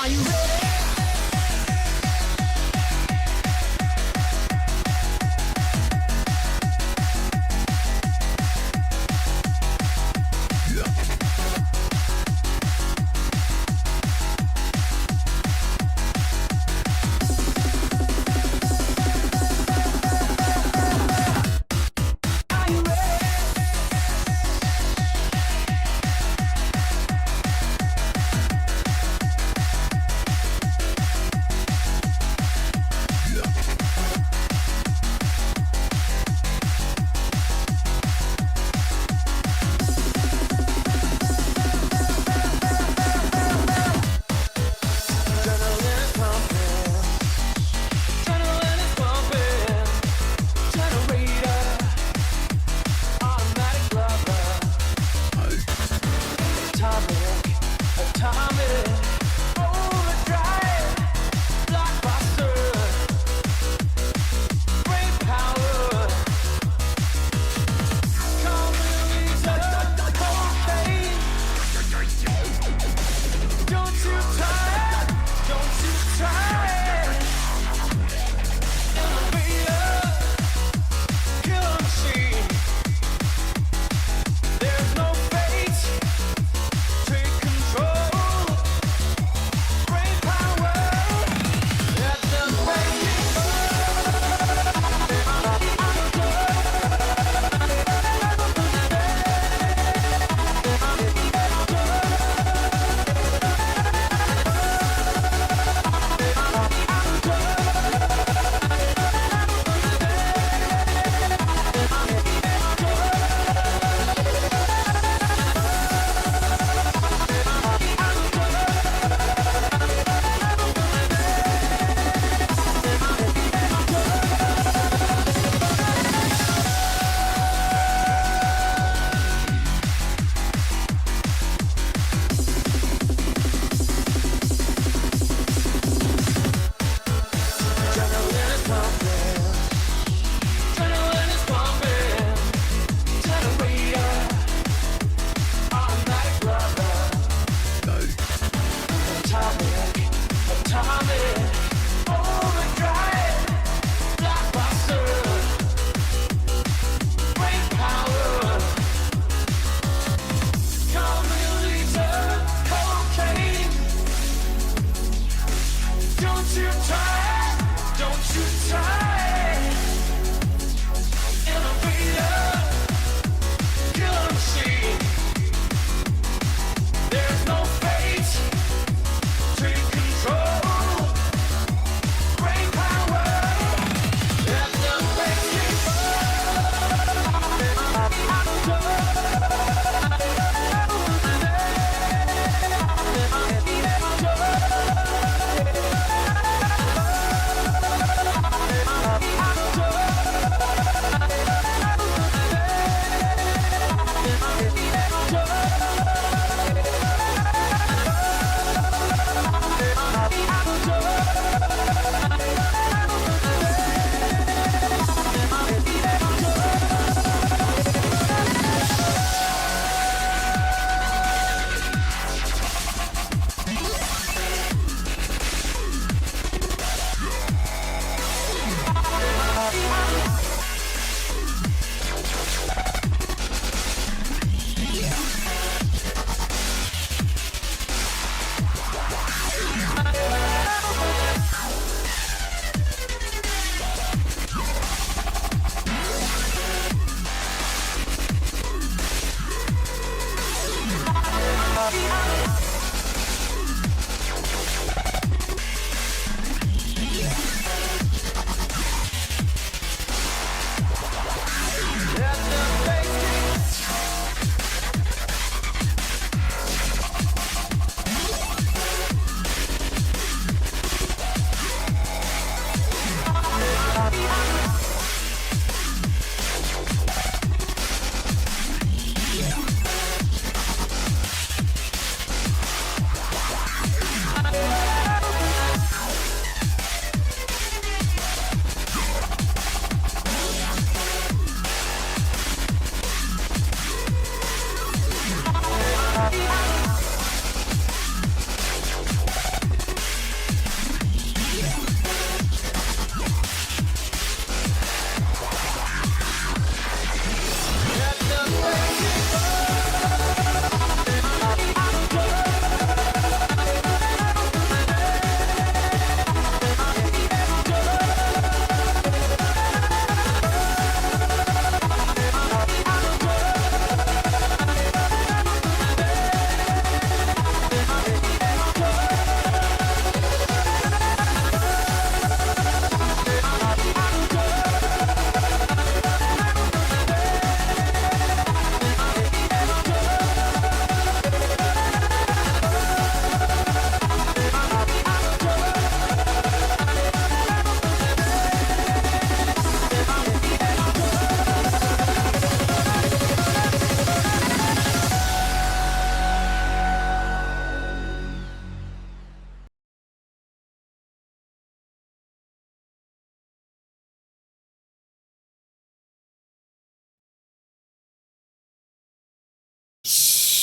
Are you ready?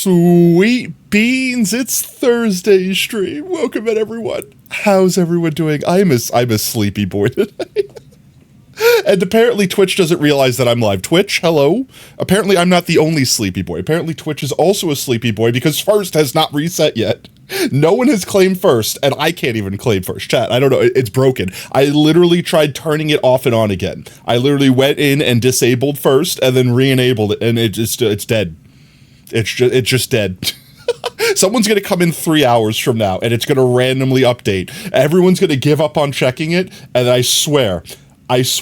Sweet beans, it's Thursday stream. Welcome in, everyone. How's everyone doing? I'm a sleepy boy today. And apparently Twitch doesn't realize that I'm live. Twitch, hello? Apparently I'm not the only sleepy boy. Apparently Twitch is also a sleepy boy because first has not reset yet. No one has claimed first, and I can't even claim first. Chat, I don't know, it's broken. I literally tried turning it off and on again. I literally went in and disabled first and then re-enabled it, and it's dead. It's just dead. Someone's going to come in 3 hours from now, and it's going to randomly update. Everyone's going to give up on checking it, and I swear, someone's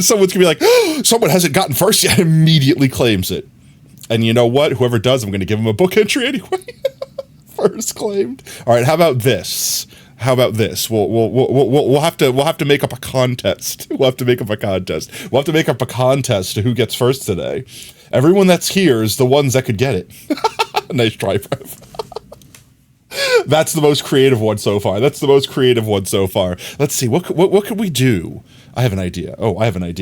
going to be like, oh, someone hasn't gotten first yet, immediately claims it. And you know what? Whoever does, I'm going to give them a book entry anyway. First claimed. All right, how about this? We'll have to make up a contest. We'll have to make up a contest to who gets first today. Everyone that's here is the ones that could get it. Nice try, Brev. That's the most creative one so far. Let's see, what could we do? I have an idea.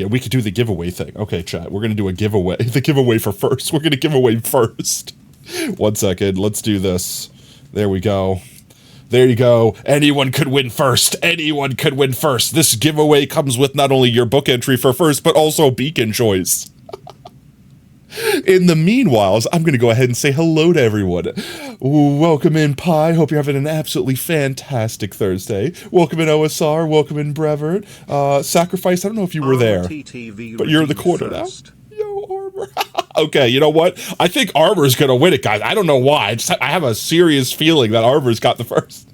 We could do the giveaway thing. Okay, chat, we're gonna do a giveaway. The giveaway for first. We're gonna give away first. 1 second, let's do this. There we go. There you go. Anyone could win first. This giveaway comes with not only your book entry for first, but also beacon choice. In the meanwhile, I'm going to go ahead and say hello to everyone. Welcome in, Pi. Hope you're having an absolutely fantastic Thursday. Welcome in, OSR. Welcome in, Brevert. Sacrifice, I don't know if you were there, but you're in the corner now. Yo, Armor. Okay, you know what? I think Armor's going to win it, guys. I don't know why. I have a serious feeling that Armor's got the first.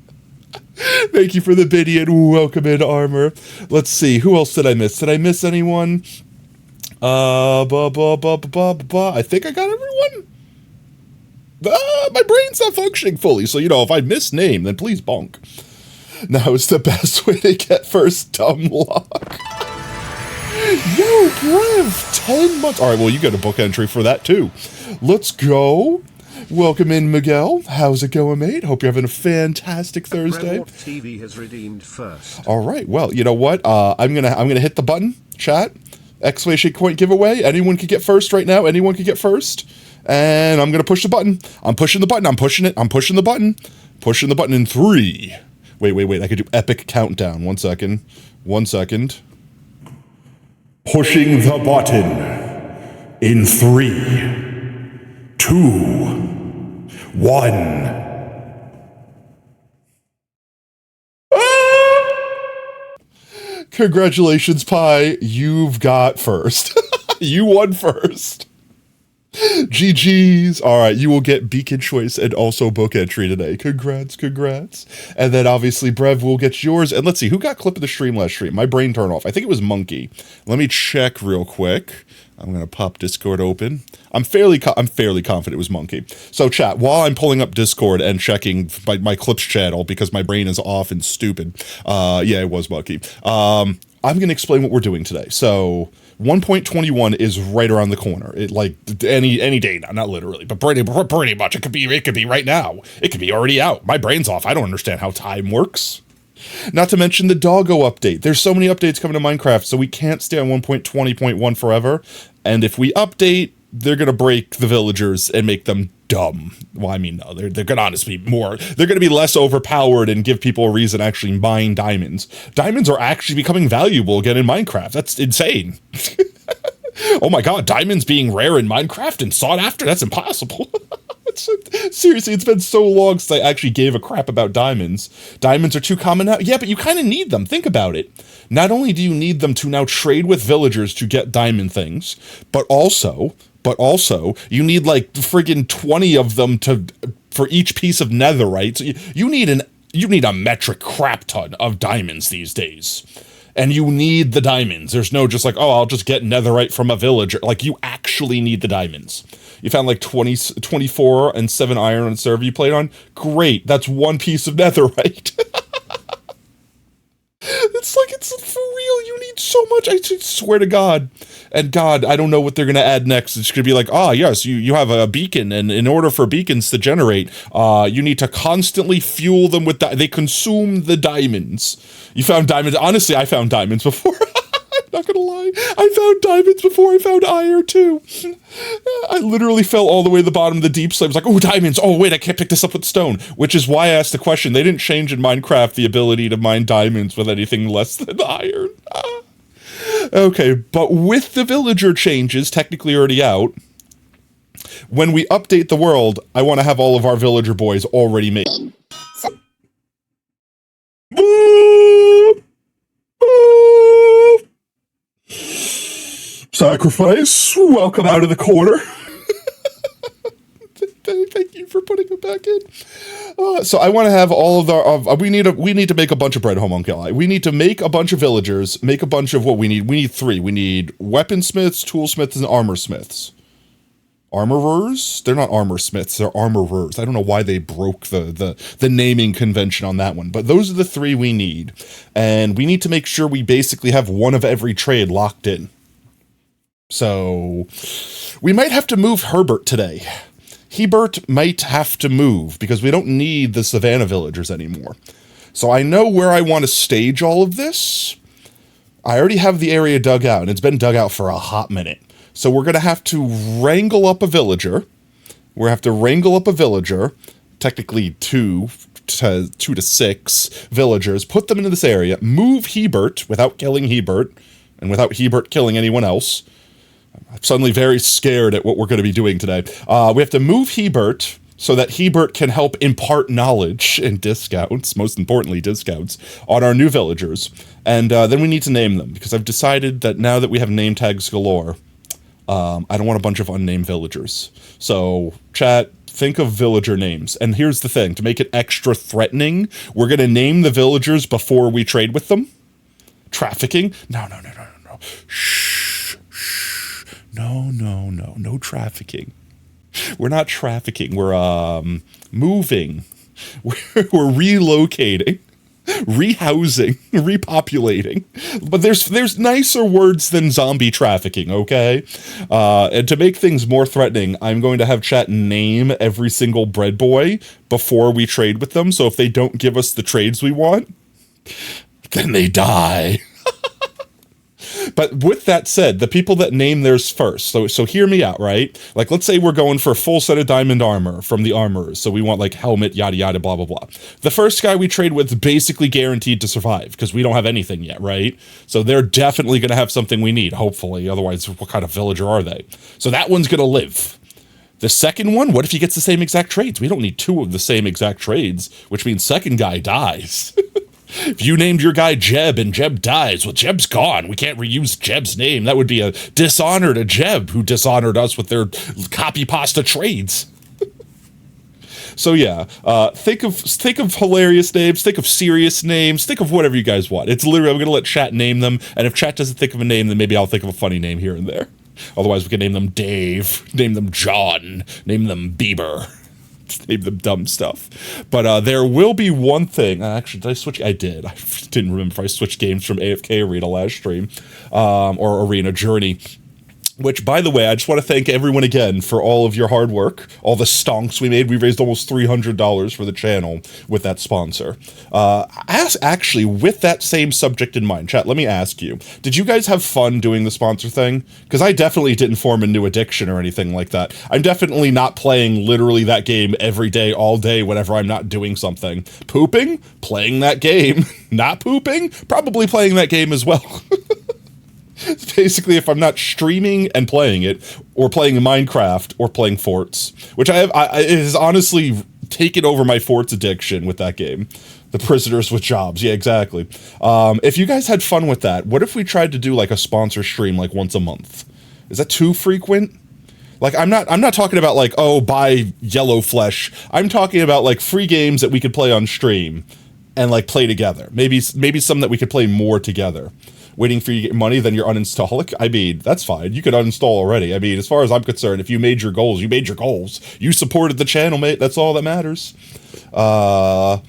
Thank you for the biddy and welcome in, Armor. Let's see. Who else did I miss? Did I miss anyone? I think I got everyone. My brain's not functioning fully, so, if I miss name, then please bonk. Now is the best way to get first dumb luck. Yo, Brev, 10 months. All right, well, you get a book entry for that, too. Let's go. Welcome in, Miguel. How's it going, mate? Hope you're having a fantastic Thursday. TV has redeemed first. All right, well, you know what? I'm gonna hit the button, chat. Exclamation point giveaway. Anyone could get first right now. Anyone could get first. And I'm going to push the button. I'm pushing the button. I'm pushing it. I'm pushing the button. Pushing the button in 3. Wait. I could do epic countdown. 1 second. 1 second. Pushing the button in 3, 2, 1. Congratulations, Pi. You've got first. You won first. GG's. All right, you will get beacon choice and also book entry today. Congrats. And then obviously Brev will get yours. And let's see, who got clip of the stream last stream? My brain turned off. I think it was Monkey. Let me check real quick. I'm gonna pop Discord open. I'm fairly confident it was Monkey. So chat, while I'm pulling up Discord and checking my clips channel because my brain is off and stupid. Yeah, it was Monkey. I'm gonna explain what we're doing today. So 1.21 is right around the corner. It like any day now, not literally, but pretty much. It could be right now. It could be already out. My brain's off. I don't understand how time works. Not to mention the doggo update. There's so many updates coming to Minecraft, so we can't stay on 1.20.1 forever. And if we update, they're gonna break the villagers and make them dumb. Well, I mean, no, they're gonna honestly be more. They're gonna be less overpowered and give people a reason to actually mine diamonds. Diamonds are actually becoming valuable again in Minecraft. That's insane. Oh my god, diamonds being rare in Minecraft and sought after? That's impossible. Seriously, it's been so long since I actually gave a crap about diamonds. Diamonds are too common now. Yeah, but you kind of need them. Think about it. Not only do you need them to now trade with villagers to get diamond things, but also you need like friggin' 20 of them for each piece of netherite. So you need a metric crap ton of diamonds these days. And you need the diamonds. There's no just like, oh, I'll just get netherite from a villager. Like, you actually need the diamonds. You found like 24 and 7 iron on a server you played on? Great, that's 1 piece of netherite. It's for real, you need so much, I swear to God. And God, I don't know what they're going to add next. It's going to be like, yes, you have a beacon, and in order for beacons to generate, you need to constantly fuel them with, they consume the diamonds. You found diamonds, honestly, I found diamonds before. Not gonna lie. I found diamonds before I found iron, too. I literally fell all the way to the bottom of the deep, so I was like, oh, diamonds. Oh, wait, I can't pick this up with stone. Which is why I asked the question. They didn't change in Minecraft the ability to mine diamonds with anything less than iron. Okay, but with the villager changes technically already out, when we update the world, I want to have all of our villager boys already made. Sacrifice, welcome out of the corner. Thank you for putting it back in. So I want to have all of our. We need to make a bunch of bread, homunculi. We need to make a bunch of villagers. Make a bunch of what we need. We need 3. We need weaponsmiths, toolsmiths, and armorsmiths. Armorers? They're not armorsmiths. They're armorers. I don't know why they broke the naming convention on that one. But those are the 3 we need, and we need to make sure we basically have one of every trade locked in. So we might have to move Herbert today. Hebert might have to move because we don't need the Savannah villagers anymore. So I know where I want to stage all of this. I already have the area dug out, and it's been dug out for a hot minute. So we're going to have to wrangle up a villager. We're going to have to wrangle up a villager, technically 2 to 6 villagers, put them into this area, move Hebert without killing Hebert, and without Hebert killing anyone else. I'm suddenly very scared at what we're going to be doing today. We have to move Hebert so that Hebert can help impart knowledge and discounts, most importantly discounts, on our new villagers. And then we need to name them, because I've decided that now that we have name tags galore, I don't want a bunch of unnamed villagers. So, chat, think of villager names. And here's the thing, to make it extra threatening, we're going to name the villagers before we trade with them. Trafficking? No. Shh. No trafficking. We're not trafficking. We're moving. We're relocating, rehousing, repopulating. But there's nicer words than zombie trafficking, okay? And to make things more threatening, I'm going to have chat name every single bread boy before we trade with them. So if they don't give us the trades we want, then they die. But with that said, the people that name theirs first, so hear me out, right? Like, let's say we're going for a full set of diamond armor from the armorers, so we want, like, helmet, yada yada, blah, blah, blah. The first guy we trade with is basically guaranteed to survive, because we don't have anything yet, right? So they're definitely going to have something we need, hopefully, otherwise, what kind of villager are they? So that one's going to live. The second one, what if he gets the same exact trades? We don't need 2 of the same exact trades, which means second guy dies. If you named your guy Jeb and Jeb dies, well, Jeb's gone. We can't reuse Jeb's name. That would be a dishonor to Jeb, who dishonored us with their copy pasta trades. So yeah, think of hilarious names, think of serious names, think of whatever you guys want. It's literally, I'm going to let chat name them, and if chat doesn't think of a name, then maybe I'll think of a funny name here and there. Otherwise, we can name them Dave, name them John, name them Bieber. Name them dumb stuff. But there will be one thing. Actually, did I switch? I did. I didn't remember if I switched games from AFK Arena last stream or Arena Journey. Which, by the way, I just want to thank everyone again for all of your hard work, all the stonks we made. We raised almost $300 for the channel with that sponsor. Actually, with that same subject in mind, chat, let me ask you, did you guys have fun doing the sponsor thing? Because I definitely didn't form a new addiction or anything like that. I'm definitely not playing literally that game every day, all day, whenever I'm not doing something. Pooping? Playing that game. Not pooping? Probably playing that game as well. Basically, if I'm not streaming and playing it, or playing Minecraft, or playing Forts, which it has honestly taken over my Forts addiction with that game. The Prisoners with Jobs, yeah, exactly. If you guys had fun with that, what if we tried to do like a sponsor stream like once a month? Is that too frequent? Like, I'm not talking about like, oh, buy Yellow Flesh. I'm talking about like free games that we could play on stream and like play together. Maybe some that we could play more together. Waiting for you to get money, then you're uninstalling. I mean, that's fine. You could uninstall already. I mean, as far as I'm concerned, if you made your goals, you made your goals. You supported the channel, mate. That's all that matters. But,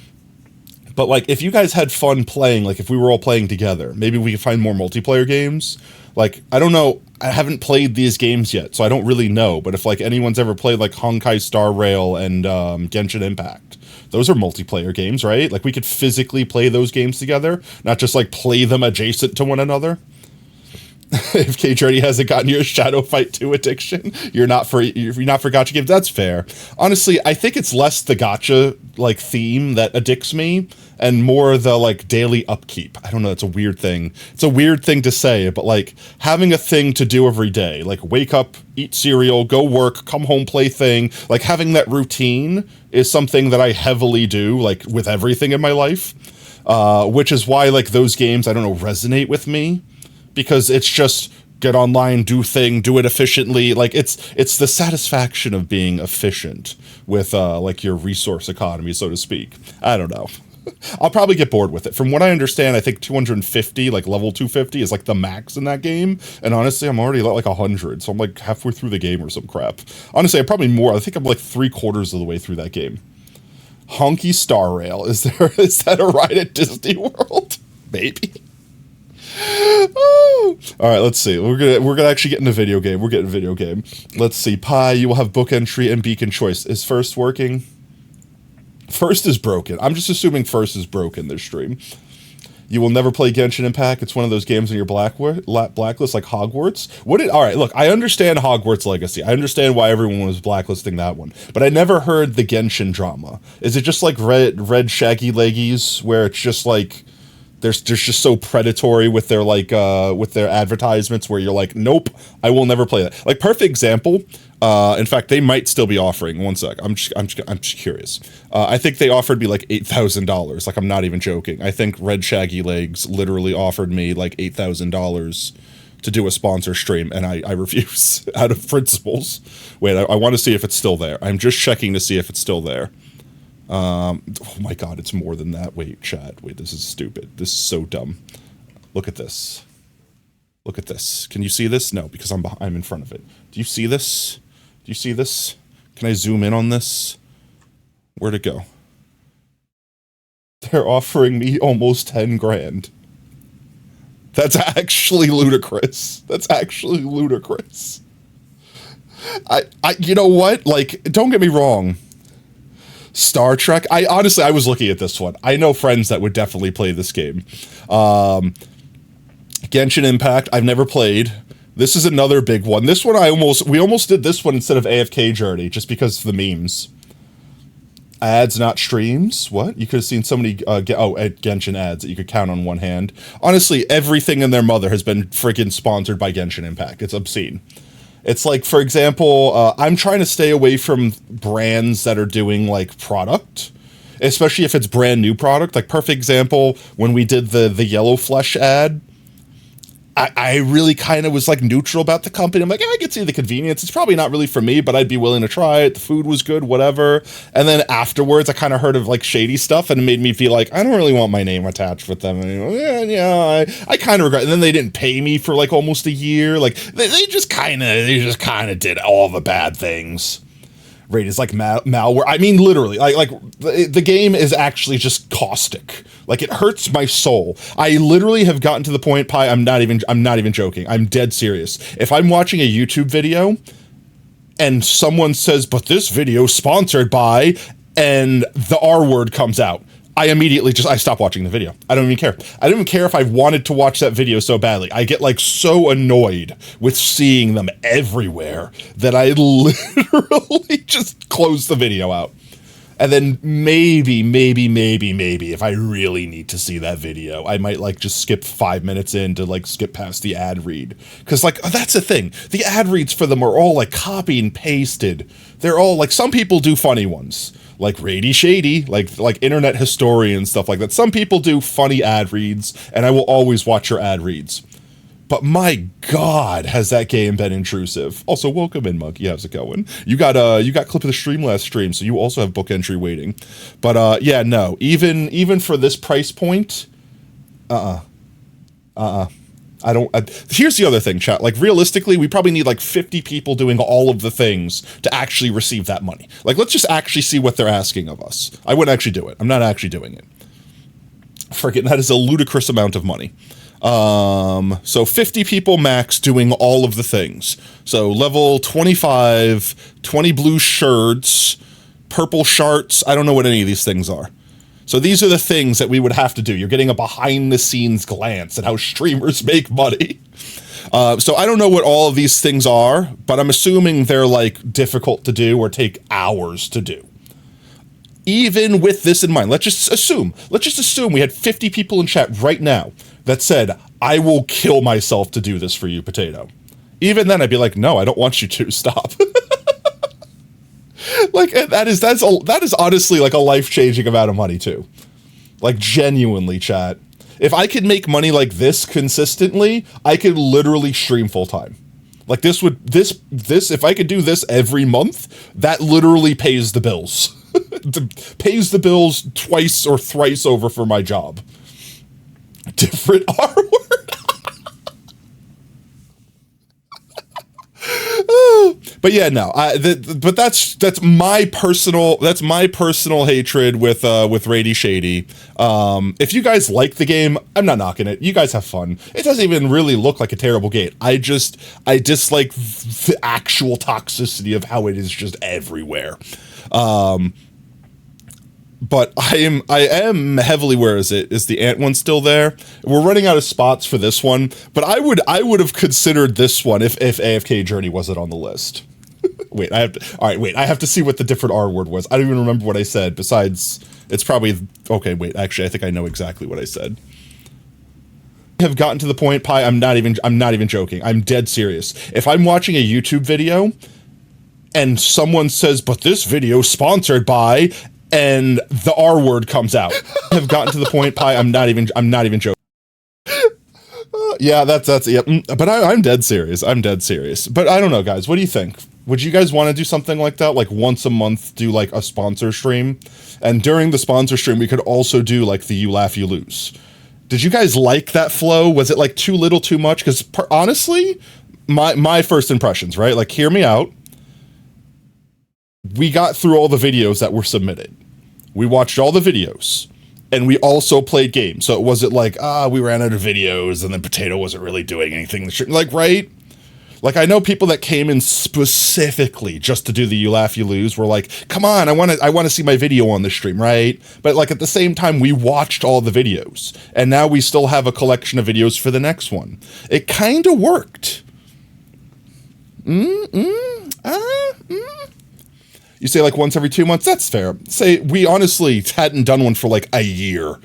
like, if you guys had fun playing, like, if we were all playing together, maybe we could find more multiplayer games. Like, I don't know. I haven't played these games yet, so I don't really know. But if, like, anyone's ever played, like, Honkai Star Rail and Genshin Impact, those are multiplayer games, right? Like, we could physically play those games together, not just, like, play them adjacent to one another. If K Journey hasn't gotten your Shadow Fight 2 addiction, you're not for gacha games. That's fair. Honestly, I think it's less the gacha like theme that addicts me, and more the like daily upkeep. I don't know. It's a weird thing. It's a weird thing to say, but like having a thing to do every day, like wake up, eat cereal, go work, come home, play thing. Like having that routine is something that I heavily do, like with everything in my life, which is why like those games I don't know resonate with me. Because it's just get online, do thing, do it efficiently. Like it's the satisfaction of being efficient with like your resource economy, so to speak. I don't know. I'll probably get bored with it. From what I understand, I think 250, like level 250, is like the max in that game. And honestly, I'm already at like 100, so I'm like halfway through the game or some crap. Honestly, I'm probably more. I think I'm like 3/4 of the way through that game. Honky Star Rail. Is that a ride at Disney World? Maybe. Oh. All right, let's see. We're gonna actually get into video game. We're getting video game. Let's see. Pi, you will have book entry and beacon choice. Is first working? First is broken. I'm just assuming first is broken this stream. You will never play Genshin Impact. It's one of those games in your blacklist like Hogwarts. All right, look, I understand Hogwarts Legacy. I understand why everyone was blacklisting that one. But I never heard the Genshin drama. Is it just like red shaggy leggies where it's just like they're just so predatory with their like with their advertisements where you're like, nope, I will never play that. Like perfect example. In fact, they might still be offering. One sec, I'm just curious. I think they offered me like $8,000. Like I'm not even joking. I think Red Shaggy Legs literally offered me like $8,000 to do a sponsor stream, and I refuse out of principles. Wait, I want to see if it's still there. I'm just checking to see if it's still there. Oh my god, it's more than that. Wait, chat. Wait, this is stupid. This is so dumb. Look at this. Look at this. Can you see this? No, because I'm in front of it. Do you see this? Do you see this? Can I zoom in on this? Where'd it go? They're offering me almost 10 grand. That's actually ludicrous. That's actually ludicrous. You know what? Like, don't get me wrong. Star Trek. I was looking at this one. I know friends that would definitely play this game. Genshin Impact. I've never played. This is another big one. This one we almost did this one instead of AFK Journey just because of the memes. Ads, not streams. What? You could have seen so many Genshin ads that you could count on one hand. Honestly, everything in their mother has been freaking sponsored by Genshin Impact. It's obscene. It's like, for example, I'm trying to stay away from brands that are doing like product, especially if it's brand new product. Like perfect example, when we did the Yellow Flesh ad, I really kind of was like neutral about the company. I'm like, yeah, I could see the convenience. It's probably not really for me, but I'd be willing to try it. The food was good, whatever. And then afterwards, I kind of heard of like shady stuff, and it made me feel like I don't really want my name attached with them anymore. Yeah, I kind of regret. And then they didn't pay me for like almost a year. Like they just kind of did all the bad things. Rate is like malware. I mean, literally, like the game is actually just caustic. Like it hurts my soul. I literally have gotten to the point, Pi. I'm not even joking. I'm dead serious. If I'm watching a YouTube video and someone says, "But this video sponsored by," and the R word comes out, I immediately I stop watching the video. I don't even care. I don't even care if I wanted to watch that video so badly. I get like so annoyed with seeing them everywhere that I literally just close the video out. And then maybe, if I really need to see that video, I might like just skip 5 minutes in to like skip past the ad read. Cause like, that's the thing. The ad reads for them are all like copy and pasted. They're all like, some people do funny ones. Like Rady Shady, like internet historian, stuff like that. Some people do funny ad reads, and I will always watch your ad reads. But my God, has that game been intrusive. Also, welcome in, Monkey. How's it going? You got clip of the stream last stream, so you also have book entry waiting. But yeah, no. Even for this price point, I don't. Here's the other thing, chat. Like, realistically, we probably need like 50 people doing all of the things to actually receive that money. Like, let's just actually see what they're asking of us. I wouldn't actually do it. I'm not actually doing it. Freaking, that is a ludicrous amount of money. So 50 people max doing all of the things. So level 25, 20 blue shirts, purple sharts. I don't know what any of these things are. So these are the things that we would have to do. You're getting a behind-the-scenes glance at how streamers make money. So I don't know what all of these things are, but I'm assuming they're like difficult to do or take hours to do. Even with this in mind, let's just assume we had 50 people in chat right now that said, I will kill myself to do this for you, Potato. Even then I'd be like, no, I don't want you to, stop. Like, that is honestly like a life-changing amount of money too. Like, genuinely, chat. If I could make money like this consistently, I could literally stream full time. Like, if I could do this every month, that literally pays the bills. Pays the bills twice or thrice over for my job. Different R word. But yeah, no. But that's my personal hatred with Rady Shady. If you guys like the game, I'm not knocking it. You guys have fun. It doesn't even really look like a terrible game. I dislike the actual toxicity of how it is just everywhere. But I am heavily, where is it? Is the ant one still there? We're running out of spots for this one, but I would have considered this one if AFK Journey wasn't on the list. I have to see what the different R word was. I don't even remember what I said, besides, it's probably, okay, wait, actually, I think I know exactly what I said. I have gotten to the point, Pi, I'm not even joking. I'm dead serious. If I'm watching a YouTube video, and someone says, but this video sponsored by, and the R word comes out. I have gotten to the point, Pi, I'm not even joking. Yeah, that's yeah. But I'm dead serious. But I don't know, guys. What do you think? Would you guys want to do something like that? Like once a month, do like a sponsor stream? And during the sponsor stream, we could also do like the You Laugh, You Lose. Did you guys like that flow? Was it like too little, too much? Because honestly, my first impressions, right? Like, hear me out. We got through all the videos that were submitted. We watched all the videos, and we also played games. So it wasn't like, we ran out of videos, and then Potato wasn't really doing anything. Like, right? Like, I know people that came in specifically just to do the You Laugh, You Lose were like, come on, I want to see my video on the stream, right? But like, at the same time, we watched all the videos, and now we still have a collection of videos for the next one. It kind of worked. You say like once every 2 months, that's fair. Say we honestly hadn't done one for like a year.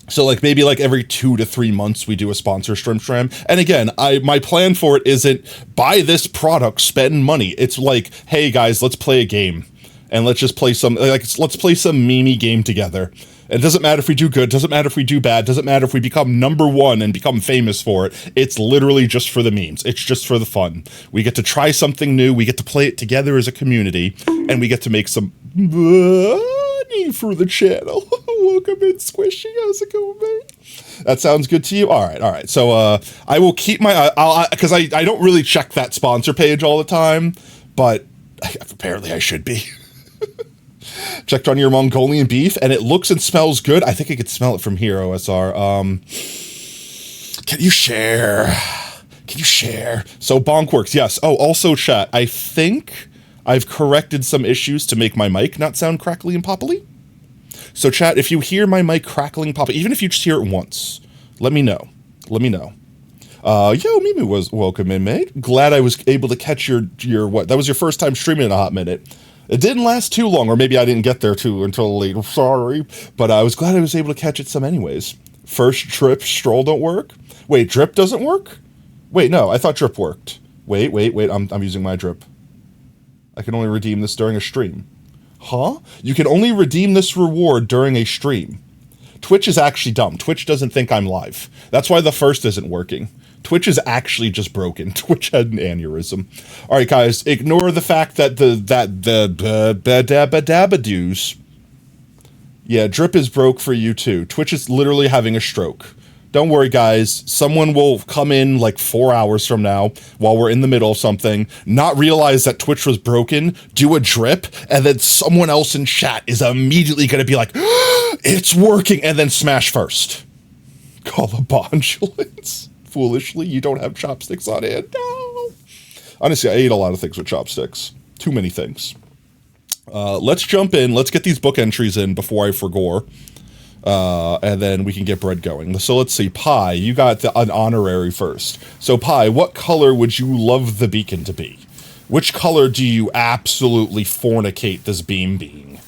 So like maybe like every 2 to 3 months we do a sponsor stream. And again, my plan for it isn't buy this product, spend money. It's like, hey guys, let's play a game. And let's just play let's play some meme game together. It doesn't matter if we do good, doesn't matter if we do bad, doesn't matter if we become #1 and become famous for it. It's literally just for the memes. It's just for the fun. We get to try something new, we get to play it together as a community, and we get to make some money for the channel. Welcome in, Squishy. How's it going, mate? That sounds good to you? All right. So I will keep my because I don't really check that sponsor page all the time, but apparently I should be. Checked on your Mongolian beef, and it looks and smells good. I think I could smell it from here, OSR. Can you share? So Bonk works, yes. Oh, also chat, I think I've corrected some issues to make my mic not sound crackly and poppily. So chat, if you hear my mic crackling, poppy, even if you just hear it once, let me know. Yo, Mimu was welcome in, mate. Glad I was able to catch your what? That was your first time streaming in a hot minute. It didn't last too long, or maybe I didn't get there until late. Sorry, but I was glad I was able to catch it some anyways. First drip stroll don't work. Wait, drip doesn't work? Wait, no, I thought drip worked. Wait. I'm using my drip. I can only redeem this during a stream. Huh? You can only redeem this reward during a stream. Twitch is actually dumb. Twitch doesn't think I'm live. That's why the first isn't working. Twitch is actually just broken. Twitch had an aneurysm. All right, guys, ignore the fact that the dabadoos. Yeah, drip is broke for you too. Twitch is literally having a stroke. Don't worry, guys. Someone will come in like 4 hours from now while we're in the middle of something, not realize that Twitch was broken, do a drip, and then someone else in chat is immediately going to be like, it's working, and then smash first. Call a bondulance. Foolishly, you don't have chopsticks on hand. No. Honestly, I ate a lot of things with chopsticks. Too many things. Let's jump in. Let's get these book entries in before I forgore. And then we can get bread going. So let's see, Pie, you got an honorary first. So Pie, what color would you love the beacon to be? Which color do you absolutely fornicate this beam being?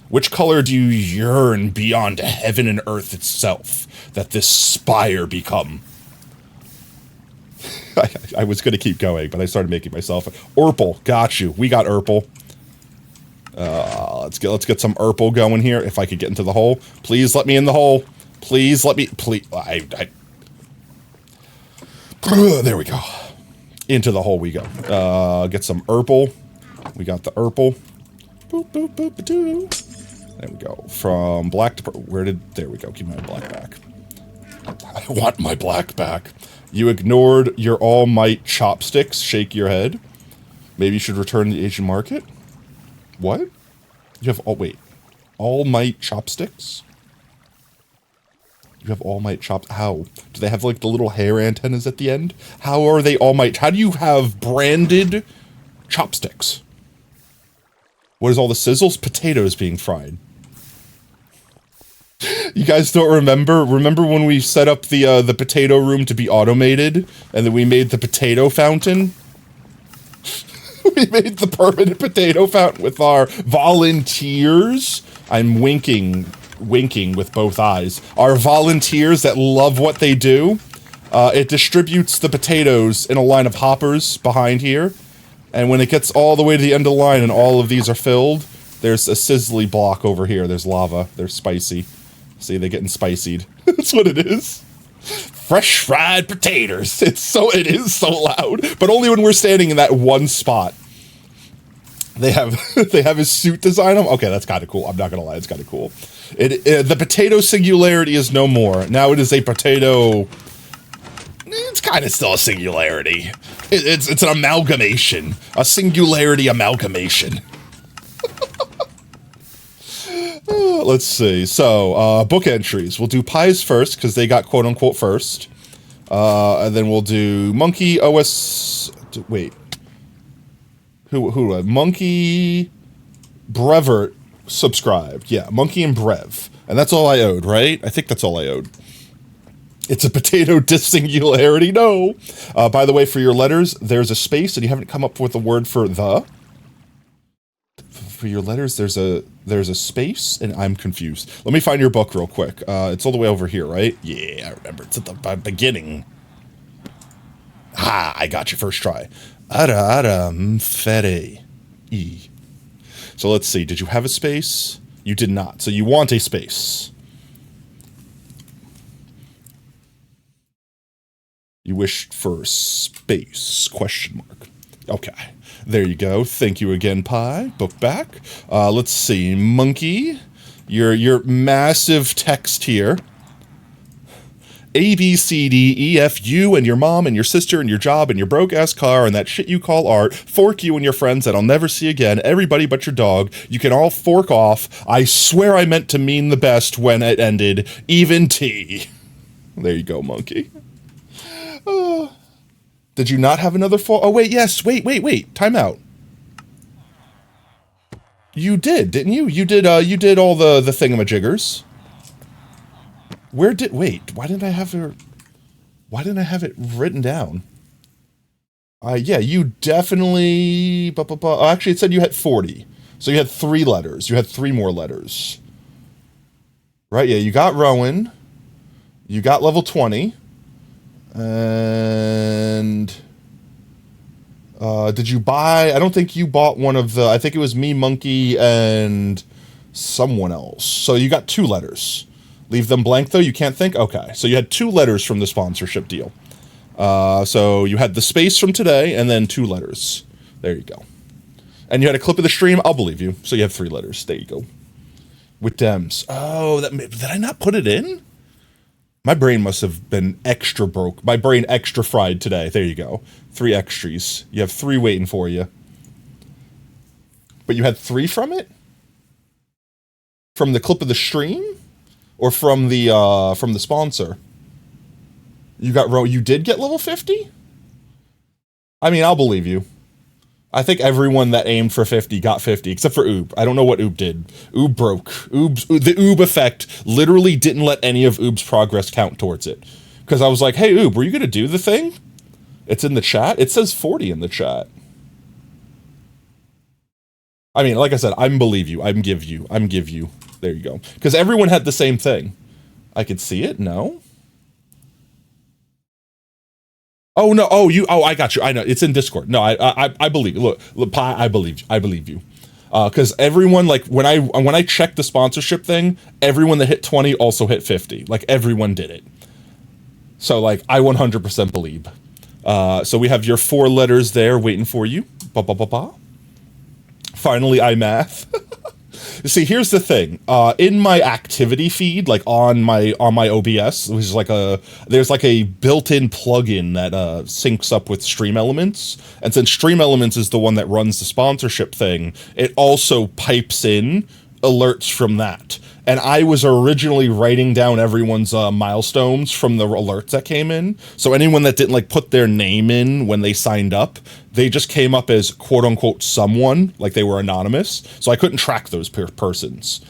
Which color do you yearn beyond heaven and earth itself that this spire become? I was going to keep going, but I started making myself. Urple, got you. We got Urple. Let's get some Urple going here. If I could get into the hole, please let me in the hole. Please let me. Please, there we go. Into the hole we go. Get some Urple. We got the Urple. Boop boop boop doo. There we go. From black to there we go. Keep my black back. I want my black back. You ignored your All Might chopsticks. Shake your head. Maybe you should return to the Asian market. What? You have All Might chopsticks? You have All Might how? Do they have like the little hair antennas at the end? How are they All Might? How do you have branded chopsticks? What is all the sizzles? Potatoes being fried. You guys don't remember? Remember when we set up the potato room to be automated, and then we made the potato fountain? We made the permanent potato fountain with our volunteers. I'm winking with both eyes. Our volunteers that love what they do. It distributes the potatoes in a line of hoppers behind here. And when it gets all the way to the end of the line and all of these are filled, there's a sizzly block over here. There's lava. They're spicy. See, they're getting spicied. That's what it is. Fresh fried potatoes. It is so loud, but only when we're standing in that one spot. They have his suit design on. Okay, that's kind of cool. I'm not gonna lie, it's kind of cool. The potato singularity is no more. Now it is a potato. It's kind of still a singularity. It's an amalgamation, a singularity amalgamation. Let's see. So, book entries. We'll do Pies first, because they got quote-unquote first. And then we'll do Monkey, OS... Wait. Who? Monkey... Brevert subscribed. Yeah, Monkey and Brev. And that's all I owed, right? I think that's all I owed. It's a potato dissingularity. No! By the way, for your letters, there's a space, and you haven't come up with a word for the... For your letters, there's a space, and I'm confused. Let me find your book real quick. It's all the way over here, right? Yeah, I remember. It's at the beginning. I got you first try. Fere. E. So let's see. Did you have a space? You did not. So you want a space. You wished for space? Question mark. Okay. There you go. Thank you again, Pie. Book back. Let's see. Monkey. Your massive text here. A, B, C, D, E, F, you and your mom and your sister and your job and your broke-ass car and that shit you call art. Fork you and your friends that I'll never see again. Everybody but your dog. You can all fork off. I swear I meant to mean the best when it ended. Even T. There you go, Monkey. Did you not have another fall? Oh, wait, yes. Wait. Time out. You did, didn't you? You did all the thingamajiggers. Wait, why didn't I have it written down? Yeah, you definitely, actually it said you had 40. So you had 3 letters. You had 3 more letters. Right, yeah, you got Rowan. You got level 20. And did you buy? I don't think you bought one of the. I think it was me, Monkey, and someone else. So you got 2 letters. Leave them blank though. You can't think. Okay, so you had 2 letters from the sponsorship deal. So you had the space from today, and then 2 letters. There you go. And you had a clip of the stream. I'll believe you. So you have 3 letters. There you go. With Dems. Oh, did I not put it in? My brain must have been extra broke. My brain extra fried today. There you go. 3 extras. You have 3 waiting for you. But you had 3 from it? From the clip of the stream? Or from the sponsor? You did get level 50? I mean, I'll believe you. I think everyone that aimed for 50 got 50, except for Oob. I don't know what Oob did. Oob broke. The Oob effect literally didn't let any of Oob's progress count towards it. Because I was like, hey, Oob, were you going to do the thing? It's in the chat. It says 40 in the chat. I mean, like I said, I'm believe you. I'm give you. There you go. Because everyone had the same thing. I could see it? No? Oh no! Oh, I got you. I know it's in Discord. No, I believe you. Look, Pi, I believe you. Because everyone, like when I checked the sponsorship thing, everyone that hit 20 also hit 50. Like everyone did it. So like I 100% believe. So we have your 4 letters there waiting for you. Ba ba ba ba. Finally, I math. See, here's the thing. In my activity feed, like on my OBS, which is there's like a built-in plugin that syncs up with Stream Elements, and since Stream Elements is the one that runs the sponsorship thing, it also pipes in alerts from that. And I was originally writing down everyone's milestones from the alerts that came in. So anyone that didn't like put their name in when they signed up, they just came up as quote unquote someone, like they were anonymous. So I couldn't track those persons.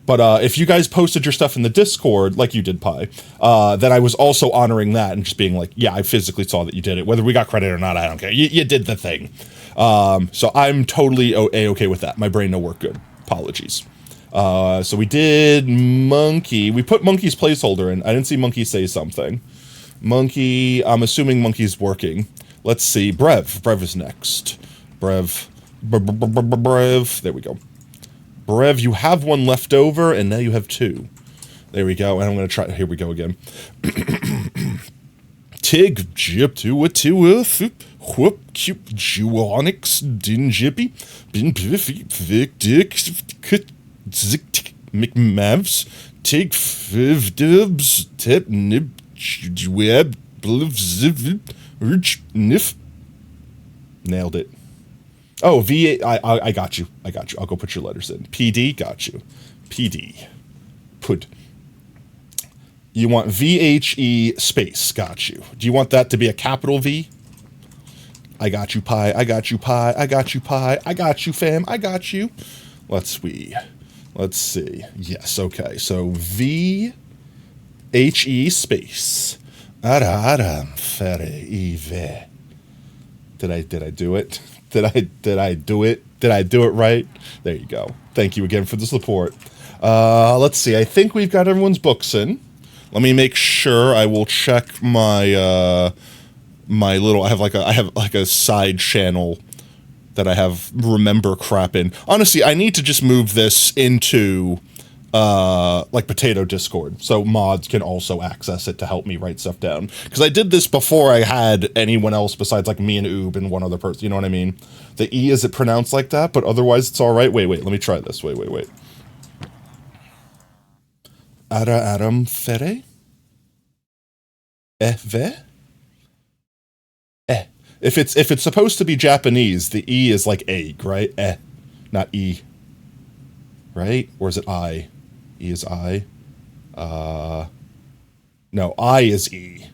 But if you guys posted your stuff in the Discord, like you did, Pi, then I was also honoring that and just being like, yeah, I physically saw that you did it. Whether we got credit or not, I don't care. You did the thing. So I'm totally A-okay with that. My brain no work good. Apologies. So we did Monkey. We put Monkey's placeholder in. I didn't see Monkey say something. Monkey, I'm assuming Monkey's working. Let's see. Brev is next. Brev. There we go. Brev, you have one left over, and now you have 2. There we go. And I'm going to try. Here we go again. Tig, jip, to a whoop, cute, juonix, din jippy, bin piffy, vic, dick, Zik McMavs, take 5 dubs, tip nib, web, bliv, ziv, nif. Nailed it. Oh, I got you. I'll go put your letters in. PD, got you. PD. Put. You want VHE space, got you. Do you want that to be a capital V? I got you, Pi. I got you, Pi. I got you, Pi. I got you, fam. I got you. Let's see. Yes, okay. So V H E space. Did I do it? Did I do it? Did I do it right? There you go. Thank you again for the support. Let's see. I think we've got everyone's books in. Let me make sure. I will check my my little. I have like a side channel that I have remember crap in. Honestly, I need to just move this into like Potato Discord so mods can also access it to help me write stuff down. Because I did this before I had anyone else besides like me and Oob and one other person. You know what I mean? The E, is it pronounced like that? But otherwise it's all right. Wait. Let me try this. Wait. Adam Fere? Ve? If it's supposed to be Japanese, the E is like egg, right? Not E. Right? Or is it I? E is I. No, I is E.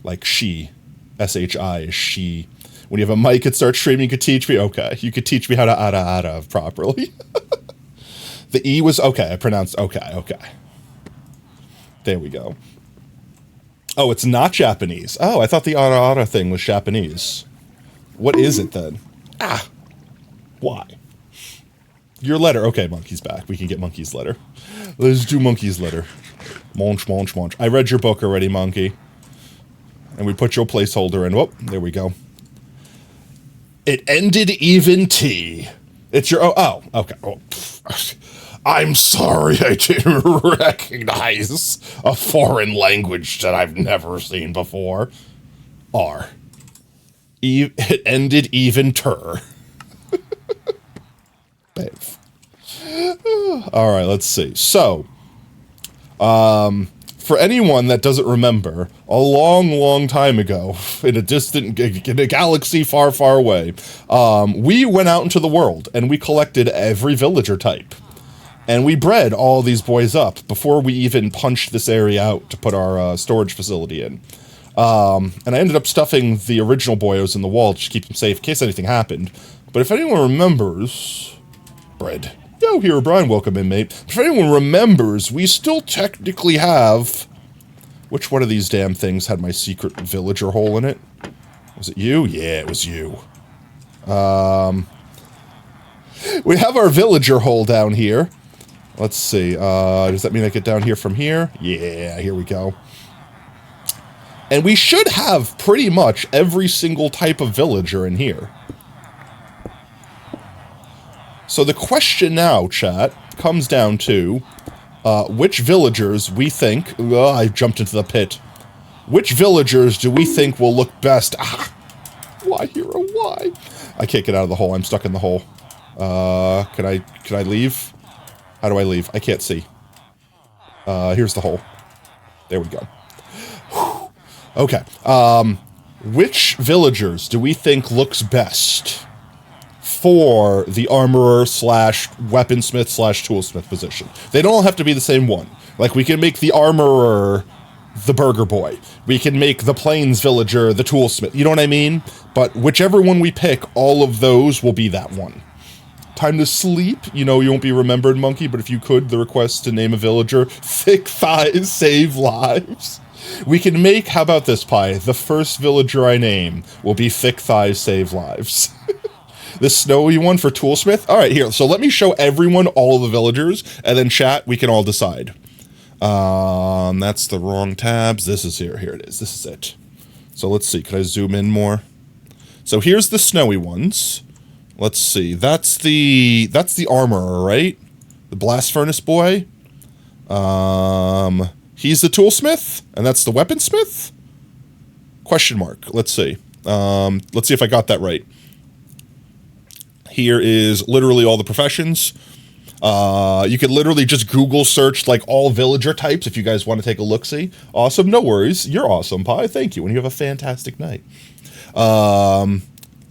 Like she. SHI is she. When you have a mic and start streaming, you could teach me. Okay, you could teach me how to ara properly. The E was okay. I pronounced okay. There we go. Oh, it's not Japanese. Oh, I thought the ara thing was Japanese. What is it then? Why? Your letter. Okay, Monkey's back. We can get Monkey's letter. Let's do Monkey's letter. Monch. I read your book already, Monkey. And we put your placeholder in. Whoop, there we go. It ended even T. It's your... Oh, okay. Oh, I'm sorry I didn't recognize a foreign language that I've never seen before. R. It ended even ter. All right, let's see. So, for anyone that doesn't remember, a long time ago, in a galaxy far away, we went out into the world and we collected every villager type. And we bred all these boys up before we even punched this area out to put our storage facility in. And I ended up stuffing the original boyos in the wall to keep them safe in case anything happened. But if anyone remembers... Bread. Yo, here, Brian, welcome in, mate. If anyone remembers, we still technically have... Which one of these damn things had my secret villager hole in it? Was it you? Yeah, it was you. We have our villager hole down here. Let's see. Does that mean I get down here from here? Yeah, here we go. And we should have pretty much every single type of villager in here. So the question now, chat, comes down to which villagers we think... I jumped into the pit. Which villagers do we think will look best? Ah, why, hero, why? I can't get out of the hole. I'm stuck in the hole. Can I leave? How do I leave? I can't see. Here's the hole. There we go. Whew. Okay. Which villagers do we think looks best for the armorer slash weaponsmith slash toolsmith position? They don't all have to be the same one. Like, we can make the armorer the burger boy. We can make the plains villager the toolsmith. You know what I mean? But whichever one we pick, all of those will be that one. Time to sleep. You know, you won't be remembered, Monkey, but if you could, the request to name a villager, thick thighs save lives. We can make, how about this, Pi? The first villager I name will be thick thighs save lives. The snowy one for toolsmith? Alright, here, so let me show everyone all of the villagers, and then chat, we can all decide. That's the wrong tabs. This is here. Here it is. This is it. So let's see. Can I zoom in more? So here's the snowy ones. Let's see. That's the armorer, right? The blast furnace boy. He's the toolsmith, and that's the weaponsmith? Question mark. Let's see. Let's see if I got that right. Here is literally all the professions. You could literally just Google search like all villager types if you guys want to take a look-see. Awesome, no worries. You're awesome, Pi. Thank you, and you have a fantastic night.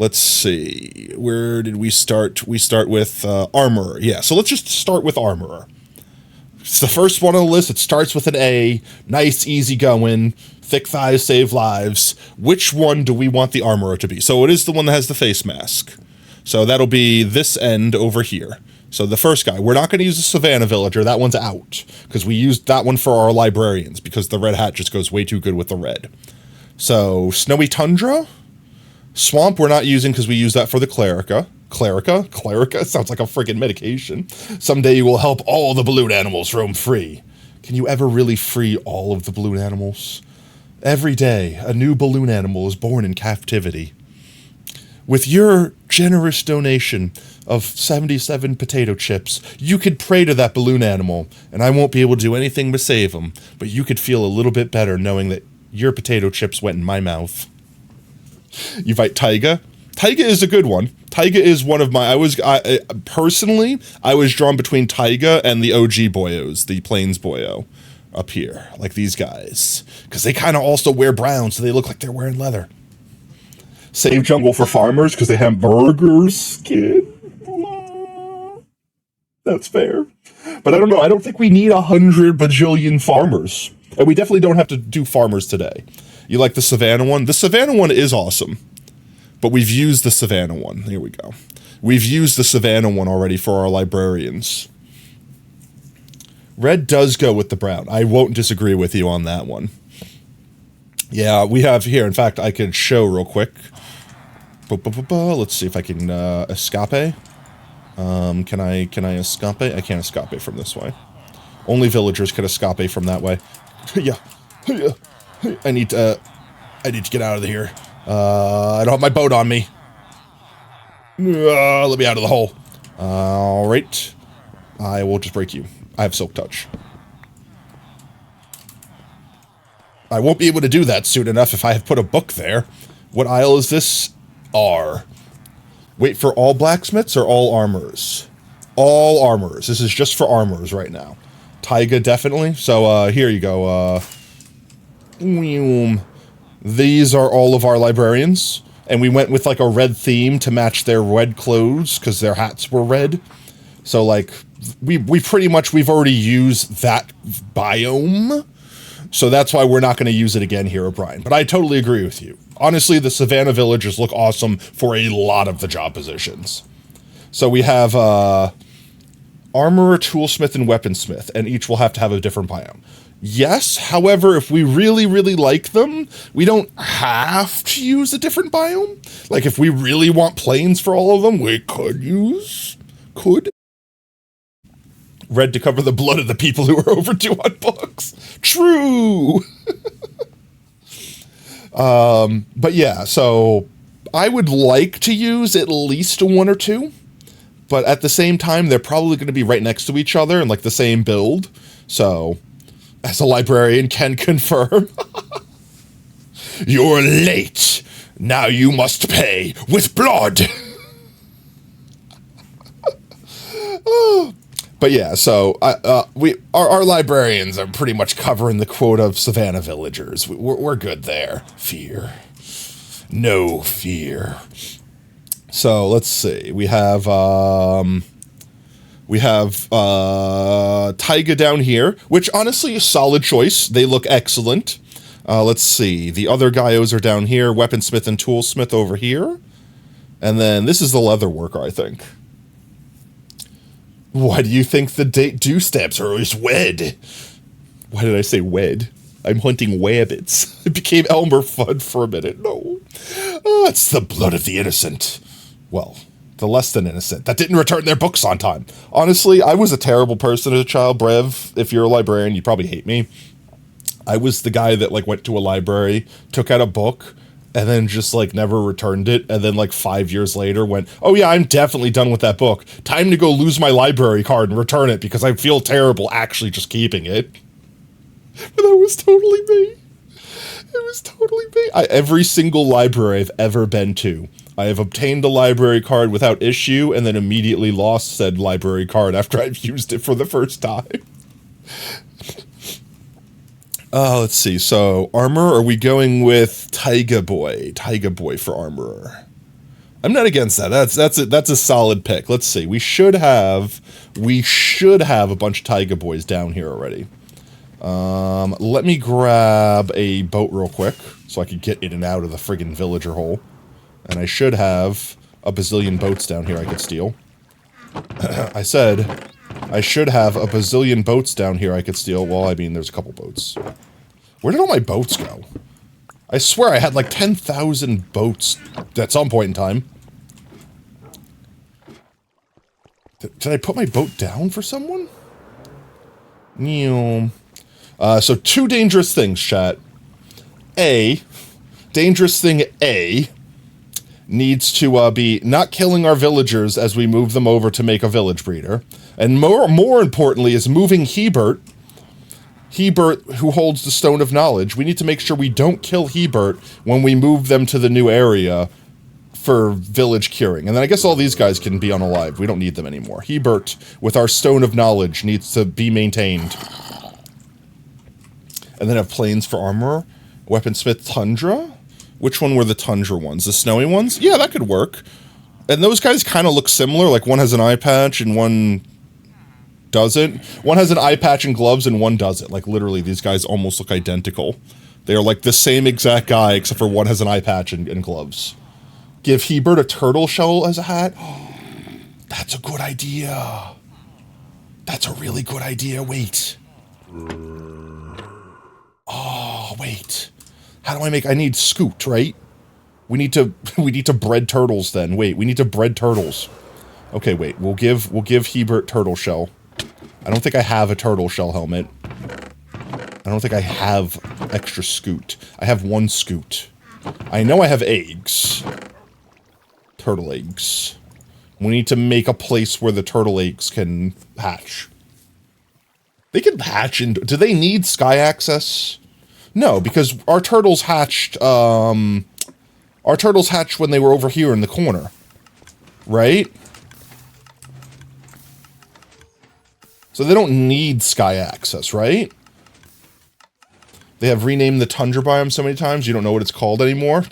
Let's see. Where did we start? We start with armorer. Yeah, so let's just start with armorer. It's the first one on the list. It starts with an A. Nice, easy going. Thick thighs save lives. Which one do we want the armorer to be? So it is the one that has the face mask. So that'll be this end over here. So the first guy, we're not going to use the Savannah Villager. That one's out, because we used that one for our librarians, because the red hat just goes way too good with the red. So, Snowy Tundra? Swamp we're not using because we use that for the Clerica. Clerica? Clerica? Sounds like a friggin' medication. Someday you will help all the balloon animals roam free. Can you ever really free all of the balloon animals? Every day, a new balloon animal is born in captivity. With your generous donation of 77 potato chips, you could pray to that balloon animal, and I won't be able to do anything but save him, but you could feel a little bit better knowing that your potato chips went in my mouth. You fight Taiga. Taiga is a good one. Taiga is one of my, personally, I was drawn between Taiga and the OG boyos, the Plains boyo, up here, like these guys. Because they kind of also wear brown, so they look like they're wearing leather. Save jungle for farmers because they have burgers, kid. That's fair. But I don't know. I don't think we need 100 bajillion farmers. And we definitely don't have to do farmers today. You like the Savannah one? The Savannah one is awesome. But we've used the Savannah one. Here we go. We've used the Savannah one already for our librarians. Red does go with the brown. I won't disagree with you on that one. Yeah, we have here. In fact, I could show real quick. Let's see if I can escape. Can I escape? I can't escape from this way. Only villagers can escape from that way. Yeah. I need to get out of here. I don't have my boat on me. Let me out of the hole. Alright. I will just break you. I have Silk Touch. I won't be able to do that soon enough if I have put a book there. What aisle is this? R. Wait for all blacksmiths or all armorers? All armorers. This is just for armorers right now. Taiga, definitely. So, here you go. These are all of our librarians. And we went with, like, a red theme to match their red clothes, because their hats were red. So, like, we pretty much, we've already used that biome. So that's why we're not going to use it again here, O'Brien. But I totally agree with you. Honestly, the Savannah villagers look awesome for a lot of the job positions. So we have armorer, toolsmith, and weaponsmith, and each will have to have a different biome. Yes, however, if we really, really like them, we don't have to use a different biome. Like, if we really want plains for all of them, we could. Red to cover the blood of the people who are overdue on books. True! But yeah, so I would like to use at least one or two, but at the same time, they're probably going to be right next to each other and like the same build. So, as a librarian can confirm, you're late. Now you must pay with blood. But yeah, so our librarians are pretty much covering the quota of Savannah villagers. We're good there. Fear. No fear. So let's see. We have Taiga down here, which honestly is a solid choice. They look excellent. Let's see. The other Gaios are down here. Weaponsmith and Toolsmith over here. And then this is the leather worker, I think. Why do you think the dew stabs are always wed? Why did I say wed? I'm hunting wabbits. It became Elmer Fudd for a minute. No. Oh, it's the blood of the innocent. Well, the less than innocent. That didn't return their books on time. Honestly, I was a terrible person as a child. Brev, if you're a librarian, you probably hate me. I was the guy that, like, went to a library, took out a book, and then just, like, never returned it, and then, like, 5 years later went, oh yeah, I'm definitely done with that book. Time to go lose my library card and return it, because I feel terrible actually just keeping it. But that was totally me. It was totally me. Every single library I've ever been to, I have obtained a library card without issue, and then immediately lost said library card after I've used it for the first time. Let's see. So, armor, are we going with Taiga Boy? Taiga Boy for armorer. I'm not against that. That's a solid pick. Let's see. We should have a bunch of Taiga Boys down here already. Let me grab a boat real quick so I can get in and out of the friggin' villager hole. And I should have a bazillion boats down here I could steal. I said I should have a bazillion boats down here I could steal. Well, I mean, there's a couple boats. Where did all my boats go? I swear I had like 10,000 boats at some point in time. Did I put my boat down for someone? So two dangerous things, chat. Dangerous thing A needs to be not killing our villagers as we move them over to make a village breeder. And more importantly is moving Hebert, who holds the Stone of Knowledge. We need to make sure we don't kill Hebert when we move them to the new area for village curing. And then I guess all these guys can be unalive. We don't need them anymore. Hebert, with our Stone of Knowledge, needs to be maintained. And then have plains for armor. Weaponsmith Tundra? Which one were the Tundra ones? The snowy ones? Yeah, that could work. And those guys kind of look similar. Like, one has an eye patch and one doesn't. One has an eye patch and gloves and one doesn't. Like, literally, these guys almost look identical. They are like the same exact guy, except for one has an eye patch and gloves. Give Hebert a turtle shell as a hat? That's a good idea. That's a really good idea. Wait. Oh, wait. How do I make... I need scoot, right? We need to bread turtles then. Wait, we need to bread turtles. Okay, wait. We'll give Hebert turtle shell. I don't think I have a turtle shell helmet. I don't think I have extra scoot. I have one scoot. I know I have eggs. Turtle eggs. We need to make a place where the turtle eggs can hatch. They can hatch in... Do they need sky access? No, because our turtles hatched, when they were over here in the corner. Right? So they don't need sky access, right? They have renamed the tundra biome so many times, you don't know what it's called anymore.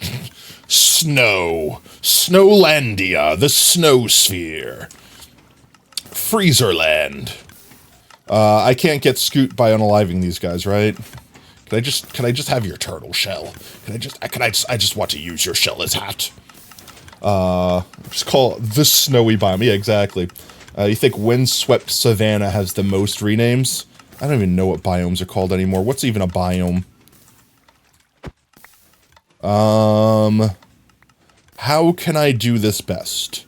Snow. Snowlandia, the snow sphere. Freezerland. I can't get scoot by unaliving these guys, right? Can I just have your turtle shell? I just want to use your shell as hat. Just call it the snowy biome. Yeah, exactly. You think windswept savanna has the most renames? I don't even know what biomes are called anymore. What's even a biome? How can I do this best?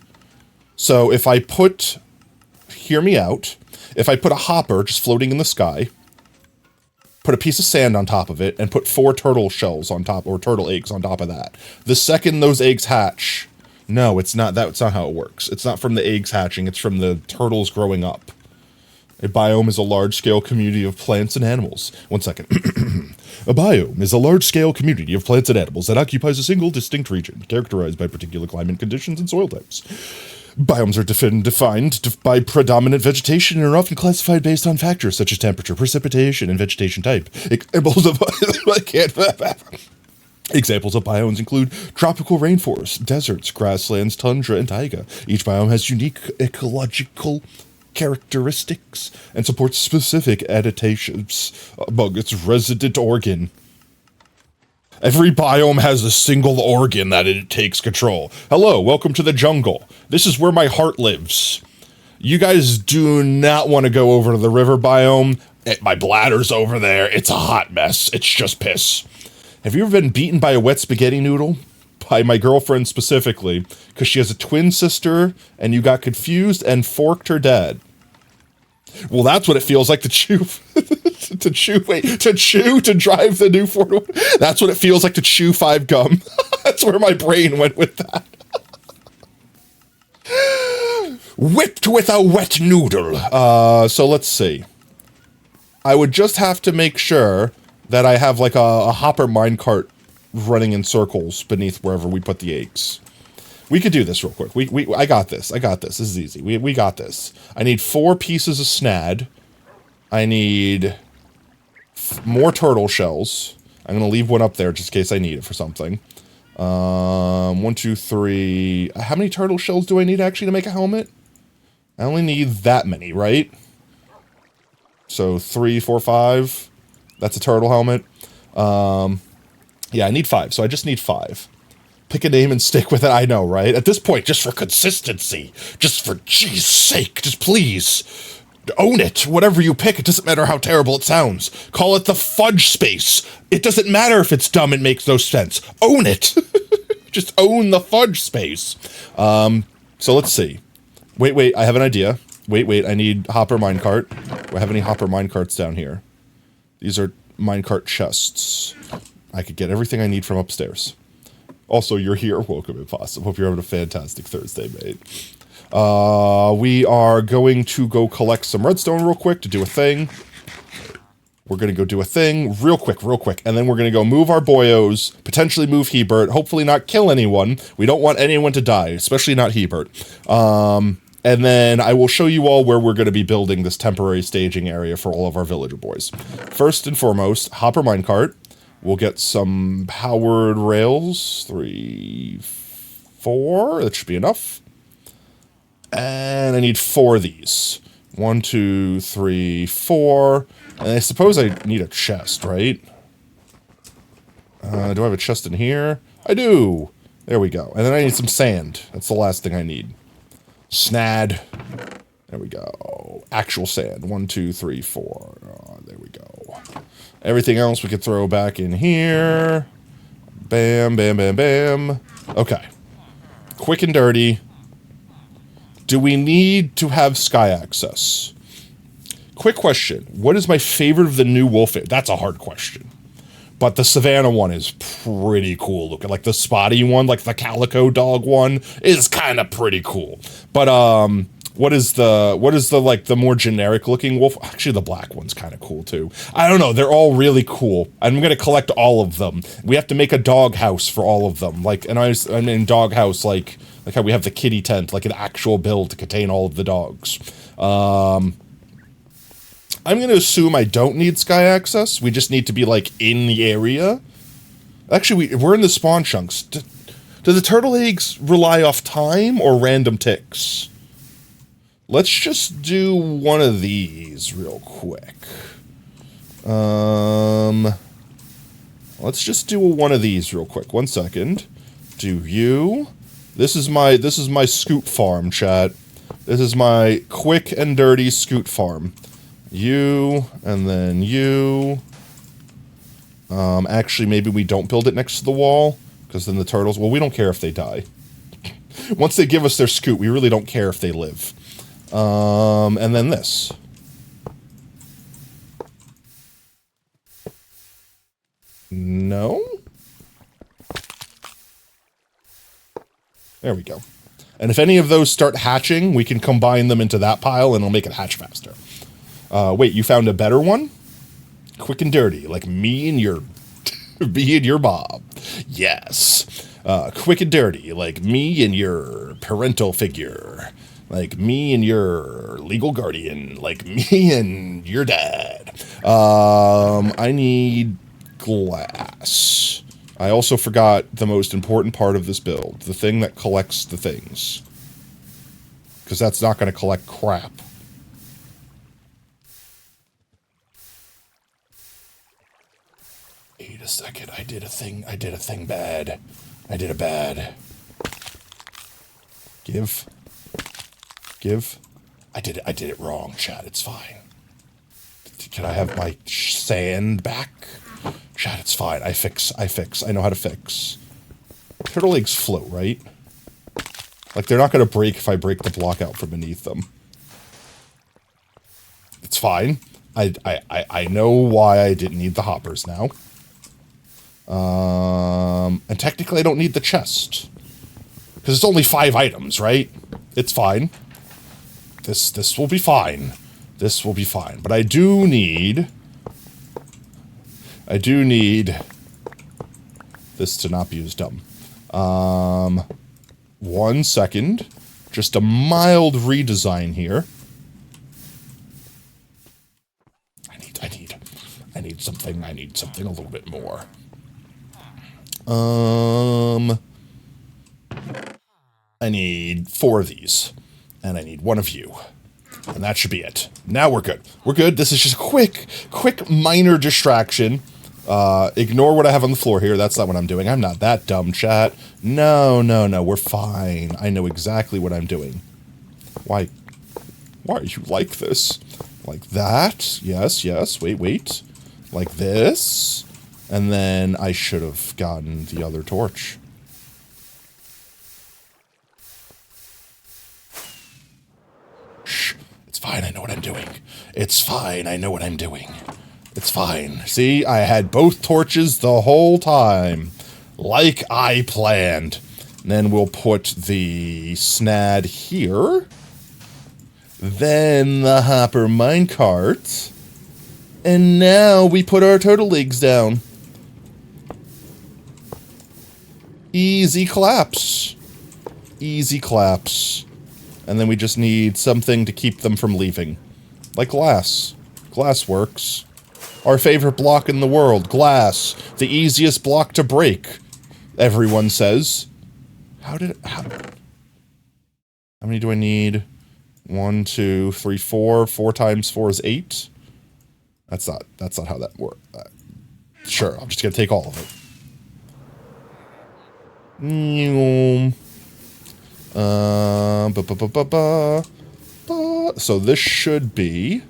So if I put, hear me out, if I put a hopper just floating in the sky, put a piece of sand on top of it, and put 4 turtle shells on top, or turtle eggs on top of that, the second those eggs hatch, no, it's not, that's not how it works. It's not from the eggs hatching, it's from the turtles growing up. A biome is a large-scale community of plants and animals. One second. A biome is a large-scale community of plants and animals that occupies a single distinct region, characterized by particular climate conditions and soil types. Biomes are defined by predominant vegetation and are often classified based on factors such as temperature, precipitation, and vegetation type. Examples of Examples of biomes include tropical rainforests, deserts, grasslands, tundra, and taiga. Each biome has unique ecological characteristics and supports specific adaptations among its resident organ. Every biome has a single organ that it takes control. Hello, welcome to the jungle. This is where my heart lives. You guys do not want to go over to the river biome. My bladder's over there. It's a hot mess. It's just piss. Have you ever been beaten by a wet spaghetti noodle? By my girlfriend specifically, because she has a twin sister, and you got confused and forked her dad. Well, that's what it feels like to chew, to drive the new Ford. That's what it feels like to chew 5 gum. That's where my brain went with that. Whipped with a wet noodle. So let's see. I would just have to make sure that I have like a hopper minecart running in circles beneath wherever we put the eggs. We could do this real quick. I got this. This is easy. We got this. I need 4 pieces of snad. I need more turtle shells. I'm going to leave one up there just in case I need it for something. 1, 2, 3. How many turtle shells do I need actually to make a helmet? I only need that many, right? So 3, 4, 5. That's a turtle helmet. Yeah, I need 5. So I just need 5. Pick a name and stick with it. I know, right? At this point, just for consistency, just for G's sake, just please own it. Whatever you pick, it doesn't matter how terrible it sounds. Call it the fudge space. It doesn't matter if it's dumb and makes no sense. Own it. Just own the fudge space. So let's see. Wait, I have an idea. Wait, I need hopper minecart. Do I have any hopper minecarts down here? These are minecart chests. I could get everything I need from upstairs. Also, you're here. Welcome, Impossible. Hope you're having a fantastic Thursday, mate. We are going to go collect some redstone real quick to do a thing. We're going to go do a thing real quick. And then we're going to go move our boyos, potentially move Hebert, hopefully not kill anyone. We don't want anyone to die, especially not Hebert. And then I will show you all where we're going to be building this temporary staging area for all of our villager boys. First and foremost, hopper minecart. We'll get some powered rails. 3, 4. That should be enough. And I need 4 of these. 1, 2, 3, 4. And I suppose I need a chest, right? Do I have a chest in here? I do. There we go. And then I need some sand. That's the last thing I need. Snad. There we go. Actual sand. 1, 2, 3, 4. Oh, there we go. Everything else we could throw back in here. Bam, bam, bam, bam. Okay. Quick and dirty. Do we need to have sky access? Quick question. What is my favorite of the new wolf? That's a hard question. But the Savannah one is pretty cool looking. Like the spotty one, like the calico dog one, is kind of pretty cool. But what is the like the more generic looking wolf? Actually, the black one's kind of cool too. I don't know. They're all really cool. I'm gonna collect all of them. We have to make a dog house for all of them. Like, and I mean dog house like how we have the kitty tent, like an actual build to contain all of the dogs. I'm going to assume I don't need sky access. We just need to be, like, in the area. Actually, we're in the spawn chunks. Do the turtle eggs rely off time or random ticks? Let's just do one of these real quick. Let's just do one of these real quick. 1 second. Do you? This is my scoot farm, chat. This is my quick and dirty scoot farm. You, and then you. Actually, maybe we don't build it next to the wall, because then the turtles, well, we don't care if they die. Once they give us their scoot, we really don't care if they live. And then this. No? There we go. And if any of those start hatching, we can combine them into that pile and it'll make it hatch faster. Wait, you found a better one? Quick and dirty, like me and your... me and your Bob. Yes. Quick and dirty, like me and your parental figure. Like me and your legal guardian. Like me and your dad. I need glass. I also forgot the most important part of this build. The thing that collects the things. Because that's not going to collect crap. Wait a second. I did a thing bad. I did a bad. Give. I did it wrong, chat. It's fine. Can I have my sand back? Chat, it's fine. I fix. I know how to fix. Turtle eggs float, right? Like, they're not going to break if I break the block out from beneath them. It's fine. I know why I didn't need the hoppers now. And technically I don't need the chest. Because it's only 5 items, right? It's fine. This will be fine. This will be fine. But I do need this to not be used dumb. 1 second. Just a mild redesign here. I need something a little bit more. I need 4 of these. And I need 1 of you. And that should be it. Now we're good. We're good. This is just a quick minor distraction. Ignore what I have on the floor here. That's not what I'm doing. I'm not that dumb, chat. No. We're fine. I know exactly what I'm doing. Why are you like this? Like that? Yes. Wait. Like this. And then I should have gotten the other torch. Shh. It's fine, I know what I'm doing. It's fine, I know what I'm doing. It's fine. See, I had both torches the whole time. Like I planned. And then we'll put the snad here. Then the hopper minecart. And now we put our turtle eggs down. Easy claps. Easy claps. And then we just need something to keep them from leaving. Like glass. Glass works. Our favorite block in the world. Glass. The easiest block to break. Everyone says. How many do I need? 1, 2, 3, 4. 4 times 4 is 8. That's not how that works. Sure, I'm just gonna take all of it. So this should be...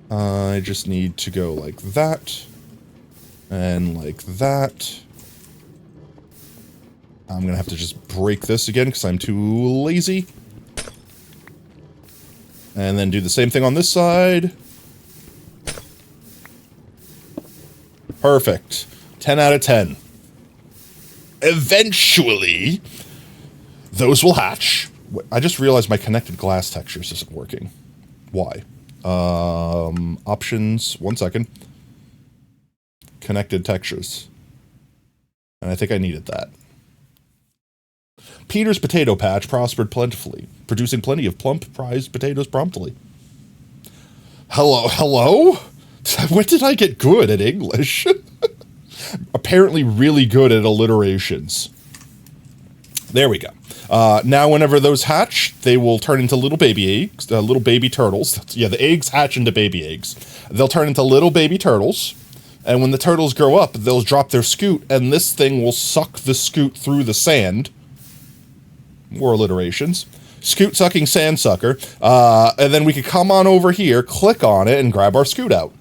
I just need to go like that. And like that. I'm gonna have to just break this again because I'm too lazy. And then do the same thing on this side. Perfect. 10 out of 10. Eventually, those will hatch. I just realized my connected glass textures isn't working. Why? Options. 1 second. Connected textures. And I think I needed that. Peter's potato patch prospered plentifully, producing plenty of plump, prized potatoes promptly. Hello? When did I get good at English? Apparently really good at alliterations. There we go. Now, whenever those hatch, they will turn into little baby eggs, little baby turtles. Yeah, the eggs hatch into baby eggs. They'll turn into little baby turtles. And when the turtles grow up, they'll drop their scoot, and this thing will suck the scoot through the sand. More alliterations. Scoot sucking sand sucker. And then we could come on over here, click on it, and grab our scoot out.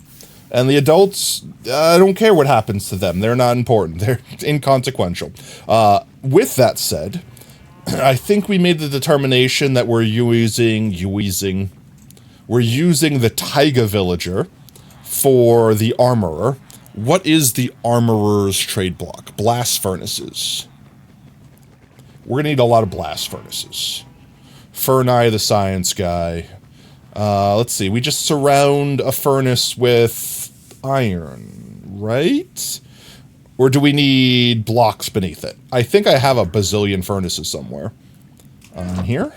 And the adults, I don't care what happens to them. They're not important. They're inconsequential. With that said, I think we made the determination that we're using the Taiga Villager for the Armorer. What is the Armorer's trade block? Blast furnaces. We're going to need a lot of blast furnaces. Ferneye, the science guy. Let's see. We just surround a furnace with iron, right? Or do we need blocks beneath it? I think I have a bazillion furnaces somewhere. Here?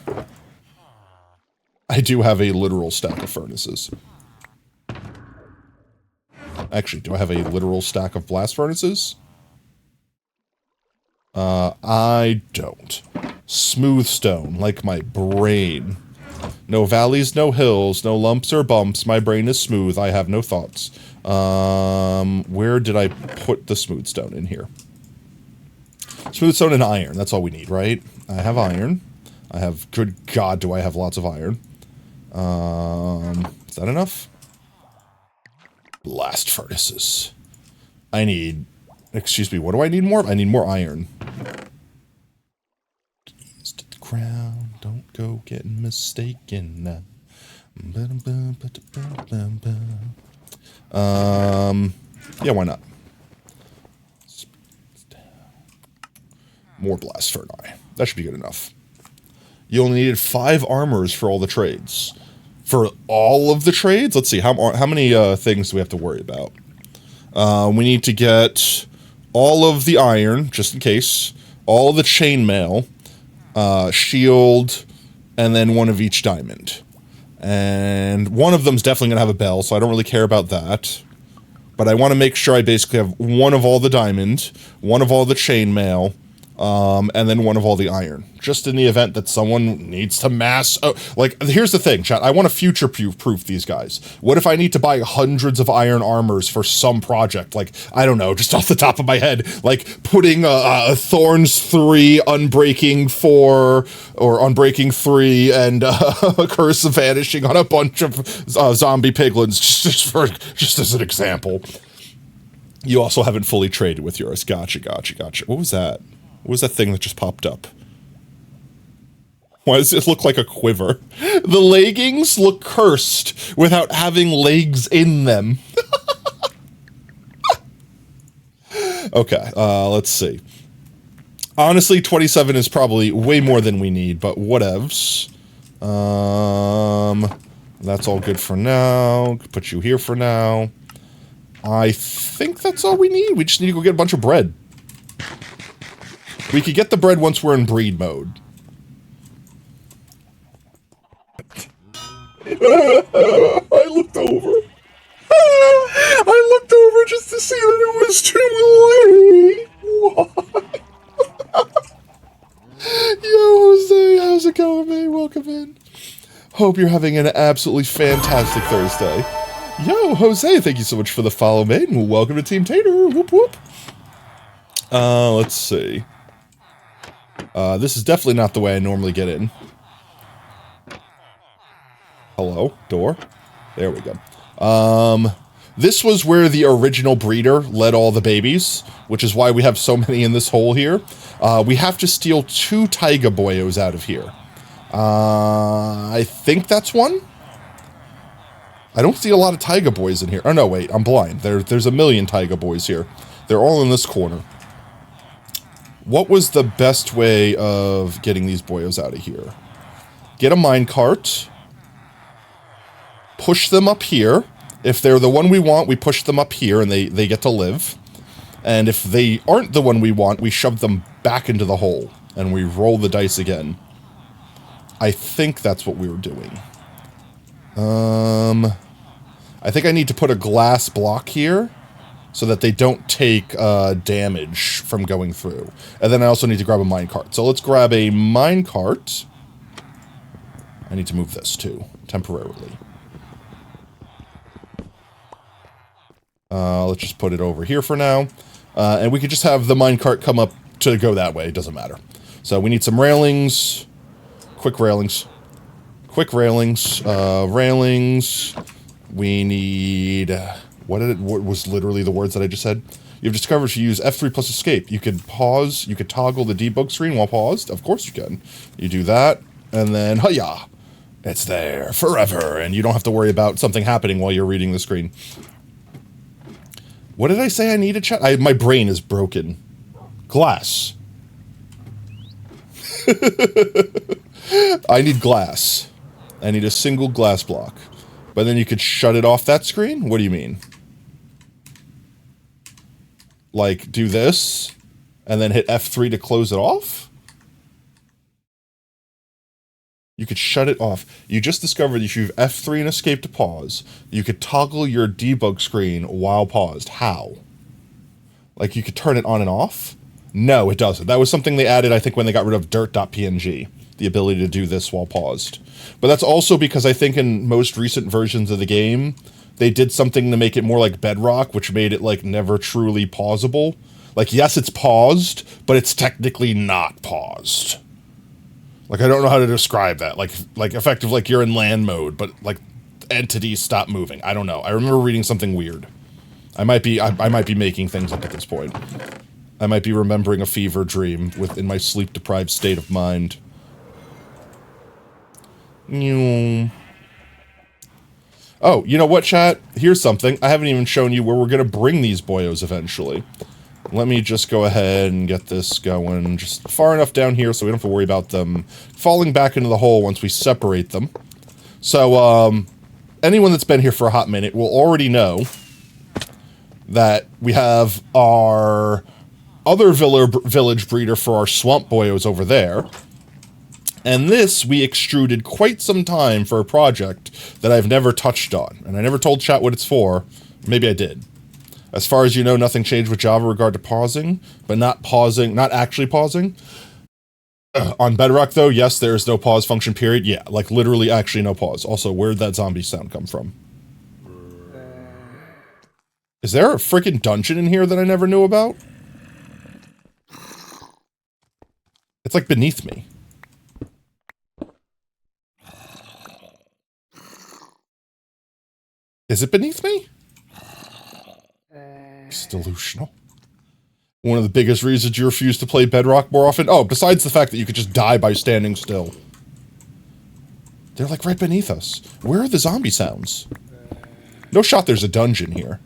I do have a literal stack of furnaces. Actually, do I have a literal stack of blast furnaces? I don't. Smooth stone, like my brain. No valleys, no hills, no lumps or bumps. My brain is smooth. I have no thoughts. Where did I put the smooth stone? In here. Smooth stone and iron. That's all we need, right? I have iron. I have, good God, do I have lots of iron. Is that enough? Blast furnaces. I need, excuse me, what do I need more? I need more iron. Keys to the crown, don't go getting mistaken now. Yeah, why not? More blast furnace. That should be good enough. You only needed 5 armors for all the trades. For all of the trades? Let's see, how many things do we have to worry about? We need to get all of the iron, just in case, all of the chainmail, shield, and then one of each diamond. And one of them's definitely going to have a bell, so I don't really care about that. But I want to make sure I basically have one of all the diamond, one of all the chainmail, and then one of all the iron. Just in the event that someone needs to mass... Oh, like, here's the thing, chat. I want to future-proof these guys. What if I need to buy hundreds of iron armors for some project? Like, I don't know, just off the top of my head. Like, putting Thorns 3, Unbreaking 4, or Unbreaking 3, and Curse of Vanishing on a bunch of zombie piglins, just as an example. You also haven't fully traded with yours. Gotcha. What was that? What was that thing that just popped up? Why does it look like a quiver? The leggings look cursed without having legs in them. Okay, let's see. Honestly, 27 is probably way more than we need, but whatevs. That's all good for now. Put you here for now. I think that's all we need. We just need to go get a bunch of bread. We could get the bread once we're in breed mode. I looked over. I looked over just to see that it was too late. Why? Yo, Jose, how's it going, man? Welcome in. Hope you're having an absolutely fantastic Thursday. Yo, Jose, thank you so much for the follow, mate. Welcome to Team Tater. Whoop, whoop. Let's see. This is definitely not the way I normally get in. Hello? Door? There we go. This was where the original breeder led all the babies, which is why we have so many in this hole here. We have to steal 2 Taiga Boyos out of here. I think that's one? I don't see a lot of Taiga Boys in here. Oh, no, wait, I'm blind. There's a million Taiga Boys here. They're all in this corner. What was the best way of getting these boyos out of here? Get a minecart. Push them up here. If they're the one we want, we push them up here and they get to live. And if they aren't the one we want, we shove them back into the hole. And we roll the dice again. I think that's what we were doing. I think I need to put a glass block here, so that they don't take damage from going through. And then I also need to grab a minecart. So let's grab a minecart. I need to move this too, temporarily. Let's just put it over here for now. And we could just have the minecart come up to go that way. It doesn't matter. So we need some railings. Quick railings. Quick railings. Railings. We need... What was literally the words that I just said? You've discovered if you use F3 plus escape. You could pause. You could toggle the debug screen while paused. Of course you can. You do that. And then, hiya! It's there forever. And you don't have to worry about something happening while you're reading the screen. What did I say I needed, chat? My brain is broken. Glass. I need glass. I need a single glass block. But then you could shut it off that screen? What do you mean? Like, do this, and then hit F3 to close it off? You could shut it off. You just discovered that if you have F3 and escape to pause, you could toggle your debug screen while paused. How? Like, you could turn it on and off? No, it doesn't. That was something they added, I think, when they got rid of dirt.png. The ability to do this while paused. But that's also because I think in most recent versions of the game, they did something to make it more like Bedrock, which made it, like, never truly pausable. Like, yes, it's paused, but it's technically not paused. Like, I don't know how to describe that. Like effective, like, you're in land mode, but, like, entities stop moving. I don't know. I remember reading something weird. I might be making things up at this point. I might be remembering a fever dream in my sleep-deprived state of mind. Oh, you know what, chat? Here's something. I haven't even shown you where we're going to bring these boyos eventually. Let me just go ahead and get this going just far enough down here so we don't have to worry about them falling back into the hole once we separate them. So, anyone that's been here for a hot minute will already know that we have our other village breeder for our swamp boyos over there. And this we extruded quite some time for a project that I've never touched on. And I never told chat what it's for. Maybe I did. As far as you know, nothing changed with Java regard to pausing, but not actually pausing. On Bedrock, though, yes, there is no pause function, period. Yeah, like literally actually no pause. Also, where'd that zombie sound come from? Is there a freaking dungeon in here that I never knew about? It's like beneath me. Is it beneath me? It's delusional. One of the biggest reasons you refuse to play Bedrock more often? Oh, besides the fact that you could just die by standing still. They're like right beneath us. Where are the zombie sounds? No shot there's a dungeon here.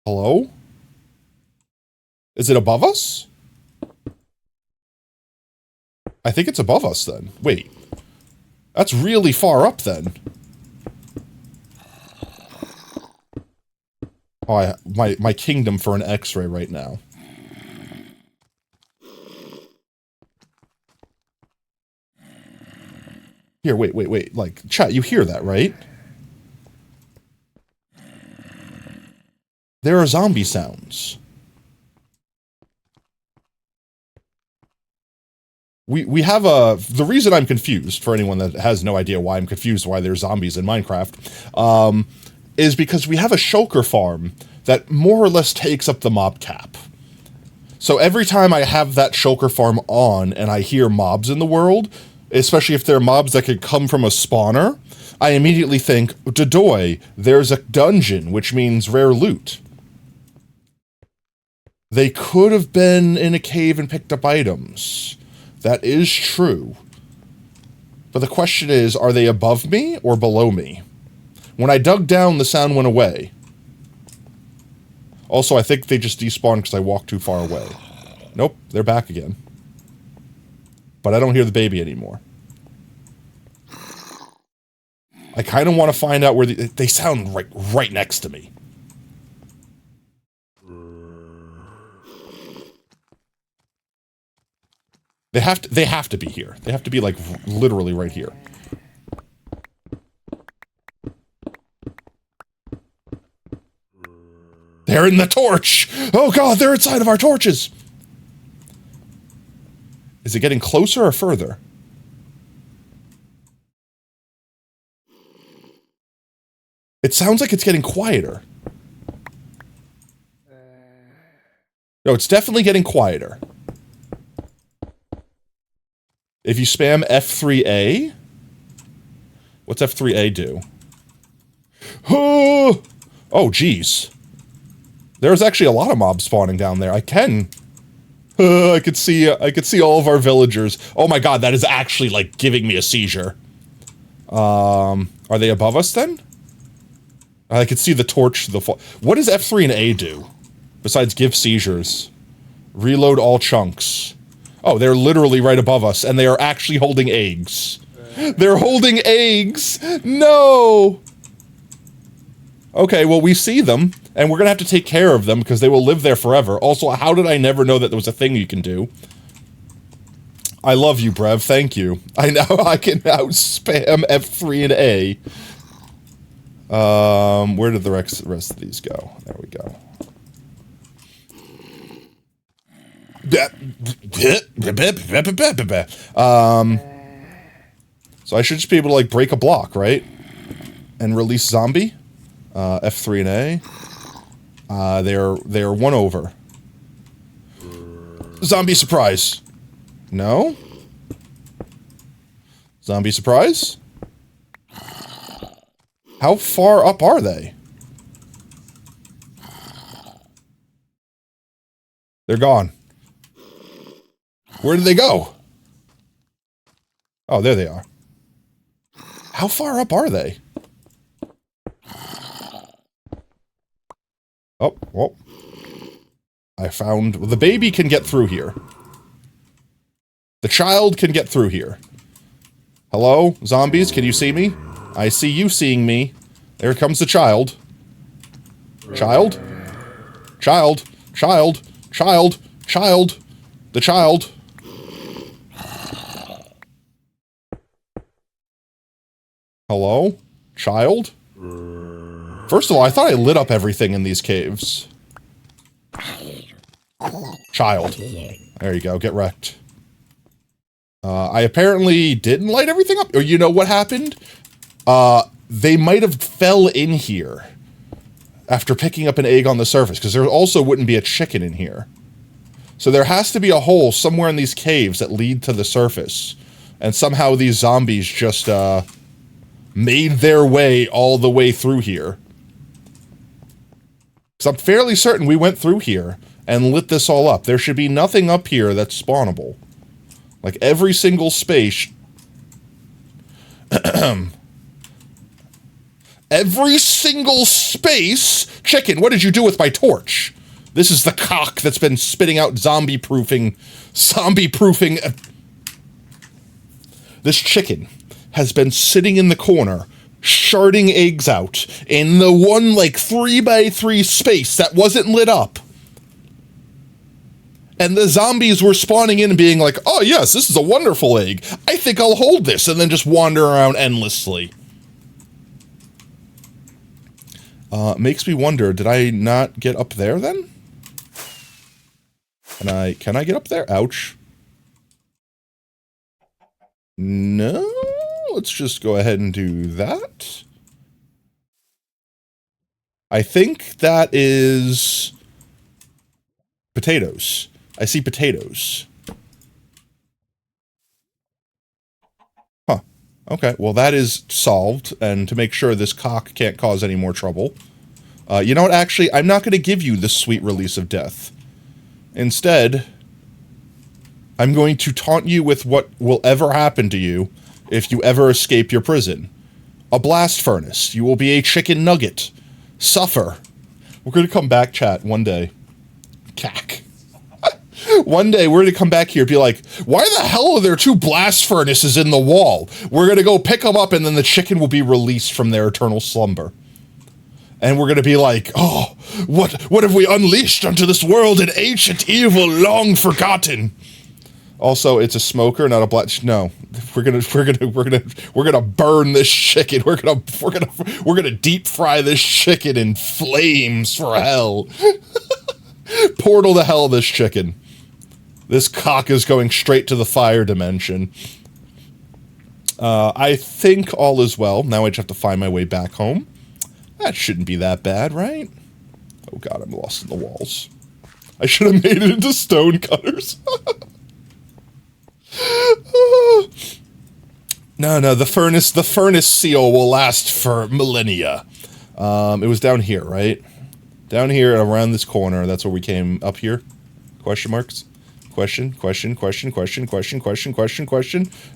Hello? Is it above us? I think it's above us then. Wait. That's really far up then. Oh, my kingdom for an X-ray right now. Here, wait. Like, chat, you hear that, right? There are zombie sounds. We have the reason I'm confused, for anyone that has no idea why I'm confused why there's zombies in Minecraft, is because we have a shulker farm that more or less takes up the mob cap. So every time I have that shulker farm on and I hear mobs in the world, especially if they're mobs that could come from a spawner, I immediately think, Dodoy, there's a dungeon, which means rare loot. They could have been in a cave and picked up items. That is true. But the question is, are they above me or below me? When I dug down, the sound went away. Also, I think they just despawned because I walked too far away. Nope, they're back again. But I don't hear the baby anymore. I kind of want to find out where they sound right next to me. They have to be here. They have to be like literally right here. They're in the torch. Oh god, they're inside of our torches. Is it getting closer or further? It sounds like it's getting quieter. No, it's definitely getting quieter. If you spam F3A, what's F3A do? Oh, geez. There's actually a lot of mobs spawning down there. I could see all of our villagers. Oh my god, that is actually like giving me a seizure. Are they above us then? I could see the torch. What does F3 and A do? Besides give seizures. Reload all chunks. Oh, they're literally right above us, and they are actually holding eggs. They're holding eggs! No! Okay, well, we see them, and we're gonna have to take care of them, because they will live there forever. Also, how did I never know that there was a thing you can do? I love you, Brev, thank you. I can now spam F3 and A. Where did the rest of these go? There we go. So I should just be able to, like, break a block, right? And release zombie. F3 and A. They are one over. Zombie surprise. No? Zombie surprise? How far up are they? They're gone. Where did they go? Oh, there they are. How far up are they? Oh, well. I found... The baby can get through here. The child can get through here. Hello, zombies, can you see me? I see you seeing me. There comes the child. Child? Child. Child. Child. Child. The child. Hello? Child? First of all, I thought I lit up everything in these caves. Child. There you go, get wrecked. I apparently didn't light everything up. Or you know what happened? They might have fell in here after picking up an egg on the surface, because there also wouldn't be a chicken in here. So there has to be a hole somewhere in these caves that lead to the surface. And somehow these zombies just, made their way all the way through here. Because I'm fairly certain we went through here and lit this all up. There should be nothing up here that's spawnable. Like, every single space... Every single space... Chicken, what did you do with my torch? This is the cock that's been spitting out zombie-proofing... Zombie-proofing... This chicken has been sitting in the corner, sharding eggs out, in the one, like, 3x3 space that wasn't lit up. And the zombies were spawning in and being like, oh yes, this is a wonderful egg. I think I'll hold this, and then just wander around endlessly. Makes me wonder, did I not get up there then? Can I get up there? Ouch. No? Let's just go ahead and do that. I think that is... potatoes. I see potatoes. Huh. Okay, well that is solved, and to make sure this cock can't cause any more trouble. You know what, actually, I'm not going to give you the sweet release of death. Instead, I'm going to taunt you with what will ever happen to you if you ever escape your prison. A blast furnace. You will be a chicken nugget. Suffer. We're going to come back, chat, one day. Cack. One day, we're going to come back here and be like, why the hell are there 2 blast furnaces in the wall? We're going to go pick them up, and then the chicken will be released from their eternal slumber. And we're going to be like, oh, what have we unleashed onto this world, an ancient evil long forgotten? Also, it's a smoker, not a black. No, we're gonna burn this chicken. We're gonna deep fry this chicken in flames for hell. Portal to hell, this chicken. This cock is going straight to the fire dimension. I think all is well. Now I just have to find my way back home. That shouldn't be that bad, right? Oh god, I'm lost in the walls. I should have made it into stone cutters. No, the furnace seal will last for millennia. It was down here, right? Down here around this corner, that's where we came up here. Question marks? Question.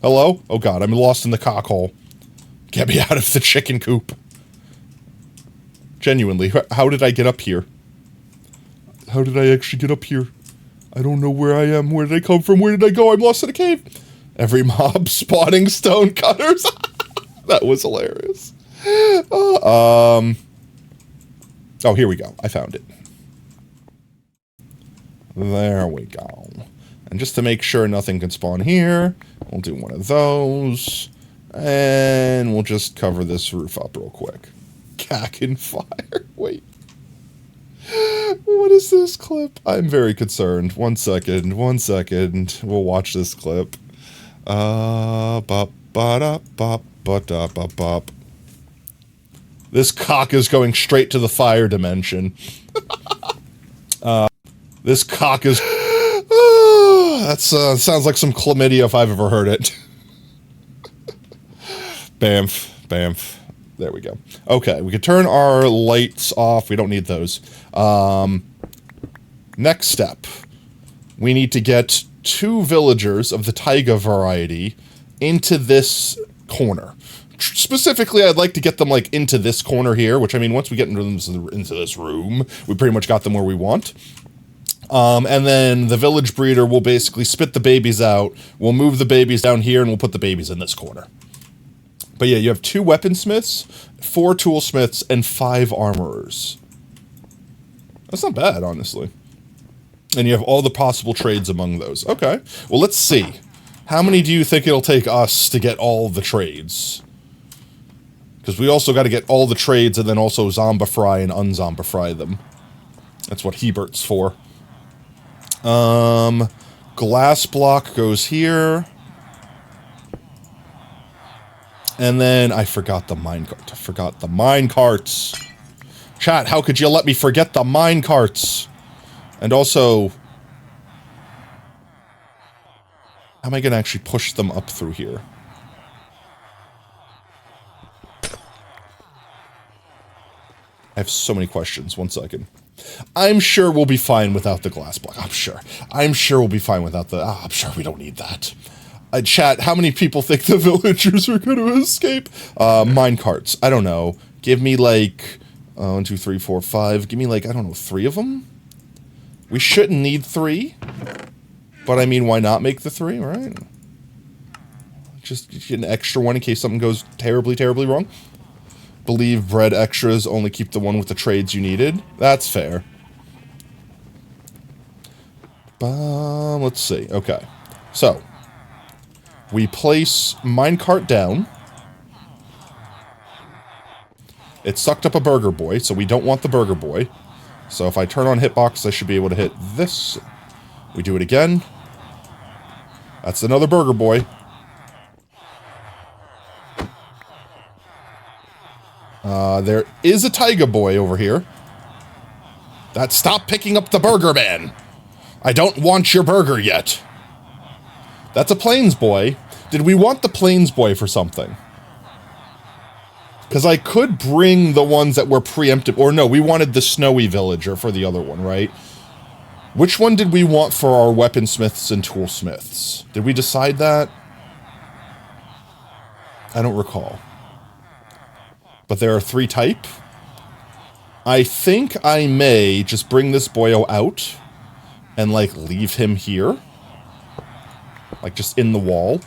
Hello? Oh god, I'm lost in the cockhole. Get me out of the chicken coop. Genuinely, how did I get up here? How did I actually get up here? I don't know where I am. Where did I come from? Where did I go? I'm lost in a cave. Every mob spawning stone cutters. That was hilarious. Oh, here we go. I found it. There we go. And just to make sure nothing can spawn here, we'll do one of those. And we'll just cover this roof up real quick. Cack and fire. Wait. What is this clip? I'm very concerned. 1 second. We'll watch this clip. This cock is going straight to the fire dimension. This cock is... that sounds like some chlamydia if I've ever heard it. Bamf. There we go. Okay, we can turn our lights off. We don't need those. Next step. We need to get 2 villagers of the taiga variety into this corner. Specifically, I'd like to get them, like, into this corner here, which, I mean, once we get into this room, we pretty much got them where we want. And then the village breeder will basically spit the babies out. We'll move the babies down here, and we'll put the babies in this corner. But yeah, you have 2 weaponsmiths, 4 toolsmiths, and 5 armorers. That's not bad, honestly. And you have all the possible trades among those. Okay, well, let's see. How many do you think it'll take us to get all the trades? Because we also got to get all the trades and then also zombify and unzombify them. That's what Hebert's for. Glass block goes here. And then I forgot the minecart. I forgot the minecarts. Chat, how could you let me forget the minecarts? And also, how am I going to actually push them up through here? I have so many questions. 1 second. I'm sure we'll be fine without the glass block. I'm sure. I'm sure we'll be fine without the... I'm sure we don't need that. Chat, how many people think the villagers are going to escape? Minecarts. I don't know. Give me, like... 1, 2, 3, 4, 5. Give me, like, I don't know, 3 of them? We shouldn't need 3. But, I mean, why not make the 3, right? Just get an extra one in case something goes terribly, terribly wrong. Believe bread extras only keep the one with the trades you needed. That's fair. Let's see. Okay. So, we place minecart down. It sucked up a burger boy, so we don't want the burger boy. So if I turn on hitbox, I should be able to hit this. We do it again. That's another burger boy. There is a taiga boy over here. Stop picking up the burger man. I don't want your burger yet. That's a plains boy. Did we want the plains boy for something? Because I could bring the ones that were preemptive. Or no, we wanted the snowy villager for the other one, right? Which one did we want for our weaponsmiths and toolsmiths? Did we decide that? I don't recall. But there are 3 type. I think I may just bring this boyo out and, like, leave him here. Like, just in the wall.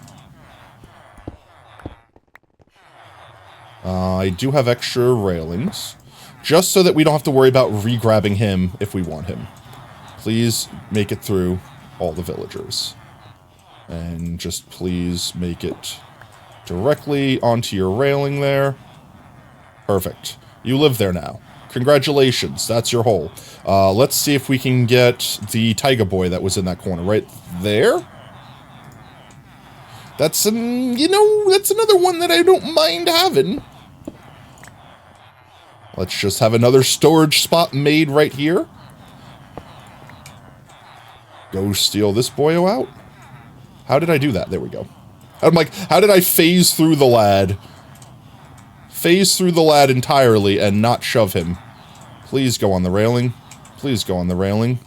I do have extra railings. Just so that we don't have to worry about re-grabbing him if we want him. Please make it through all the villagers. And just please make it directly onto your railing there. Perfect. You live there now. Congratulations, that's your hole. Let's see if we can get the Tiger Boy that was in that corner right there. That's you know, that's another one that I don't mind having. Let's just have another storage spot made right here. Go steal this boyo out. How did I do that? There we go. I'm like, how did I phase through the lad? Phase through the lad entirely and not shove him. Please go on the railing. Please go on the railing.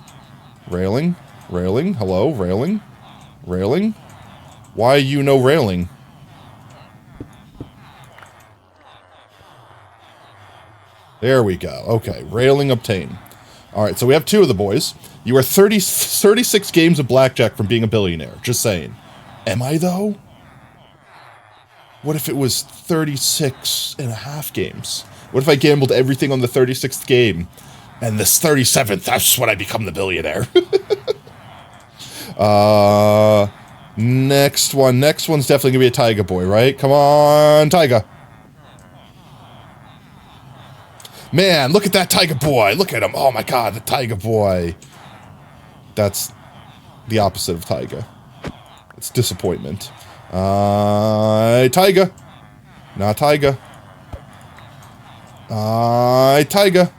Railing? Railing? Hello? Railing? Railing? Why you no railing? There we go. Okay, railing obtained. Alright, so we have 2 of the boys. You are 36 games of blackjack from being a billionaire. Just saying. Am I, though? What if it was 36 and a half games? What if I gambled everything on the 36th game? And this 37th, that's when I become the billionaire. Next one. Next one's definitely gonna be a Tiger Boy, right? Come on, Tiger. Man, look at that Tiger Boy. Look at him. Oh my god, the Tiger Boy. That's the opposite of Tiger. It's disappointment. Tiger. Not Tiger. Tiger.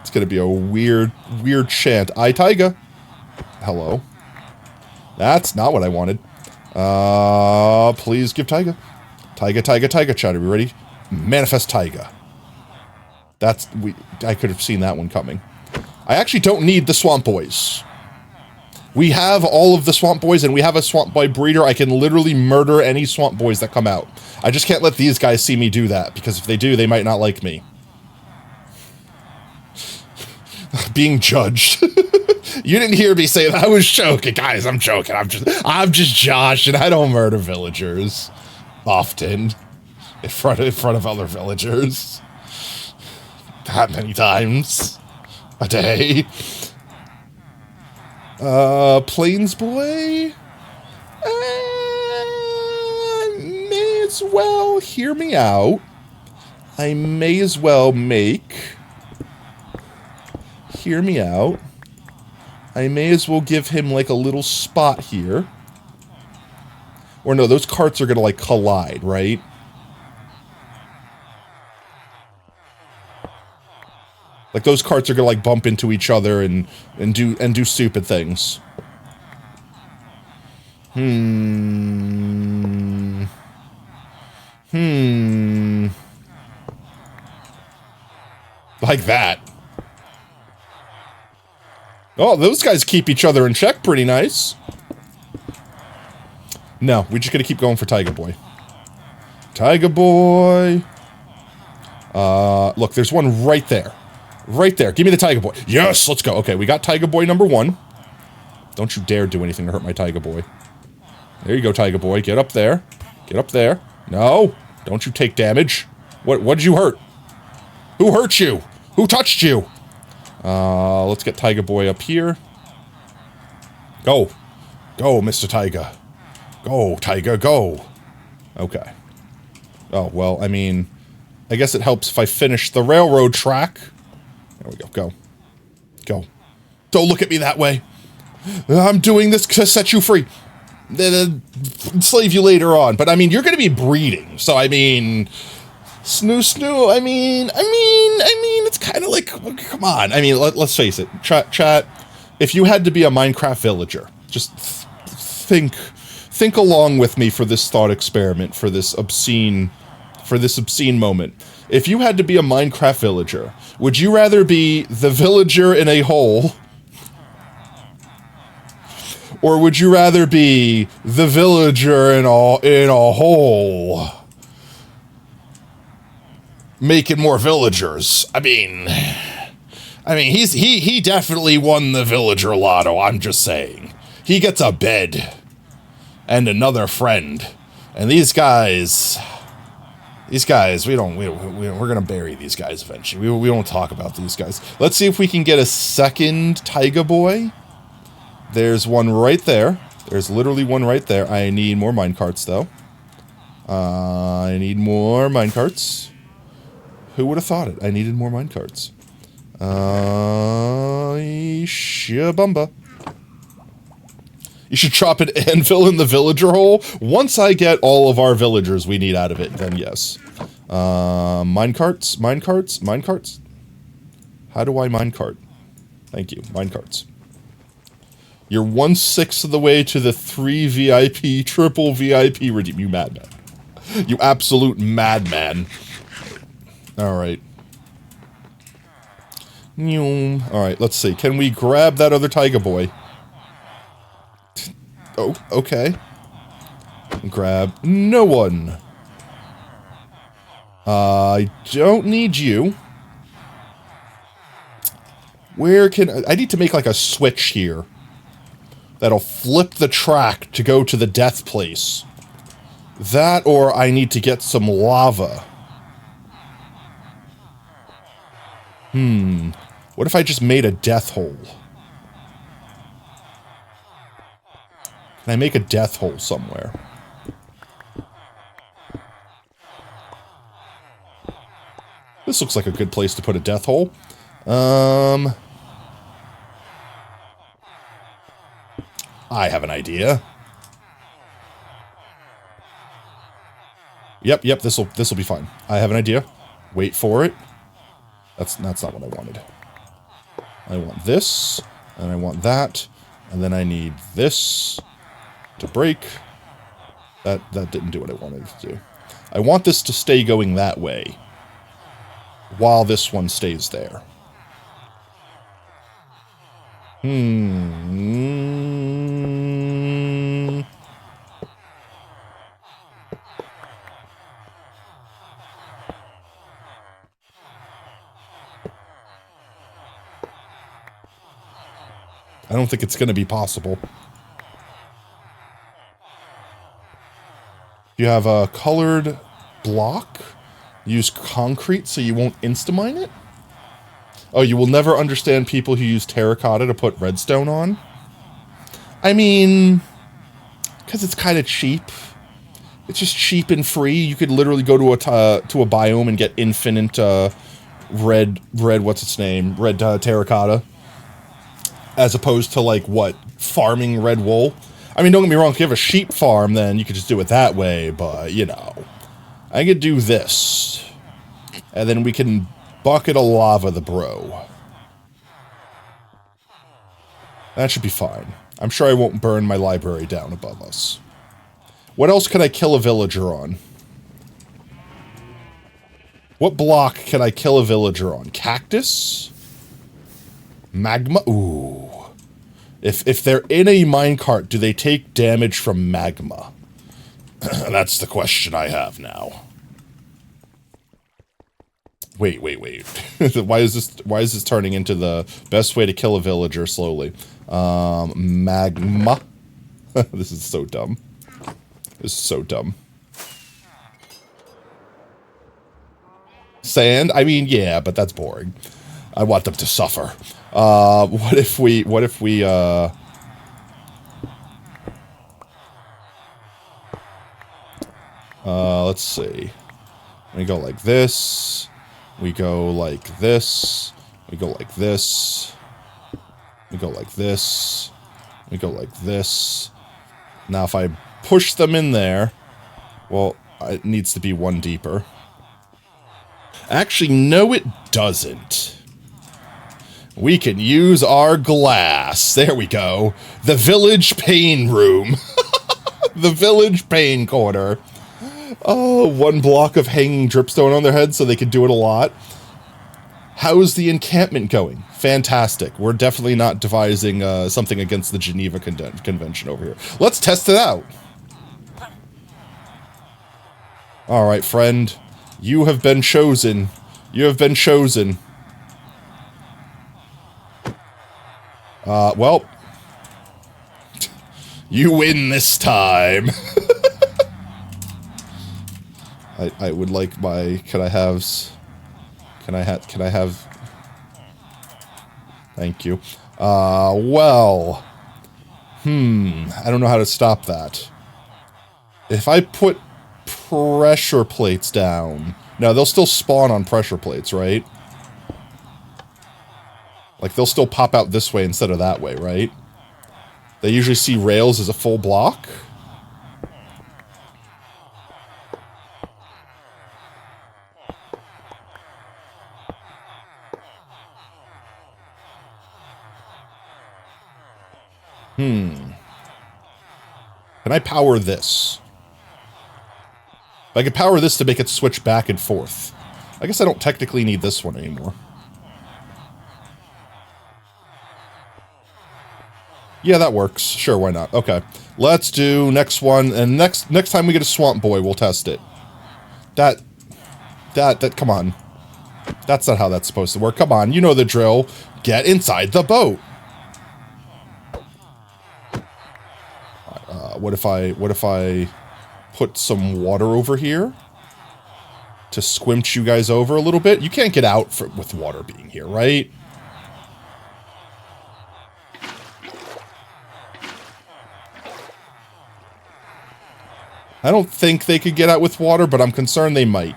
It's gonna be a weird chant. Tiger. Hello. That's not what I wanted. Please give Tiger. Tiger, Tiger, Tiger chat. Are we ready? Manifest Tiger. I could have seen that one coming. I actually don't need the Swamp Boys. We have all of the Swamp Boys, and we have a Swamp Boy breeder. I can literally murder any Swamp Boys that come out. I just can't let these guys see me do that, because if they do, they might not like me. Being judged. You didn't hear me say that. I was joking. Guys, I'm joking. I'm just Josh, and I don't murder villagers. Often. In front of other villagers. That many times a day. Plains Boy? May as well hear me out. I may as well hear me out. I may as well give him, like, a little spot here. Or no, those carts are gonna, like, collide, right? Like, those carts are gonna, like, bump into each other and do stupid things. Like that. Oh, those guys keep each other in check pretty nice. No, we're just gonna keep going for Tiger Boy. Tiger Boy. Look, there's one right there. Right there. Give me the Tiger Boy. Yes, let's go. Okay, we got Tiger Boy number 1. Don't you dare do anything to hurt my Tiger Boy. There you go, Tiger Boy. Get up there. Get up there. No. Don't you take damage. What did you hurt? Who hurt you? Who touched you? Let's get Tiger Boy up here. Go. Go, Mr. Tiger. Go, Tiger, go. Okay. Oh, well, I mean, I guess it helps if I finish the railroad track. There we go. Go. Go. Don't look at me that way. I'm doing this to set you free. Enslave you later on. But, I mean, you're going to be breeding. So, I mean... Snoo, I mean, it's kind of like, come on. I mean, let's face it. Chat, if you had to be a Minecraft villager, just think along with me for this thought experiment, for this obscene moment. If you had to be a Minecraft villager, would you rather be the villager in a hole, or would you rather be the villager in a hole? Making more villagers. I mean, he definitely won the villager lotto. I'm just saying. He gets a bed and another friend, and these guys, we're gonna bury these guys eventually. We don't talk about these guys. Let's see if we can get a second Tiger Boy. There's one right there. There's literally one right there. I need more minecarts, though. I need more minecarts. Who would have thought it? I needed more minecarts. Shabumba. You should chop an anvil in the villager hole. Once I get all of our villagers we need out of it, then yes. Minecarts, minecarts, minecarts. How do I minecart? Thank you, minecarts. You're 1/6 of the way to the 3 VIP, triple VIP redeem. You madman. You absolute madman. Alright. Alright, let's see. Can we grab that other tiger boy? Oh, okay. Grab no one. I don't need you. Where can... I need to make like a switch here. That'll flip the track to go to the death place. That or I need to get some lava. What if I just made a death hole? Can I make a death hole somewhere? This looks like a good place to put a death hole. I have an idea. Yep, this'll be fine. I have an idea. Wait for it. That's not what I wanted. I want this, and I want that, and then I need this to break. That didn't do what I wanted it to do. I want this to stay going that way, while this one stays there. I don't think it's going to be possible. You have a colored block. Use concrete so you won't insta-mine it? Oh, you will never understand people who use terracotta to put redstone on? I mean, because it's kind of cheap. It's just cheap and free. You could literally go to a biome and get infinite red what's its name? Red terracotta. As opposed to, like, what? Farming red wool? I mean, don't get me wrong, if you have a sheep farm, then you could just do it that way, but, you know. I could do this. And then we can bucket of lava the bro. That should be fine. I'm sure I won't burn my library down above us. What else can I kill a villager on? What block can I kill a villager on? Cactus? Magma? Ooh. If they're in a minecart, do they take damage from magma? That's the question I have now. Wait. Why is this turning into the best way to kill a villager slowly? Magma. This is so dumb. This is so dumb. Sand? I mean, yeah, but that's boring. I want them to suffer. What if we, let's see. We go like this. We go like this. We go like this. We go like this. We go like this. Now if I push them in there, well, it needs to be one deeper. Actually, no it doesn't. We can use our glass. There we go. The village pain room. The village pain corner. Oh, one block of hanging dripstone on their head so they can do it a lot. How's the encampment going? Fantastic. We're definitely not devising something against the Geneva Convention over here. Let's test it out. All right, friend. You have been chosen. You have been chosen. Well. You win this time. I would like my... Can I have... Thank you. Well... I don't know how to stop that. If I put pressure plates down... No, they'll still spawn on pressure plates, right? Like, they'll still pop out this way instead of that way, right? They usually see rails as a full block. Can I power this? I could power this to make it switch back and forth. I guess I don't technically need this one anymore. Yeah, that works. Sure, why not? Okay. Let's do next one, and next time we get a Swamp Boy, we'll test it. That, come on. That's not how that's supposed to work. Come on, you know the drill. Get inside the boat. What if I put some water over here to squinch you guys over a little bit? You can't get out with water being here, right? I don't think they could get out with water, but I'm concerned they might.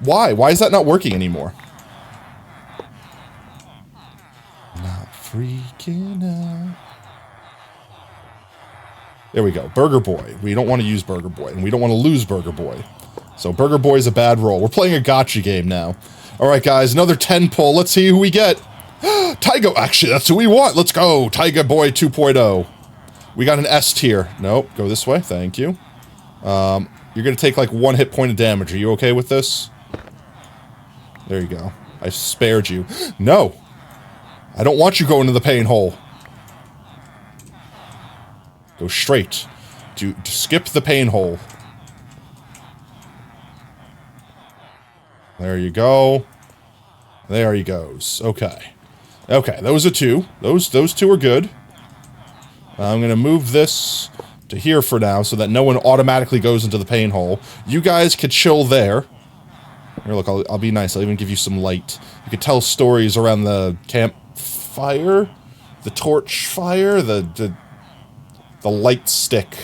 Why? Why is that not working anymore? Not freaking out. There we go. Burger Boy. We don't want to use Burger Boy, and we don't want to lose Burger Boy. So Burger Boy is a bad roll. We're playing a gotcha game now. All right, guys, another 10 pull. Let's see who we get. Taiga. Actually, that's who we want. Let's go. Taiga Boy 2.0. We got an S tier. Nope. Go this way. Thank you. You're going to take like 1 hit point of damage. Are you okay with this? There you go. I spared you. No. I don't want you going to the pain hole. Go straight. To skip the pain hole. There you go. There he goes. Okay. Okay, those are 2. Those 2 are good. I'm going to move this to here for now so that no one automatically goes into the pain hole. You guys could chill there. Here, look, I'll be nice. I'll even give you some light. You could tell stories around the campfire, the torch fire, the light stick.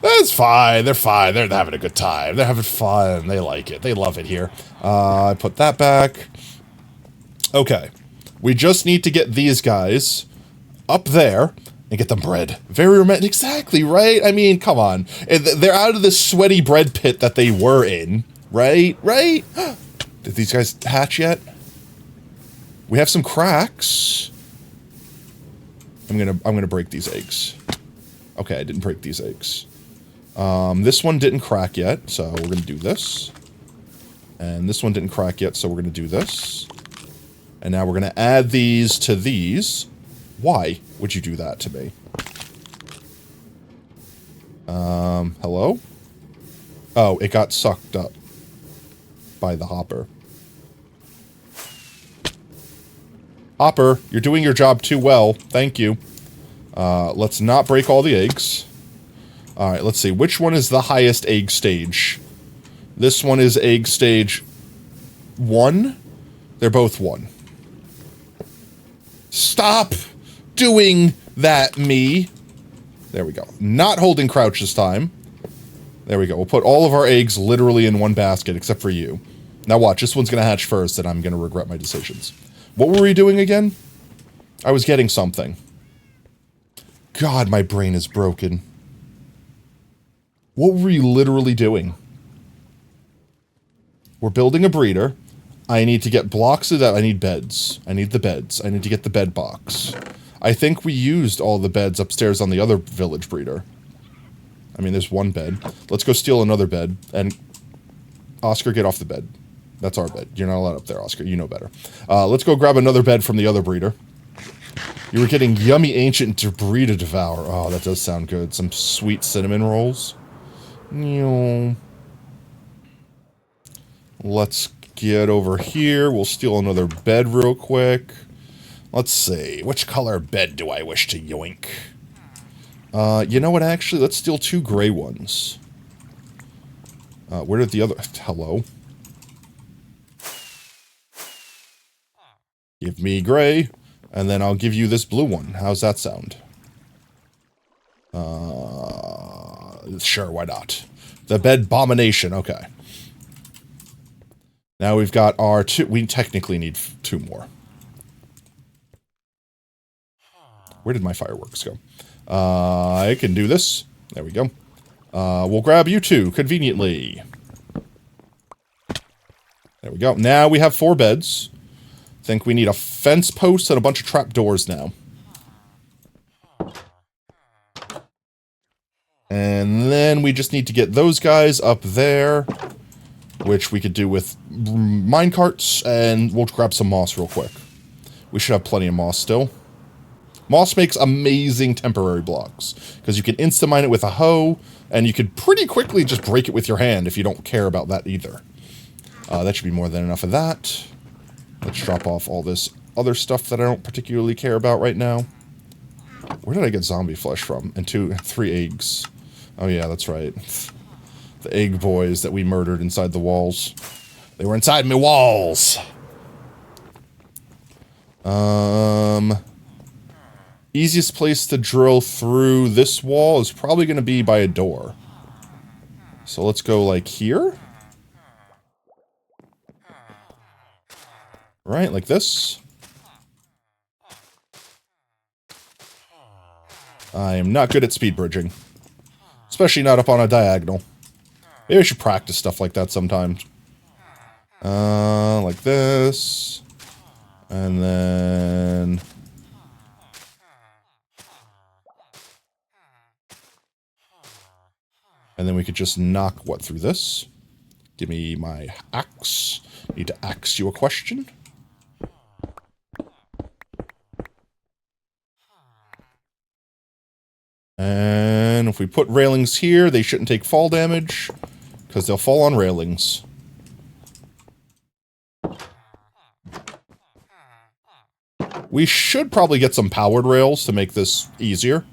That's fine. They're fine. They're having a good time. They're having fun. They like it. They love it here. I put that back. Okay. We just need to get these guys up there and get them bread. Very romantic. Exactly, right? I mean, come on. They're out of the sweaty bread pit that they were in, right? Right? Did these guys hatch yet? We have some cracks. I'm gonna break these eggs. Okay, I didn't break these eggs. This one didn't crack yet, so we're gonna do this. And this one didn't crack yet, so we're gonna do this. And now we're gonna add these to these. Why would you do that to me? Hello? Oh, it got sucked up by the hopper. Hopper, you're doing your job too well. Thank you. Let's not break all the eggs. Alright, let's see. Which one is the highest egg stage? This one is egg stage 1. They're both 1. Stop doing that, me. There we go. Not holding crouch this time. There we go. We'll put all of our eggs literally in one basket, except for you. Now watch, this one's going to hatch first, and I'm going to regret my decisions. What were we doing again? I was getting something. God, my brain is broken. What were we literally doing? We're building a breeder. I need to get blocks of that. I need beds. I need the beds. I need to get the bed box. I think we used all the beds upstairs on the other village breeder. I mean, there's one bed. Let's go steal another bed. And Oscar, get off the bed. That's our bed. You're not allowed up there, Oscar. You know better. Let's go grab another bed from the other breeder. You were getting yummy ancient debris to devour. Oh, that does sound good. Some sweet cinnamon rolls. Let's get over here. We'll steal another bed real quick. Let's see. Which color bed do I wish to yoink? You know what, actually? Let's steal 2 gray ones. Where did the other... Hello? Give me gray. And then I'll give you this blue one. How's that sound? Sure, why not? The bed abomination, okay. Now we've got our two. We technically need 2 more. Where did my fireworks go? I can do this. There we go. We'll grab you 2, conveniently. There we go. Now we have 4 beds. Think we need a fence post and a bunch of trapdoors now. And then we just need to get those guys up there, which we could do with minecarts, and we'll grab some moss real quick. We should have plenty of moss still. Moss makes amazing temporary blocks, because you can insta-mine it with a hoe, and you could pretty quickly just break it with your hand if you don't care about that either. That should be more than enough of that. Let's drop off all this other stuff that I don't particularly care about right now. Where did I get zombie flesh from? And 3 eggs. Oh yeah, that's right. The egg boys that we murdered inside the walls. They were inside me walls! Easiest place to drill through this wall is probably going to be by a door. So let's go like here. Right, like this. I am not good at speed bridging. Especially not up on a diagonal. Maybe I should practice stuff like that sometimes. Like this. And then... And then we could just knock, what, through this? Give me my axe. Need to axe you a question. And if we put railings here, they shouldn't take fall damage, because they'll fall on railings. We should probably get some powered rails to make this easier.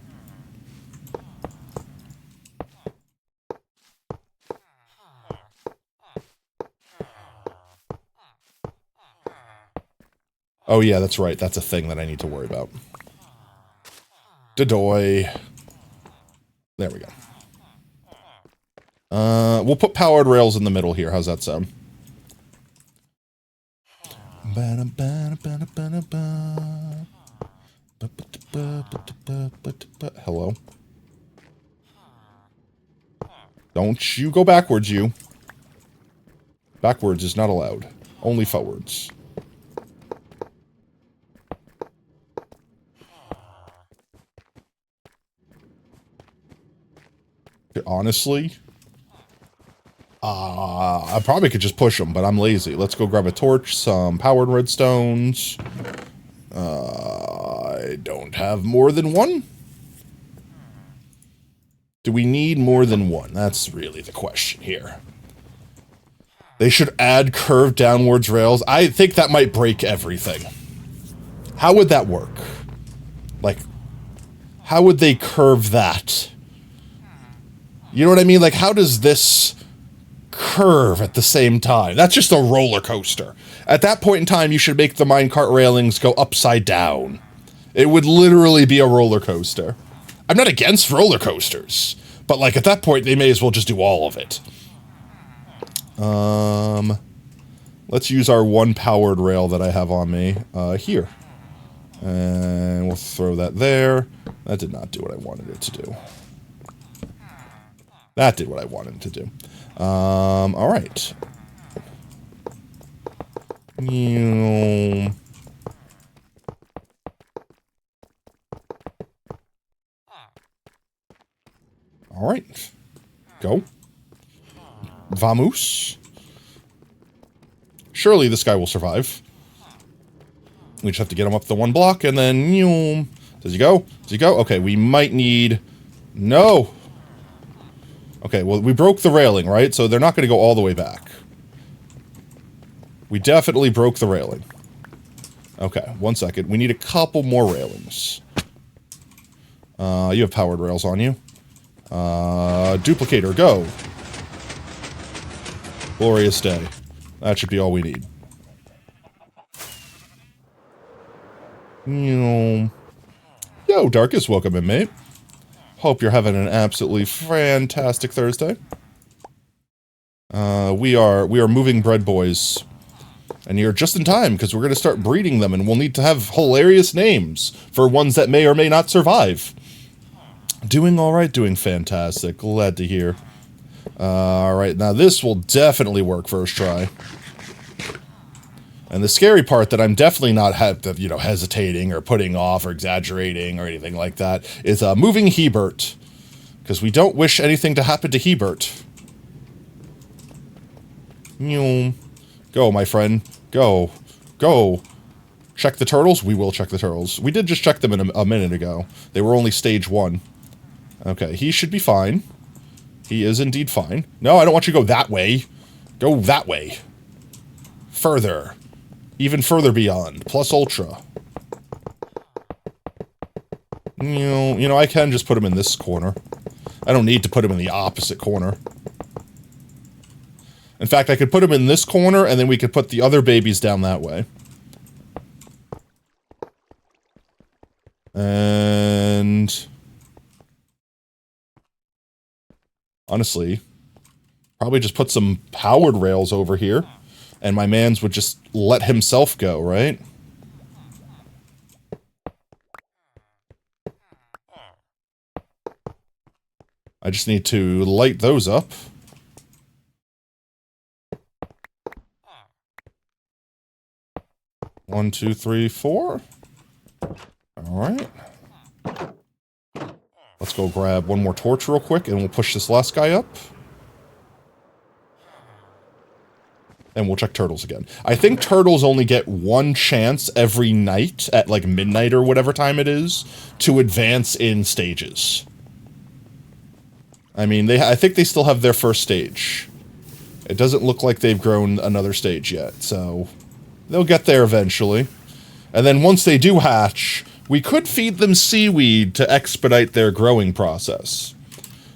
Oh yeah, that's right. That's a thing that I need to worry about. Dadoy. There we go. We'll put powered rails in the middle here. How's that sound? Hello? Don't you go backwards, you. Backwards is not allowed. Only forwards. Honestly, I probably could just push them, but I'm lazy. Let's go grab a torch, some powered redstones. I don't have more than 1. Do we need more than 1? That's really the question here. They should add curved downwards rails. I think that might break everything. How would that work? Like, how would they curve that? You know what I mean? Like, how does this curve at the same time? That's just a roller coaster. At that point in time, you should make the minecart railings go upside down. It would literally be a roller coaster. I'm not against roller coasters, but like at that point, they may as well just do all of it. Let's use our 1 powered rail that I have on me, here. And we'll throw that there. That did not do what I wanted it to do. That did what I wanted to do. Alright. Alright. Go. Vamos. Surely this guy will survive. We just have to get him up the 1 block, and then... Does he go? Does he go? Okay, we might need... No! Okay, well, we broke the railing, right? So they're not going to go all the way back. We definitely broke the railing. Okay, 1 second. We need a couple more railings. You have powered rails on you. Duplicator, go. Glorious day. That should be all we need. Yo, Darkus, welcome in, mate. Hope you're having an absolutely fantastic Thursday. We are moving bread boys. And you're just in time, because we're going to start breeding them, and we'll need to have hilarious names for ones that may or may not survive. Doing alright, doing fantastic. Glad to hear. Alright, now this will definitely work first try. And the scary part that I'm definitely not hesitating or putting off or exaggerating or anything like that is moving Hebert. Because we don't wish anything to happen to Hebert. Go, my friend. Go. Go. Check the turtles? We will check the turtles. We did just check them a minute ago. They were only stage 1. Okay, he should be fine. He is indeed fine. No, I don't want you to go that way. Go that way. Further. Even further beyond. Plus ultra. I can just put him in this corner. I don't need to put him in the opposite corner. In fact, I could put him in this corner, and then we could put the other babies down that way. And... honestly, probably just put some powered rails over here, and my mans would just let himself go, right? I just need to light those up. One, two, three, four. Alright. Let's go grab one more torch real quick, and we'll push this last guy up. And we'll check turtles again. I think turtles only get one chance every night, at like midnight or whatever time it is, to advance in stages. I mean, I think they still have their first stage. It doesn't look like they've grown another stage yet, so... they'll get there eventually. And then once they do hatch, we could feed them seaweed to expedite their growing process.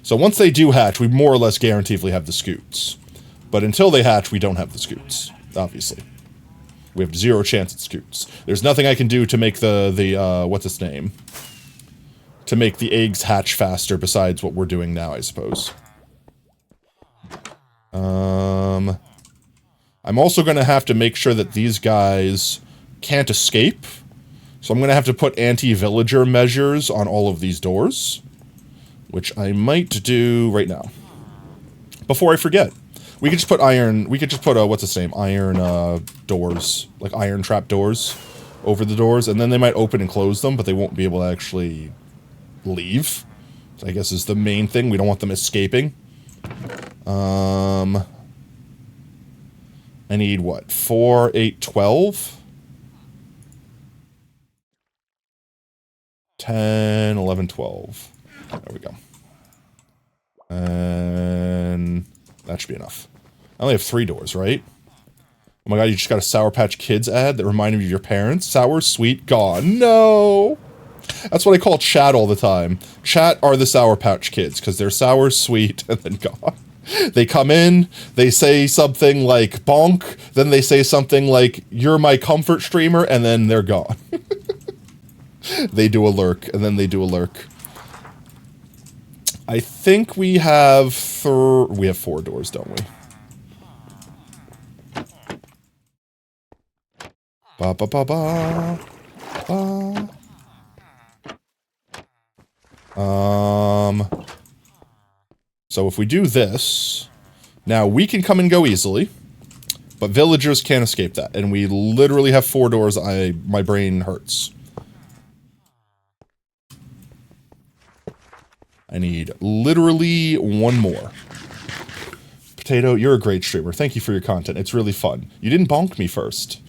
So once they do hatch, we more or less guaranteedly have the scoots. But until they hatch, we don't have the scoots, obviously. We have 0 chance at scoots. There's nothing I can do to make what's its name? To make the eggs hatch faster besides what we're doing now, I suppose. I'm also going to have to make sure that these guys can't escape. So I'm going to have to put anti-villager measures on all of these doors. Which I might do right now. Before I forget. We could just put what's its name? Iron, doors. Like iron trap doors over the doors. And then they might open and close them, but they won't be able to actually leave. So I guess is the main thing. We don't want them escaping. I need, what, 4, 8, 12? 10, 11, 12. There we go. And that should be enough. I only have 3 doors, right? Oh my god, you just got a Sour Patch Kids ad that reminded you of your parents? Sour, sweet, gone. No! That's what I call chat all the time. Chat are the Sour Patch Kids, because they're sour, sweet, and then gone. They come in, they say something like, bonk, then they say something like, you're my comfort streamer, and then they're gone. They do a lurk, and then they do a lurk. I think we have 4 doors, don't we? Ba ba ba ba. Ba. So if we do this, now we can come and go easily, but villagers can't escape that, and we literally have 4 doors. My brain hurts. I need literally 1 more. Potato, you're a great streamer. Thank you for your content. It's really fun. You didn't bonk me first.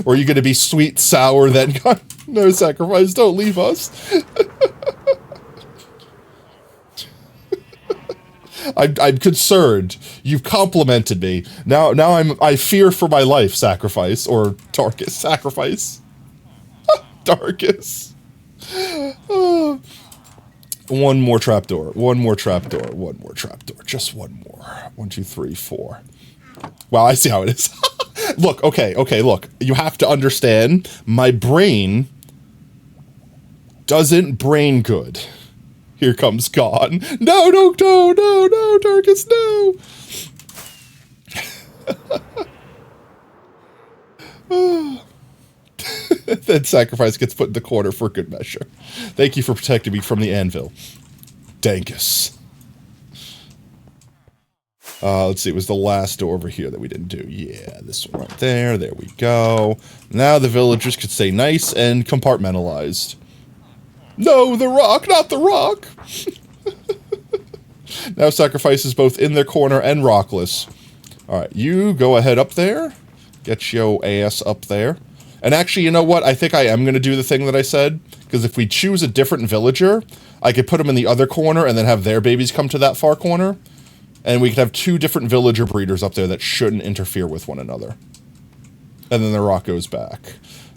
Or are you going to be sweet, sour, then no sacrifice, don't leave us. I'm concerned. You've complimented me. Now I fear for my life, sacrifice, or Darkus, sacrifice. Darkus. One more trapdoor. One more trapdoor. One more trapdoor. Just one more. 1, 2, 3, 4. Wow, I see how it is. Look, okay, look. You have to understand, my brain doesn't brain good. Here comes God. No, Darkus, no! Then sacrifice gets put in the corner for good measure. Thank you for protecting me from the anvil. Dankus. Let's see, it was the last door over here that we didn't do. Yeah, this one right there. There we go. Now the villagers could stay nice and compartmentalized. No, the rock, not the rock! Now sacrifice is both in their corner and rockless. Alright, you go ahead up there. Get your ass up there. And actually, you know what? I think I am going to do the thing that I said. Because if we choose a different villager, I could put them in the other corner and then have their babies come to that far corner. And we could have 2 different villager breeders up there that shouldn't interfere with one another. And then the rock goes back.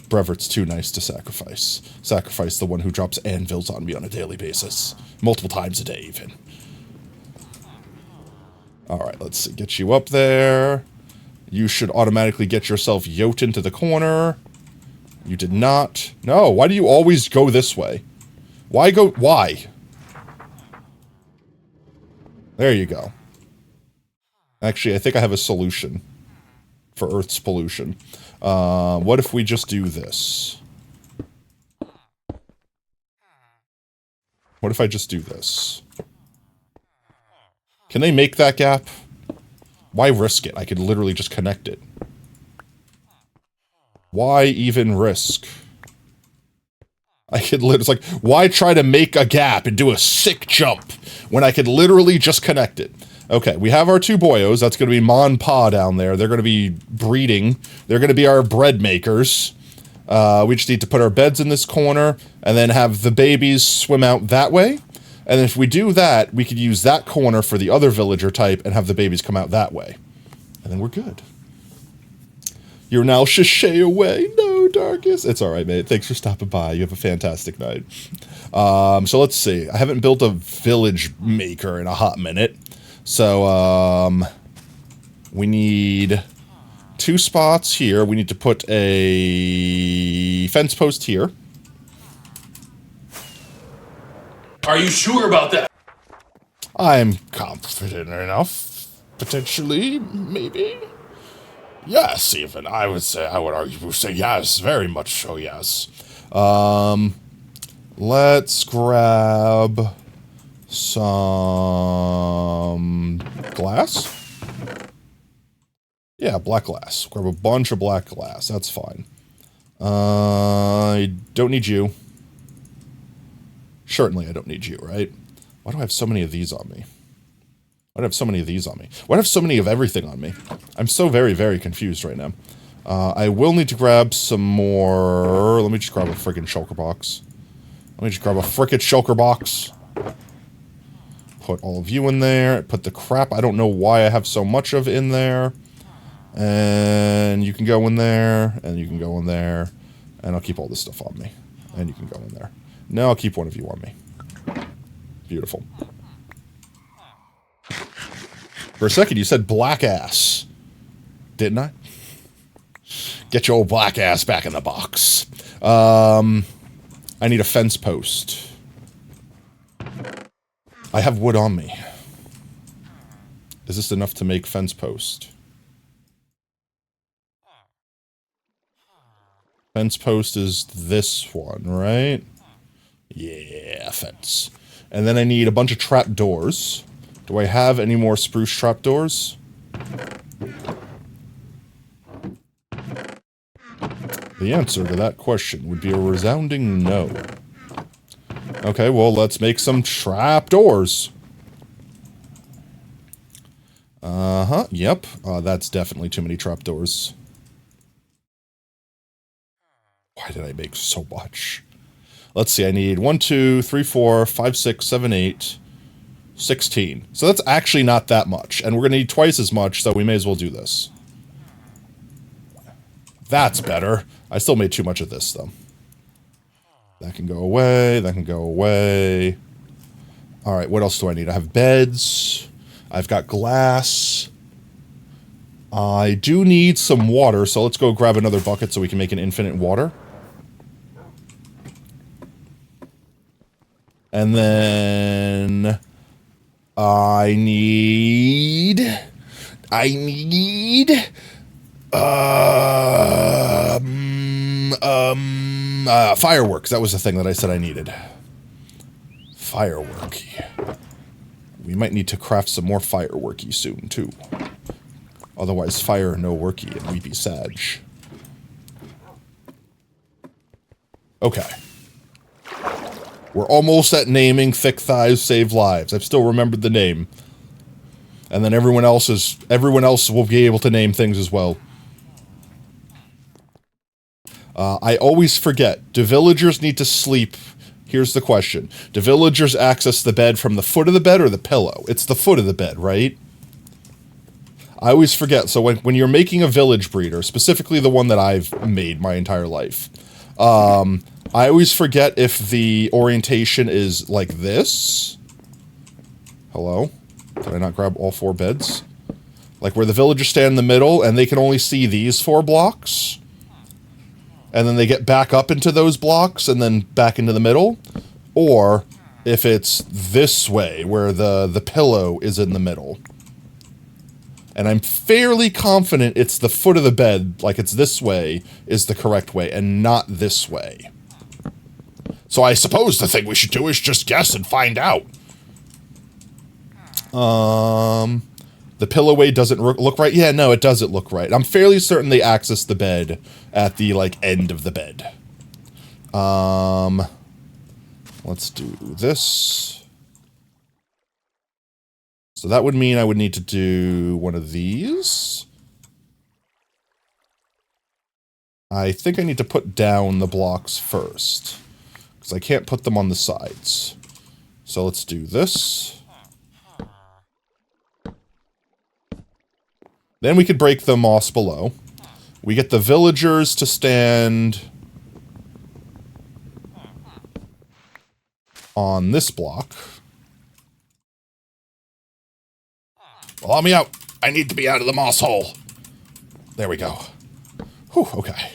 Brevert's too nice to sacrifice. Sacrifice the one who drops anvils on me on a daily basis. Multiple times a day, even. Alright, let's see. Get you up there. You should automatically get yourself yoked into the corner. You did not. No, why do you always go this way? Why go... Why? There you go. Actually, I think I have a solution for Earth's pollution. What if we just do this? What if I just do this? Can they make that gap? Why risk it? I could literally just connect it. Why even risk? I could literally, it's like, why try to make a gap and do a sick jump when I could literally just connect it? Okay, we have our 2 boyos. That's going to be Ma and Pa down there. They're going to be breeding. They're going to be our bread makers. We just need to put our beds in this corner and then have the babies swim out that way. And if we do that, we could use that corner for the other villager type and have the babies come out that way. And then we're good. You're now sashay away. No, Darkus. It's alright, mate. Thanks for stopping by. You have a fantastic night. So let's see. I haven't built a village maker in a hot minute. So, we need 2 spots here. We need to put a fence post here. Are you sure about that? I'm confident enough. Potentially, maybe. Yes, even. I would say yes, very much so, yes. Let's grab some glass. Yeah, black glass. Grab a bunch of black glass. That's fine. I don't need you. Certainly I don't need you, right? Why do I have so many of these on me? Why do I have so many of these on me? Why do I have so many of everything on me? I'm so very, very confused right now. I will need to grab some more... Let me just grab a freaking shulker box. Let me just grab a frickin' shulker box. Put all of you in there. Put the crap I don't know why I have so much of in there. And you can go in there. And you can go in there. And I'll keep all this stuff on me. And you can go in there. Now I'll keep one of you on me. Beautiful. For a second, you said black ass. Didn't I? Get your old black ass back in the box. I need a fence post. I have wood on me. Is this enough to make fence post? Fence post is this one, right? Yeah, fence. And then I need a bunch of trap doors. Do I have any more spruce trap doors? The answer to that question would be a resounding no. Okay, well, let's make some trap doors. Yep. That's definitely too many trap doors. Why did I make so much? Let's see, I need 1, 2, 3, 4, 5, 6, 7, 8, 16. So that's actually not that much. And we're going to need twice as much, so we may as well do this. That's better. I still made too much of this, though. That can go away. That can go away. Alright, what else do I need? I have beds. I've got glass. I do need some water, so let's go grab another bucket so we can make an infinite water. And then I need fireworks. That was the thing that I said I needed. Fireworky. We might need to craft some more fireworky soon, too. Otherwise, fire no worky, and we be sag. Okay. We're almost at naming Thick Thighs Save Lives. I've still remembered the name. And then everyone else will be able to name things as well. I always forget. Do villagers need to sleep? Here's the question. Do villagers access the bed from the foot of the bed or the pillow? It's the foot of the bed, right? I always forget. So when you're making a village breeder, specifically the one that I've made my entire life, I always forget if the orientation is like this. Hello? Did I not grab all 4 beds? Like where the villagers stand in the middle and they can only see these 4 blocks. And then they get back up into those blocks and then back into the middle. Or if it's this way where the pillow is in the middle. And I'm fairly confident it's the foot of the bed, like it's this way, is the correct way, and not this way. So I suppose the thing we should do is just guess and find out. The pillowway doesn't look right? Yeah, no, it doesn't look right. I'm fairly certain they access the bed at the, like, end of the bed. Let's do this. So that would mean I would need to do one of these. I think I need to put down the blocks first, because I can't put them on the sides. So let's do this. Then we could break the moss below. We get the villagers to stand on this block. Allow me out. I need to be out of the moss hole. There we go. Whew, okay.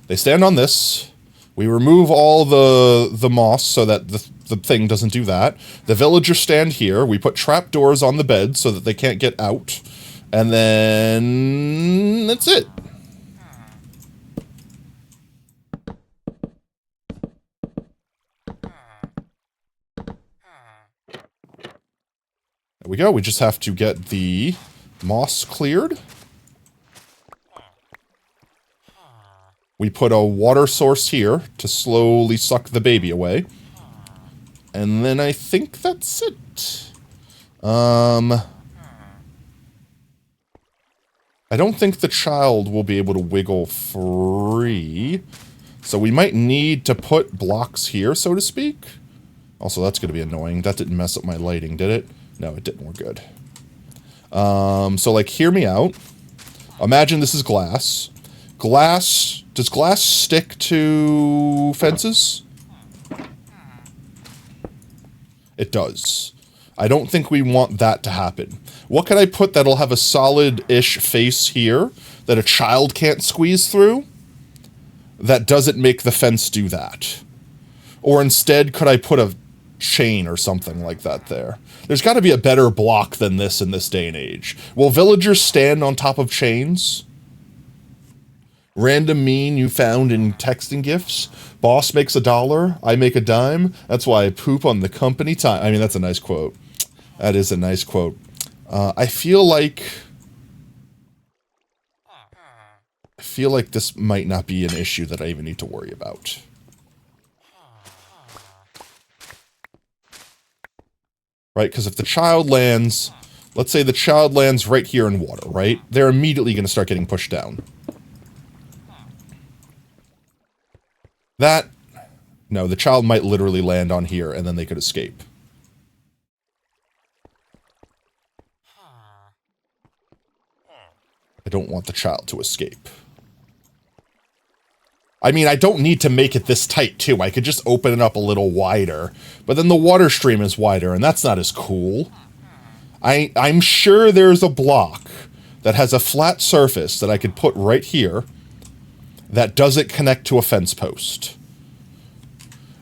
They stand on this. We remove all the moss so that the thing doesn't do that. The villagers stand here. We put trapdoors on the bed so that they can't get out. And then that's it. There we go. We just have to get the moss cleared. We put a water source here to slowly suck the baby away. And then I think that's it. I don't think the child will be able to wiggle free. So we might need to put blocks here, so to speak. Also, that's going to be annoying. That didn't mess up my lighting, did it? No, it didn't. We're good. So, like, hear me out. Imagine this is glass. Does glass stick to fences? It does. I don't think we want that to happen. What can I put that'll have a solid-ish face here that a child can't squeeze through? That doesn't make the fence do that. Or instead, could I put a chain or something like that there? There's got to be a better block than this in this day and age. Will villagers stand on top of chains? Random meme you found in texting gifs. Boss makes $1, I make a dime. That's why I poop on the company time. I mean, that's a nice quote. That is a nice quote. I feel like this might not be an issue that I even need to worry about. Right, because if the child lands, let's say the child lands right here in water, right? They're immediately going to start getting pushed down. No, the child might literally land on here and then they could escape. I don't want the child to escape. I mean, I don't need to make it this tight, too. I could just open it up a little wider. But then the water stream is wider, and that's not as cool. I'm sure there's a block that has a flat surface that I could put right here that doesn't connect to a fence post?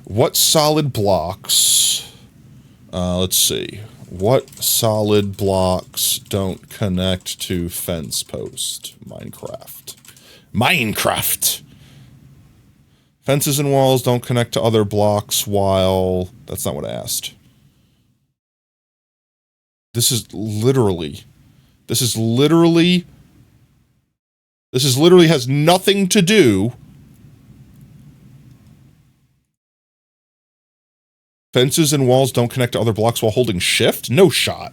What solid blocks... let's see. What solid blocks don't connect to fence post? Minecraft. Minecraft! Fences and walls don't connect to other blocks while... That's not what I asked. This is literally has nothing to do. Fences and walls don't connect to other blocks while holding shift? No shot.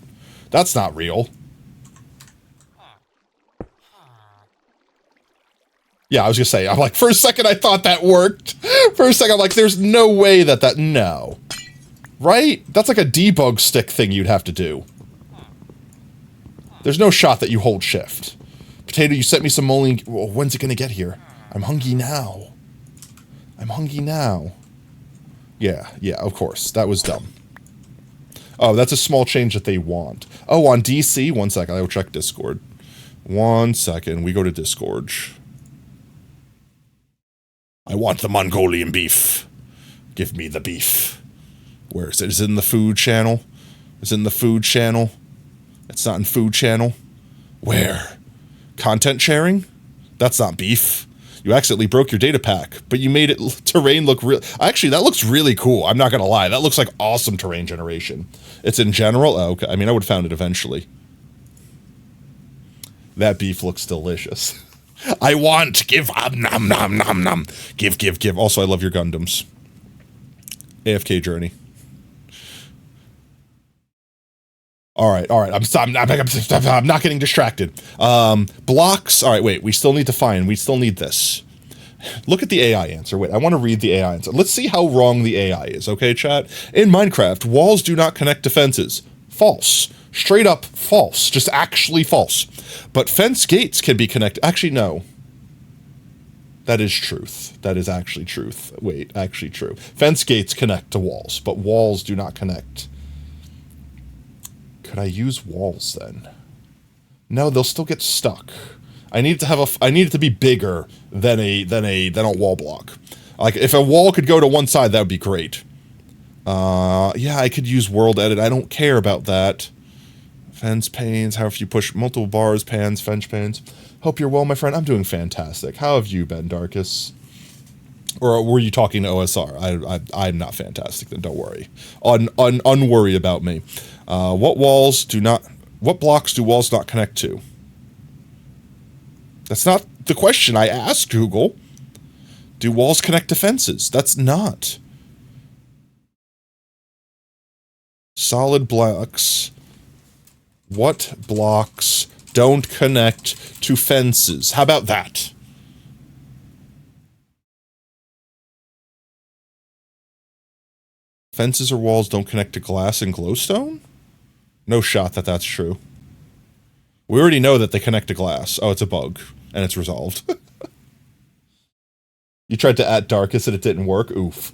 That's not real. Yeah, I was gonna say, I'm like, for a second I thought that worked. For a second I'm like, there's no way that no. Right? That's like a debug stick thing you'd have to do. There's no shot that you hold shift. Potato, you sent me some moly. Well, when's it gonna get here? I'm hungry now. I'm hungry now. Yeah, of course. That was dumb. Oh, that's a small change that they want. Oh, on DC? 1 second, I will check Discord. 1 second, we go to Discord. I want the Mongolian beef. Give me the beef. Where is it? Is it in the food channel? Is it in the food channel? It's not in food channel. Where? Content sharing? That's not beef. You accidentally broke your data pack, but you made it terrain look real. Actually, that looks really cool. I'm not going to lie. That looks like awesome terrain generation. It's in general? Oh, okay. I mean, I would have found it eventually. That beef looks delicious. I want. Give. Nom, nom, nom, nom. Give. Also, I love your Gundams. AFK journey. All right. I'm not getting distracted. Blocks. All right, wait. We still need this. Look at the AI answer. Wait, I want to read the AI answer. Let's see how wrong the AI is, okay, chat? In Minecraft, walls do not connect to fences. False. Straight up false. Just actually false. But fence gates can be connected. Actually, no. That is truth. That is actually truth. Wait, actually true. Fence gates connect to walls, but walls do not connect. Could I use walls then? No, they'll still get stuck. I need it to be bigger than a wall block. Like if a wall could go to one side, that would be great. Yeah, I could use world edit. I don't care about that. Fence panes, however you push multiple bars, pans, fence panes. Hope you're well, my friend. I'm doing fantastic. How have you been, Darkus? Or were you talking to OSR? I'm not fantastic, then don't worry. Unworry about me. What blocks do walls not connect to? That's not the question I asked, Google. Do walls connect to fences? That's not. Solid blocks. What blocks don't connect to fences? How about that? Fences or walls don't connect to glass and glowstone? No shot that that's true. We already know that they connect to glass. Oh, it's a bug. And it's resolved. You tried to add Darkus and it didn't work? Oof.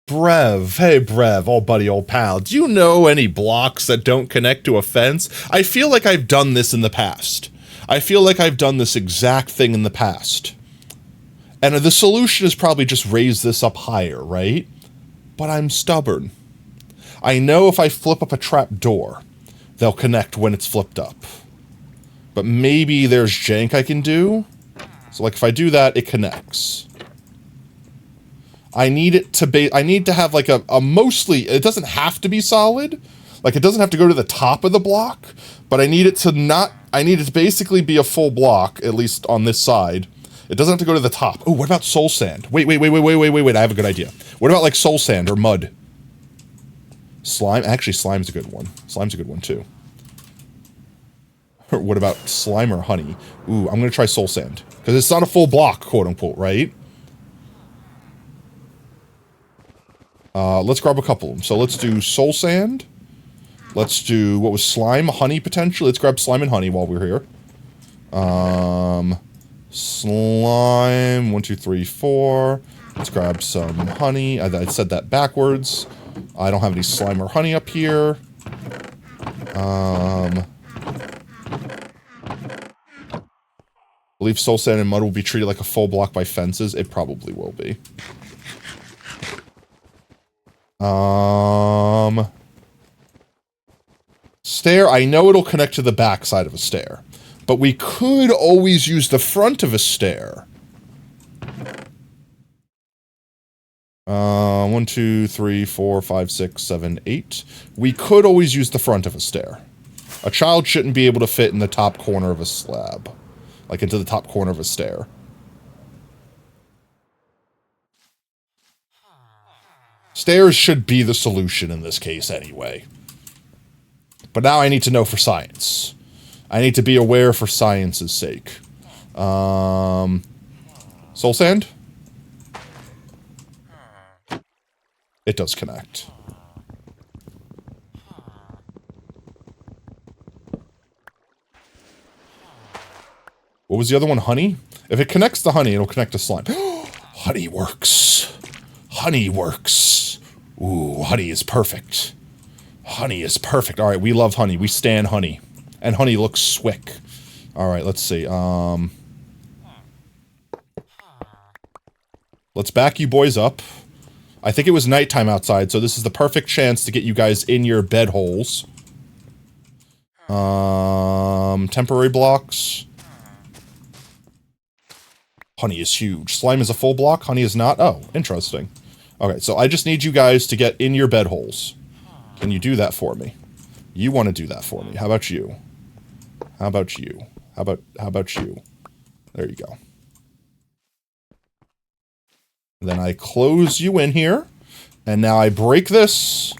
Brev. Hey, Brev. Old buddy, old pal. Do you know any blocks that don't connect to a fence? I feel like I've done this in the past. I feel like I've done this exact thing in the past. And the solution is probably just raise this up higher, right? But I'm stubborn. I know if I flip up a trap door, they'll connect when it's flipped up. But maybe there's jank I can do. So like if I do that, it connects. I need it to be, I need to have like a mostly, it doesn't have to be solid. Like it doesn't have to go to the top of the block, but I need it to basically be a full block, at least on this side. It doesn't have to go to the top. Oh, what about soul sand? Wait, I have a good idea. What about like soul sand or mud? Slime? Actually, slime's a good one. Slime's a good one too. Or what about slime or honey? Ooh, I'm gonna try soul sand. Because it's not a full block, quote unquote, right? Let's grab a couple of them. So let's do soul sand. Let's do, what was slime? Honey, potentially. Let's grab slime and honey while we're here. Slime, 1, 2, 3, 4. Let's grab some honey. I said that backwards. I don't have any slime or honey up here. Believe soul sand and mud will be treated like a full block by fences. It probably will be. Stair, I know it'll connect to the back side of a stair. But we could always use the front of a stair. 1, 2, 3, 4, 5, 6, 7, 8. We could always use the front of a stair. A child shouldn't be able to fit in the top corner of a slab. Like into the top corner of a stair. Stairs should be the solution in this case anyway. But now I need to know for science. I need to be aware for science's sake. Soul sand? It does connect. What was the other one? Honey? If it connects to honey, it'll connect to slime. Honey works. Honey works. Ooh, honey is perfect. Honey is perfect. Alright, we love honey. We stan honey. And honey looks swick. Alright, let's see. Let's back you boys up. I think it was nighttime outside, so this is the perfect chance to get you guys in your bed holes. Temporary blocks. Honey is huge. Slime is a full block, honey is not. Oh, interesting. Okay, so I just need you guys to get in your bed holes. Can you do that for me? You want to do that for me. How about you? How about you? How about you? There you go. Then I close you in here, and now I break this,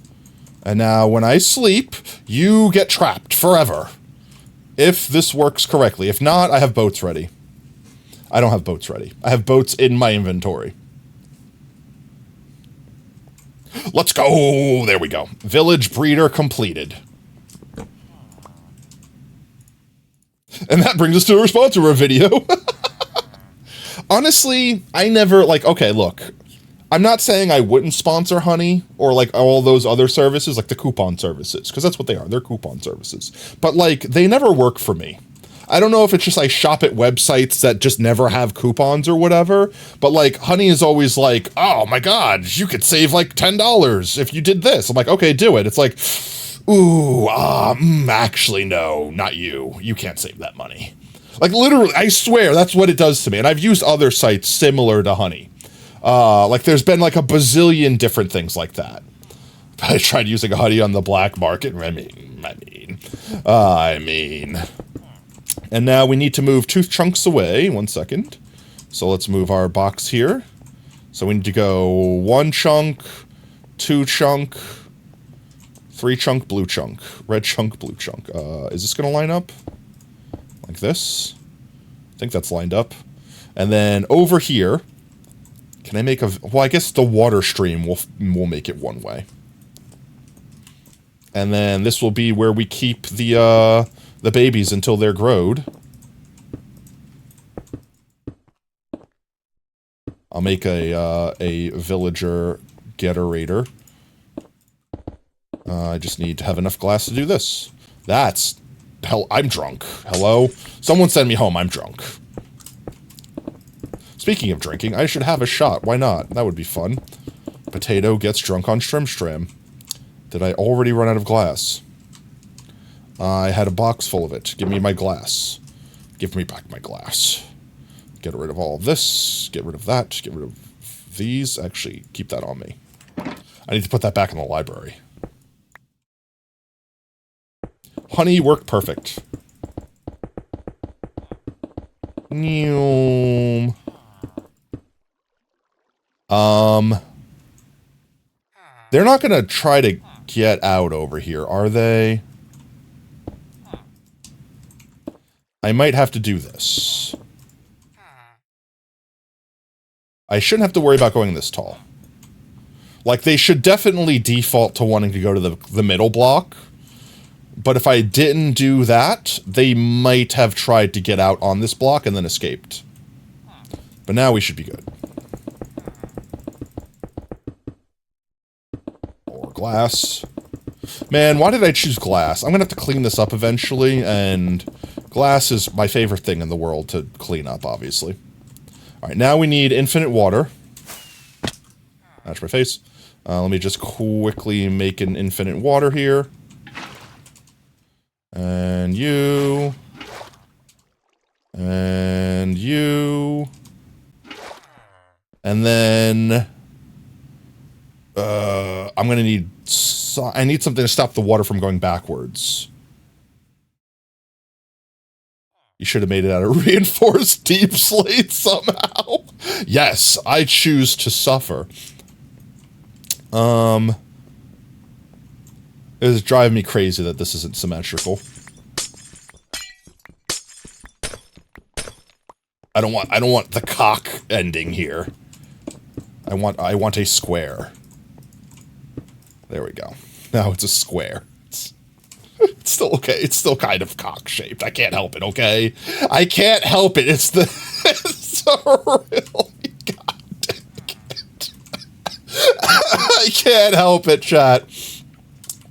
and now when I sleep, you get trapped forever. If this works correctly. If not, I have boats ready. I don't have boats ready. I have boats in my inventory. Let's go! There we go. Village breeder completed. And that brings us to a sponsor of a video. Honestly, I never, like, okay, look. I'm not saying I wouldn't sponsor Honey or, like, all those other services, like the coupon services, because that's what they are. They're coupon services. But, like, they never work for me. I don't know if it's just I shop at websites that just never have coupons or whatever, but, like, Honey is always like, oh, my God, you could save, like, $10 if you did this. I'm like, okay, do it. It's like, ooh, actually, no, not you. You can't save that money. Like, literally, I swear, that's what it does to me. And I've used other sites similar to Honey. Like, there's been, like, a bazillion different things like that. I tried using Honey on the black market. I mean. And now we need to move 2 chunks away. 1 second. So let's move our box here. So we need to go 1 chunk, 2 chunk, 3 chunk, blue chunk. Red chunk, blue chunk. Is this going to line up? Like this. I think that's lined up. And then over here, can I make a... Well, I guess the water stream will make it one way. And then this will be where we keep the babies until they're growed. I'll make a villager generator. I just need to have enough glass to do this. That's... Hell, I'm drunk. Hello? Someone send me home, I'm drunk. Speaking of drinking, I should have a shot. Why not? That would be fun. Potato gets drunk on Strim. Did I already run out of glass? I had a box full of it. Give me my glass. Give me back my glass. Get rid of all of this. Get rid of that. Get rid of these. Actually, keep that on me. I need to put that back in the library. Honey worked perfect. They're not gonna try to get out over here, are they? I might have to do this. I shouldn't have to worry about going this tall. Like, they should definitely default to wanting to go to the middle block. But if I didn't do that, they might have tried to get out on this block and then escaped. But now we should be good. More glass. Man, why did I choose glass? I'm gonna have to clean this up eventually, and glass is my favorite thing in the world to clean up, obviously. Alright, now we need infinite water. That's my face. Let me just quickly make an infinite water here. And you. And you. And then... I'm gonna need... I need something to stop the water from going backwards. You should have made it out of reinforced deep slate somehow. Yes, I choose to suffer. It is driving me crazy that this isn't symmetrical. I don't want the cock ending here. I want a square. There we go. Now it's a square. It's still okay. It's still kind of cock-shaped. I can't help it, okay? I can't help it. It's the... It's so really... God dang it. I can't help it, chat.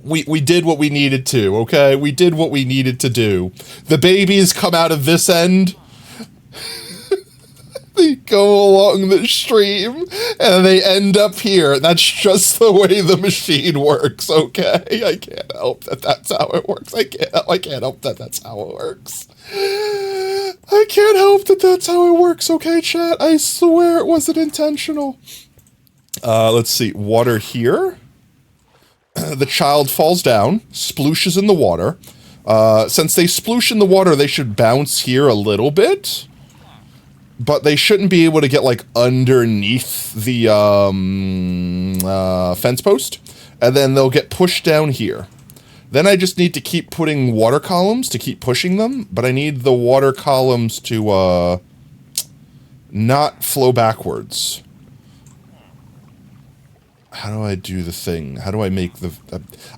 We did what we needed to, okay? We did what we needed to do. The babies come out of this end. They go along the stream, and they end up here. That's just the way the machine works, okay? I can't help that that's how it works. I can't help that that's how it works. I can't help that that's how it works, okay, chat? I swear it wasn't intentional. Let's see. Water here. The child falls down, splooshes in the water. Since they sploosh in the water, they should bounce here a little bit. But they shouldn't be able to get, like, underneath the, fence post. And then they'll get pushed down here. Then I just need to keep putting water columns to keep pushing them. But I need the water columns to, not flow backwards. How do I do the thing? How do I make the...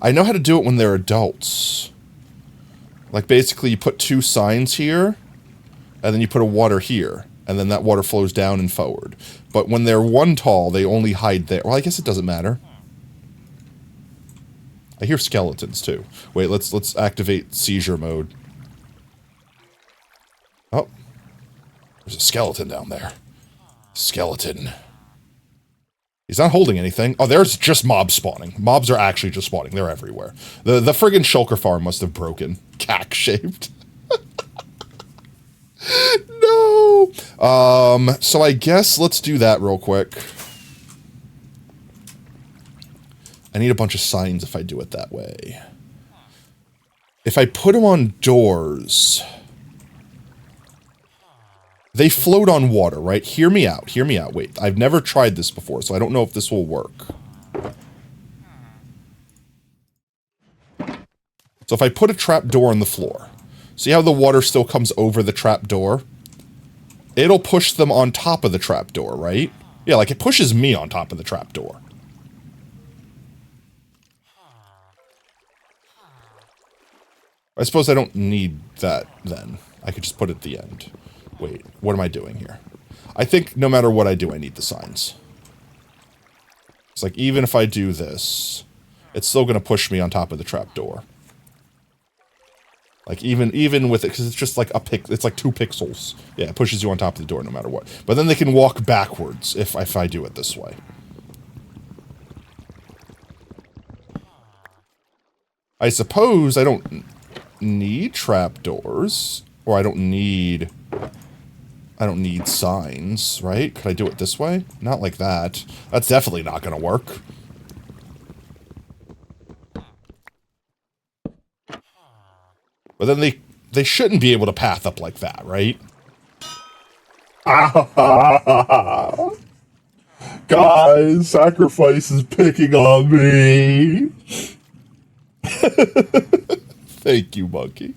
I know how to do it when they're adults. Like, basically, you put two signs here. And then you put a water here. And then that water flows down and forward. But when they're one tall, they only hide there. Well, I guess it doesn't matter. I hear skeletons, too. Wait, let's activate seizure mode. Oh. There's a skeleton down there. Skeleton. He's not holding anything. Oh, there's just mobs spawning. Mobs are actually just spawning. They're everywhere. The friggin' shulker farm must have broken. Cack-shaped. No! So I guess let's do that real quick. I need a bunch of signs if I do it that way. If I put them on doors... They float on water, right? Hear me out. Hear me out. Wait, I've never tried this before, so I don't know if this will work. So if I put a trap door on the floor... See how the water still comes over the trap door? It'll push them on top of the trap door, right? Yeah, like it pushes me on top of the trap door. I suppose I don't need that then. I could just put it at the end. Wait, what am I doing here? I think no matter what I do, I need the signs. It's like, even if I do this, it's still going to push me on top of the trap door. Like, even with it, because it's just like it's like 2 pixels. Yeah, it pushes you on top of the door no matter what. But then they can walk backwards if I do it this way. I suppose I don't need trapdoors, or I don't need signs, right? Could I do it this way? Not like that. That's definitely not going to work. But then they shouldn't be able to path up like that, right? Guys, sacrifice is picking on me. Thank you, monkey.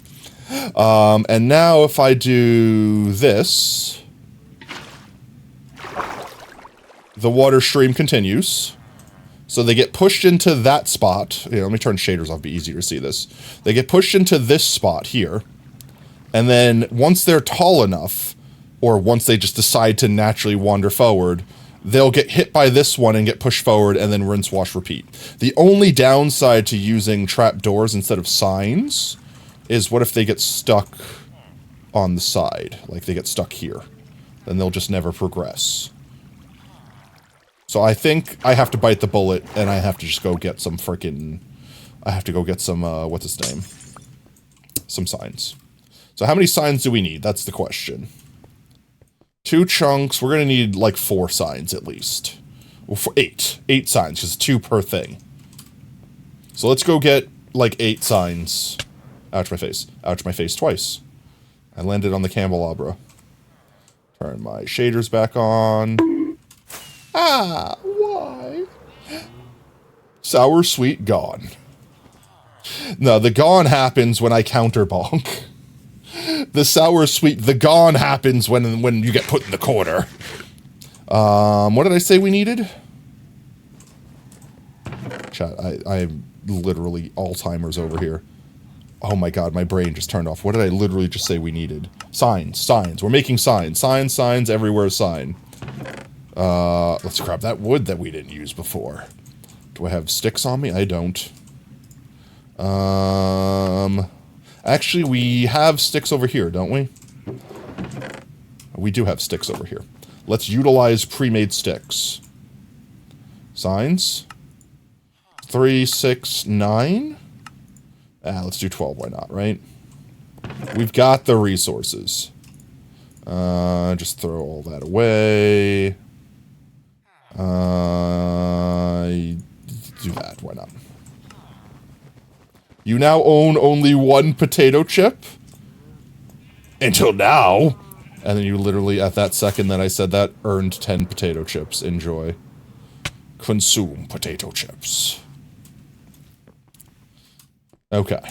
And now if I do this, the water stream continues. So they get pushed into that spot. Here, let me turn shaders off, it'll be easier to see this. They get pushed into this spot here. And then once they're tall enough, or once they just decide to naturally wander forward, they'll get hit by this one and get pushed forward and then rinse, wash, repeat. The only downside to using trapdoors instead of signs is what if they get stuck on the side? Like they get stuck here. Then they'll just never progress. So I think I have to bite the bullet and I have to just go get some frickin'... I have to go get some, what's its name? Some signs. So how many signs do we need? That's the question. 2 chunks. We're going to need like 4 signs at least. Well, 8. 8 signs, because 2 per thing. So let's go get like 8 signs. Ouch, my face. Ouch, my face twice. I landed on the candelabra. Turn my shaders back on. Ah, why? Sour, sweet, gone. No, the gone happens when I counter bonk. The sour, sweet, the gone happens when you get put in the corner. What did I say we needed? Chat, I'm literally Alzheimer's over here. Oh my god, my brain just turned off. What did I literally just say we needed? Signs, signs. We're making signs. Signs, signs, everywhere sign. Let's grab that wood that we didn't use before. Do I have sticks on me? I don't. Actually, we have sticks over here, don't we? We do have sticks over here. Let's utilize pre-made sticks. Signs. 3, 6, 9. Let's do 12, why not, right? We've got the resources. Just throw all that away. Do that, why not? You now own only 1 potato chip? Until now. And then you literally, at that second that I said that, earned 10 potato chips. Enjoy. Consume potato chips. Okay.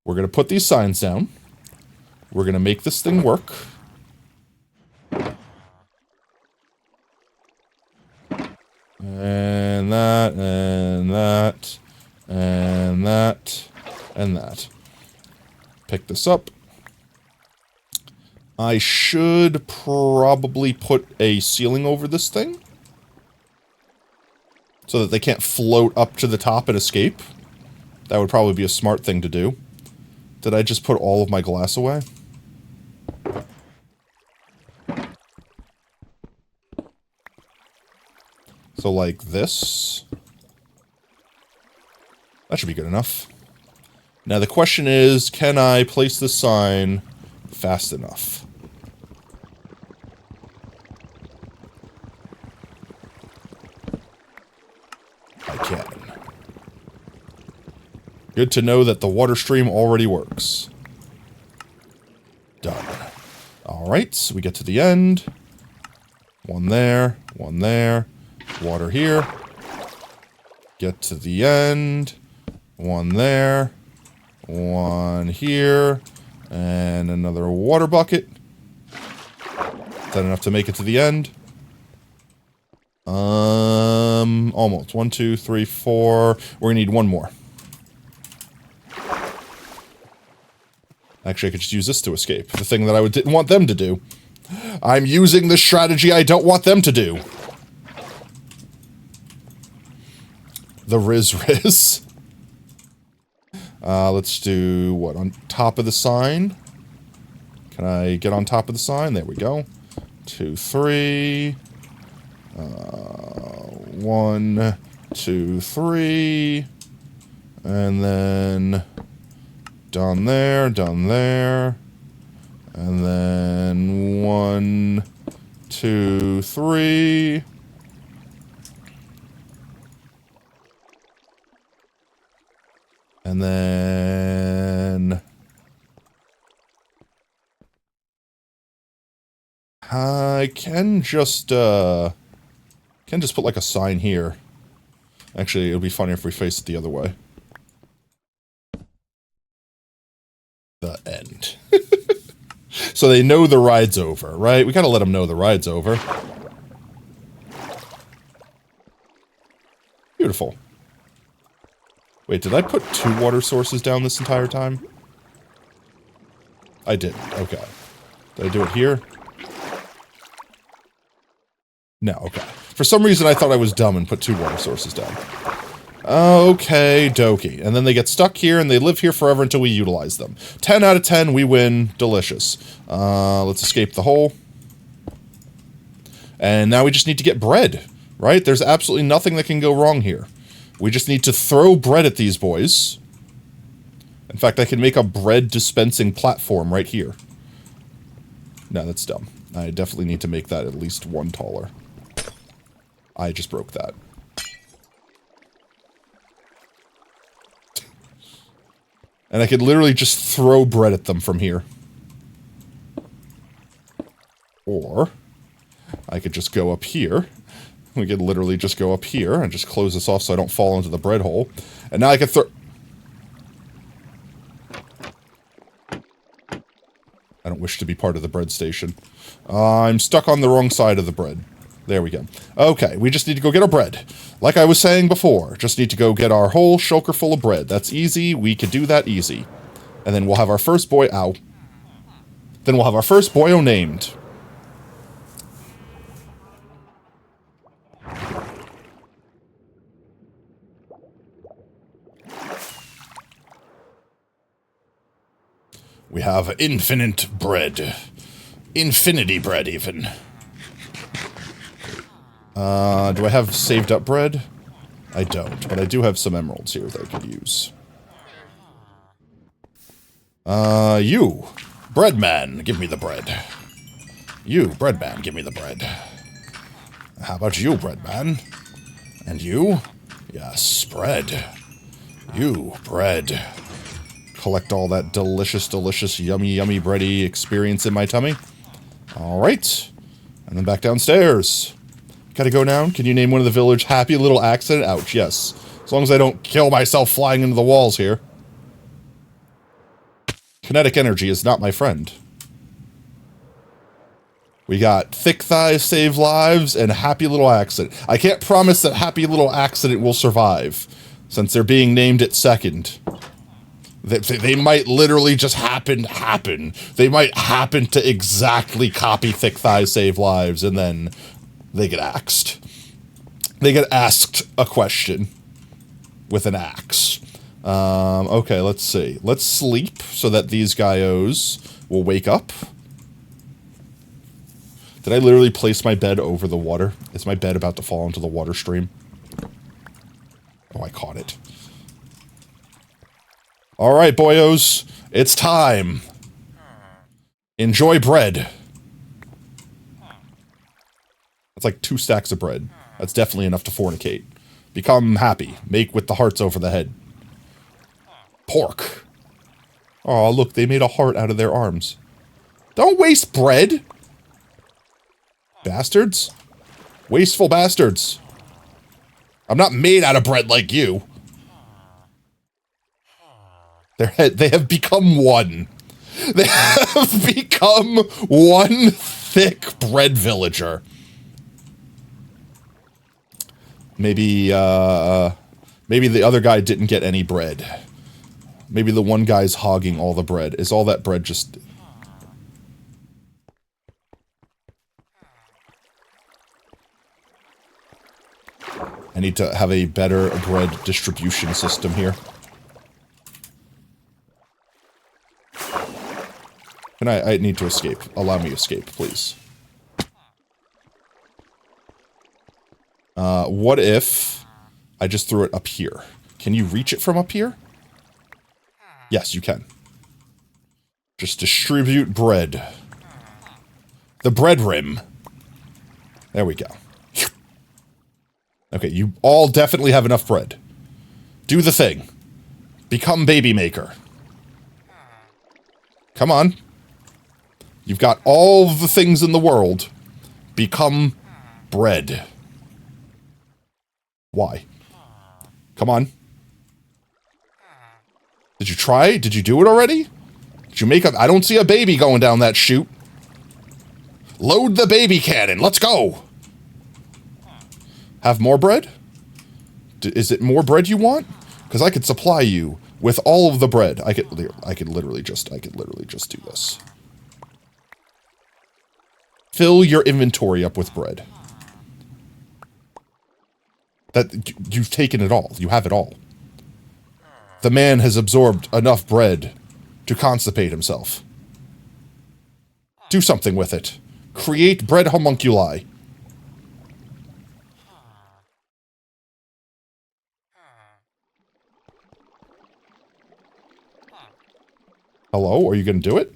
We're going to put these signs down. We're going to make this thing work. And that, and that, and that, and that. Pick this up. I should probably put a ceiling over this thing, so that they can't float up to the top and escape. That would probably be a smart thing to do. Did I just put all of my glass away? So like this. That should be good enough. Now the question is, can I place this sign fast enough? I can. Good to know that the water stream already works. Done. Alright, so we get to the end. 1 there, 1 there. Water here. Get to the end. 1 there. 1 here. And another water bucket. Is that enough to make it to the end? Almost. 1, 2, 3, 4. We're gonna need 1 more. Actually, I could just use this to escape. The thing that I didn't want them to do. I'm using the strategy I don't want them to do. The Riz. Let's do, what, on top of the sign? Can I get on top of the sign? There we go. 2, 3. 1, 2, 3. And then down there, and then 1, 2, 3. And then I can just put like a sign here. Actually, it would be funny if we faced it the other way. The end. So they know the ride's over, right? We gotta let them know the ride's over. Beautiful. Wait, did I put 2 water sources down this entire time? I did. Okay. Did I do it here? No, okay. For some reason, I thought I was dumb and put 2 water sources down. Okay, dokie. And then they get stuck here, and they live here forever until we utilize them. 10 out of 10, we win. Delicious. Let's escape the hole. And now we just need to get bread, right? There's absolutely nothing that can go wrong here. We just need to throw bread at these boys. In fact, I can make a bread dispensing platform right here. No, that's dumb. I definitely need to make that at least 1 taller. I just broke that. And I could literally just throw bread at them from here. Or I could just go up here. We could literally just go up here and just close this off so I don't fall into the bread hole. And now I can throw... I don't wish to be part of the bread station. I'm stuck on the wrong side of the bread. There we go. Okay, we just need to go get our bread. Like I was saying before, just need to go get our whole shulker full of bread. That's easy. We could do that easy. And then we'll have our first boy... Ow. Then we'll have our first boyo named. We have infinite bread. Infinity bread, even. Do I have saved up bread? I don't, but I do have some emeralds here that I could use. You. Bread man, give me the bread. You, bread man, give me the bread. How about you, bread man? And you? Yes, bread. You, bread. Collect all that delicious, delicious, yummy, yummy bready experience in my tummy. Alright. And then back downstairs. Gotta go down. Can you name one of the village happy little accident? Ouch, yes. As long as I don't kill myself flying into the walls here. Kinetic energy is not my friend. We got thick thighs save lives and happy little accident. I can't promise that happy little accident will survive, since they're being named at second. They might literally just happen. They might happen to exactly copy thick thighs save lives, and then they get axed. They get asked a question with an axe. Okay, let's see. Let's sleep so that these guys will wake up. Did I literally place my bed over the water? Is my bed about to fall into the water stream? Oh, I caught it. Alright, boyos. It's time. Enjoy bread. That's like 2 stacks of bread. That's definitely enough to fornicate. Become happy. Make with the hearts over the head. Pork. Oh, look, they made a heart out of their arms. Don't waste bread! Bastards. Wasteful bastards. I'm not made out of bread like you. They have become one. They have become one thick bread villager. Maybe the other guy didn't get any bread. Maybe the one guy's hogging all the bread. Is all that bread just... I need to have a better bread distribution system here. And I need to escape. Allow me to escape, please. What if I just threw it up here? Can you reach it from up here? Yes, you can. Just distribute bread. The bread rim. There we go. Okay, you all definitely have enough bread. Do the thing. Become baby maker. Come on. You've got all the things in the world. Become bread. Why? Come on. Did you try? Did you do it already? Did you make a... I don't see a baby going down that chute. Load the baby cannon. Let's go. Have more bread? Is it more bread you want? Because I could supply you with all of the bread. I could literally just do this. Fill your inventory up with bread. You've taken it all. You have it all. The man has absorbed enough bread to constipate himself. Do something with it. Create bread homunculi. Hello? Are you going to do it?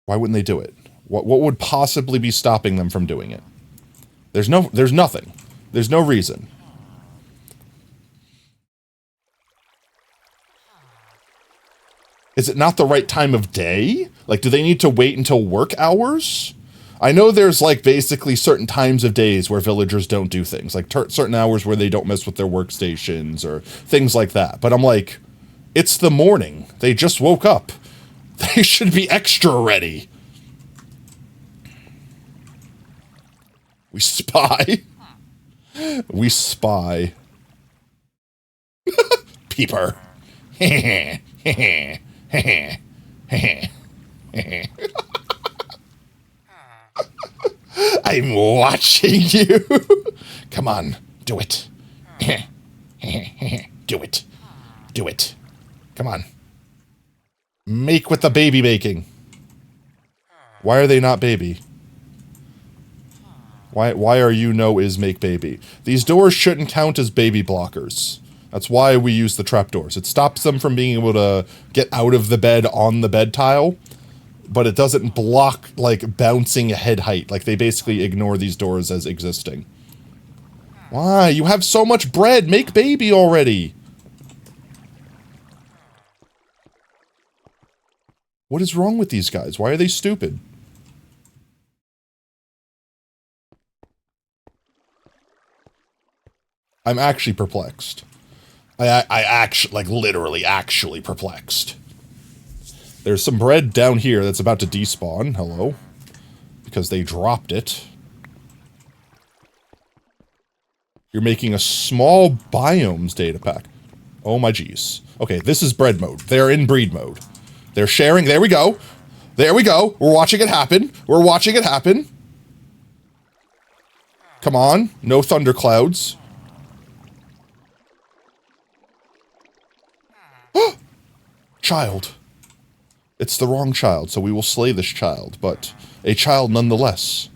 Why wouldn't they do it? What would possibly be stopping them from doing it? There's nothing. There's no reason. Is it not the right time of day? Like, do they need to wait until work hours? I know there's, like, basically certain times of days where villagers don't do things. Like, certain hours where they don't mess with their workstations or things like that. But I'm like, it's the morning. They just woke up. They should be extra ready. We spy. We spy. Peeper. I'm watching you. Come on, do it. Do it. Do it. Come on. Make with the baby making. Why are they not baby? Why are you no is make baby? These doors shouldn't count as baby blockers. That's why we use the trapdoors. It stops them from being able to get out of the bed on the bed tile, but it doesn't block, like, bouncing head height. Like, they basically ignore these doors as existing. Why? You have so much bread! Make baby already! What is wrong with these guys? Why are they stupid? I'm actually perplexed. I actually, like, literally actually perplexed. There's some bread down here that's about to despawn. Hello. Because they dropped it. You're making a small biomes data pack. Oh my geez. Okay, this is bread mode. They're in breed mode. They're sharing. There we go. There we go. We're watching it happen. We're watching it happen. Come on. No thunderclouds. Child. It's the wrong child, so we will slay this child, but a child nonetheless.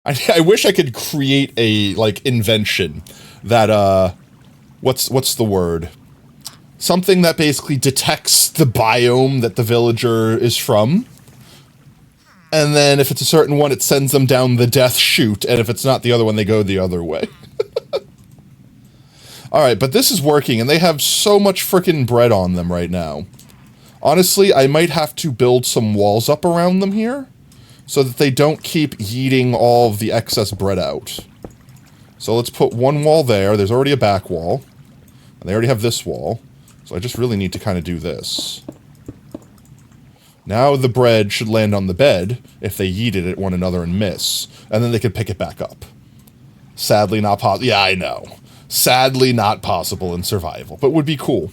I wish I could create a, like, invention that, what's the word? Something that basically detects the biome that the villager is from. And then if it's a certain one, it sends them down the death chute, and if it's not the other one, they go the other way. Alright, but this is working, and they have so much frickin' bread on them right now. Honestly, I might have to build some walls up around them here, so that they don't keep yeeting all of the excess bread out. So let's put one wall there. There's already a back wall. And they already have this wall. So I just really need to kind of do this. Now the bread should land on the bed if they yeeted at one another and miss. And then they could pick it back up. Sadly not possible. Yeah, I know. Sadly not possible in survival, but would be cool.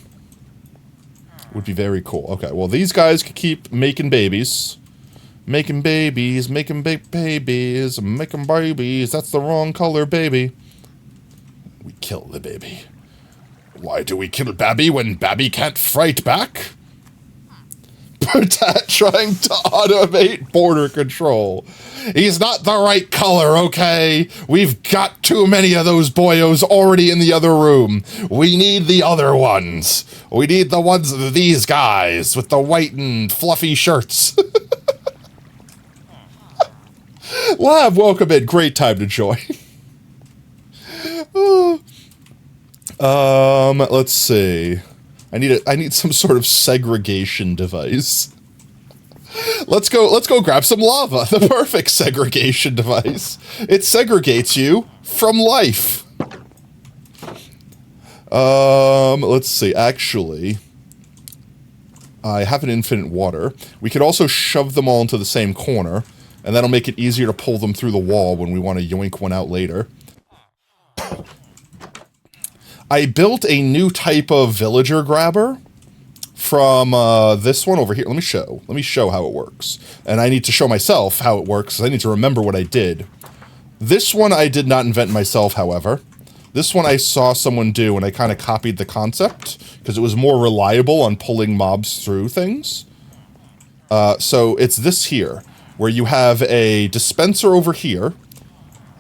Would be very cool. Okay, well, these guys could keep making babies. Making babies, making babies, making babies. That's the wrong color, baby. We kill the baby. Why do we kill Babby when Babby can't fight back? Patat trying to automate border control. He's not the right color, okay? We've got too many of those boyos already in the other room. We need the other ones. We need the ones of these guys with the white and fluffy shirts. Lab, welcome in. Great time to join. Let's see. I need some sort of segregation device. Let's go grab some lava. The perfect segregation device. It segregates you from life. Let's see. Actually, I have an infinite water. We could also shove them all into the same corner, and that'll make it easier to pull them through the wall when we want to yoink one out later. I built a new type of villager grabber from this one over here. Let me show how it works. And I need to show myself how it works, because I need to remember what I did. This one I did not invent myself, however. This one I saw someone do, and I kind of copied the concept, because it was more reliable on pulling mobs through things. So it's this here, where you have a dispenser over here.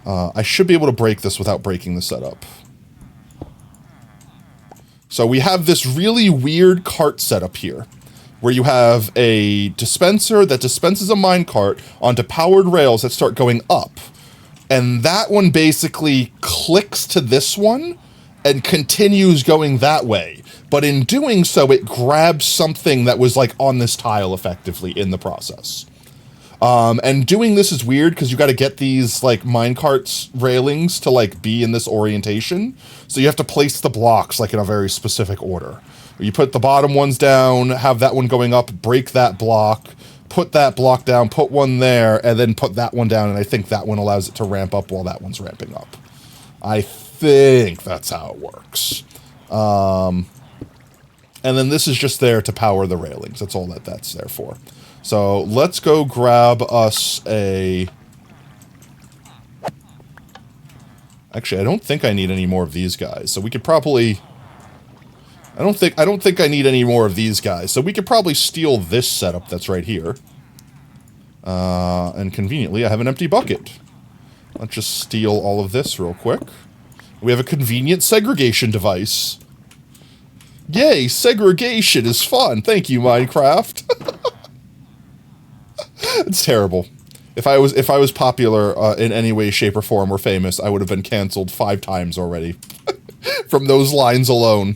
I should be able to break this without breaking the setup. So we have this really weird cart setup here, where you have a dispenser that dispenses a minecart onto powered rails that start going up. And that one basically clicks to this one and continues going that way. But in doing so, it grabs something that was like on this tile effectively in the process. And doing this is weird because you got to get these like minecarts railings to like be in this orientation. So you have to place the blocks like in a very specific order. You put the bottom ones down, have that one going up, break that block, put that block down, put one there, and then put that one down, and I think that one allows it to ramp up while that one's ramping up. I think that's how it works. And then this is just there to power the railings. That's all that's there for. So let's go grab us a... Actually, I don't think I need any more of these guys, so we could probably... I don't think I need any more of these guys, so we could probably steal this setup that's right here. And conveniently, I have an empty bucket. Let's just steal all of this real quick. We have a convenient segregation device. Yay, segregation is fun. Thank you, Minecraft. It's terrible. If I was popular in any way, shape, or form or famous, I would have been canceled 5 times already. From those lines alone.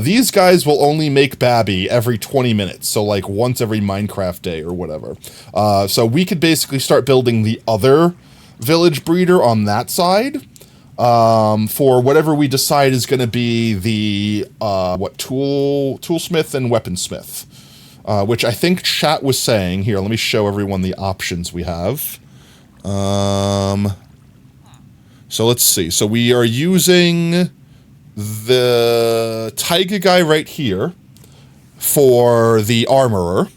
These guys will only make Babby every 20 minutes, so like once every Minecraft day or whatever. So we could basically start building the other village breeder on that side for whatever we decide is going to be the toolsmith and weaponsmith, which I think chat was saying. Here, let me show everyone the options we have. So let's see. So we are using the Taiga guy right here for the armorer.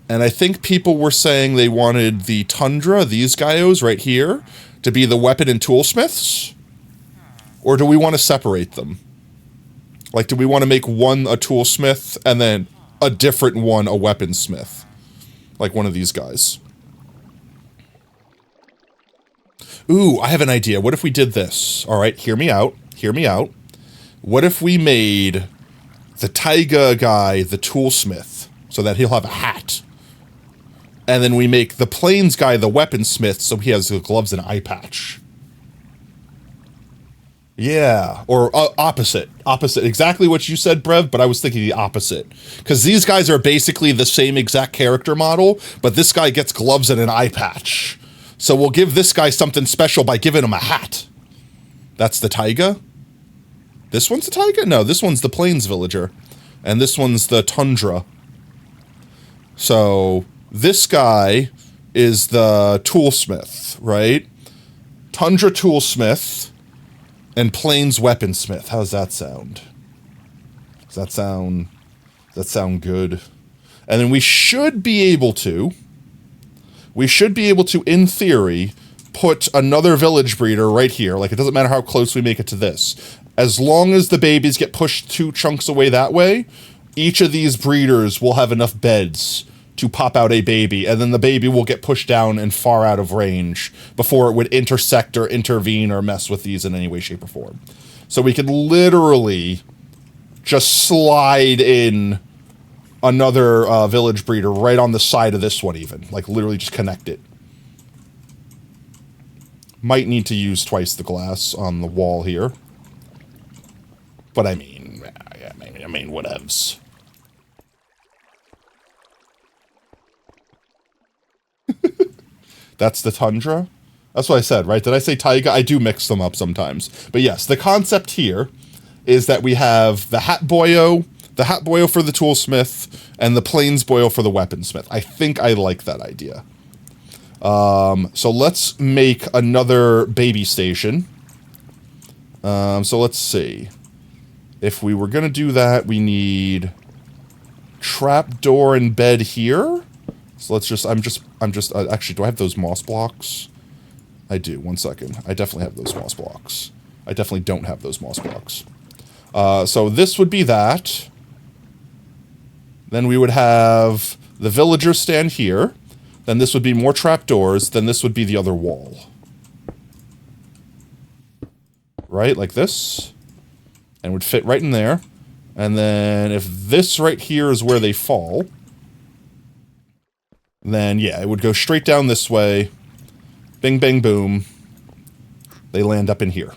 And I think people were saying they wanted the Tundra, these guys right here, to be the weapon and toolsmiths? Or do we want to separate them? Like, do we want to make one a toolsmith and then a different one a weaponsmith? Like one of these guys. Ooh, I have an idea. What if we did this? All right, hear me out. Hear me out. What if we made the Taiga guy the toolsmith so that he'll have a hat? And then we make the Plains guy the weaponsmith so he has the gloves and eye patch. Yeah, or opposite. Opposite. Exactly what you said, Brev, but I was thinking the opposite. Because these guys are basically the same exact character model, but this guy gets gloves and an eye patch. So we'll give this guy something special by giving him a hat. That's the Taiga? This one's the Taiga? No, this one's the Plains villager. And this one's the Tundra. So, this guy is the toolsmith, right? Tundra toolsmith and Plains weaponsmith. How's that sound? Does that sound good? And then we should be able to, in theory, put another village breeder right here. Like, it doesn't matter how close we make it to this. As long as the babies get pushed 2 chunks away that way, each of these breeders will have enough beds to pop out a baby, and then the baby will get pushed down and far out of range before it would intersect or intervene or mess with these in any way, shape, or form. So we could literally just slide in another village breeder right on the side of this one even. Like, literally just connect it. Might need to use twice the glass on the wall here. But I mean, whatevs. That's the Tundra? That's what I said, right? Did I say Taiga? I do mix them up sometimes. But yes, the concept here is that we have the Hat Boyo for the toolsmith, and the Plains Boyo for the weaponsmith. I think I like that idea. So let's make another baby station. So let's see. If we were going to do that, we need trapdoor and bed here. So let's just, actually, do I have those moss blocks? I do, 1 second. I definitely have those moss blocks. I definitely don't have those moss blocks. So this would be that. Then we would have the villagers stand here. Then this would be more trapdoors. Then this would be the other wall. Right, like this. And would fit right in there. And then if this right here is where they fall, then yeah, it would go straight down this way. Bing, bang, boom. They land up in here.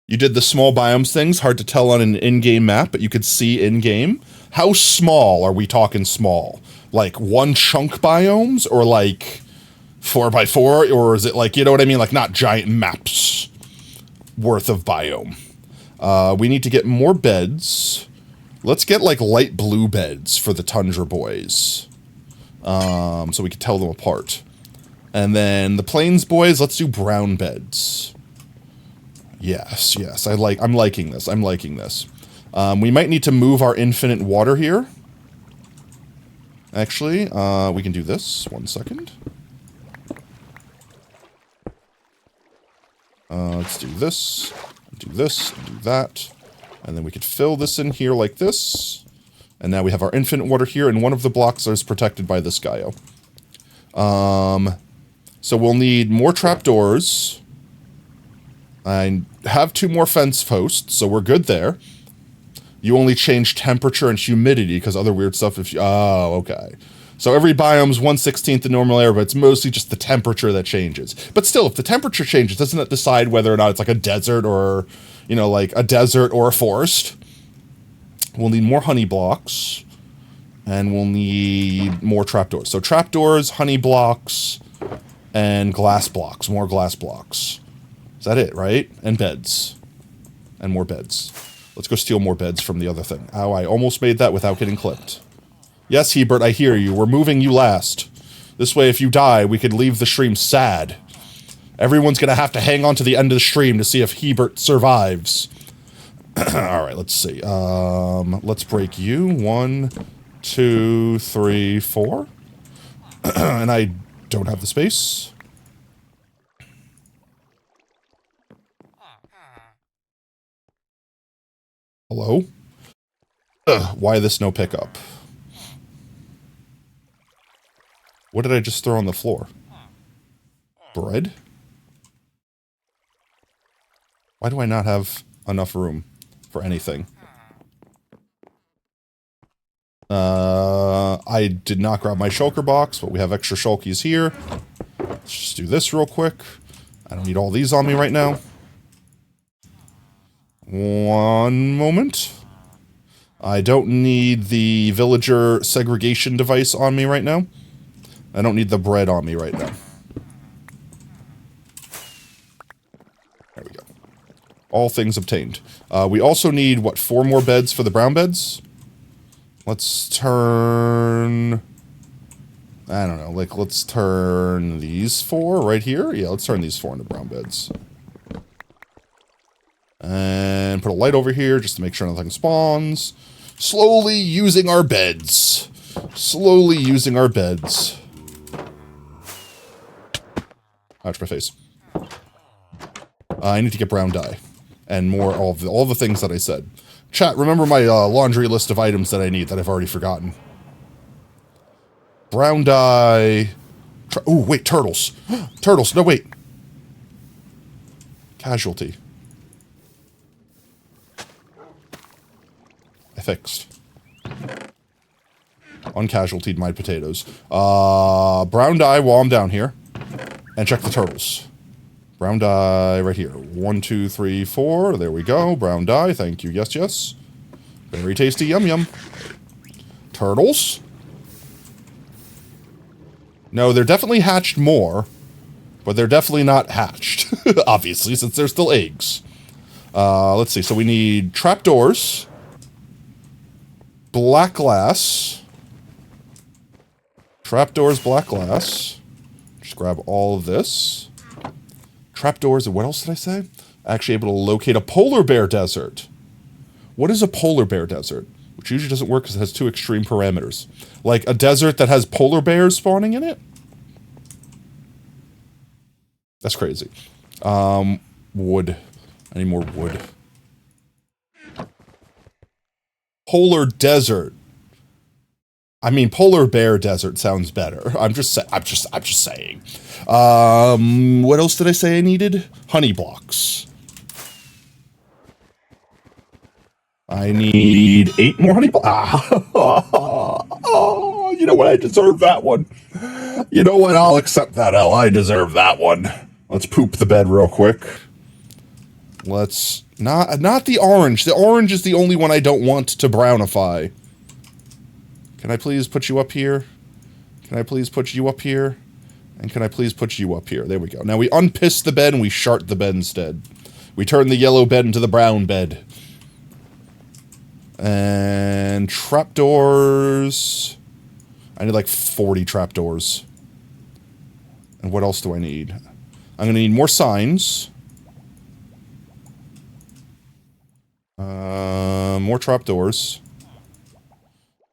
You did the small biomes things, hard to tell on an in-game map, but you could see in-game. How small are we talking small? Like 1 chunk biomes, or like 4x4, or is it like, you know what I mean? Like not giant maps worth of biome. We need to get more beds. Let's get like light blue beds for the Tundra boys. So we can tell them apart. And then the Plains boys, let's do brown beds. Yes, yes, I'm liking this, I'm liking this. We might need to move our infinite water here. Actually, we can do this, 1 second. Let's do this, and do that. And then we could fill this in here like this. And now we have our infinite water here, and one of the blocks is protected by this guy. So we'll need more trapdoors. I have 2 more fence posts, so we're good there. You only change temperature and humidity because other weird stuff if you... Oh, okay. So every biome's 1/16 the normal air, but it's mostly just the temperature that changes. But still, if the temperature changes, doesn't that decide whether or not it's like a desert or, you know, like a desert or a forest? We'll need more honey blocks. And we'll need more trapdoors. So trapdoors, honey blocks, and glass blocks. More glass blocks. Is that it, right? And beds. And more beds. Let's go steal more beds from the other thing. Ow, I almost made that without getting clipped. Yes, Hebert, I hear you. We're moving you last. This way, if you die, we could leave the stream sad. Everyone's gonna have to hang on to the end of the stream to see if Hebert survives. Alright, let's see. Let's break you. 1, 2, 3, 4. And I don't have the space. Hello? Ugh, why this no pickup? What did I just throw on the floor? Bread? Why do I not have enough room for anything? I did not grab my shulker box, but we have extra shulkies here. Let's just do this real quick. I don't need all these on me right now. 1 moment. I don't need the villager segregation device on me right now. I don't need the bread on me right now. There we go. All things obtained. We also need, what, 4 more beds for the brown beds? Let's turn... I don't know, like, let's turn these 4 right here? Yeah, let's turn these 4 into brown beds. And put a light over here just to make sure nothing spawns. Slowly using our beds. Slowly using our beds. Ouch, my face. I need to get brown dye. And more, all the things that I said. Chat, remember my laundry list of items that I need that I've already forgotten. Brown dye. Ooh, wait, turtles. Turtles, no, wait. Casualty. I fixed. Uncasualtied my potatoes. Brown dye while I'm down here. And check the turtles. Brown dye right here. 1, 2, 3, 4. There we go. Brown dye. Thank you. Yes, yes. Very tasty. Yum, yum. Turtles. No, they're definitely hatched more. But they're definitely not hatched. Obviously, since they're still eggs. Let's see. So we need trapdoors. Black glass. Trapdoors, black glass. Just grab all of this. Trapdoors, and what else did I say? Actually able to locate a polar bear desert. What is a polar bear desert? which usually doesn't work because it has 2 extreme parameters. Like a desert that has polar bears spawning in it? That's crazy. Wood. I need more wood. Polar desert. I mean, polar bear desert sounds better. I'm just saying. What else did I say I needed? Honey blocks. I need 8 more honey blocks. Oh, you know what? I deserve that one. You know what? I'll accept that L. I deserve that one. Let's poop the bed real quick. Let's not the orange. The orange is the only one I don't want to brownify. Can I please put you up here? Can I please put you up here? And can I please put you up here? There we go. Now we unpiss the bed and we shart the bed instead. We turn the yellow bed into the brown bed. And trapdoors. I need like 40 trapdoors. And what else do I need? I'm going to need more signs. More trapdoors.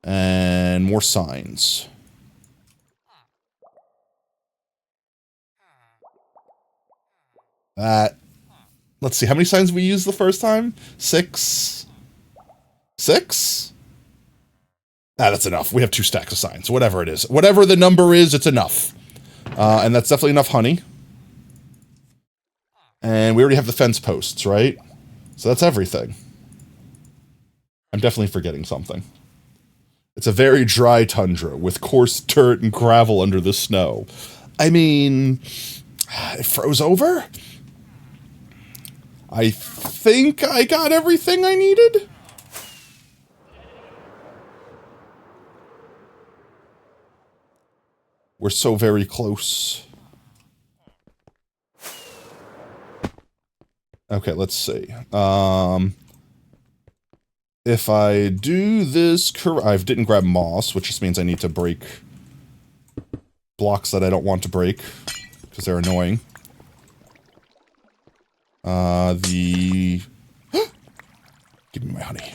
And more signs. Let's see, how many signs we used the first time? 6? 6? That's enough. We have 2 stacks of signs, whatever it is. Whatever the number is, it's enough. And that's definitely enough honey. And we already have the fence posts, right? So that's everything. I'm definitely forgetting something. It's a very dry tundra with coarse dirt and gravel under the snow. I mean, it froze over? I think I got everything I needed? We're so very close. Okay, let's see. If I do this I didn't grab moss, which just means I need to break blocks that I don't want to break, because they're annoying. Give me my honey.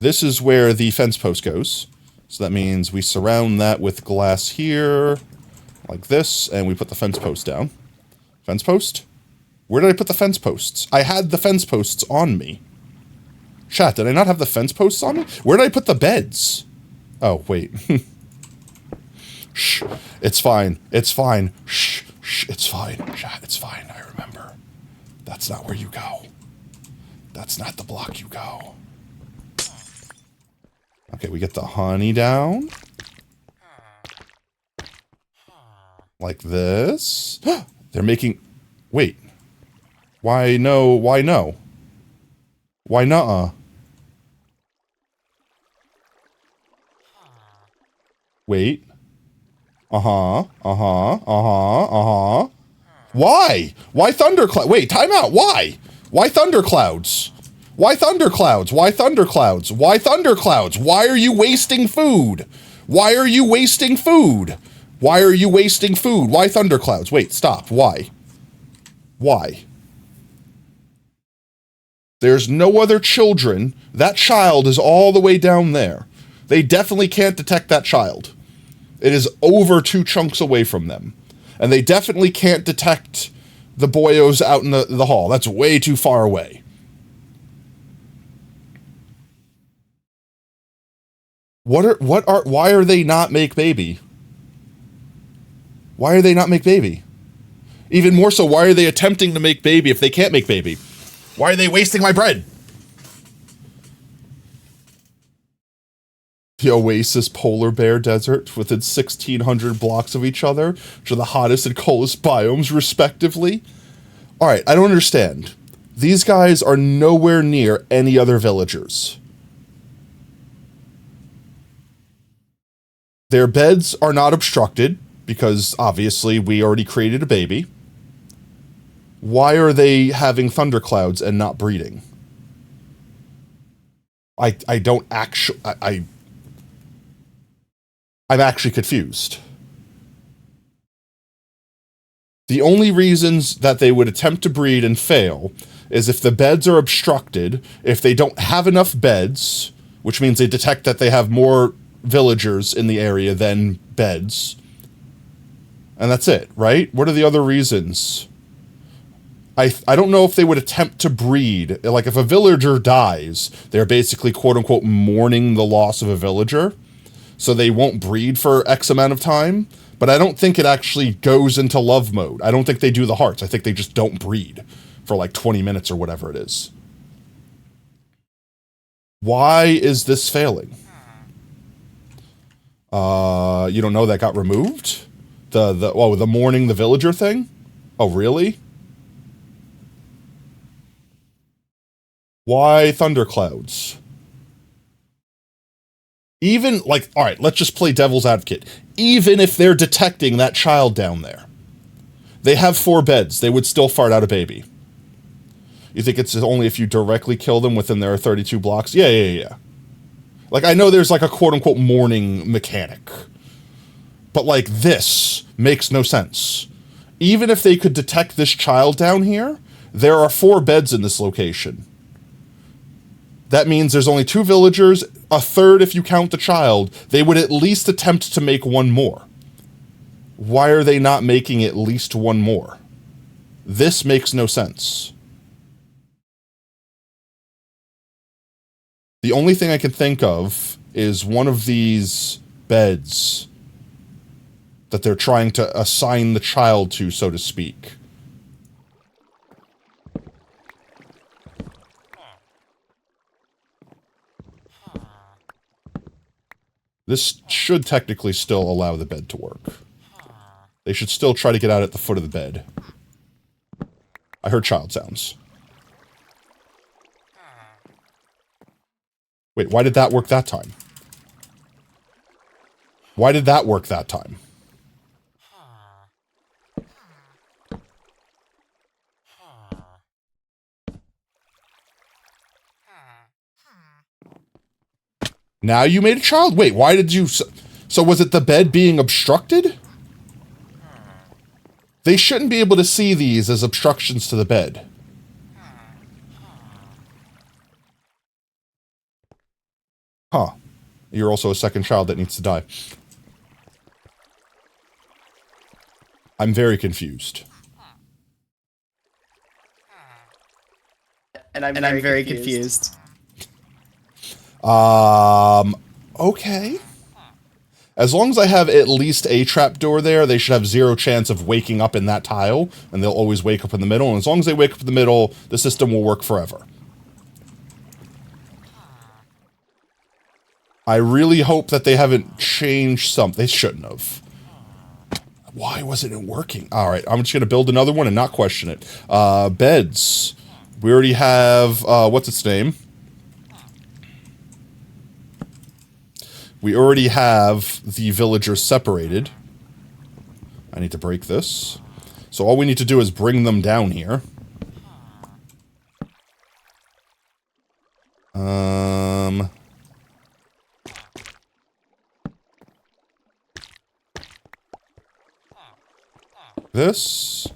This is where the fence post goes. So that means we surround that with glass here, like this, and we put the fence post down. Fence post? Where did I put the fence posts? I had the fence posts on me. Chat, did I not have the fence posts on me? Where did I put the beds? Oh, wait. Shh. It's fine. It's fine. Shh. Shh. It's fine. Chat, it's fine. I remember. That's not where you go. That's not the block you go. Okay, we get the honey down. Like this. They're making... Wait. Why no? Why no? Why nuh-uh? Wait. Uh-huh. Uh-huh. Uh-huh. Uh-huh. Why? Why thundercloud? Wait, time out. Why? Why thunderclouds? Why thunderclouds? Why thunderclouds? Why thunderclouds? Why are you wasting food? Why are you wasting food? Why are you wasting food? Why thunderclouds? Wait, stop. Why? Why? There's no other children. That child is all the way down there. They definitely can't detect that child. It is over 2 chunks away from them. And they definitely can't detect the boyos out in the hall. That's way too far away. Why are they not make baby? Why are they not make baby? Even more so, why are they attempting to make baby if they can't make baby? Why are they wasting my bread? The Oasis Polar Bear Desert within 1,600 blocks of each other, which are the hottest and coldest biomes, respectively. Alright, I don't understand. These guys are nowhere near any other villagers. Their beds are not obstructed, because obviously we already created a baby. Why are they having thunderclouds and not breeding? I don't actually... I'm actually confused. The only reasons that they would attempt to breed and fail is if the beds are obstructed, if they don't have enough beds, which means they detect that they have more villagers in the area than beds. And that's it, right? What are the other reasons? I don't know if they would attempt to breed. Like, if a villager dies, they're basically, quote-unquote, mourning the loss of a villager. So they won't breed for X amount of time. But I don't think it actually goes into love mode. I don't think they do the hearts. I think they just don't breed for like 20 minutes or whatever it is. Why is this failing? You don't know that got removed? The mourning the villager thing? Oh, really? Why thunderclouds? Even, like, alright, let's just play devil's advocate. Even if they're detecting that child down there, they have 4 beds, they would still fart out a baby. You think it's only if you directly kill them within their 32 blocks? Yeah. Like, I know there's like a quote-unquote mourning mechanic. But, like, this makes no sense. Even if they could detect this child down here, there are 4 beds in this location. That means there's only 2 villagers, a third if you count the child. They would at least attempt to make 1 more. Why are they not making at least 1 more? This makes no sense. The only thing I can think of is one of these beds that they're trying to assign the child to, so to speak. This should technically still allow the bed to work. They should still try to get out at the foot of the bed. I heard child sounds. Wait, why did that work that time? Why did that work that time? Now you made a child? Wait, why did you... So was it the bed being obstructed? They shouldn't be able to see these as obstructions to the bed. Huh. You're also a second child that needs to die. I'm very confused. And I'm very confused. Okay. As long as I have at least a trapdoor there, they should have 0 chance of waking up in that tile, and they'll always wake up in the middle, and as long as they wake up in the middle, the system will work forever. I really hope that they haven't changed something. They shouldn't have. Why wasn't it working? Alright, I'm just going to build another one and not question it. Beds. We already have, what's its name? We already have the villagers separated. I need to break this. So all we need to do is bring them down here. This.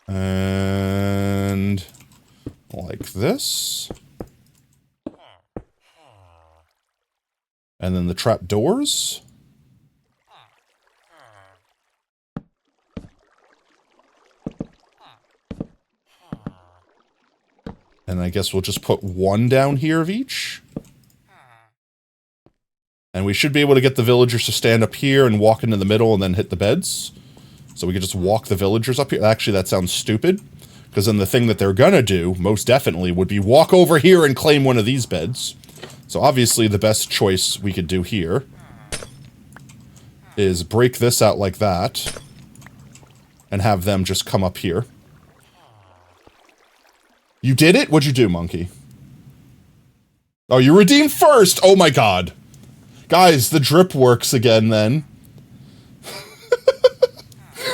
And like this. And then the trap doors. And I guess we'll just put 1 down here of each. And we should be able to get the villagers to stand up here and walk into the middle and then hit the beds. So we could just walk the villagers up here. Actually, that sounds stupid. Because then the thing that they're gonna do, most definitely, would be walk over here and claim one of these beds. So obviously the best choice we could do here is break this out like that and have them just come up here. You did it? What'd you do, monkey? Oh, you redeemed first! Oh my god. Guys, the drip works again then.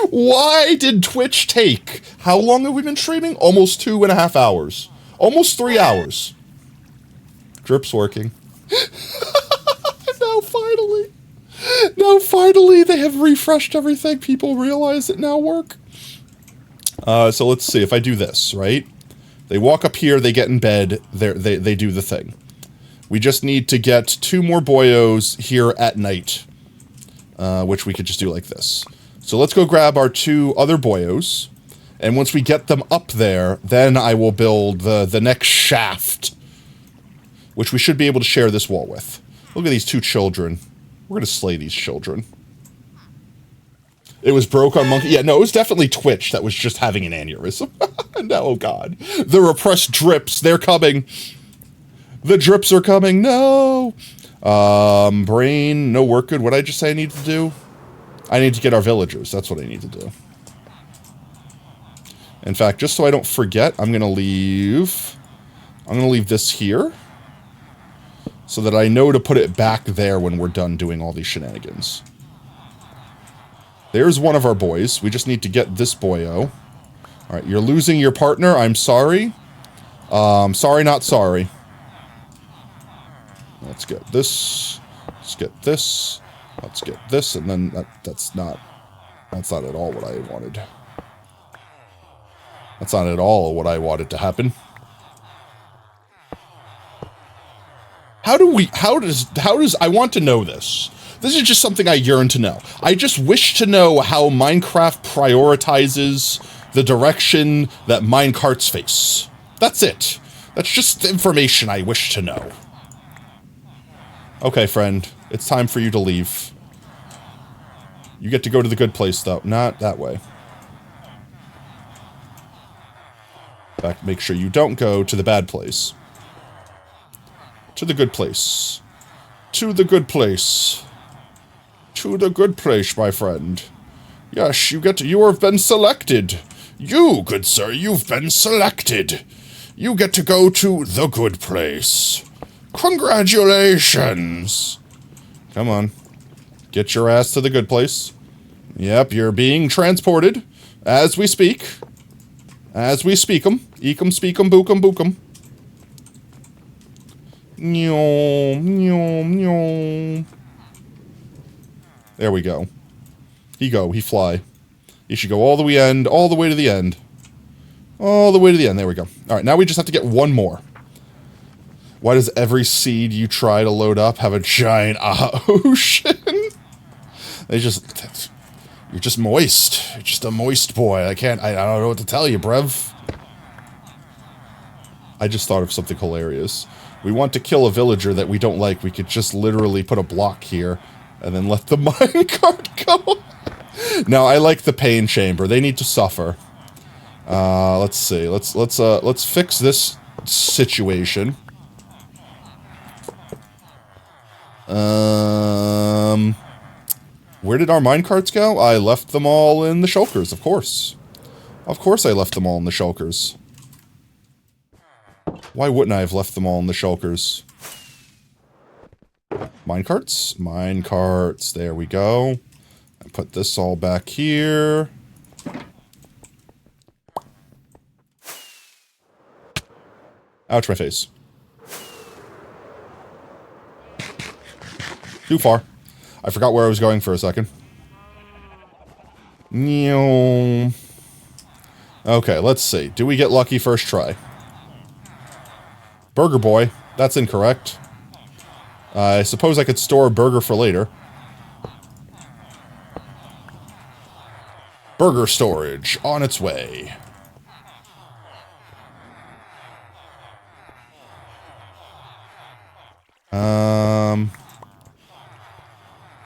Why did Twitch take? How long have we been streaming? Almost 2.5 hours. Almost 3 hours. Drip's working. Now finally they have refreshed everything. People realize it now work. So let's see if I do this, right? They walk up here, they get in bed, they do the thing. We just need to get 2 more boyos here at night, which we could just do like this. So let's go grab our 2 other boyos, and once we get them up there, then I will build the next shaft, which we should be able to share this wall with. Look at these 2 children. We're gonna slay these children. It was broke on Monkey. Yeah, no, it was definitely Twitch that was just having an aneurysm. No, oh god. The repressed drips, they're coming. The drips are coming, no! Brain, no work good. What did I just say I need to do? I need to get our villagers, that's what I need to do. In fact, just so I don't forget, I'm gonna leave this here. So that I know to put it back there when we're done doing all these shenanigans. There's one of our boys. We just need to get this boyo. Alright, you're losing your partner. I'm sorry. Sorry, not sorry. Let's get this. Let's get this. Let's get this. And then that's not at all what I wanted. That's not at all what I wanted to happen. How does, I want to know this. This is just something I yearn to know. I just wish to know how Minecraft prioritizes the direction that minecarts face. That's it. That's just the information I wish to know. Okay, friend. It's time for you to leave. You get to go to the good place, though. Not that way. In fact, make sure you don't go to the bad place. To the good place. To the good place. To the good place, my friend. Yes, you have been selected. You, good sir, you've been selected. You get to go to the good place. Congratulations. Come on. Get your ass to the good place. Yep, you're being transported as we speak. As we speak 'em. Eek 'em, speak 'em, book 'em, book 'em. There we go. He fly. He should go all the way to the end. All the way to the end, there we go. Alright, now we just have to get one more. Why does every seed you try to load up have a giant ocean? You're just moist. You're just a moist boy. I don't know what to tell you, bruv. I just thought of something hilarious. We want to kill a villager that we don't like. We could just literally put a block here and then let the minecart go. No, I like the pain chamber. They need to suffer. Let's see. Let's fix this situation. Where did our minecarts go? I left them all in the shulkers, of course. Of course I left them all in the shulkers. Why wouldn't I have left them all in the shulkers? Minecarts? Minecarts. There we go. I put this all back here. Ouch, my face. Too far. I forgot where I was going for a second. Okay, let's see. Do we get lucky first try? Burger Boy. That's incorrect. I suppose I could store a burger for later. Burger storage. On its way.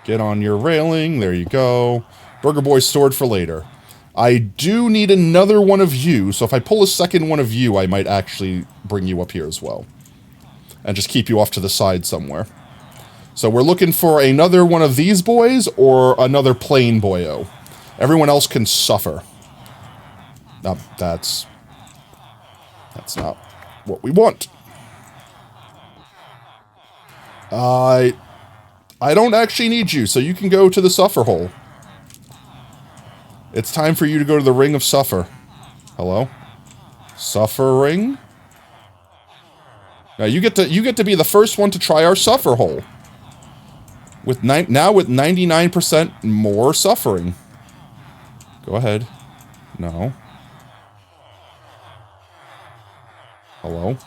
Get on your railing. There you go. Burger Boy stored for later. I do need another one of you, so if I pull a second one of you, I might actually bring you up here as well. And just keep you off to the side somewhere. So we're looking for another one of these boys, or another plain boyo. Everyone else can suffer. No, that's not what we want. I don't actually need you, so you can go to the suffer hole. It's time for you to go to the ring of suffer. Hello? Suffering? Now you get to be the first one to try our suffer hole. Now with 99% more suffering. Go ahead. No. Hello?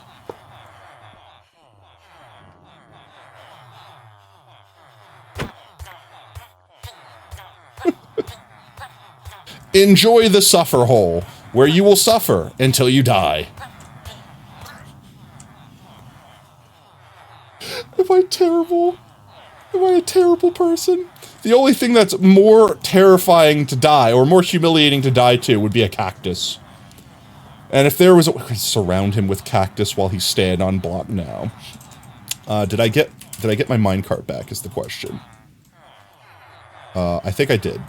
Enjoy the suffer hole, where you will suffer until you die. Am I terrible? Am I a terrible person? The only thing that's more terrifying to die, or more humiliating to die to, would be a cactus. And if there was a... surround him with cactus while he's stand on block now. Did I get my minecart back is the question. I think I did.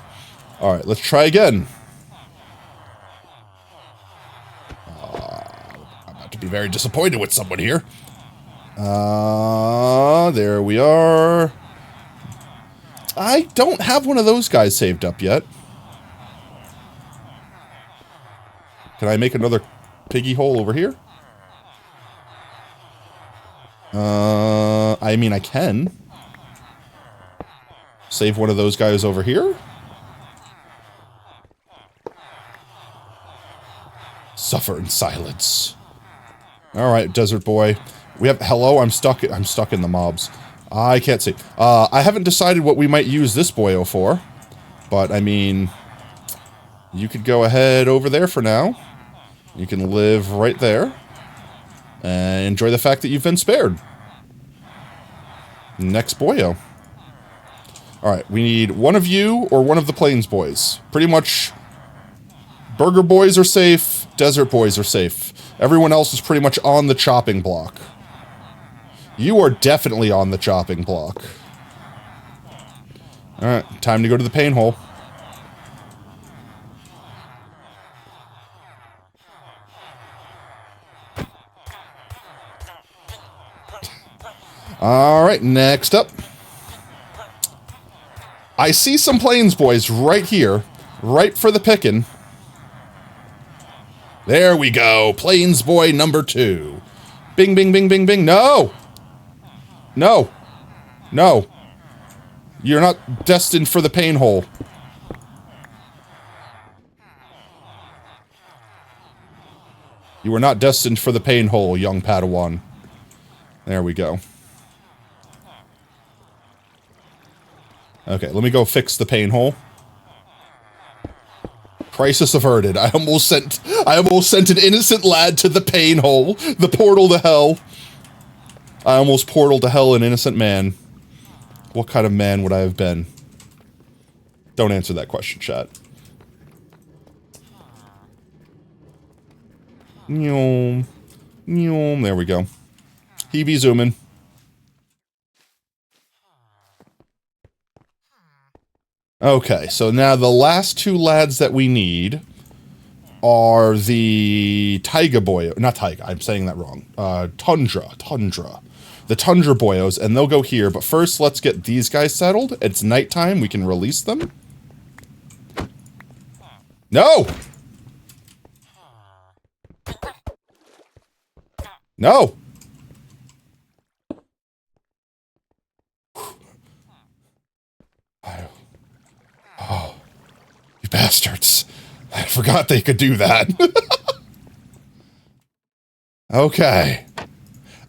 Alright, let's try again. I'm about to be very disappointed with someone here. There we are. I don't have one of those guys saved up yet. Can I make another piggy hole over here? I mean, I can. Save one of those guys over here. Suffer in silence. Alright, desert boy. We have... hello, I'm stuck in the mobs. I can't see. I haven't decided what we might use this boyo for. But, I mean... you could go ahead over there for now. You can live right there. And enjoy the fact that you've been spared. Next boyo. Alright, we need one of you or one of the plains boys. Pretty much... burger boys are safe, desert boys are safe. Everyone else is pretty much on the chopping block. You are definitely on the chopping block. Alright, time to go to the pain hole. Alright, next up. I see some plains boys right here, ripe for the picking. There we go, plains boy number 2. Bing, bing, bing, bing, bing. No! No! No! You're not destined for the pain hole. You are not destined for the pain hole, young Padawan. There we go. Okay, let me go fix the pain hole. Crisis averted. I almost sent an innocent lad to the pain hole. The portal to hell. I almost portaled to hell an innocent man. What kind of man would I have been? Don't answer that question, chat. Nyom. Nyom. There we go. He be zooming. Okay, so now the last 2 lads that we need are the Taiga boyo. Not Taiga, I'm saying that wrong. Tundra. The Tundra boyos, and they'll go here. But first, let's get these guys settled. It's nighttime. We can release them. No! No! Oh, you bastards. I forgot they could do that. Okay.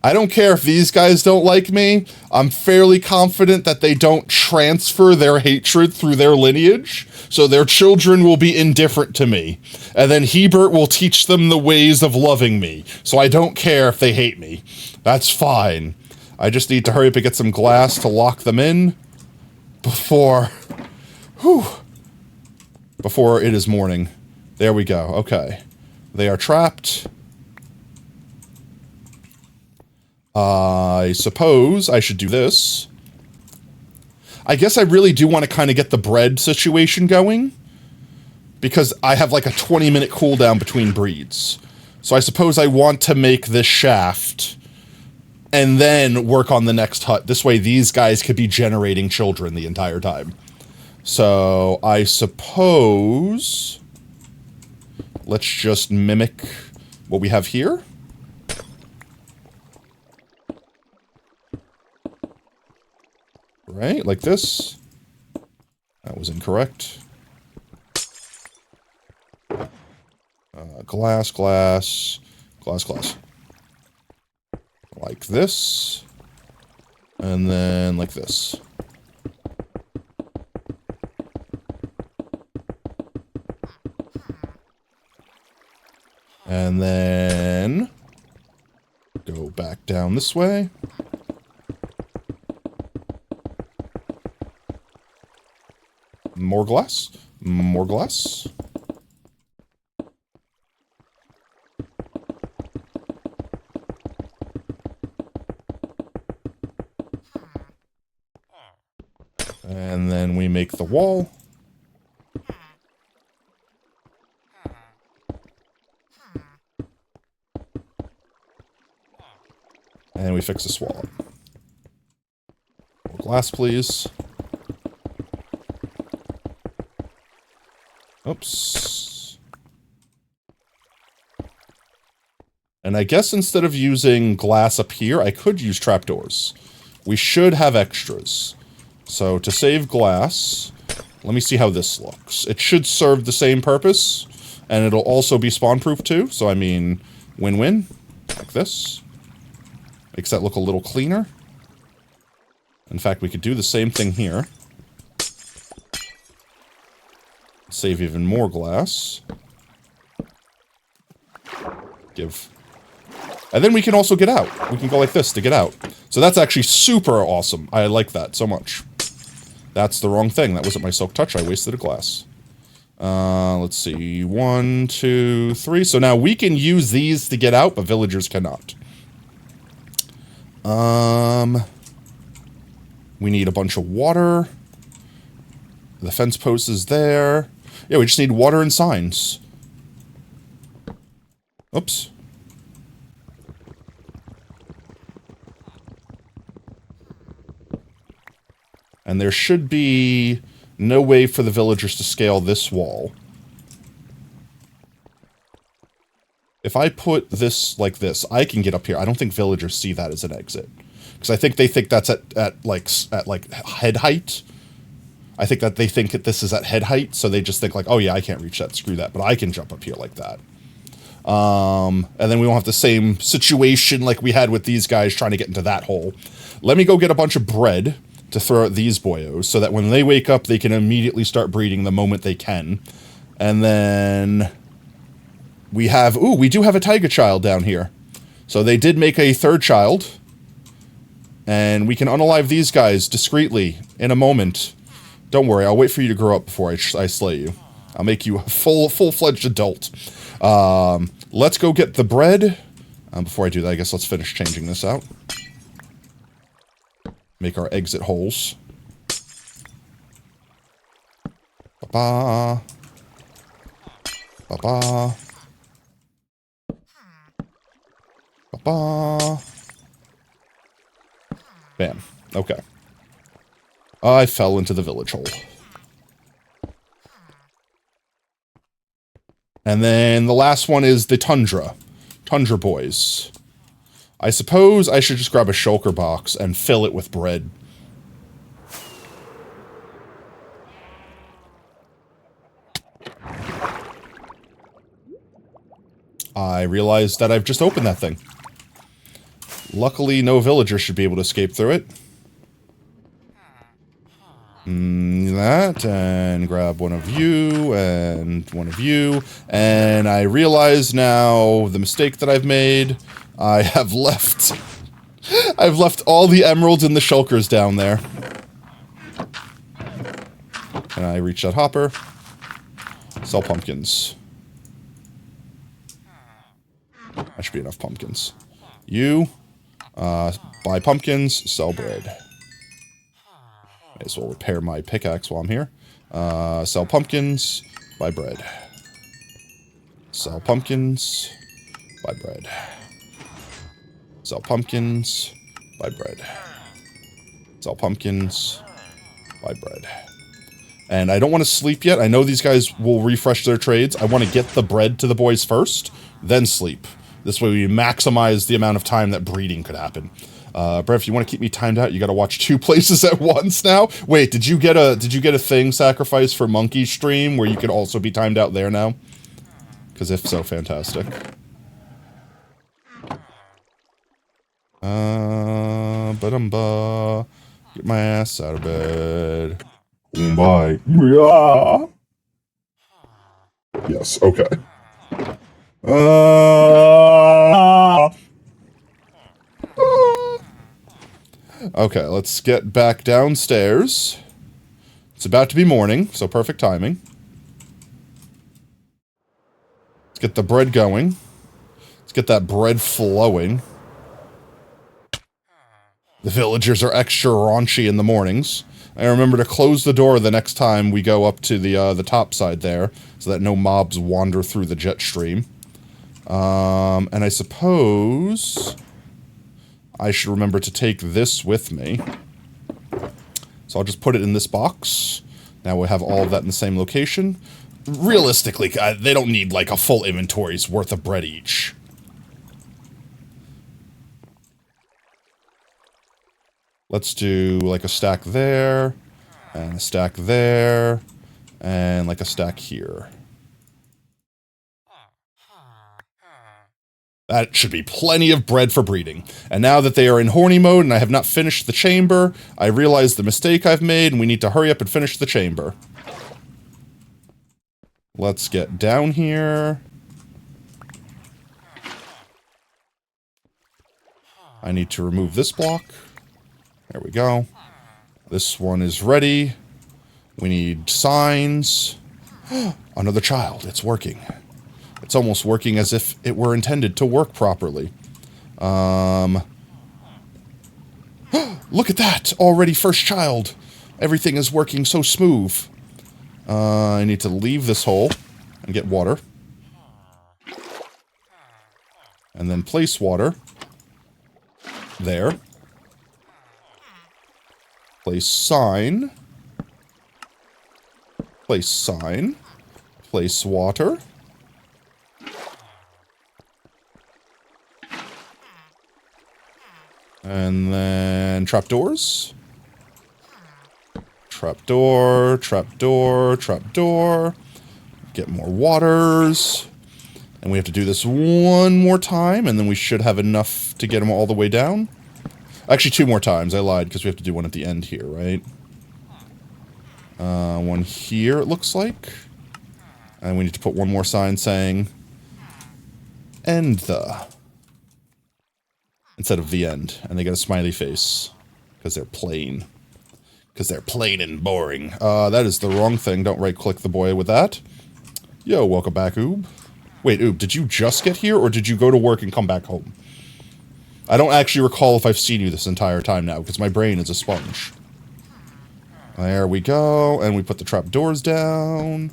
I don't care if these guys don't like me. I'm fairly confident that they don't transfer their hatred through their lineage, so their children will be indifferent to me. And then Hebert will teach them the ways of loving me, so I don't care if they hate me. That's fine. I just need to hurry up and get some glass to lock them in before... whew. Before it is morning. There we go. Okay. They are trapped. I suppose I should do this. I guess I really do want to kind of get the bread situation going, because I have like a 20-minute cooldown between breeds. So I suppose I want to make this shaft and then work on the next hut. This way these guys could be generating children the entire time. So I suppose let's just mimic what we have here. Right, like this. That was incorrect. Glass. Like this. And then like this. And then go back down this way. More glass. More glass. And then we make the wall. And we fix this wall up. More glass, please. Oops. And I guess instead of using glass up here, I could use trapdoors. We should have extras. So to save glass, let me see how this looks. It should serve the same purpose, and it'll also be spawn-proof too. So I mean, win-win, like this. Makes that look a little cleaner. In fact, we could do the same thing here. Save even more glass. Give. And then we can also get out. We can go like this to get out. So that's actually super awesome. I like that so much. That's the wrong thing. That wasn't my silk touch. I wasted a glass. Let's see. 1, 2, 3. So now we can use these to get out, but villagers cannot. We need a bunch of water. The fence post is there. Yeah, we just need water and signs. Oops. And there should be no way for the villagers to scale this wall. If I put this like this, I can get up here. I don't think villagers see that as an exit. Because I think they think that's at head height. I think that they think that this is at head height, so they just think like, oh yeah, I can't reach that, screw that. But I can jump up here like that. And then we won't have the same situation like we had with these guys trying to get into that hole. Let me go get a bunch of bread to throw at these boyos, so that when they wake up, they can immediately start breeding the moment they can. And then we have, ooh, we do have a tiger child down here. So they did make a third child. And we can unalive these guys discreetly in a moment. Don't worry, I'll wait for you to grow up before I slay you. I'll make you a full-fledged adult. Let's go get the bread. Before I do that, I guess let's finish changing this out. Make our exit holes. Ba-ba. Ba-ba. Ba-ba. Bam. Okay. I fell into the village hole. And then the last one is the Tundra. Tundra boys. I suppose I should just grab a shulker box and fill it with bread. I realized that I've just opened that thing. Luckily, no villager should be able to escape through it. That, and grab one of you, and one of you. And I realize now the mistake that I've made. I have left... I've left all the emeralds and the shulkers down there. Can I reach that hopper? Sell pumpkins. That should be enough pumpkins. You... buy pumpkins, sell bread. May as well repair my pickaxe while I'm here. Sell pumpkins, buy bread. Sell pumpkins, buy bread. Sell pumpkins, buy bread. Sell pumpkins, buy bread. And I don't want to sleep yet. I know these guys will refresh their trades. I want to get the bread to the boys first, then sleep. This way we maximize the amount of time that breeding could happen. Brev, if you want to keep me timed out, you got to watch 2 places at once now. Wait, did you get a thing sacrifice for Monkey stream where you could also be timed out there now? Because if so, fantastic. Ba-dum-ba. Get my ass out of bed. Bye. Yeah. Yes, okay. Uh, Okay, let's get back downstairs. It's about to be morning, so perfect timing. Let's get the bread going. Let's get that bread flowing. The villagers are extra raunchy in the mornings. I remember to close the door the next time we go up to the top side there, so that no mobs wander through the jet stream. And I suppose I should remember to take this with me. So I'll just put it in this box. Now we have all of that in the same location. Realistically, they don't need like a full inventory's worth of bread each. Let's do like a stack there, and a stack there, and like a stack here. That should be plenty of bread for breeding. And now that they are in horny mode and I have not finished the chamber, I realize the mistake I've made and we need to hurry up and finish the chamber. Let's get down here. I need to remove this block. There we go. This one is ready. We need signs. Another child. It's working. It's almost working as if it were intended to work properly. Look at that! Already first child! Everything is working so smooth. I need to leave this hole and get water. And then place water. There. Place sign. Place sign. Place water. And then trapdoors. Trapdoor, trapdoor, trapdoor. Get more waters. And we have to do this one more time, and then we should have enough to get them all the way down. Actually, 2 more times. I lied, because we have to do one at the end here, right? One here, it looks like. And we need to put one more sign saying... End the... Instead of the end. And they get a smiley face. Because they're plain. Because they're plain and boring. That is the wrong thing. Don't right-click the boy with that. Yo, welcome back, Oob. Wait, Oob, did you just get here, or did you go to work and come back home? I don't actually recall if I've seen you this entire time now, because my brain is a sponge. There we go, and we put the trapdoors down.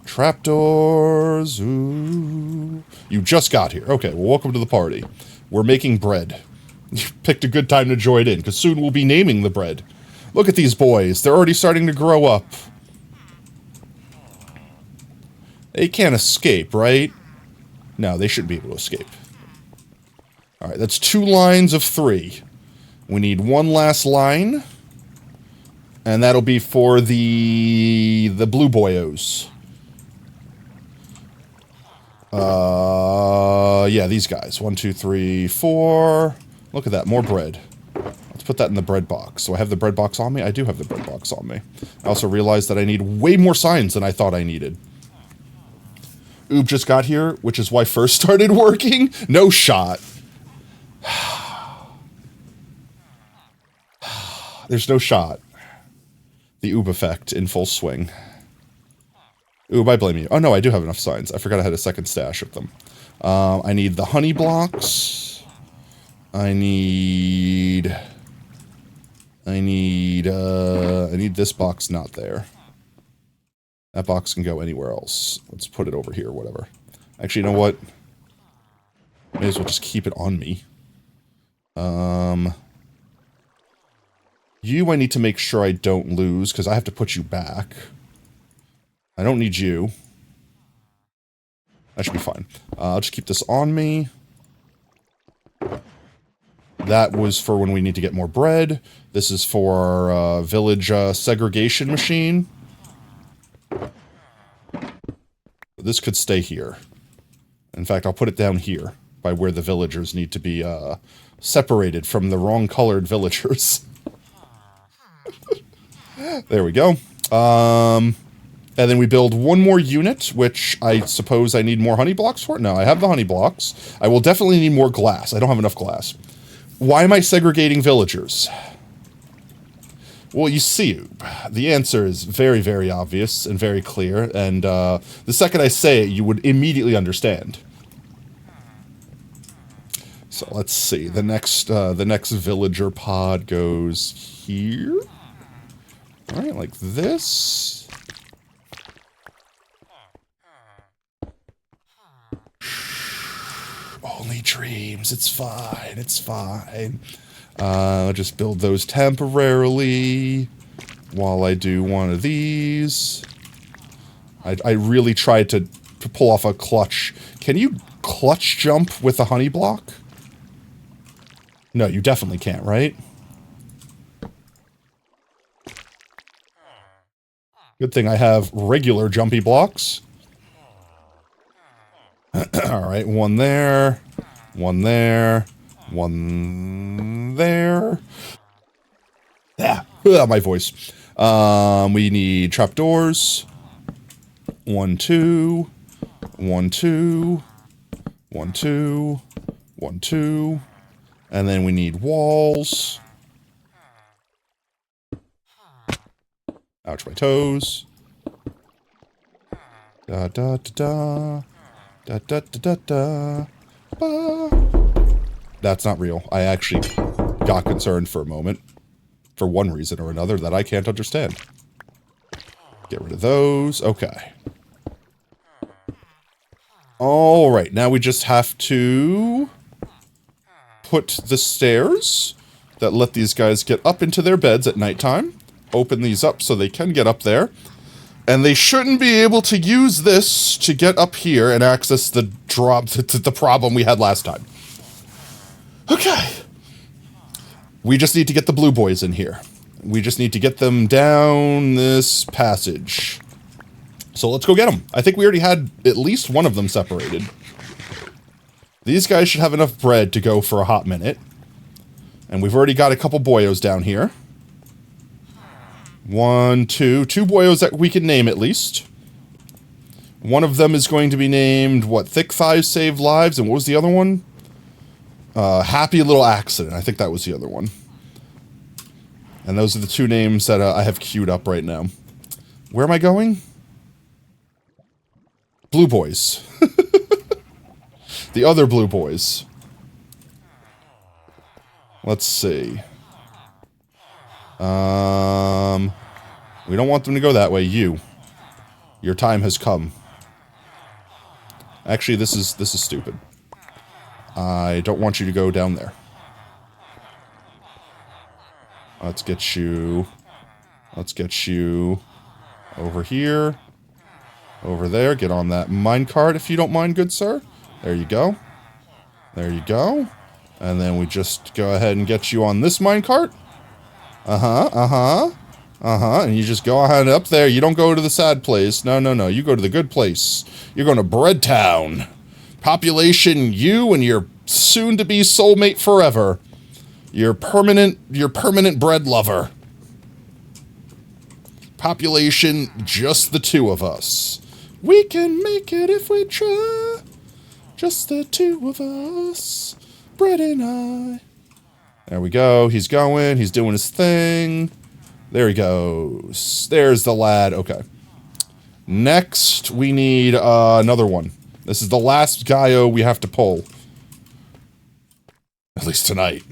Trapdoors, ooh. You just got here. Okay, well, welcome to the party. We're making bread. You picked a good time to join in, because soon we'll be naming the bread. Look at these boys. They're already starting to grow up. They can't escape, right? No, they shouldn't be able to escape. Alright, that's 2 lines of 3. We need one last line. And that'll be for the blue boyos. Yeah, these guys. 1, 2, 3, 4. Look at that, more bread. Let's put that in the bread box. So I have the bread box on me? I do have the bread box on me. I also realized that I need way more signs than I thought I needed. Oob just got here, which is why I first started working. No shot. There's no shot. The Oob effect in full swing. Oob, I blame you. Oh no, I do have enough signs. I forgot I had a second stash of them. I need the honey blocks. I need this box not there. That box can go anywhere else. Let's put it over here, whatever. Actually, you know what? May as well just keep it on me. You I need to make sure I don't lose, because I have to put you back. I don't need you. That should be fine. I'll just keep this on me. That was for when we need to get more bread. This is for our village segregation machine. This could stay here. In fact, I'll put it down here. by where the villagers need to be separated from the wrong colored villagers. There we go. And then we build one more unit, which I suppose I need more honey blocks for. No, I have the honey blocks. I will definitely need more glass. I don't have enough glass. Why am I segregating villagers? Well, you see, the answer is very, very obvious and very clear, and the second I say it, you would immediately understand. So let's see. The next villager pod goes here. All right, like this. Only dreams. It's fine. It's fine. I'll just build those temporarily while I do one of these. I really tried to pull off a clutch. Can you clutch jump with a honey block? No, you definitely can't, right? Good thing I have regular jumpy blocks. Alright, one there. One there. One there. Yeah, my voice. We need trapdoors. 1, 2. 1, 2. 1, 2. 1, 2. And then we need walls. Ouch, my toes. Da da da da. Da da da da da. Ba. That's not real. I actually got concerned for a moment. For one reason or another that I can't understand. Get rid of those. Okay. Alright, now we just have to put the stairs that let these guys get up into their beds at nighttime. Open these up so they can get up there. And they shouldn't be able to use this to get up here and access the the problem we had last time. Okay. We just need to get the blue boys in here. We just need to get them down this passage. So let's go get them. I think we already had at least one of them separated. These guys should have enough bread to go for a hot minute. And we've already got a couple boyos down here. 1, 2. 2 boyos that we can name at least. One of them is going to be named, what, Thick Thighs Save Lives, and what was the other one? Happy Little Accident. I think that was the other one. And those are the 2 names that I have queued up right now. Where am I going? Blue boys. The other blue boys. Let's see. We don't want them to go that way. Your time has come. Actually, this is stupid. I don't want you to go down there. Let's get you over here. Over there. Get on that minecart if you don't mind, good sir. There you go. There you go. And then we just go ahead and get you on this minecart. And you just go ahead up there. You don't go to the sad place. No. You go to the good place. You're going to Bread Town. Population, you and your soon-to-be soulmate forever. Your permanent bread lover. Population, just the 2 of us. We can make it if we try. Just the 2 of us. Bread and I. There we go. He's going. He's doing his thing. There he goes. There's the lad. Okay. Next, we need another one. This is the last guyo we have to pull. At least tonight.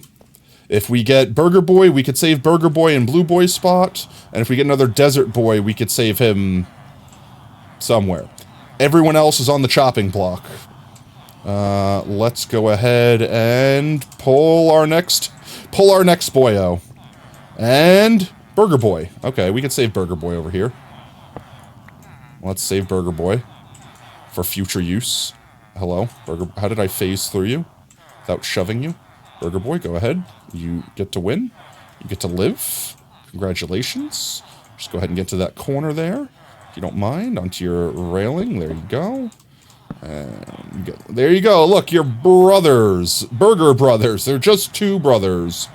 If we get Burger Boy, we could save Burger Boy in Blue Boy's spot. And if we get another Desert Boy, we could save him somewhere. Everyone else is on the chopping block. Let's go ahead and pull our next boyo. And Burger Boy. Okay, we can save Burger Boy over here. Let's save Burger Boy for future use. Hello, Burger. How did I phase through you without shoving you? Burger Boy, go ahead. You get to win. You get to live. Congratulations. Just go ahead and get to that corner there, if you don't mind, onto your railing. There you go. There you go. Look, your brothers. Burger brothers. They're just two brothers.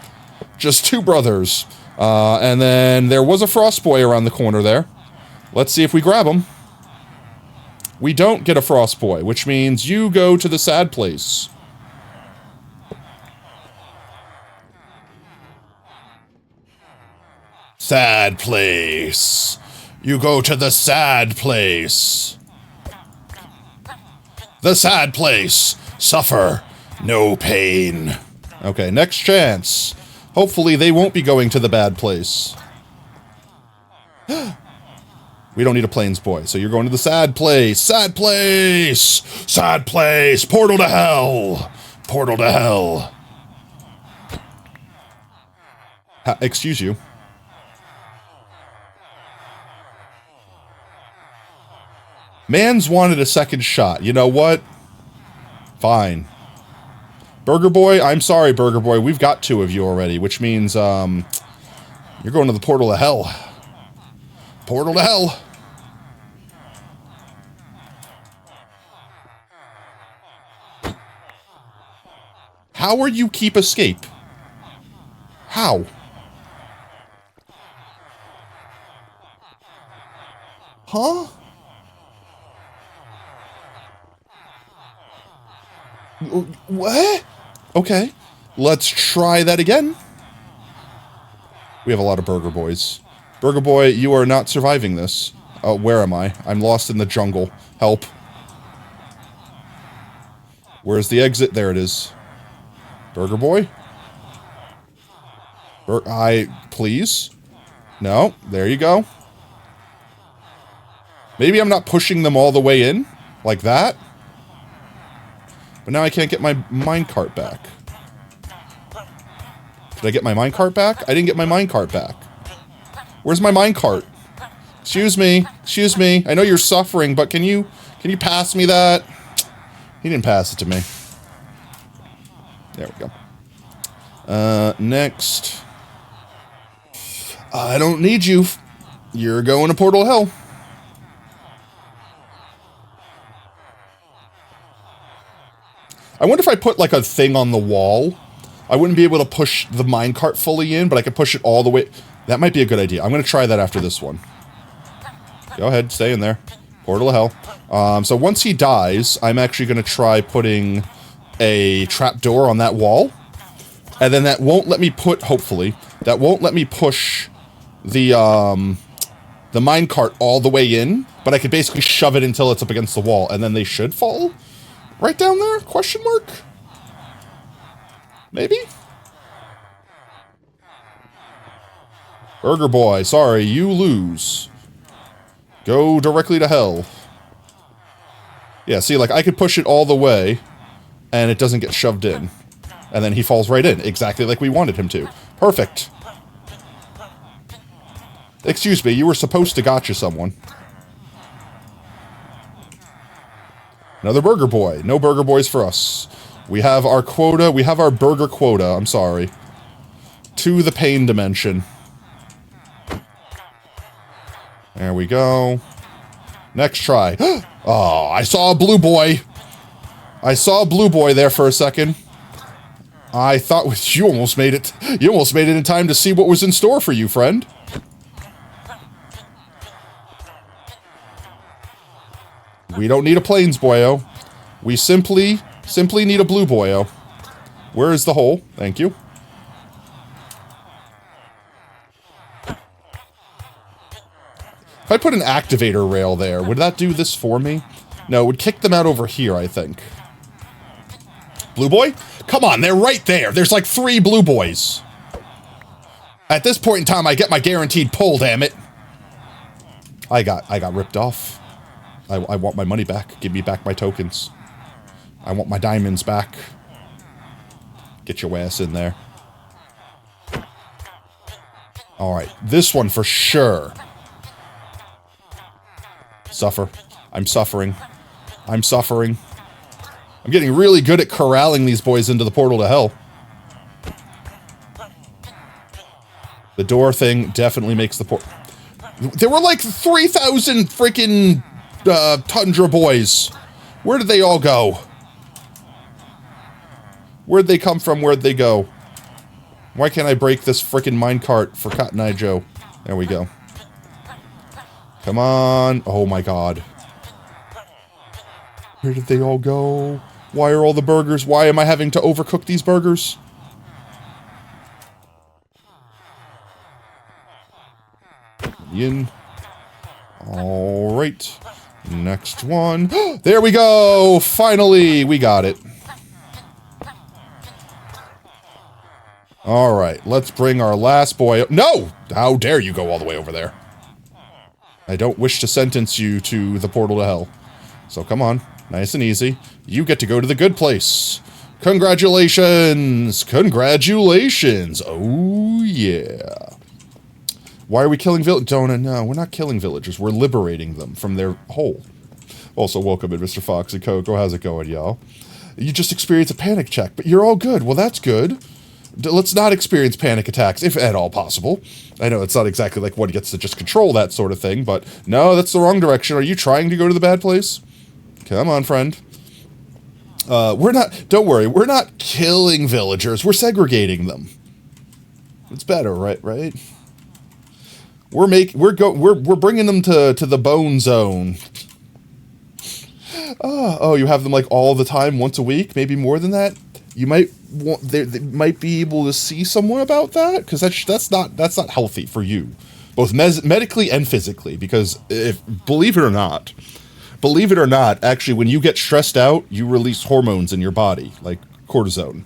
Just two brothers. And then there was a Frost Boy around the corner there. Let's see if we grab him. We don't get a Frost Boy, which means you go to the sad place. Sad place. You go to the sad place. The sad place. Suffer no pain. Okay, next chance. Hopefully they won't be going to the bad place. We don't need a plains boy, so you're going to the sad place. Sad place! Sad place! Portal to hell! Portal to hell. Excuse you. Man's wanted a second shot. You know what? Fine. Burger Boy, I'm sorry, Burger Boy. We've got two of you already, which means, you're going to the portal to hell. Portal to hell. How are you keep escape? How? Huh? What? Okay. Let's try that again. We have a lot of Burger Boys. Burger Boy, you are not surviving this. Oh, where am I? I'm lost in the jungle. Help. Where's the exit? There it is. Burger Boy? Please? No. There you go. Maybe I'm not pushing them all the way in? Like that? But now I can't get my minecart back. Did I get my minecart back? I didn't get my minecart back. Where's my minecart? Excuse me. Excuse me. I know you're suffering, but can you pass me that? He didn't pass it to me. There we go. Next. I don't need you. You're going to Portal Hell. I wonder if I put, like, a thing on the wall. I wouldn't be able to push the minecart fully in, but I could push it all the way. That might be a good idea. I'm going to try that after this one. Go ahead. Stay in there. Portal to hell. So once he dies, I'm actually going to try putting a trapdoor on that wall. And then that won't let me put, hopefully, that won't let me push the minecart all the way in, but I could basically shove it until it's up against the wall, and then they should fall? Right down there? Question mark? Maybe? Burger Boy, sorry, you lose. Go directly to hell. Yeah, see, like, I could push it all the way, and it doesn't get shoved in. And then he falls right in, exactly like we wanted him to. Perfect. Excuse me, you were supposed to gotcha someone. Another Burger Boy. No Burger Boys for us. We have our quota. We have our burger quota. I'm sorry. To the pain dimension. There we go. Next try. Oh, I saw a blue boy. I saw a blue boy there for a second. I thought you almost made it. You almost made it in time to see what was in store for you, friend. We don't need a plains boyo. We simply need a blue boyo. Where is the hole? Thank you. If I put an activator rail there, would that do this for me? No, it would kick them out over here, I think. Blue boy? Come on, they're right there. There's like 3 blue boys. At this point in time, I get my guaranteed pull, damn it. I got ripped off. I want my money back. Give me back my tokens. I want my diamonds back. Get your ass in there. Alright, this one for sure. Suffer. I'm suffering. I'm suffering. I'm getting really good at corralling these boys into the portal to hell. The door thing definitely makes the port. There were like 3,000 freaking Tundra boys. Where did they all go? Where'd they come from? Where'd they go? Why can't I break this frickin' minecart for Cotton Eye Joe? There we go. Come on. Oh my god. Where did they all go? Why are all the burgers? Why am I having to overcook these burgers? In. Alright. Next one. There we go! Finally! We got it. Alright, let's bring our last boy up. No! How dare you go all the way over there? I don't wish to sentence you to the portal to hell. So come on, nice and easy. You get to go to the good place. Congratulations! Congratulations! Oh, yeah. Why are we killing villagers? No, we're not killing villagers. We're liberating them from their hole. Also, welcome in, Mr. Fox and Coco. How's it going, y'all? You just experienced a panic check, but you're all good. Well, that's good. Let's not experience panic attacks, if at all possible. I know it's not exactly like one gets to just control that sort of thing, but no, that's the wrong direction. Are you trying to go to the bad place? Come on, friend. We're not, don't worry, we're not killing villagers. We're segregating them. It's better, right? We're bringing them to the bone zone. Oh, you have them like all the time, once a week, maybe more than that. You might want they might be able to see someone about that, because that's not healthy for you, both medically and physically. Because if believe it or not, actually, when you get stressed out, you release hormones in your body like cortisone,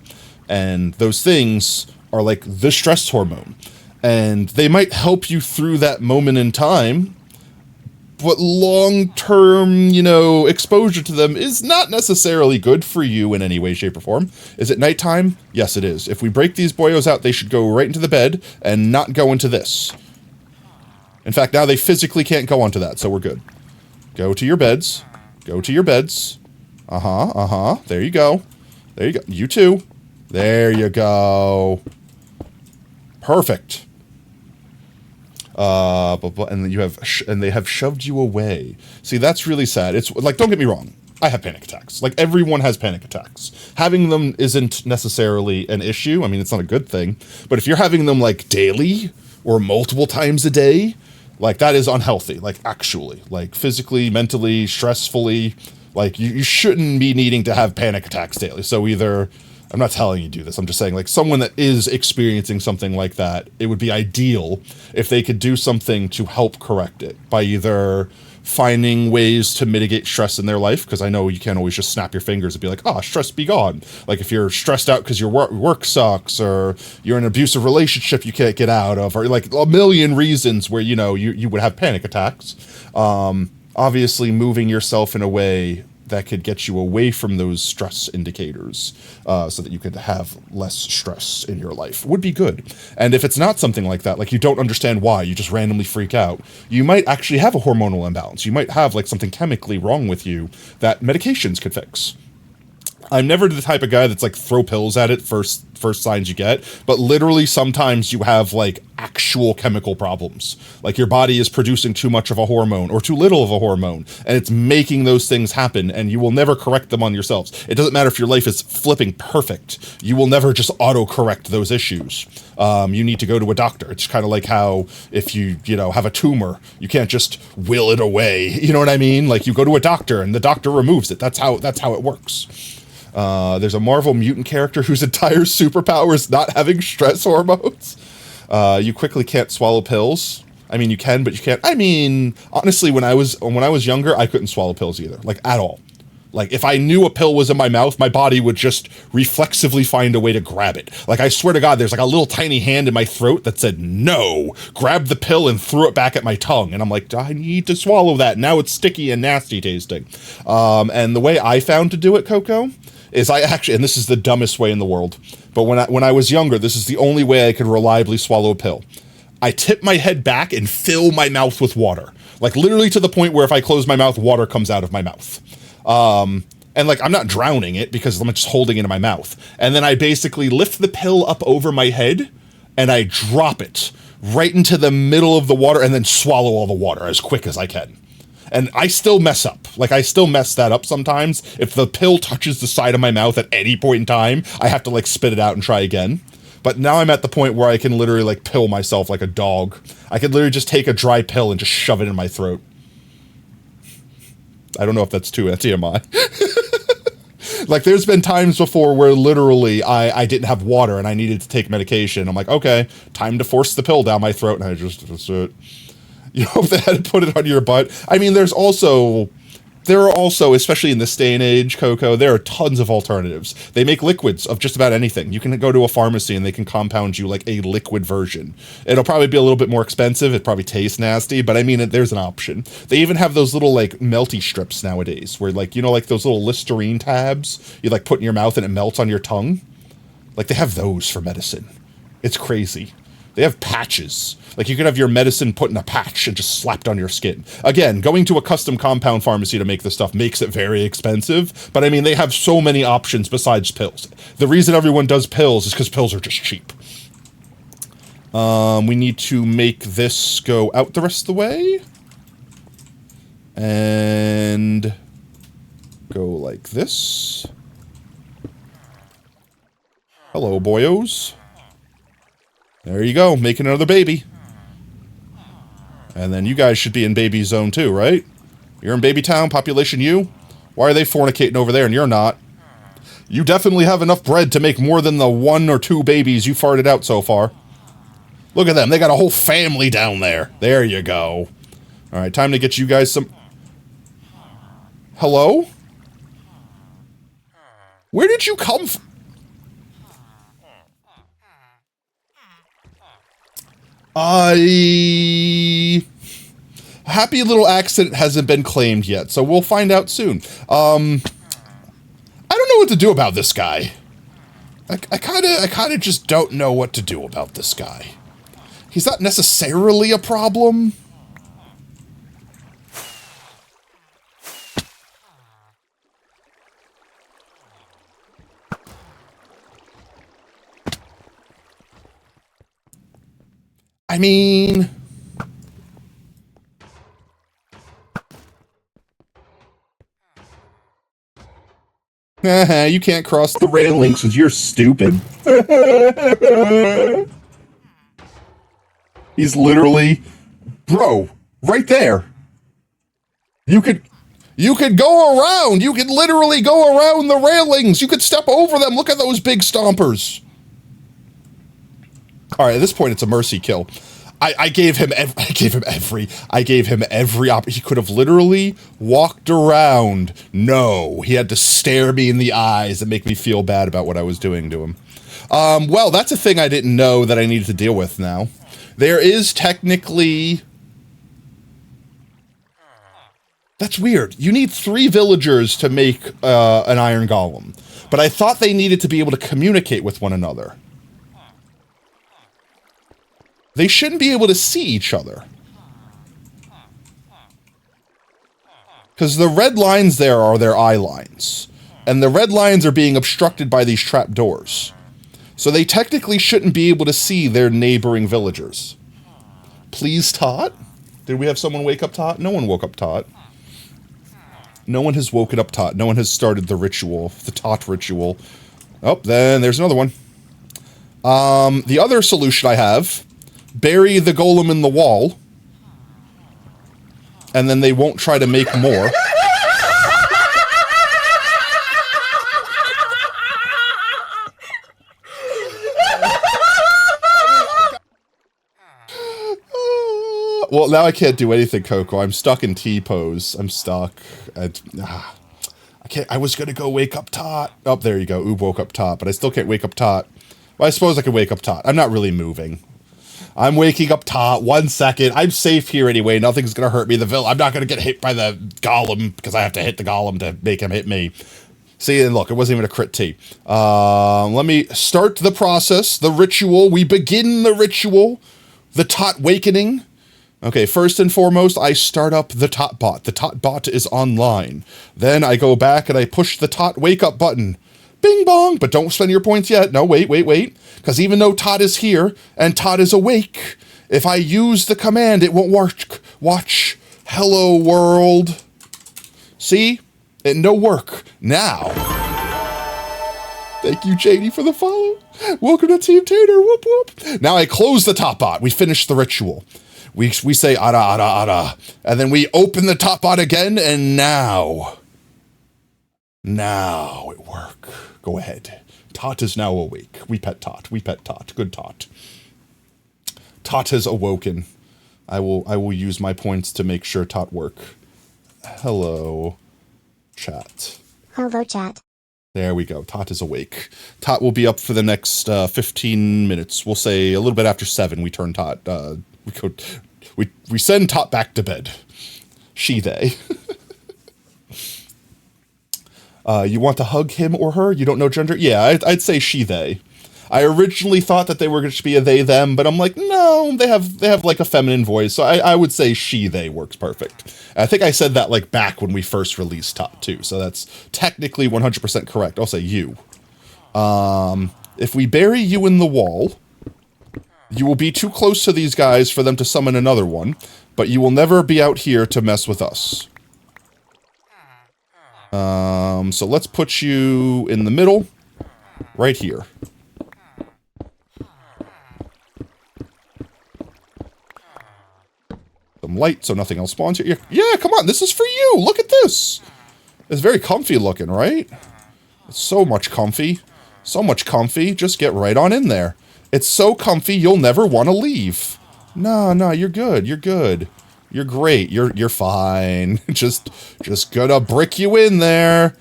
and those things are like the stress hormone, and they might help you through that moment in time. But long-term, exposure to them is not necessarily good for you in any way, shape, or form. Is it nighttime? Yes, it is. If we break these boyos out, they should go right into the bed and not go into this. In fact, now they physically can't go onto that, so we're good. Go to your beds. Go to your beds. There you go. There you go. You too. There you go. Perfect. And they have shoved you away. See, that's really sad. It's like, don't get me wrong, I have panic attacks. Like, everyone has panic attacks. Having them isn't necessarily an issue. I mean, it's not a good thing. But if you're having them like daily or multiple times a day, like, that is unhealthy. Like, actually, like, physically, mentally, stressfully, like, you shouldn't be needing to have panic attacks daily. So either, I'm not telling you to do this, I'm just saying, like, someone that is experiencing something like that, it would be ideal if they could do something to help correct it by either finding ways to mitigate stress in their life, because I know you can't always just snap your fingers and be like, stress be gone. Like, if you're stressed out because your work sucks, or you're in an abusive relationship you can't get out of, or like a million reasons where, you would have panic attacks. Obviously moving yourself in a way that could get you away from those stress indicators, so that you could have less stress in your life would be good. And if it's not something like that, like you don't understand why, you just randomly freak out, you might actually have a hormonal imbalance. You might have like something chemically wrong with you that medications could fix. I'm never the type of guy that's like throw pills at it first signs you get, but literally sometimes you have like actual chemical problems. Like your body is producing too much of a hormone or too little of a hormone, and it's making those things happen, and you will never correct them on yourselves. It doesn't matter if your life is flipping perfect. You will never just auto-correct those issues. You need to go to a doctor. It's kind of like how if you have a tumor, you can't just will it away. You know what I mean? Like you go to a doctor and the doctor removes it. That's how it works. There's a Marvel mutant character whose entire superpower is not having stress hormones. You quickly can't swallow pills. I mean, you can, but you can't. I mean, honestly, when I was younger, I couldn't swallow pills either, like at all. Like if I knew a pill was in my mouth, my body would just reflexively find a way to grab it. Like I swear to God, there's like a little tiny hand in my throat that said no, grabbed the pill and threw it back at my tongue. And I'm like, I need to swallow that. Now it's sticky and nasty tasting. And the way I found to do it, Coco, is and this is the dumbest way in the world, but when I was younger, this is the only way I could reliably swallow a pill. I tip my head back and fill my mouth with water. Like literally to the point where if I close my mouth, water comes out of my mouth. And like, I'm not drowning it because I'm just holding it in my mouth. And then I basically lift the pill up over my head and I drop it right into the middle of the water and then swallow all the water as quick as I can. And I still mess up. Like, I still mess that up sometimes. If the pill touches the side of my mouth at any point in time, I have to, like, spit it out and try again. But now I'm at the point where I can literally, like, pill myself like a dog. I could literally just take a dry pill and just shove it in my throat. I don't know if that's too TMI. Like, there's been times before where literally I didn't have water and I needed to take medication. I'm like, okay, time to force the pill down my throat. And I just, that's it. You know, if they had to put it on your butt. I mean, there are also, especially in this day and age, Coco, there are tons of alternatives. They make liquids of just about anything. You can go to a pharmacy and they can compound you like a liquid version. It'll probably be a little bit more expensive. It probably tastes nasty, but I mean, there's an option. They even have those little like melty strips nowadays where like, you know, like those little Listerine tabs you like put in your mouth and it melts on your tongue. Like they have those for medicine. It's crazy. They have patches. Like, you could have your medicine put in a patch and just slapped on your skin. Again, going to a custom compound pharmacy to make this stuff makes it very expensive, but I mean, they have so many options besides pills. The reason everyone does pills is because pills are just cheap. We need to make this go out the rest of the way. And go like this. Hello, boyos. There you go, making another baby. And then you guys should be in baby zone too, right? You're in baby town, population U? Why are they fornicating over there and you're not? You definitely have enough bread to make more than the 1 or 2 babies you farted out so far. Look at them, they got a whole family down there. There you go. Alright, time to get you guys some... Hello? Where did you come from? Happy little accident hasn't been claimed yet, so we'll find out soon. I don't know what to do about this guy. I kinda just don't know what to do about this guy. He's not necessarily a problem. I mean... you can't cross the railings because you're stupid. He's literally... Bro, right there. You could go around. You could literally go around the railings. You could step over them. Look at those big stompers. All right, at this point, it's a mercy kill. I gave him every option. He could have literally walked around. No, he had to stare me in the eyes and make me feel bad about what I was doing to him. Well, that's a thing I didn't know that I needed to deal with now. There is technically... That's weird. You need 3 villagers to make an iron golem. But I thought they needed to be able to communicate with one another. They shouldn't be able to see each other. Because the red lines there are their eye lines. And the red lines are being obstructed by these trapdoors. So they technically shouldn't be able to see their neighboring villagers. Please, Tot? Did we have someone wake up Tot? No one woke up Tot. No one has woken up Tot. No one has started the ritual. The Tot ritual. Oh, then there's another one. The other solution I have... Bury the golem in the wall, and then they won't try to make more. Well, now I can't do anything, Coco. I'm stuck in T-pose. I'm stuck. I can't. I was gonna go wake up Tot. Oh, there you go. Oob woke up Tot, but I still can't wake up Tot. Well, I suppose I can wake up Tot. I'm not really moving. I'm waking up Tot. 1 second. I'm safe here anyway. Nothing's gonna hurt me. I'm not gonna get hit by the golem because I have to hit the golem to make him hit me. See, and look, it wasn't even a crit T. Let me start the process, the ritual. We begin the ritual, the Tot wakening. Okay, first and foremost, I start up the Tot bot. The Tot bot is online. Then I go back and I push the Tot wake up button. Bing bong, but don't spend your points yet. No, wait. Because even though Tot is here and Tot is awake, if I use the command, it won't work. Watch. Hello, world. See? It no work. Now. Thank you, JD, for the follow. Welcome to Team Tater. Whoop, whoop. Now I close the top bot. We finish the ritual. We say, ara, ara, ara. And then we open the top bot again, and now it work. Go ahead. Tot is now awake. We pet Tot. We pet Tot. Good Tot. Tot has awoken. I will use my points to make sure Tot work. Hello, chat. Hello, chat. There we go. Tot is awake. Tot will be up for the next 15 minutes. We'll say a little bit after 7. We turn Tot. We send Tot back to bed. She, they. You want to hug him or her? You don't know gender? Yeah, I'd say she, they. I originally thought that they were going to be a they, them, but I'm like, no, they have like a feminine voice, so I would say she, they works perfect. I think I said that like back when we first released Tot too, so that's technically 100% correct. I'll say you. If we bury you in the wall, you will be too close to these guys for them to summon another one, but you will never be out here to mess with us. So let's put you in the middle, right here. Some light so nothing else spawns here. Yeah, come on, this is for you. Look at this. It's very comfy looking, right? It's so much comfy. So much comfy. Just get right on in there. It's so comfy you'll never want to leave. No, you're good. You're good. You're great. You're fine. Just gonna brick you in there.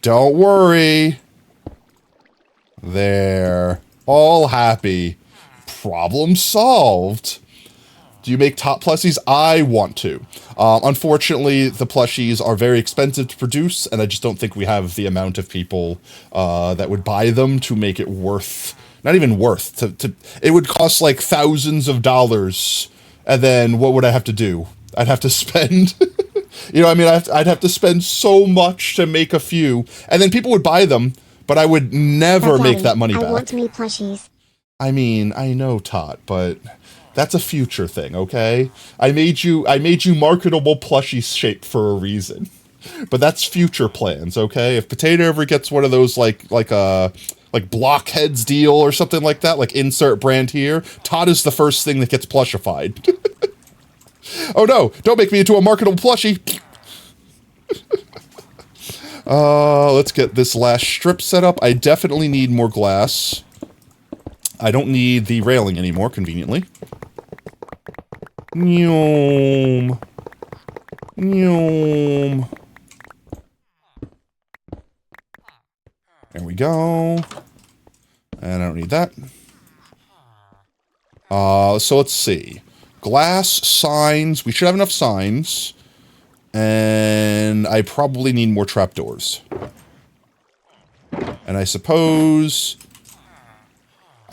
Don't worry. There. All happy. Problem solved. Do you make Tot plushies? I want to. Unfortunately, the plushies are very expensive to produce, and I just don't think we have the amount of people that would buy them to make it worth. Not even worth. It would cost like thousands of dollars, and then what would I have to do? I'd have to spend. You know, I mean, I'd have to spend so much to make a few, and then people would buy them, but I would never make that money back. I want me plushies. I mean, I know, Tot, but that's a future thing, okay? I made you marketable plushie shape for a reason. But that's future plans, okay? If Potato ever gets one of those like Blockheads deal or something like that, like insert brand here, Tot is the first thing that gets plushified. Oh no, don't make me into a marketable plushie. Let's get this last strip set up. I definitely need more glass. I don't need the railing anymore, conveniently. Nyom. Nyom. There we go. And I don't need that. So let's see. Glass, signs. We should have enough signs. And I probably need more trapdoors. And I suppose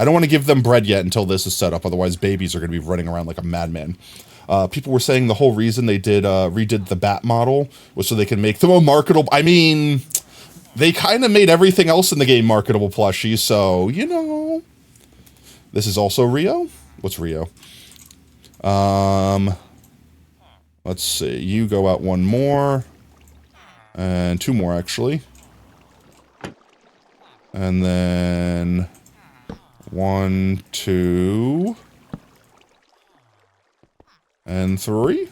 I don't want to give them bread yet until this is set up, otherwise babies are going to be running around like a madman. People were saying the whole reason they redid the bat model was so they can make them a marketable. I mean, they kind of made everything else in the game marketable plushies, so, you know. This is also Rio? What's Rio? Let's see. You go out one more. And two more, actually. And then 1, 2, and 3.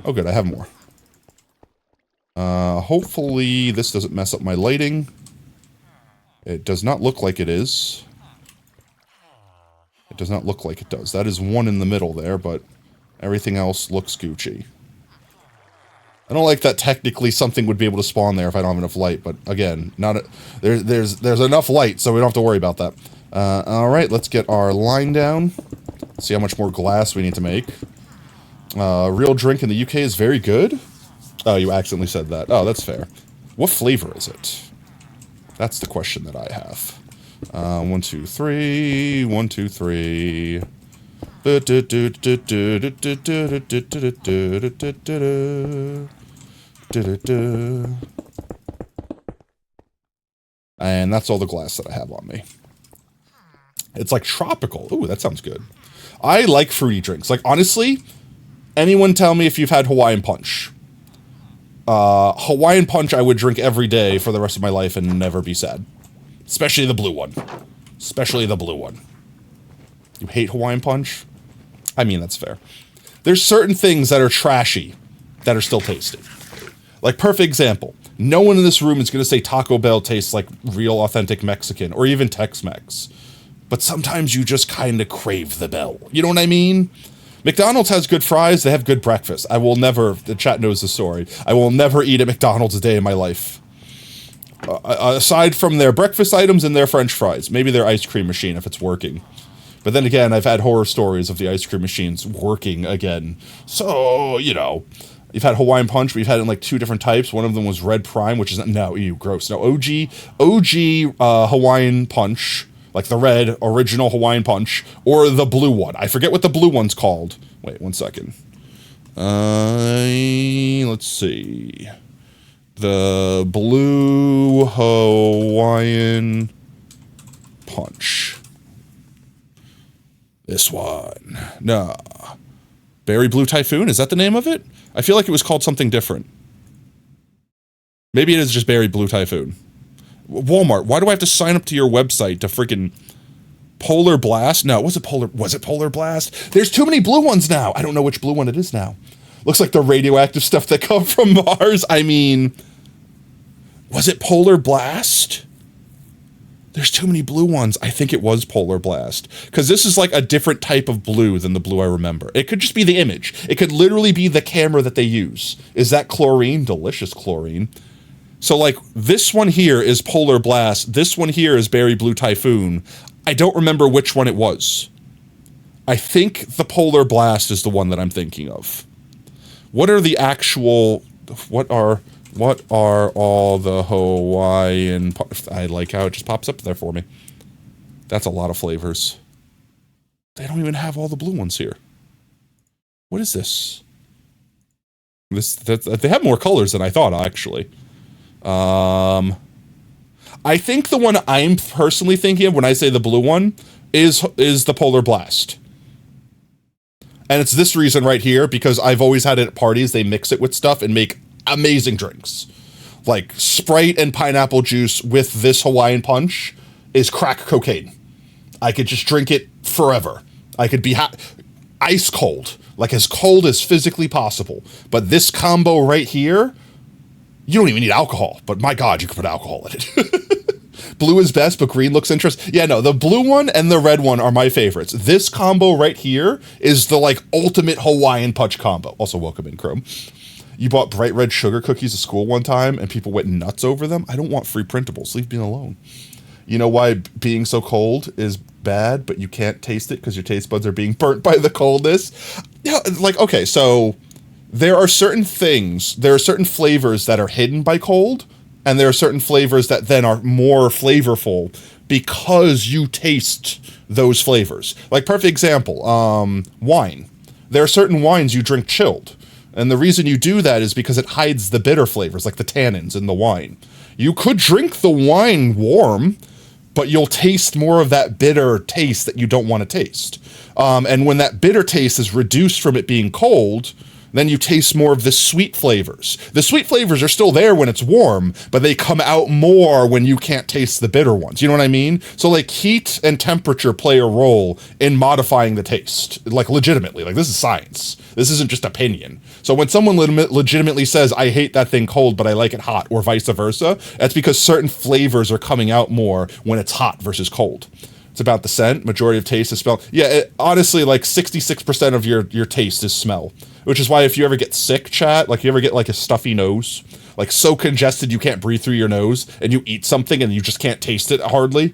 Oh, good. I have more. Hopefully this doesn't mess up my lighting. It does not look like it is. It does not look like it does. That is one in the middle there, but everything else looks Gucci. I don't like that technically something would be able to spawn there if I don't have enough light, but again, there's enough light, so we don't have to worry about that. Alright, let's get our line down. See how much more glass we need to make. Real drink in the UK is very good. Oh, you accidentally said that. Oh, that's fair. What flavor is it? That's the question that I have. 1, 2, 3. 1, 2, 3. And that's all the glass that I have on me. It's like tropical. Ooh, that sounds good. I like fruity drinks. Like, honestly, Anyone tell me if you've had Hawaiian Punch. Hawaiian Punch I would drink every day for the rest of my life and never be sad. Especially the blue one. Especially the blue one. You hate Hawaiian Punch? I mean, that's fair. There's certain things that are trashy that are still tasty. Like, perfect example. No one in this room is going to say Taco Bell tastes like real authentic Mexican or even Tex-Mex. But sometimes you just kind of crave the bell. You know what I mean? McDonald's has good fries. They have good breakfast. I will never, the chat knows the story, I will never eat at McDonald's a day in my life. Aside from their breakfast items and their French fries. Maybe their ice cream machine if it's working. But then again, I've had horror stories of the ice cream machines working again. So, you know, you've had Hawaiian Punch. We've had it in like 2 different types. One of them was Red Prime, which is, no, ew, gross. No, OG Hawaiian Punch, like the red original Hawaiian Punch, or the blue one. I forget what the blue one's called. Wait, 1 second. Let's see. The blue Hawaiian Punch. This one. No. Berry Blue Typhoon? Is that the name of it? I feel like it was called something different. Maybe it is just Berry Blue Typhoon. Walmart, why do I have to sign up to your website to freaking Polar Blast? No, was it Polar Blast? There's too many blue ones now. I don't know which blue one it is now. Looks like the radioactive stuff that come from Mars. I mean, was it Polar Blast? There's too many blue ones. I think it was Polar Blast. Because this is like a different type of blue than the blue I remember. It could just be the image. It could literally be the camera that they use. Is that chlorine? Delicious chlorine. So like, this one here is Polar Blast. This one here is Berry Blue Typhoon. I don't remember which one it was. I think the Polar Blast is the one that I'm thinking of. What are the actual... What are all the Hawaiian... I like how it just pops up there for me. That's a lot of flavors. They don't even have all the blue ones here. What is this? They have more colors than I thought, actually. I think the one I'm personally thinking of when I say the blue one is the Polar Blast. And it's this reason right here, because I've always had it at parties. They mix it with stuff and make amazing drinks. Like Sprite and pineapple juice with this Hawaiian Punch is crack cocaine. I could just drink it forever. I could be ice cold, like as cold as physically possible. But this combo right here, you don't even need alcohol, but my God, you could put alcohol in it. Blue is best, but green looks interesting. Yeah, no, the blue one and the red one are my favorites. This combo right here is the like ultimate Hawaiian Punch combo. Also, welcome in, Chrome. You bought bright red sugar cookies at school one time and people went nuts over them. I don't want free printables. Leave me alone. You know why being so cold is bad, but you can't taste it because your taste buds are being burnt by the coldness? Yeah, like, okay, so there are certain things, there are certain flavors that are hidden by cold, and there are certain flavors that then are more flavorful because you taste those flavors. Like, perfect example, wine. There are certain wines you drink chilled. And the reason you do that is because it hides the bitter flavors, like the tannins in the wine. You could drink the wine warm, but you'll taste more of that bitter taste that you don't want to taste. And when that bitter taste is reduced from it being cold, then you taste more of the sweet flavors. The sweet flavors are still there when it's warm, but they come out more when you can't taste the bitter ones. You know what I mean? So like heat and temperature play a role in modifying the taste, like legitimately. Like this is science. This isn't just opinion. So when someone legitimately says, I hate that thing cold, but I like it hot, or vice versa, that's because certain flavors are coming out more when it's hot versus cold. It's about the scent. Majority of taste is smell. Yeah, honestly, like 66% of your taste is smell. Which is why if you ever get sick, chat, like you ever get like a stuffy nose, like so congested you can't breathe through your nose, and you eat something and you just can't taste it hardly,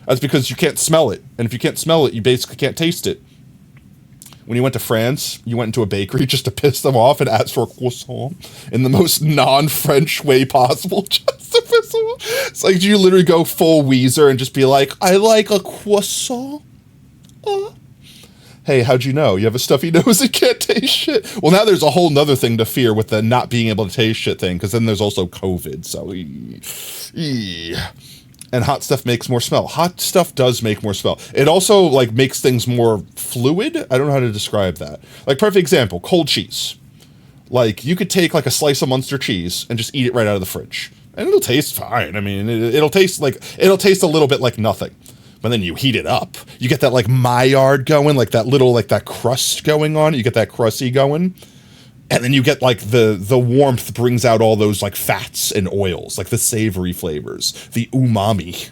that's because you can't smell it. And if you can't smell it, you basically can't taste it. When you went to France, you went into a bakery just to piss them off and ask for a croissant in the most non-French way possible, just to piss them off. It's like, do you literally go full Weezer and just be like, I like a croissant? Hey, how'd you know? You have a stuffy nose and can't taste shit? Well, now there's a whole nother thing to fear with the not being able to taste shit thing, because then there's also COVID, so... And hot stuff makes more smell. Hot stuff does make more smell. It also, like, makes things more fluid. I don't know how to describe that. Like, perfect example, cold cheese. Like, you could take, like, a slice of Munster cheese and just eat it right out of the fridge. And it'll taste fine. I mean, it'll taste a little bit like nothing. But then you heat it up. You get that, like, Maillard going, like that little, like, that crust going on. You get that crusty going. And then you get, like, the warmth brings out all those, like, fats and oils, like the savory flavors, the umami,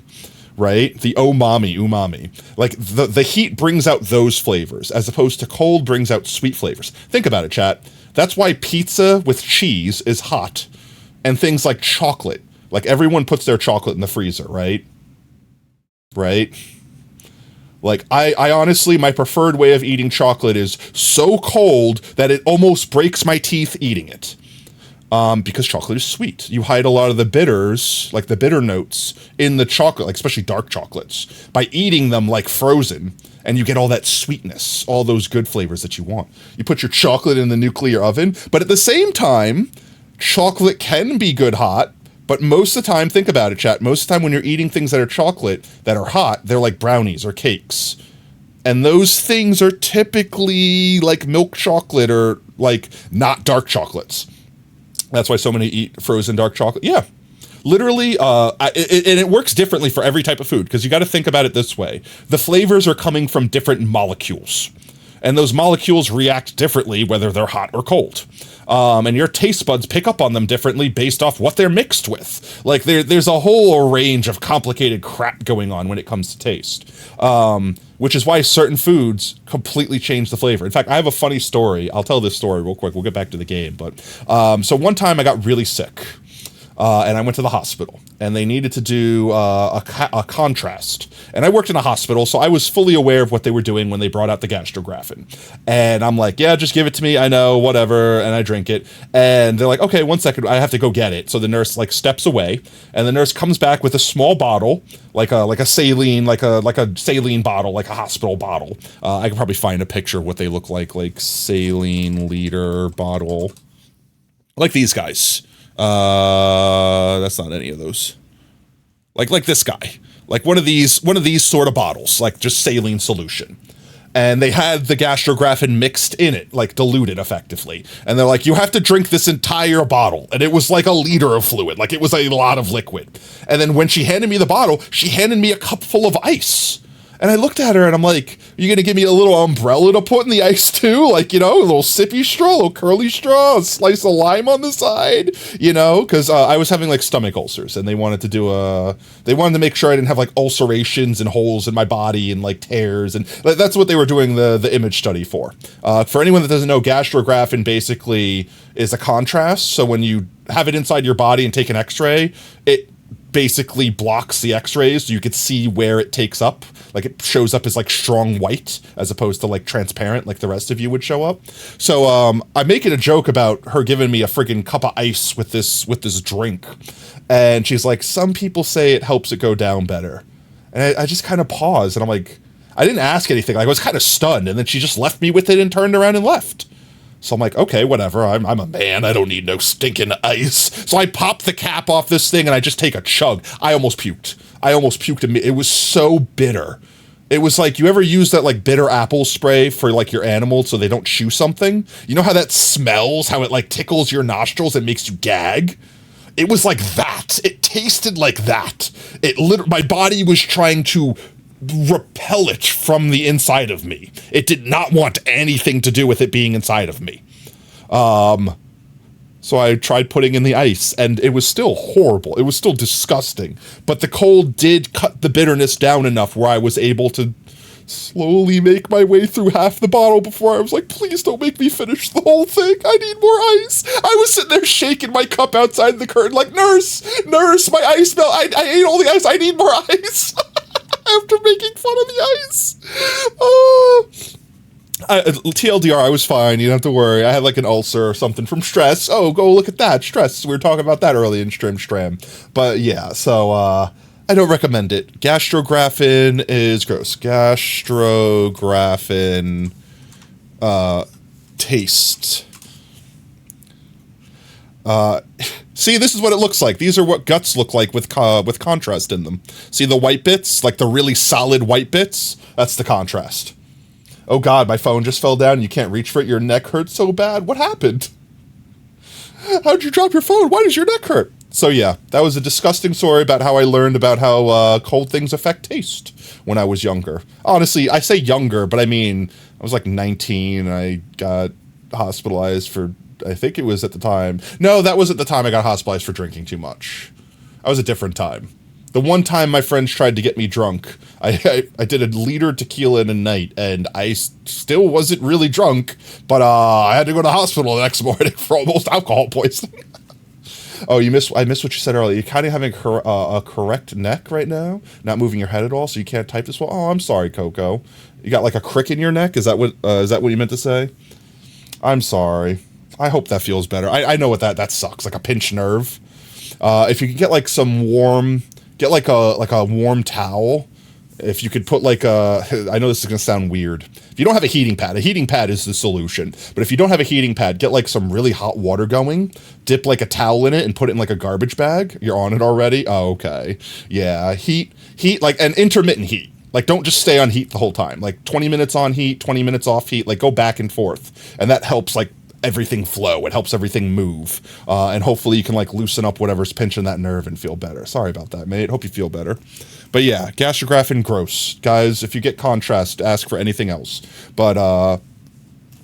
right? The umami. Like, the heat brings out those flavors, as opposed to cold brings out sweet flavors. Think about it, chat. That's why pizza with cheese is hot. And things like chocolate. Like, everyone puts their chocolate in the freezer, right? Right? Like, I honestly, my preferred way of eating chocolate is so cold that it almost breaks my teeth eating it. Because chocolate is sweet. You hide a lot of the bitters, like the bitter notes, in the chocolate, like especially dark chocolates, by eating them like frozen, and you get all that sweetness, all those good flavors that you want. You put your chocolate in the nuclear oven, but at the same time, chocolate can be good hot. But most of the time, think about it, chat, most of the time when you're eating things that are chocolate, that are hot, they're like brownies or cakes. And those things are typically like milk chocolate or like not dark chocolates. That's why so many eat frozen dark chocolate. Yeah, literally, and it works differently for every type of food, because you got to think about it this way. The flavors are coming from different molecules. And those molecules react differently whether they're hot or cold. And your taste buds pick up on them differently based off what they're mixed with. Like, there's a whole range of complicated crap going on when it comes to taste. Which is why certain foods completely change the flavor. In fact, I have a funny story. I'll tell this story real quick. We'll get back to the game. But so one time I got really sick. And I went to the hospital, and they needed to do a contrast. And I worked in a hospital, so I was fully aware of what they were doing when they brought out the gastrographin. And I'm like, yeah, just give it to me. I know, whatever. And I drink it. And they're like, okay, 1 second, I have to go get it. So the nurse like steps away, and the nurse comes back with a small bottle, like a saline, like a saline bottle, like a hospital bottle. I could probably find a picture of what they look like saline liter bottle, like these guys. That's not any of those. Like this guy. Like one of these sort of bottles, like just saline solution. And they had the gastrographin mixed in it, like diluted effectively. And they're like, you have to drink this entire bottle. And it was like a liter of fluid, like it was a lot of liquid. And then when she handed me the bottle, she handed me a cup full of ice. And I looked at her and I'm like, are you going to give me a little umbrella to put in the ice too? Like, you know, a little sippy straw, a little curly straw, a slice of lime on the side, you know, because I was having like stomach ulcers, and they wanted to make sure I didn't have like ulcerations and holes in my body and like tears. And that's what they were doing the image study for. For anyone that doesn't know, gastrographin basically is a contrast. So when you have it inside your body and take an x-ray, it basically blocks the x-rays so you could see where it takes up. Like it shows up as like strong white as opposed to like transparent like the rest of you would show up. So I'm making a joke about her giving me a friggin' cup of ice with this drink. And she's like, some people say it helps it go down better. And I just kind of paused, and I'm like, I didn't ask anything. Like, I was kind of stunned, and then she just left me with it and turned around and left. So I'm like, okay, whatever. I'm a man. I don't need no stinking ice. So I pop the cap off this thing and I just take a chug. I almost puked. It was so bitter. It was like, you ever use that like bitter apple spray for like your animals so they don't chew something? You know how that smells? How it like tickles your nostrils and makes you gag? It was like that. It tasted like that. My body was trying to repel it from the inside of me. It did not want anything to do with it being inside of me. So I tried putting in the ice, and it was still horrible. It was still disgusting. But the cold did cut the bitterness down enough where I was able to slowly make my way through half the bottle before I was like, please don't make me finish the whole thing. I need more ice. I was sitting there shaking my cup outside the curtain like, nurse, my ice melt. I ate all the ice. I need more ice. After making fun of the ice. TLDR, I was fine. You don't have to worry. I had like an ulcer or something from stress. Oh, go look at that. Stress. We were talking about that early in Stram. But yeah, so I don't recommend it. Gastrographin is gross. Gastrographin taste. See, this is what it looks like. These are what guts look like with contrast in them. See the white bits, like the really solid white bits? That's the contrast. Oh God, my phone just fell down. You can't reach for it. Your neck hurts so bad. What happened? How'd you drop your phone? Why does your neck hurt? So yeah, that was a disgusting story about how I learned about how cold things affect taste when I was younger. Honestly, I say younger, but I mean, I was like 19 and I got hospitalized for, I think it was at the time. No, that was at the time I got hospitalized for drinking too much. That was a different time. The one time my friends tried to get me drunk, I did a liter tequila in a night, and I still wasn't really drunk, but I had to go to the hospital the next morning for almost alcohol poisoning. Oh, I missed what you said earlier. You're kind of having a correct neck right now, not moving your head at all, so you can't type this well. Oh, I'm sorry, Coco. You got like a crick in your neck? Is that what you meant to say? I'm sorry. I hope that feels better. I know what that sucks, like a pinched nerve. If you could get like some warm, get like a warm towel. If you could put like I know this is gonna sound weird. If you don't have a heating pad is the solution. But if you don't have a heating pad, get like some really hot water going, dip like a towel in it and put it in like a garbage bag. You're on it already? Oh, okay. Yeah, heat, like an intermittent heat. Like don't just stay on heat the whole time. Like 20 minutes on heat, 20 minutes off heat, like go back and forth. And that helps like everything flow. It helps everything move. And hopefully you can like loosen up whatever's pinching that nerve and feel better. Sorry about that, mate. Hope you feel better. But yeah, gastrographin, gross. Guys, if you get contrast, ask for anything else. But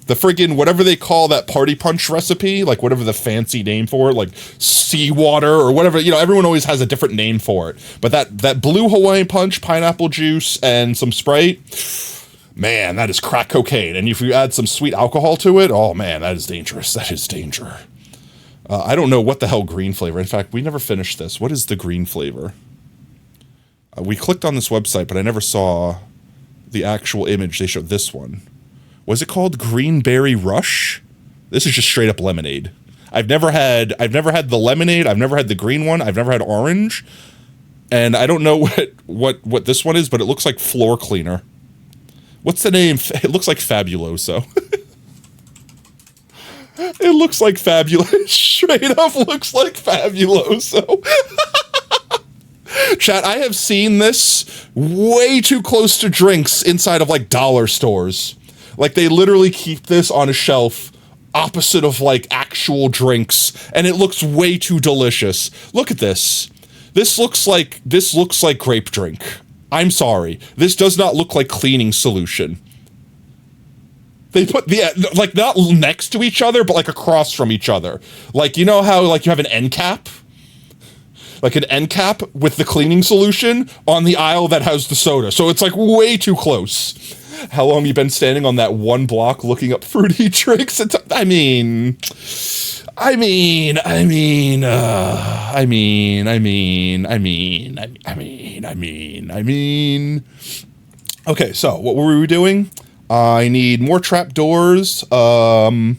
the friggin' whatever they call that party punch recipe, like whatever the fancy name for it, like seawater or whatever, you know, everyone always has a different name for it. But that blue Hawaiian punch, pineapple juice, and some Sprite, man, that is crack cocaine. And if you add some sweet alcohol to it, oh man, that is dangerous. That is danger. I don't know what the hell green flavor. In fact, we never finished this. What is the green flavor? We clicked on this website, but I never saw the actual image. They showed this one. Was it called Green Berry Rush? This is just straight up lemonade. I've never had the lemonade. I've never had the green one. I've never had orange. And I don't know what this one is, but it looks like floor cleaner. What's the name? It looks like Fabuloso. It looks like Fabuloso. Straight up looks like Fabuloso. Chat, I have seen this way too close to drinks inside of like dollar stores. Like they literally keep this on a shelf opposite of like actual drinks, and it looks way too delicious. Look at this. This looks like grape drink. I'm sorry. This does not look like cleaning solution. They put like not next to each other, but like across from each other. Like you know how like you have an end cap? Like an end cap with the cleaning solution on the aisle that has the soda. So it's like way too close. How long have you been standing on that one block looking up fruity drinks? I mean. Okay, so what were we doing? I need more trapdoors, and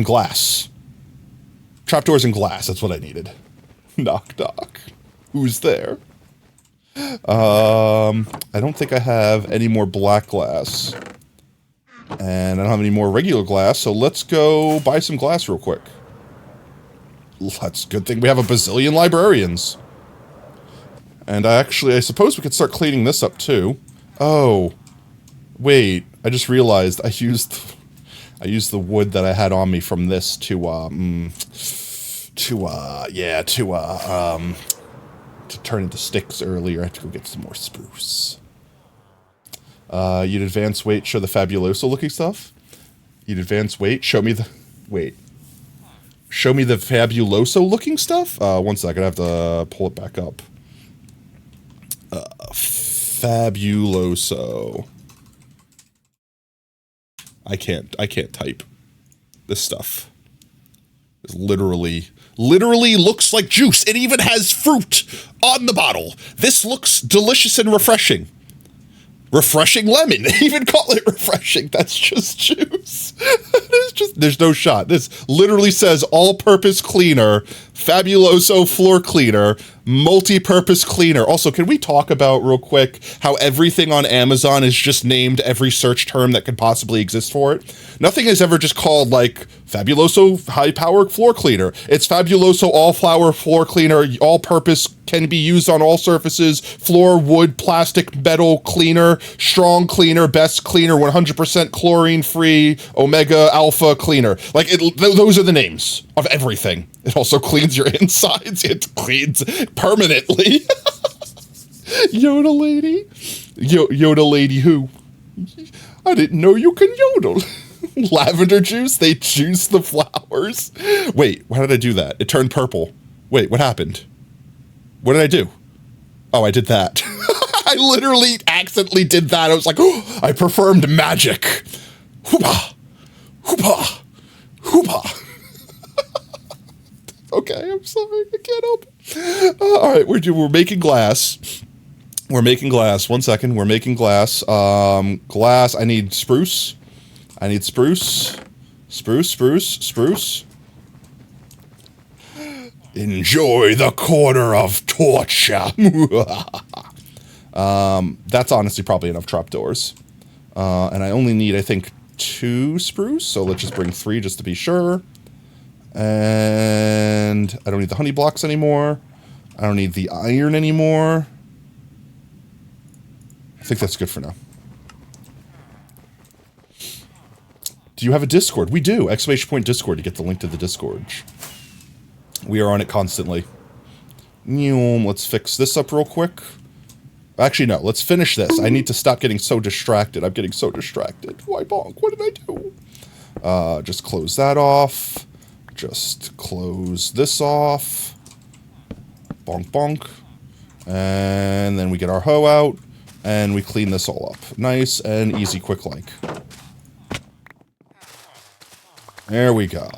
glass. Trapdoors and glass, that's what I needed. Knock, knock. Who's there? I don't think I have any more black glass. And I don't have any more regular glass, so let's go buy some glass real quick. That's a good thing we have a bazillion librarians. And I suppose we could start cleaning this up too. Oh, wait, I just realized I used the wood that I had on me from this to turn into sticks earlier. I have to go get some more spruce. You'd advance weight, show the Fabuloso looking stuff. You'd advance weight, show me the Fabuloso looking stuff. One second, I have to pull it back up. Fabuloso. I can't type this stuff. It's literally looks like juice. It even has fruit on the bottle. This looks delicious and refreshing. Refreshing lemon. They even call it refreshing. That's just juice. There's no shot. This literally says all-purpose cleaner, Fabuloso floor cleaner, multi-purpose cleaner. Also, can we talk about real quick how everything on Amazon is just named every search term that could possibly exist for it? Nothing is ever just called like Fabuloso high-power floor cleaner. It's Fabuloso all-flower floor cleaner, all-purpose, can be used on all surfaces, floor, wood, plastic, metal cleaner, strong cleaner, best cleaner, 100% chlorine-free, omega alpha cleaner. Like, those are the names of everything. It also cleans your insides. It cleans permanently. Yoda lady? Yoda lady who? I didn't know you can yodel. Lavender juice? They juice the flowers? Wait, why did I do that? It turned purple. Wait, what happened? What did I do? Oh, I did that. I literally accidentally did that. I was like, oh, I performed magic. Hoopa! Hoopa! Hoopa! Okay, I'm sorry. I can't help it. All right, we're making glass. We're making glass. 1 second. We're making glass. Glass. I need spruce. I need spruce. Spruce. Enjoy the corner of torture. That's honestly probably enough trapdoors. And I only need, I think, 2 spruce. So let's just bring 3 just to be sure. And I don't need the honey blocks anymore. I don't need the iron anymore. I think that's good for now. Do you have a Discord? We do. ! Discord to get the link to the Discord. We are on it constantly. Let's fix this up real quick. Actually, no. Let's finish this. I need to stop getting so distracted. I'm getting so distracted. Why bonk? What did I do? Just close that off. Just close this off. Bonk, bonk. And then we get our hoe out. And we clean this all up. Nice and easy, quick like. There we go.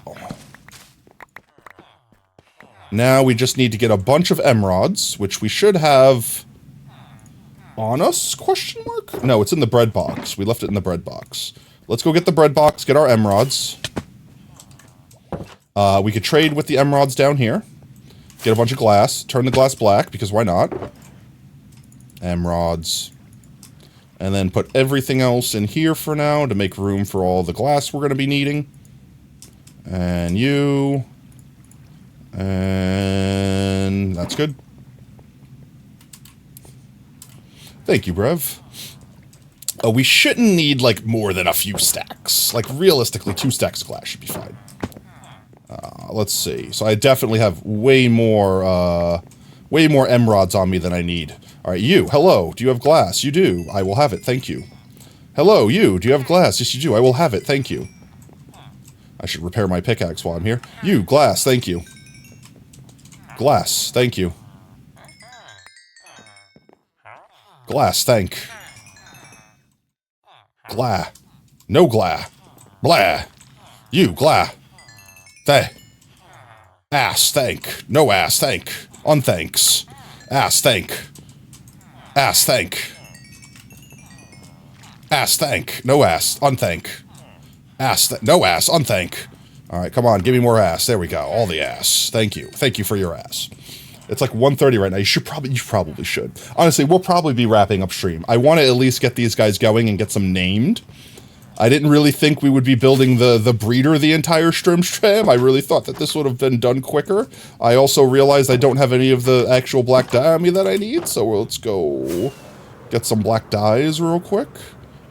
Now we just need to get a bunch of emeralds, which we should have on us, question mark? No, it's in the bread box. We left it in the bread box. Let's go get the bread box, get our emeralds. We could trade with the emeralds down here. Get a bunch of glass. Turn the glass black, because why not? Emeralds. And then put everything else in here for now to make room for all the glass we're going to be needing. And you... And that's good. Thank you, Brev. We shouldn't need, like, more than a few stacks. Like, realistically, 2 stacks of glass should be fine. Let's see. So I definitely have way more emeralds on me than I need. All right, you. Hello. Do you have glass? You do. I will have it. Thank you. Hello, you. Do you have glass? Yes, you do. I will have it. Thank you. I should repair my pickaxe while I'm here. You. Glass. Thank you. Glass, thank you. Glass, thank. Glah. No glah. Blah. You, glah. Thay. Ass, thank. No ass, thank. Unthanks. Ass, thank. Ass, thank. Ass, thank. No ass. Unthank. Ass, no ass. Unthank. Alright, come on, give me more ass. There we go. All the ass. Thank you. Thank you for your ass. It's like 1:30 right now. You probably should. Honestly, we'll probably be wrapping up stream. I want to at least get these guys going and get some named. I didn't really think we would be building the breeder the entire stream. I really thought that this would have been done quicker. I also realized I don't have any of the actual black dye on me that I need, so let's go get some black dyes real quick.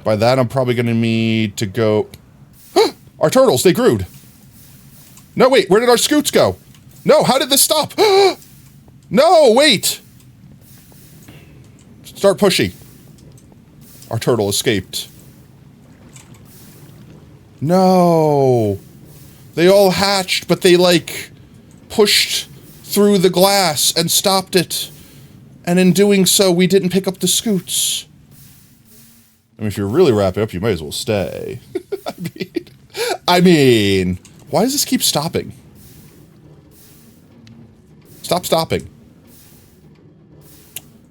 By that, I'm probably going to need to go... Our turtles, they grewed. No, wait, where did our scoots go? No, how did this stop? No, wait! Start pushing. Our turtle escaped. No. They all hatched, but they, like, pushed through the glass and stopped it. And in doing so, we didn't pick up the scoots. I mean, if you're really wrapping up, you might as well stay. I mean, why does this keep stopping? Stop stopping.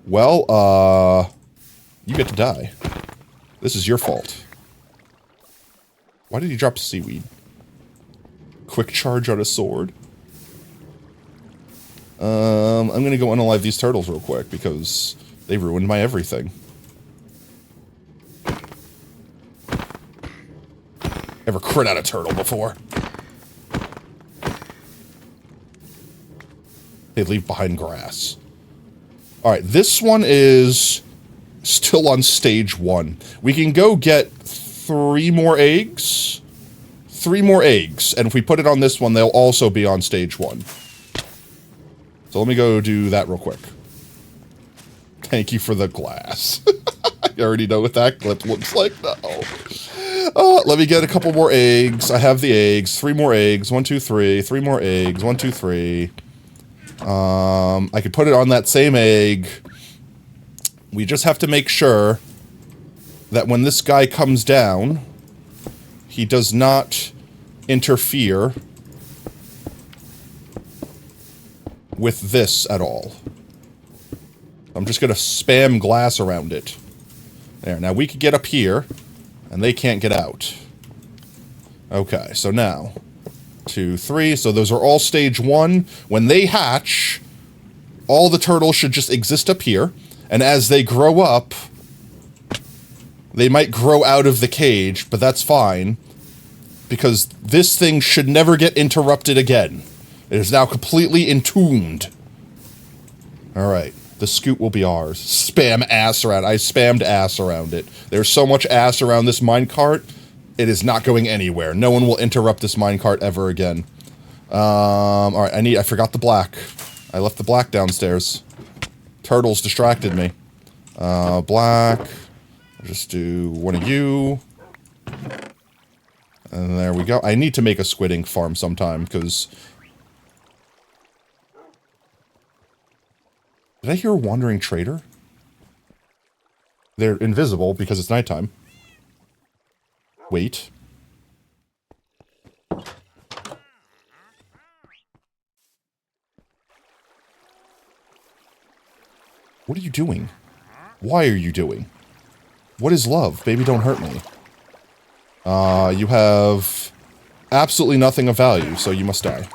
Well, you get to die. This is your fault. Why did he drop seaweed? Quick charge on a sword. I'm gonna go unalive these turtles real quick because they ruined my everything. Ever crit out a turtle before? They leave behind grass. Alright, this one is still on stage 1. We can go get 3 more eggs. 3 more eggs. And if we put it on this one, they'll also be on stage 1. So let me go do that real quick. Thank you for the glass. I already know what that clip looks like now. Let me get a couple more eggs. I have the eggs. 3 more eggs. 1, 2, 3. 3 more eggs. 1, 2, 3. I could put it on that same egg. We just have to make sure that when this guy comes down, he does not interfere with this at all. I'm just going to spam glass around it. There, now we could get up here, and they can't get out. Okay, so now, 2, 3, so those are all stage 1. When they hatch, all the turtles should just exist up here, and as they grow up, they might grow out of the cage, but that's fine, because this thing should never get interrupted again. It is now completely entombed. Alright. The scoot will be ours. Spam ass around. I spammed ass around it. There's so much ass around this minecart, it is not going anywhere. No one will interrupt this minecart ever again. Alright, I forgot the black. I left the black downstairs. Turtles distracted me. Black. I'll just do one of you. And there we go. I need to make a squid ink farm sometime, because... Did I hear a wandering trader? They're invisible because it's nighttime. Wait. What are you doing? Why are you doing? What is love? Baby, don't hurt me. You have absolutely nothing of value, so you must die.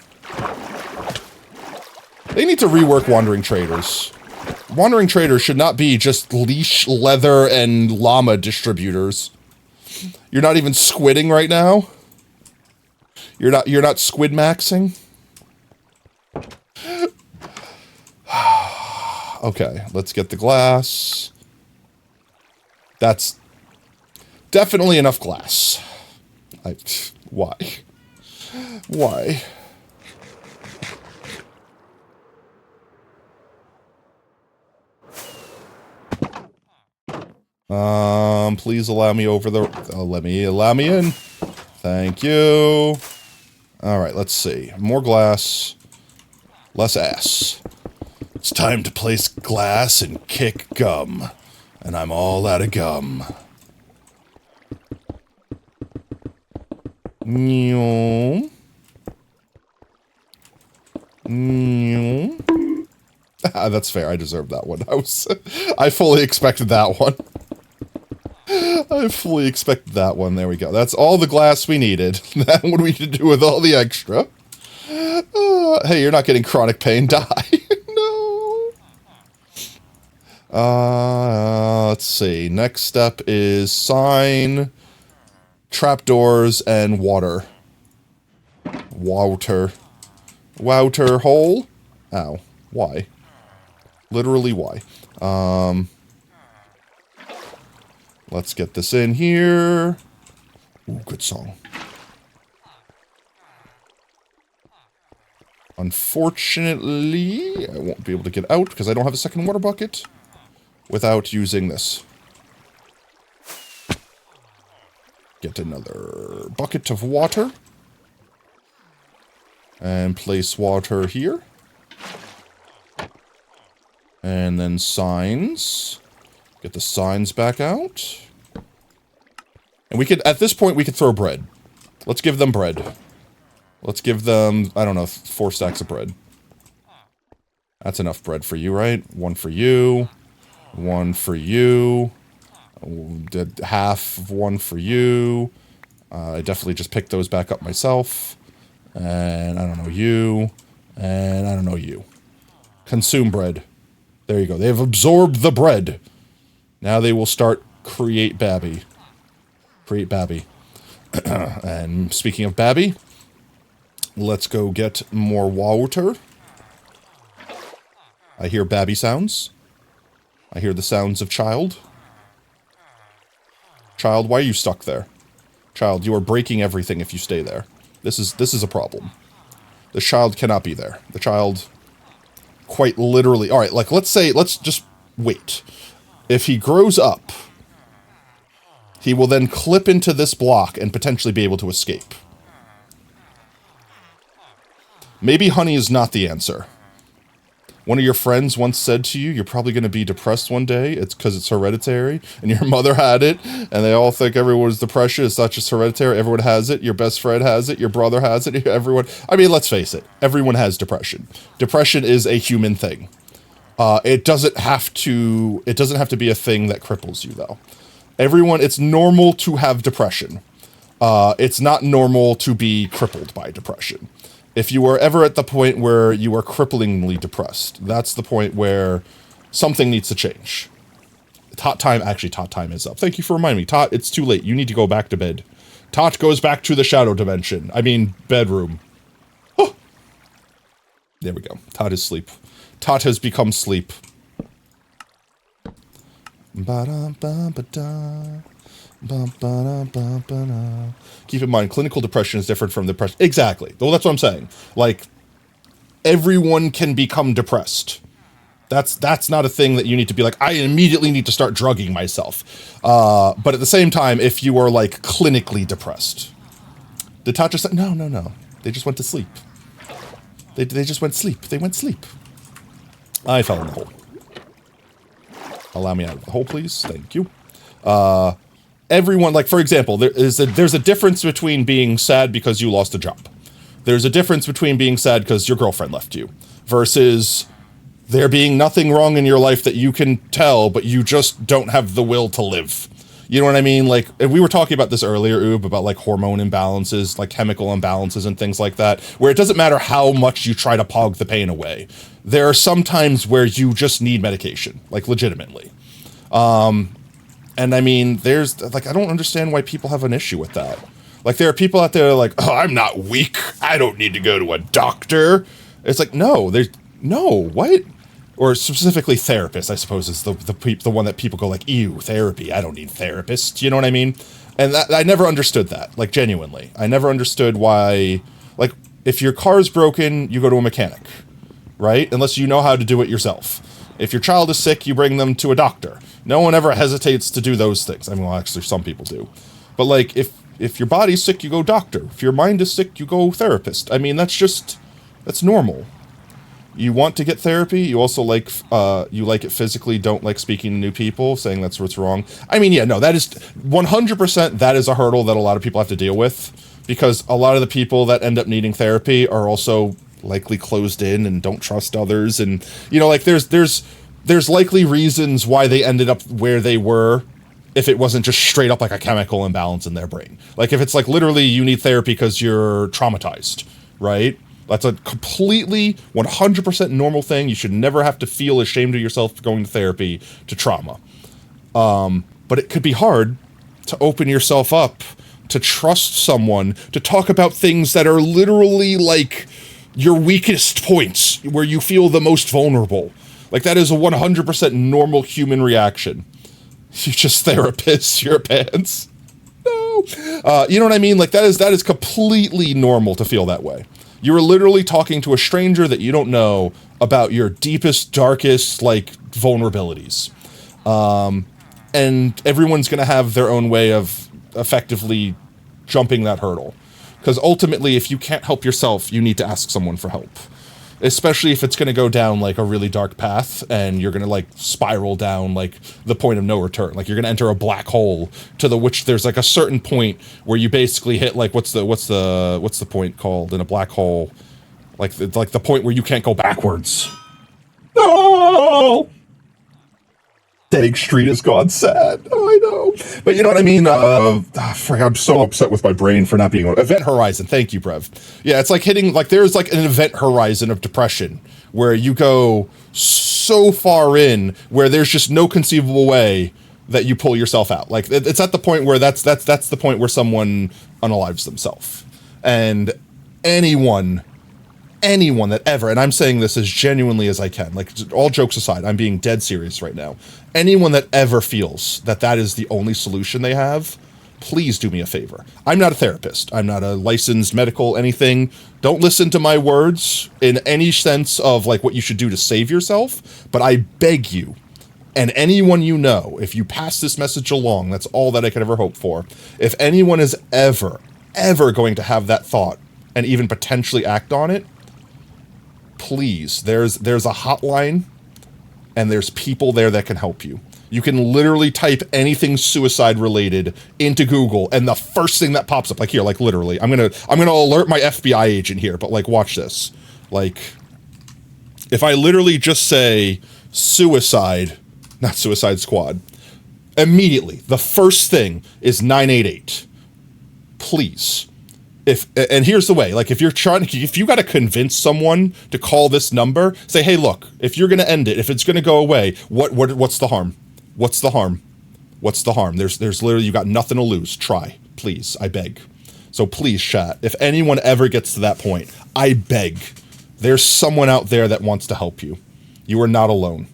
They need to rework Wandering Traders. Wandering Traders should not be just leash, leather, and llama distributors. You're not even squidding right now? You're not squid maxing? Okay, let's get the glass. That's definitely enough glass. Why? Why? Please allow me over the... allow me in. Thank you. Alright, let's see. More glass. Less ass. It's time to place glass and kick gum. And I'm all out of gum. That's fair. I deserve that one. I fully expected that one. I fully expected that one. There we go. That's all the glass we needed. Then what do we need to do with all the extra? Hey, you're not getting chronic pain. Die. No. Let's see. Next step is sign, trapdoors, and water. Wouter hole? Ow. Why? Literally why? Let's get this in here. Ooh, good song. Unfortunately, I won't be able to get out because I don't have a second water bucket without using this. Get another bucket of water. And place water here. And then signs. Get the signs back out. And we could, at this point, we could throw bread. Let's give them bread. Let's give them, I don't know, 4 stacks of bread. That's enough bread for you, right? 1 for you. 1 for you. Half of 1 for you. I definitely just picked those back up myself. And I don't know you. And I don't know you. Consume bread. There you go. They have absorbed the bread. Now they will start create Babby. Create Babby. And speaking of Babby, let's go get more water. I hear Babby sounds. I hear the sounds of child. Child, why are you stuck there? Child, you are breaking everything if you stay there. This is a problem. The child cannot be there. The child quite literally... Alright, like, let's just wait. If he grows up, he will then clip into this block and potentially be able to escape. Maybe honey is not the answer. One of your friends once said to you, you're probably going to be depressed one day. It's because it's hereditary. And your mother had it. And they all think everyone's depression. It's not just hereditary. Everyone has it. Your best friend has it. Your brother has it. Everyone. I mean, let's face it. Everyone has depression. Depression is a human thing. It doesn't have to be a thing that cripples you, though. It's normal to have depression. It's not normal to be crippled by depression. If you are ever at the point where you are cripplingly depressed, that's the point where something needs to change. Tot time is up. Thank you for reminding me. Tot, it's too late. You need to go back to bed. Tot goes back to the shadow dimension. I mean, bedroom. Oh. There we go. Tot is sleep. Tot has become sleep. Ba-da-ba-ba-da. Keep in mind, clinical depression is different from depression. Exactly. Well, that's what I'm saying. Like, everyone can become depressed. That's not a thing that you need to be like, I immediately need to start drugging myself. But at the same time, if you are, like, clinically depressed. Did Tater say, no. They just went to sleep. They just went sleep. They went sleep. I fell in the hole. Allow me out of the hole, please. Thank you. Everyone, like, for example, there's a difference between being sad because you lost a job. There's a difference between being sad because your girlfriend left you versus there being nothing wrong in your life that you can tell, but you just don't have the will to live. You know what I mean? Like, and we were talking about this earlier, Oob, about, like, hormone imbalances, like, chemical imbalances and things like that, where it doesn't matter how much you try to pog the pain away. There are some times where you just need medication, like, legitimately. And I mean, I don't understand why people have an issue with that. Like, there are people out there like, oh, I'm not weak. I don't need to go to a doctor. It's like, no, what? Or specifically therapist, I suppose, is the one that people go like, ew, therapy. I don't need therapists. You know what I mean? And I never understood that, like, genuinely. I never understood why, like, if your car's broken, you go to a mechanic, right? Unless you know how to do it yourself. If your child is sick, you bring them to a doctor. No one ever hesitates to do those things. I mean, well, actually, some people do. But, like, if your body's sick, you go doctor. If your mind is sick, you go therapist. I mean, that's normal. You want to get therapy. You also you like it physically, don't like speaking to new people, saying that's what's wrong. I mean, yeah, no, that is 100%, that is a hurdle that a lot of people have to deal with. Because a lot of the people that end up needing therapy are also likely closed in and don't trust others. And, you know, like, there's likely reasons why they ended up where they were if it wasn't just straight up like a chemical imbalance in their brain. Like, if it's like literally you need therapy because you're traumatized, right? That's a completely 100% normal thing. You should never have to feel ashamed of yourself for going to therapy to trauma. But it could be hard to open yourself up, to trust someone, to talk about things that are literally like your weakest points, where you feel the most vulnerable. Like, that is a 100% normal human reaction. You just therapists your pants. No. You know what I mean? Like, that is completely normal to feel that way. You're literally talking to a stranger that you don't know about your deepest, darkest, like, vulnerabilities. And everyone's going to have their own way of effectively jumping that hurdle. Because ultimately, if you can't help yourself, you need to ask someone for help. Especially if it's going to go down, like, a really dark path, and you're going to, like, spiral down, like, the point of no return. Like, you're going to enter a black hole to which there's, like, a certain point where you basically hit, like, what's the point called in a black hole? Like the point where you can't go backwards. No! Dank Street has gone sad. Oh, I know. But you know what I mean? I'm so upset with my brain for not being able to... Event horizon. Thank you, Brev. Yeah, it's like hitting... Like, there's, like, an event horizon of depression where you go so far in where there's just no conceivable way that you pull yourself out. Like, it's at the point where that's the point where someone unalives themselves. And anyone that ever, and I'm saying this as genuinely as I can, like, all jokes aside, I'm being dead serious right now. Anyone that ever feels that that is the only solution they have, please do me a favor. I'm not a therapist. I'm not a licensed medical anything. Don't listen to my words in any sense of like what you should do to save yourself, but I beg you, and anyone you know, if you pass this message along, that's all that I could ever hope for. If anyone is ever going to have that thought and even potentially act on it, please, there's a hotline and there's people there that can help you. You can literally type anything suicide related into Google and the first thing that pops up, like here, like literally, I'm gonna alert my FBI agent here, but like watch this. Like, if I literally just say suicide, not Suicide Squad, immediately the first thing is 988. Please. And here's the way, like if you got to convince someone to call this number, say, hey, look, if you're going to end it, if it's going to go away, what's the harm? What's the harm? What's the harm? There's literally, you got nothing to lose. Try, please, I beg. So please, chat, if anyone ever gets to that point, I beg, there's someone out there that wants to help you. You are not alone.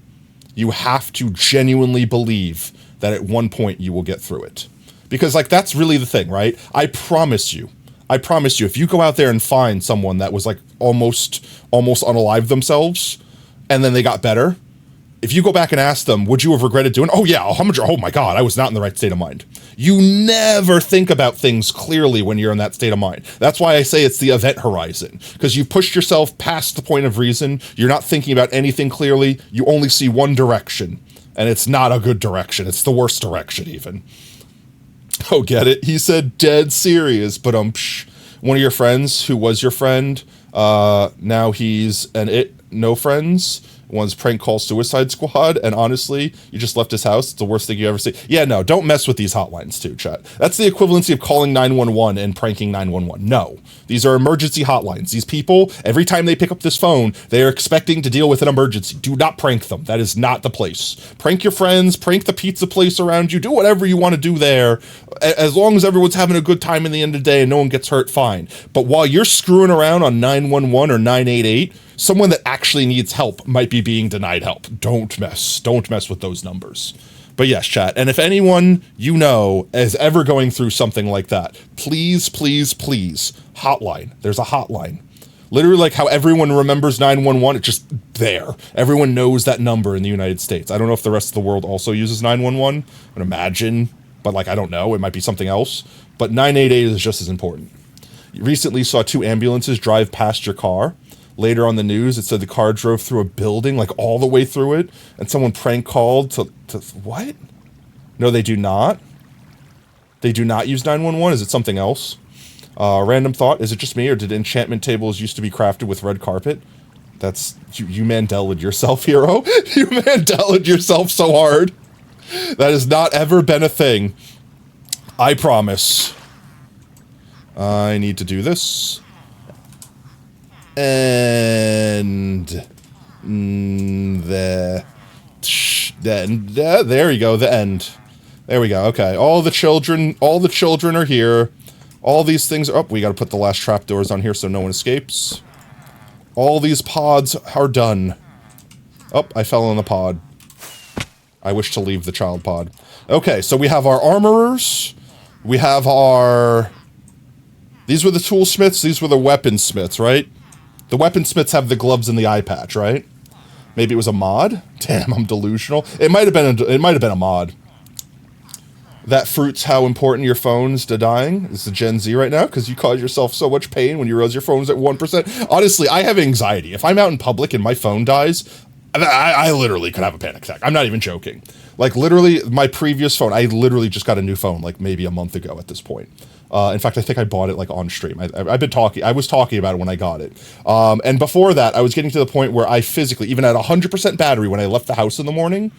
You have to genuinely believe that at one point you will get through it. Because like, that's really the thing, right? I promise you, if you go out there and find someone that was like almost unalive themselves and then they got better, if you go back and ask them, would you have regretted doing, oh yeah, oh my God, I was not in the right state of mind. You never think about things clearly when you're in that state of mind. That's why I say it's the event horizon, because you've pushed yourself past the point of reason. You're not thinking about anything clearly. You only see one direction, and it's not a good direction. It's the worst direction even. Oh, get it? He said dead serious, but one of your friends who was your friend, now he's no friends. One's prank call Suicide Squad, and honestly, you just left his house. It's the worst thing you ever see. Yeah, no, don't mess with these hotlines too, chat. That's the equivalency of calling 911 and pranking 911. No, these are emergency hotlines. These people, every time they pick up this phone, they are expecting to deal with an emergency. Do not prank them. That is not the place. Prank your friends, prank the pizza place around you, do whatever you want to do there. As long as everyone's having a good time in the end of the day and no one gets hurt, fine. But while you're screwing around on 911 or 988, someone that actually needs help might be being denied help. Don't mess with those numbers. But yes, chat, and if anyone you know is ever going through something like that, please, hotline. There's a hotline. Literally like how everyone remembers 911, it's just there. Everyone knows that number in the United States. I don't know if the rest of the world also uses 911. I would imagine, but like, I don't know. It might be something else. But 988 is just as important. You recently saw 2 ambulances drive past your car. Later on the news, it said the car drove through a building, like all the way through it, and someone prank called to what? No, they do not. They do not use 911. Is it something else? Random thought, is it just me, or did enchantment tables used to be crafted with red carpet? That's, you Mandela'd yourself, hero. You Mandela'd yourself so hard. That has not ever been a thing. I promise. I need to do this. And there you go, the end. There we go. Okay, all the children are here. All these things are, we got to put the last trapdoors on here so no one escapes. All these pods are done. Oh, I fell in the pod. I wish to leave the child pod. Okay, so we have our armorers. We have our, these were the toolsmiths, these were the weaponsmiths, right? The weaponsmiths have the gloves and the eye patch, right? Maybe it was a mod? Damn, I'm delusional. It might have been a mod. That fruits how important your phone's to dying. It's the Gen Z right now, because you cause yourself so much pain when you realize your phone's at 1%. Honestly, I have anxiety. If I'm out in public and my phone dies, I literally could have a panic attack. I'm not even joking. Like, literally, my previous phone, I literally just got a new phone, like, maybe a month ago at this point. In fact, I think I bought it, like, on stream. I was talking about it when I got it. And before that, I was getting to the point where I physically, even at 100% battery when I left the house in the morning,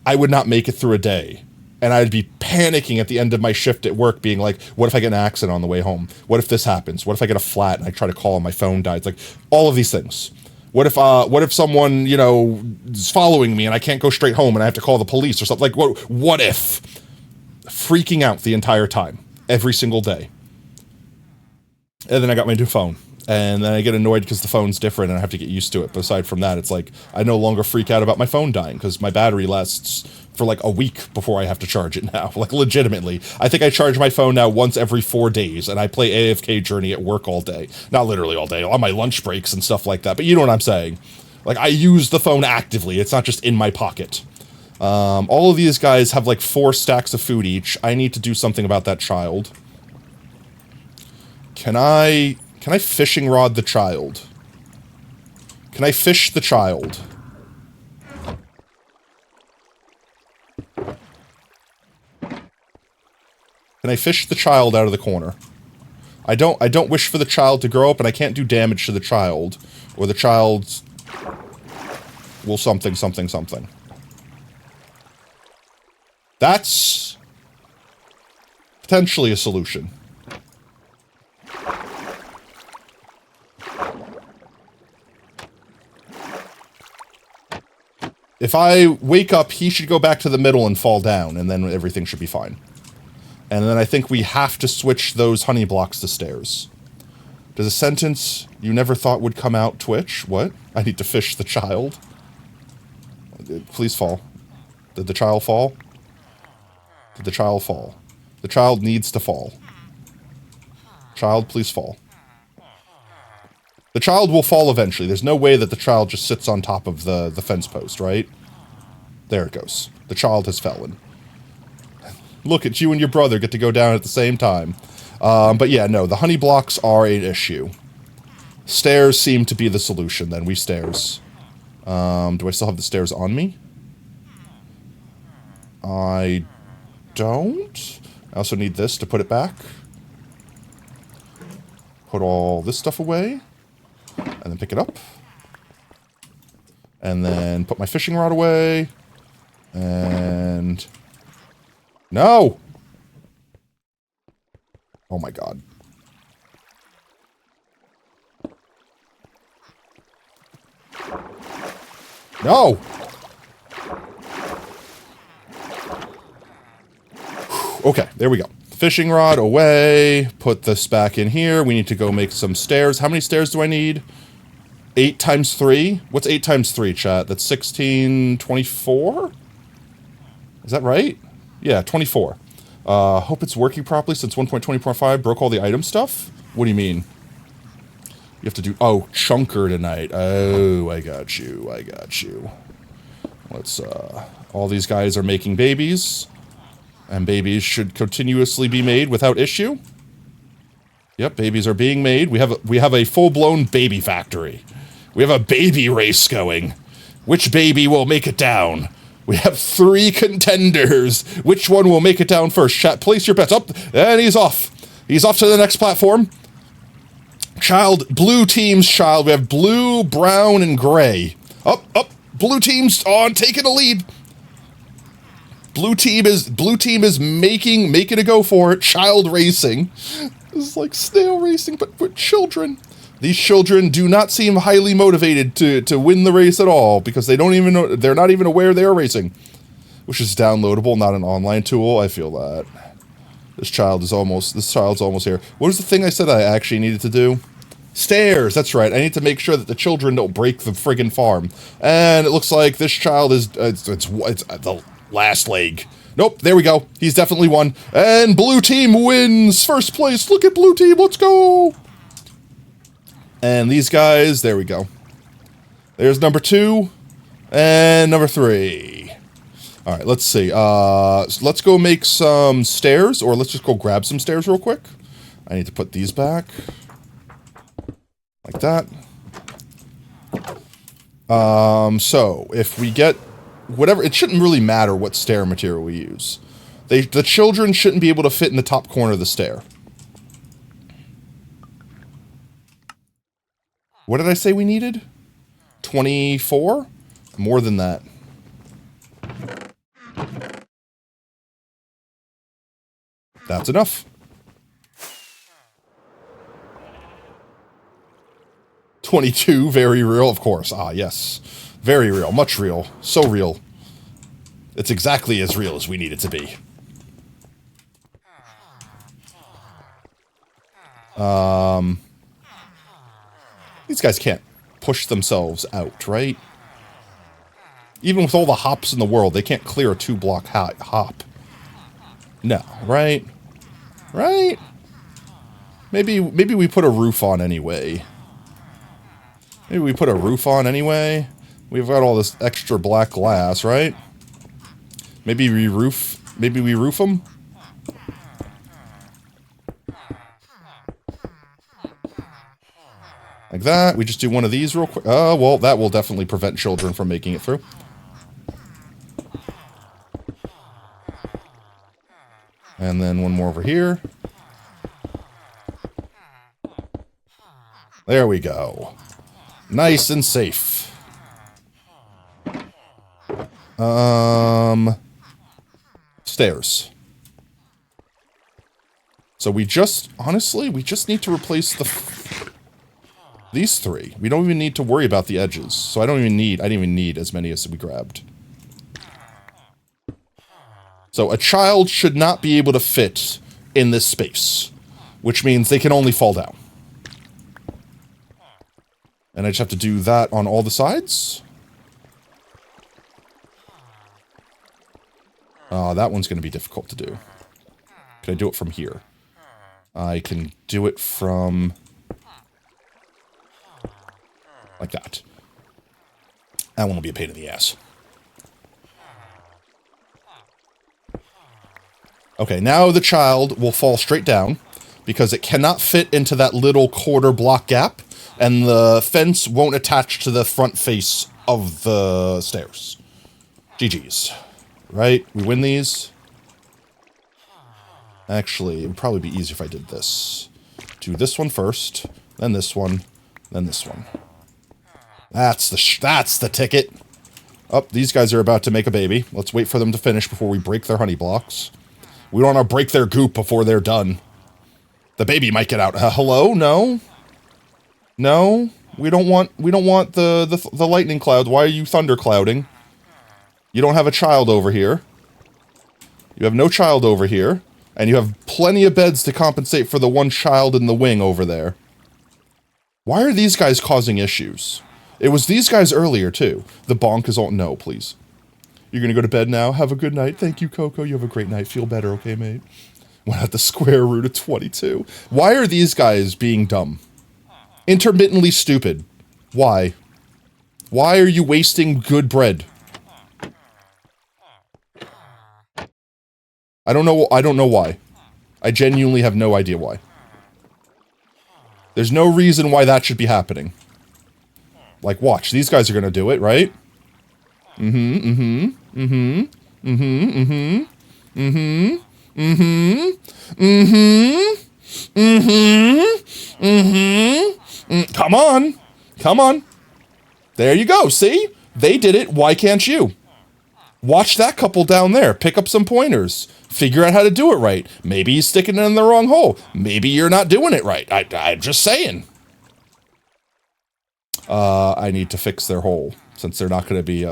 I would not make it through a day. And I'd be panicking at the end of my shift at work, being like, what if I get an accident on the way home? What if this happens? What if I get a flat and I try to call and my phone dies? Like, all of these things. What if someone, you know, is following me and I can't go straight home and I have to call the police or something? Like, what if? Freaking out the entire time, every single day. And then I got my new phone. And then I get annoyed because the phone's different and I have to get used to it. But aside from that, it's like, I no longer freak out about my phone dying because my battery lasts for like a week before I have to charge it now. Like, legitimately. I think I charge my phone now once every 4 days, and I play AFK Journey at work all day. Not literally all day, on my lunch breaks and stuff like that, but you know what I'm saying. Like, I use the phone actively, it's not just in my pocket. All of these guys have like 4 stacks of food each. I need to do something about that child. Can I fishing rod the child? Can I fish the child? Can I fish the child out of the corner? I don't wish for the child to grow up, and I can't do damage to the child. Or the child will something. That's potentially a solution. If I wake up, he should go back to the middle and fall down, and then everything should be fine. And then I think we have to switch those honey blocks to stairs. Does a sentence you never thought would come out Twitch? What? I need to fish the child? Please fall. Did the child fall? Did the child fall? The child needs to fall. Child, please fall. The child will fall eventually. There's no way that the child just sits on top of the fence post, right? There it goes. The child has fallen. Look at you and your brother get to go down at the same time. But yeah, no, the honey blocks are an issue. Stairs seem to be the solution, then. We stairs. Do I still have the stairs on me? I don't. I also need this to put it back. Put all this stuff away. And then pick it up. And then put my fishing rod away. And... No! Oh my god. No! Okay, there we go. Fishing rod away. Put this back in here. We need to go make some stairs. How many stairs do I need? 8 times 3? What's 8 times 3, chat? That's 16, 24? Is that right? Yeah, 24. Hope it's working properly since 1.20.5 broke all the item stuff? What do you mean? You have to do... Oh, chunker tonight. Oh, I got you. I got you. Let's, all these guys are making babies. And babies should continuously be made without issue. Yep, babies are being made. We have a full-blown baby factory. We have a baby race going. Which baby will make it down? We have 3 contenders. Which one will make it down first? Chat, place your bets. Up, and he's off. He's off to the next platform. Child, blue team's child. We have blue, brown, and gray. Up. Blue team's on, taking a lead. Blue team is making a go for it. Child racing. This is like snail racing, but with children. These children do not seem highly motivated to win the race at all because they don't even know, they're not even aware they're racing. Which is downloadable, not an online tool. I feel that. This child's almost here. What was the thing I said I actually needed to do? Stairs, that's right. I need to make sure that the children don't break the friggin' farm. And it looks like this child is, it's the last leg. Nope, there we go. He's definitely won. And blue team wins first place. Look at blue team, let's go. And these guys, there we go. There's number 2 and number 3. All right, let's see. So let's go make some stairs, or let's just go grab some stairs real quick. I need to put these back. Like that. So if we get whatever, it shouldn't really matter what stair material we use. The children shouldn't be able to fit in the top corner of the stair. What did I say we needed? 24? More than that. That's enough. 22, very real, of course. Ah, yes. Very real, much real. So real. It's exactly as real as we need it to be. These guys can't push themselves out, right? Even with all the hops in the world, they can't clear a 2-block hop. No, right? Right? Maybe we put a roof on anyway. Maybe we put a roof on anyway. We've got all this extra black glass, right? Maybe we roof them? Like that. We just do one of these real quick. Oh, well, that will definitely prevent children from making it through. And then one more over here. There we go. Nice and safe. Stairs. So we just, honestly, we just need to replace these 3. We don't even need to worry about the edges. So I didn't even need as many as we grabbed. So a child should not be able to fit in this space, which means they can only fall down. And I just have to do that on all the sides. That one's going to be difficult to do. Can I do it from here? I can do it from... like that. That one will be a pain in the ass. Okay, now the child will fall straight down because it cannot fit into that little quarter block gap, and the fence won't attach to the front face of the stairs. GG's. Right? We win these. Actually, it would probably be easier if I did this. Do this one first, then this one, then this one. That's the ticket. Oh, these guys are about to make a baby. Let's wait for them to finish before we break their honey blocks. We don't want to break their goop before they're done. The baby might get out. Hello? No? No? We don't want the lightning cloud. Why are you thunder clouding? You don't have a child over here. You have no child over here. And you have plenty of beds to compensate for the one child in the wing over there. Why are these guys causing issues? It was these guys earlier, too. The bonk is all... No, please. You're gonna go to bed now? Have a good night. Thank you, Coco. You have a great night. Feel better, okay, mate? Went at the square root of 22. Why are these guys being dumb? Intermittently stupid. Why? Why are you wasting good bread? I don't know why. I genuinely have no idea why. There's no reason why that should be happening. Like, watch. These guys are gonna do it, right? Come on. Come on. There you go. See? They did it. Why can't you? Watch that couple down there. Pick up some pointers. Figure out how to do it right. Maybe he's sticking it in the wrong hole. Maybe you're not doing it right. I'm just saying. I need to fix their hole, since they're not going to be,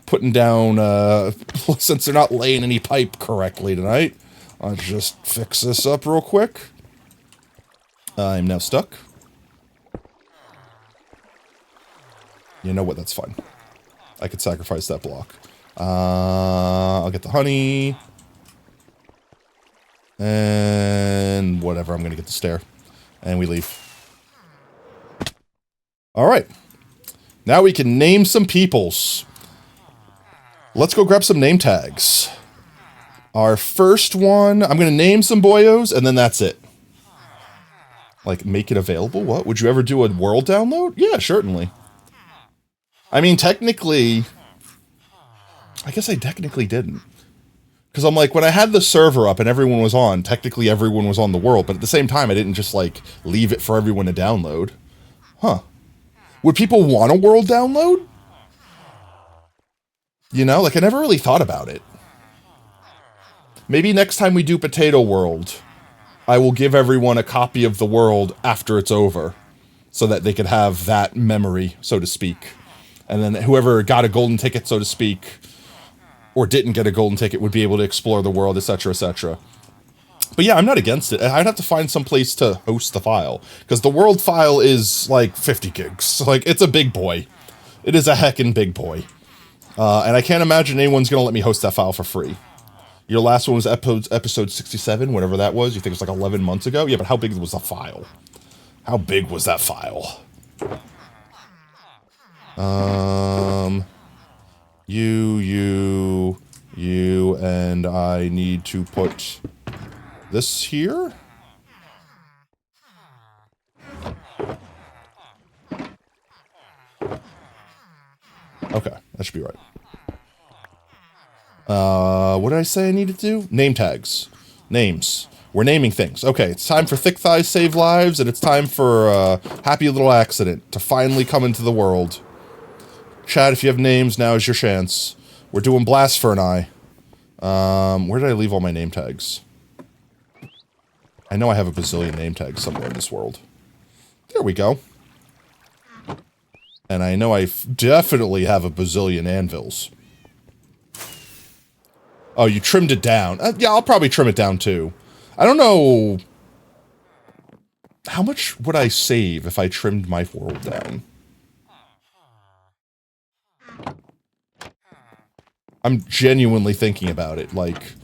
putting down, since they're not laying any pipe correctly tonight. I'll just fix this up real quick. I'm now stuck. You know what, that's fine. I could sacrifice that block. I'll get the honey. And whatever, I'm gonna get the stair. And we leave. Alright. Now we can name some peoples. Let's go grab some name tags. Our first one, I'm gonna name some boyos, and then that's it. Like, make it available? What? Would you ever do a world download? Yeah, certainly. I mean, technically... I guess I technically didn't. Because I'm like, when I had the server up and everyone was on, technically everyone was on the world, but at the same time, I didn't just, like, leave it for everyone to download. Huh. Would people want a world download? You know, like, I never really thought about it. Maybe next time we do Potato World, I will give everyone a copy of the world after it's over. so that they could have that memory, so to speak. And then whoever got a golden ticket, so to speak, or didn't get a golden ticket would be able to explore the world, etc., etc. But yeah, I'm not against it. I'd have to find some place to host the file, because the world file is like 50 gigs. Like, it's a big boy. It is a heckin' big boy. And I can't imagine anyone's going to let me host that file for free. Your last one was episode 67, whatever that was. You think it was like 11 months ago? Yeah, but how big was the file? How big was that file? You, and I need to put this here? Okay, that should be right. What did I say I needed to do? Name tags. Names. We're naming things. Okay, it's time for Thick Thighs Save Lives, and it's time for Happy Little Accident to finally come into the world. Chad, if you have names, now is your chance. We're doing Blast for an Eye. Where did I leave all my name tags? I know I have a bazillion name tags somewhere in this world. There we go. And I know I definitely have a bazillion anvils. Oh, you trimmed it down. Yeah, I'll probably trim it down too. I don't know... How much would I save if I trimmed my world down? I'm genuinely thinking about it. Like,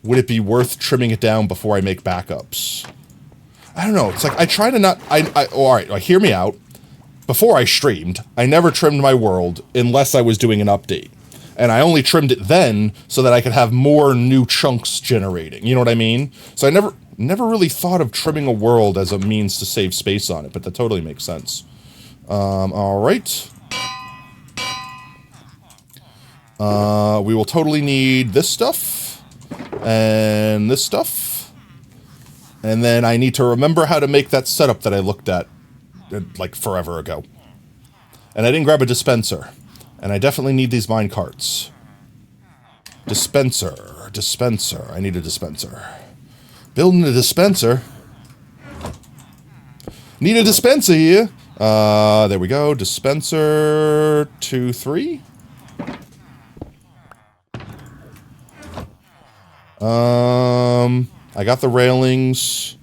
would it be worth trimming it down before I make backups? I don't know. It's like, I try to not... Alright, hear me out. Before I streamed, I never trimmed my world unless I was doing an update. And I only trimmed it then so that I could have more new chunks generating. You know what I mean? So I never really thought of trimming a world as a means to save space on it, but that totally makes sense. Alright. We will totally need this stuff. And this stuff. And then I need to remember how to make that setup that I looked at, like, forever ago. And I didn't grab a dispenser. And I definitely need these mine carts. Dispenser. Dispenser. I need a dispenser. Building a dispenser. Need a dispenser here. There we go. Dispenser 2, 3. I got the railings.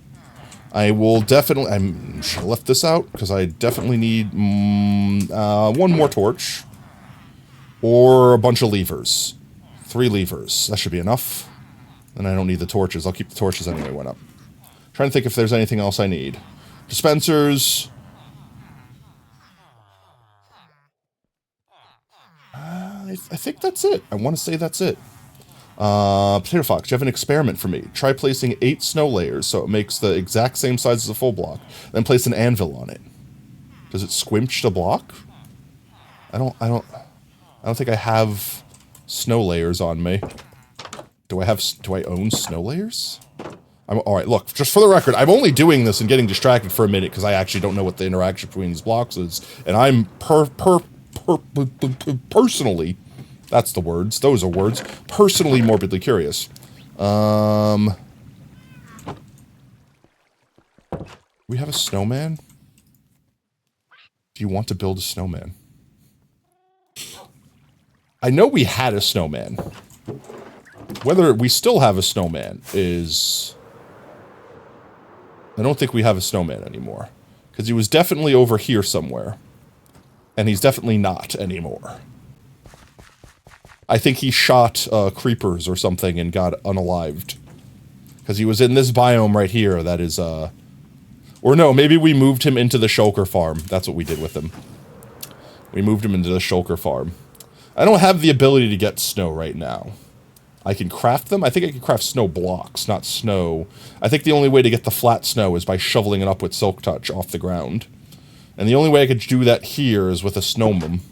I will definitely... I should have left this out, because I definitely need one more torch. Or a bunch of levers. 3 levers. That should be enough. And I don't need the torches. I'll keep the torches anyway when up. Trying to think if there's anything else I need. Dispensers. I think that's it. I want to say that's it. Potato Fox, you have an experiment for me. Try placing 8 snow layers so it makes the exact same size as a full block. Then place an anvil on it. Does it squinch the block? I don't think I have snow layers on me. Do I own snow layers? Alright, look, just for the record, I'm only doing this and getting distracted for a minute because I actually don't know what the interaction between these blocks is. And I'm personally, that's the words, those are words, personally morbidly curious. We have a snowman? Do you want to build a snowman? I know we had a snowman. Whether we still have a snowman is... I don't think we have a snowman anymore. Because he was definitely over here somewhere. And he's definitely not anymore. I think he shot creepers or something and got unalived. Because he was in this biome right here that is... Or no, maybe we moved him into the shulker farm. That's what we did with him. We moved him into the shulker farm. I don't have the ability to get snow right now. I can craft them. I think I can craft snow blocks, not snow. I think the only way to get the flat snow is by shoveling it up with Silk Touch off the ground. And the only way I could do that here is with a snowman.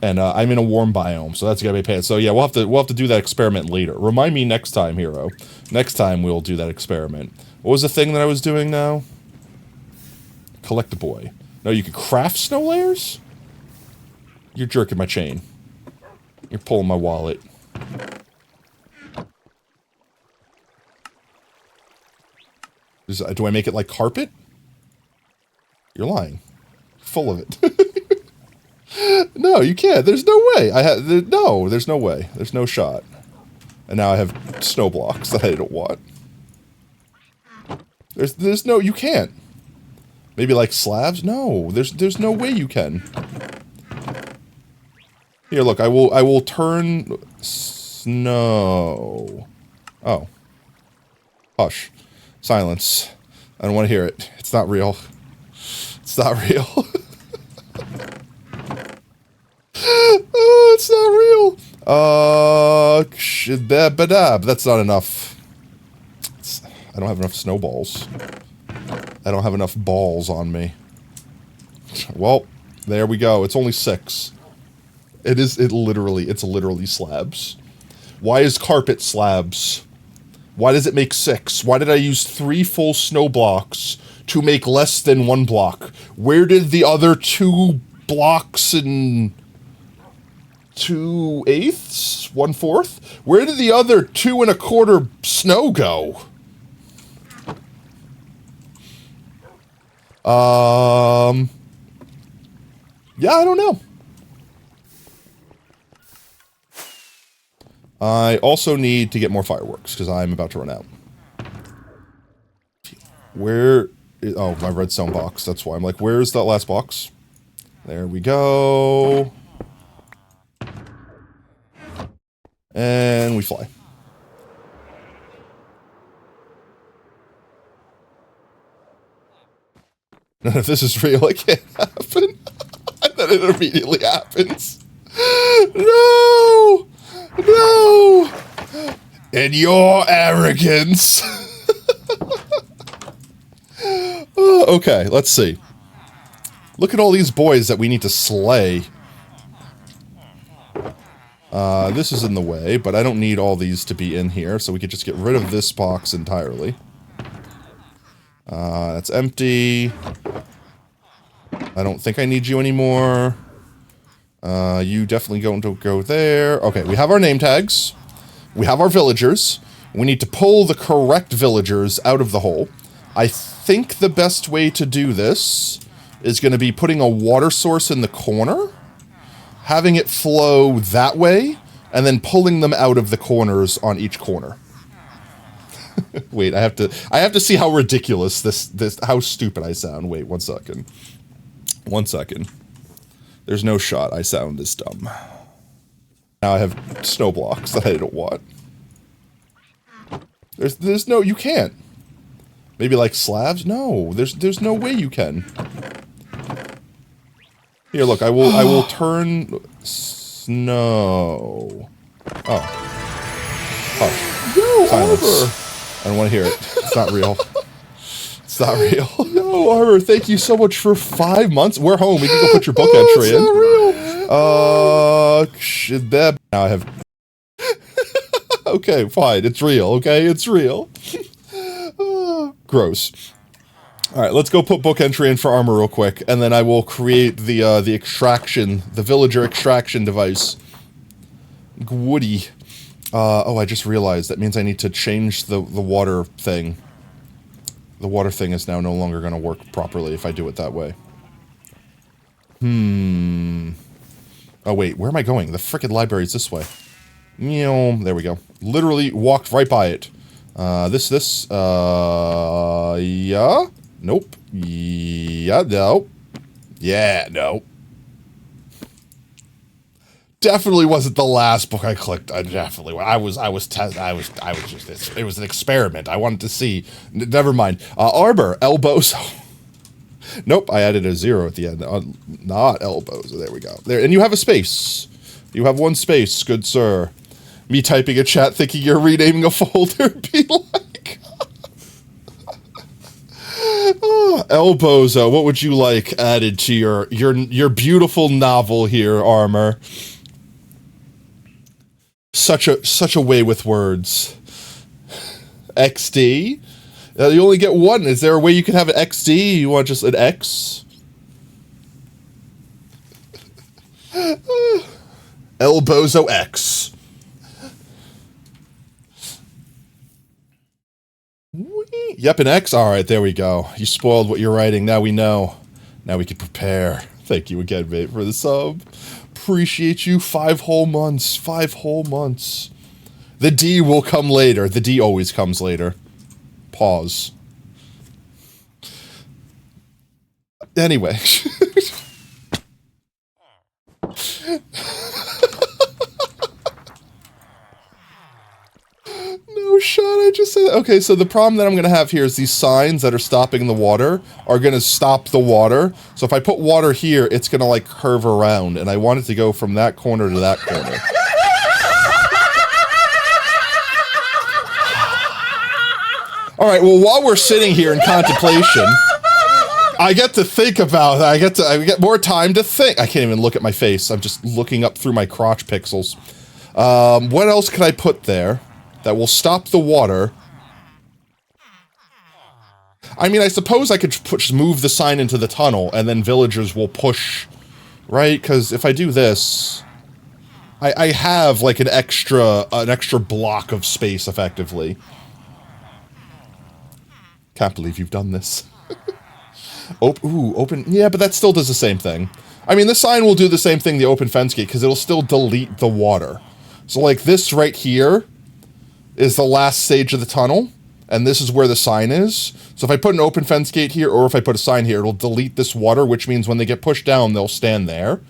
And I'm in a warm biome, so that's gotta be paid. So yeah, we'll have to do that experiment later. Remind me next time, Hero. Next time we'll do that experiment. What was the thing that I was doing now? Collect a boy. No, you can craft snow layers? You're jerking my chain. You're pulling my wallet. Do I make it like carpet? You're lying. Full of it. No, you can't. There's no way. No, there's no way. There's no shot. And now I have snow blocks that I don't want. There's no, you can't. Maybe like slabs? No, there's no way you can. Here, look, I will turn snow. Oh. Hush. Silence. I don't want to hear it. It's not real. It's not real. Oh, it's not real. That's not enough. I don't have enough snowballs. I don't have enough balls on me. Well, there we go. It's only 6. It's literally slabs. Why is carpet slabs? Why does it make 6? Why did I use 3 full snow blocks to make less than 1 block? Where did the other 2 blocks and 2/8? 1/4? Where did the other 2 1/4 snow go? Yeah, I don't know. I also need to get more fireworks, because I'm about to run out. Where is, oh, my redstone box, that's why. I'm like, where's that last box? There we go. And we fly. None of this is real, it can't happen. And then it immediately happens. No! No! In your arrogance. Okay, let's see. Look at all these boys that we need to slay. This is in the way, but I don't need all these to be in here, so we could just get rid of this box entirely. That's empty. I don't think I need you anymore. You definitely going to go there. Okay, we have our name tags. We have our villagers. We need to pull the correct villagers out of the hole. I think the best way to do this is going to be putting a water source in the corner, having it flow that way, and then pulling them out of the corners on each corner. Wait, I have to see how ridiculous how stupid I sound. Wait, 1 second. 1 second. There's no shot I sound this dumb. Now I have snow blocks that I don't want. There's no, you can't. Maybe like slabs? No, there's no way you can. Here, look, I will turn snow. Oh. Hush. Yo, Silence. Arbor. I don't want to hear it. It's not real. It's not real. Yo, Arbor, thank you so much for 5 months? We're home. We can go put your book entry in. It's not real. Now I have... Okay, fine. It's real, okay? It's real. Gross. Alright, let's go put book entry in for armor real quick, and then I will create the extraction, the villager extraction device. Woody. Oh, I just realized that means I need to change the water thing. The water thing is now no longer going to work properly if I do it that way. Oh, wait, where am I going? The frickin' library's this way. There we go. Literally walked right by it. Yeah? Nope. Yeah, no. Yeah, no. Definitely wasn't the last book I clicked. It was an experiment. I wanted to see. Never mind. Arbor, elbows. Nope, I added a 0 at the end. Not elbows. There we go. There, and you have a space. You have 1 space, good sir. Me typing a chat thinking you're renaming a folder. Be like... Oh, Elbozo, what would you like added to your beautiful novel here, Armor? Such a way with words. XD? You only get 1. Is there a way you can have an XD? You want just an X? Elbozo X. Yep, an X? Alright, there we go. You spoiled what you're writing, now we know. Now we can prepare. Thank you again, mate, for the sub. Appreciate you. 5 whole months. 5 whole months. The D will come later. The D always comes later. Pause. Anyway. No shot, I just said that. Okay, so the problem that I'm going to have here is these signs that are stopping the water are going to stop the water. So if I put water here, it's going to like curve around, and I want it to go from that corner to that corner. All right, well, while we're sitting here in contemplation, I get to think about it. I get more time to think. I can't even look at my face. I'm just looking up through my crotch pixels. What else could I put there that will stop the water? I mean, I suppose I could move the sign into the tunnel, and then villagers will push, right? Because if I do this, I have like an extra block of space, effectively. Can't believe you've done this. Open. Yeah, but that still does the same thing. I mean, the sign will do the same thing, the open fence gate, because it'll still delete the water. So, like, this right here is the last stage of the tunnel, and this is where the sign is. So if I put an open fence gate here, or if I put a sign here, it'll delete this water, which means when they get pushed down, they'll stand there.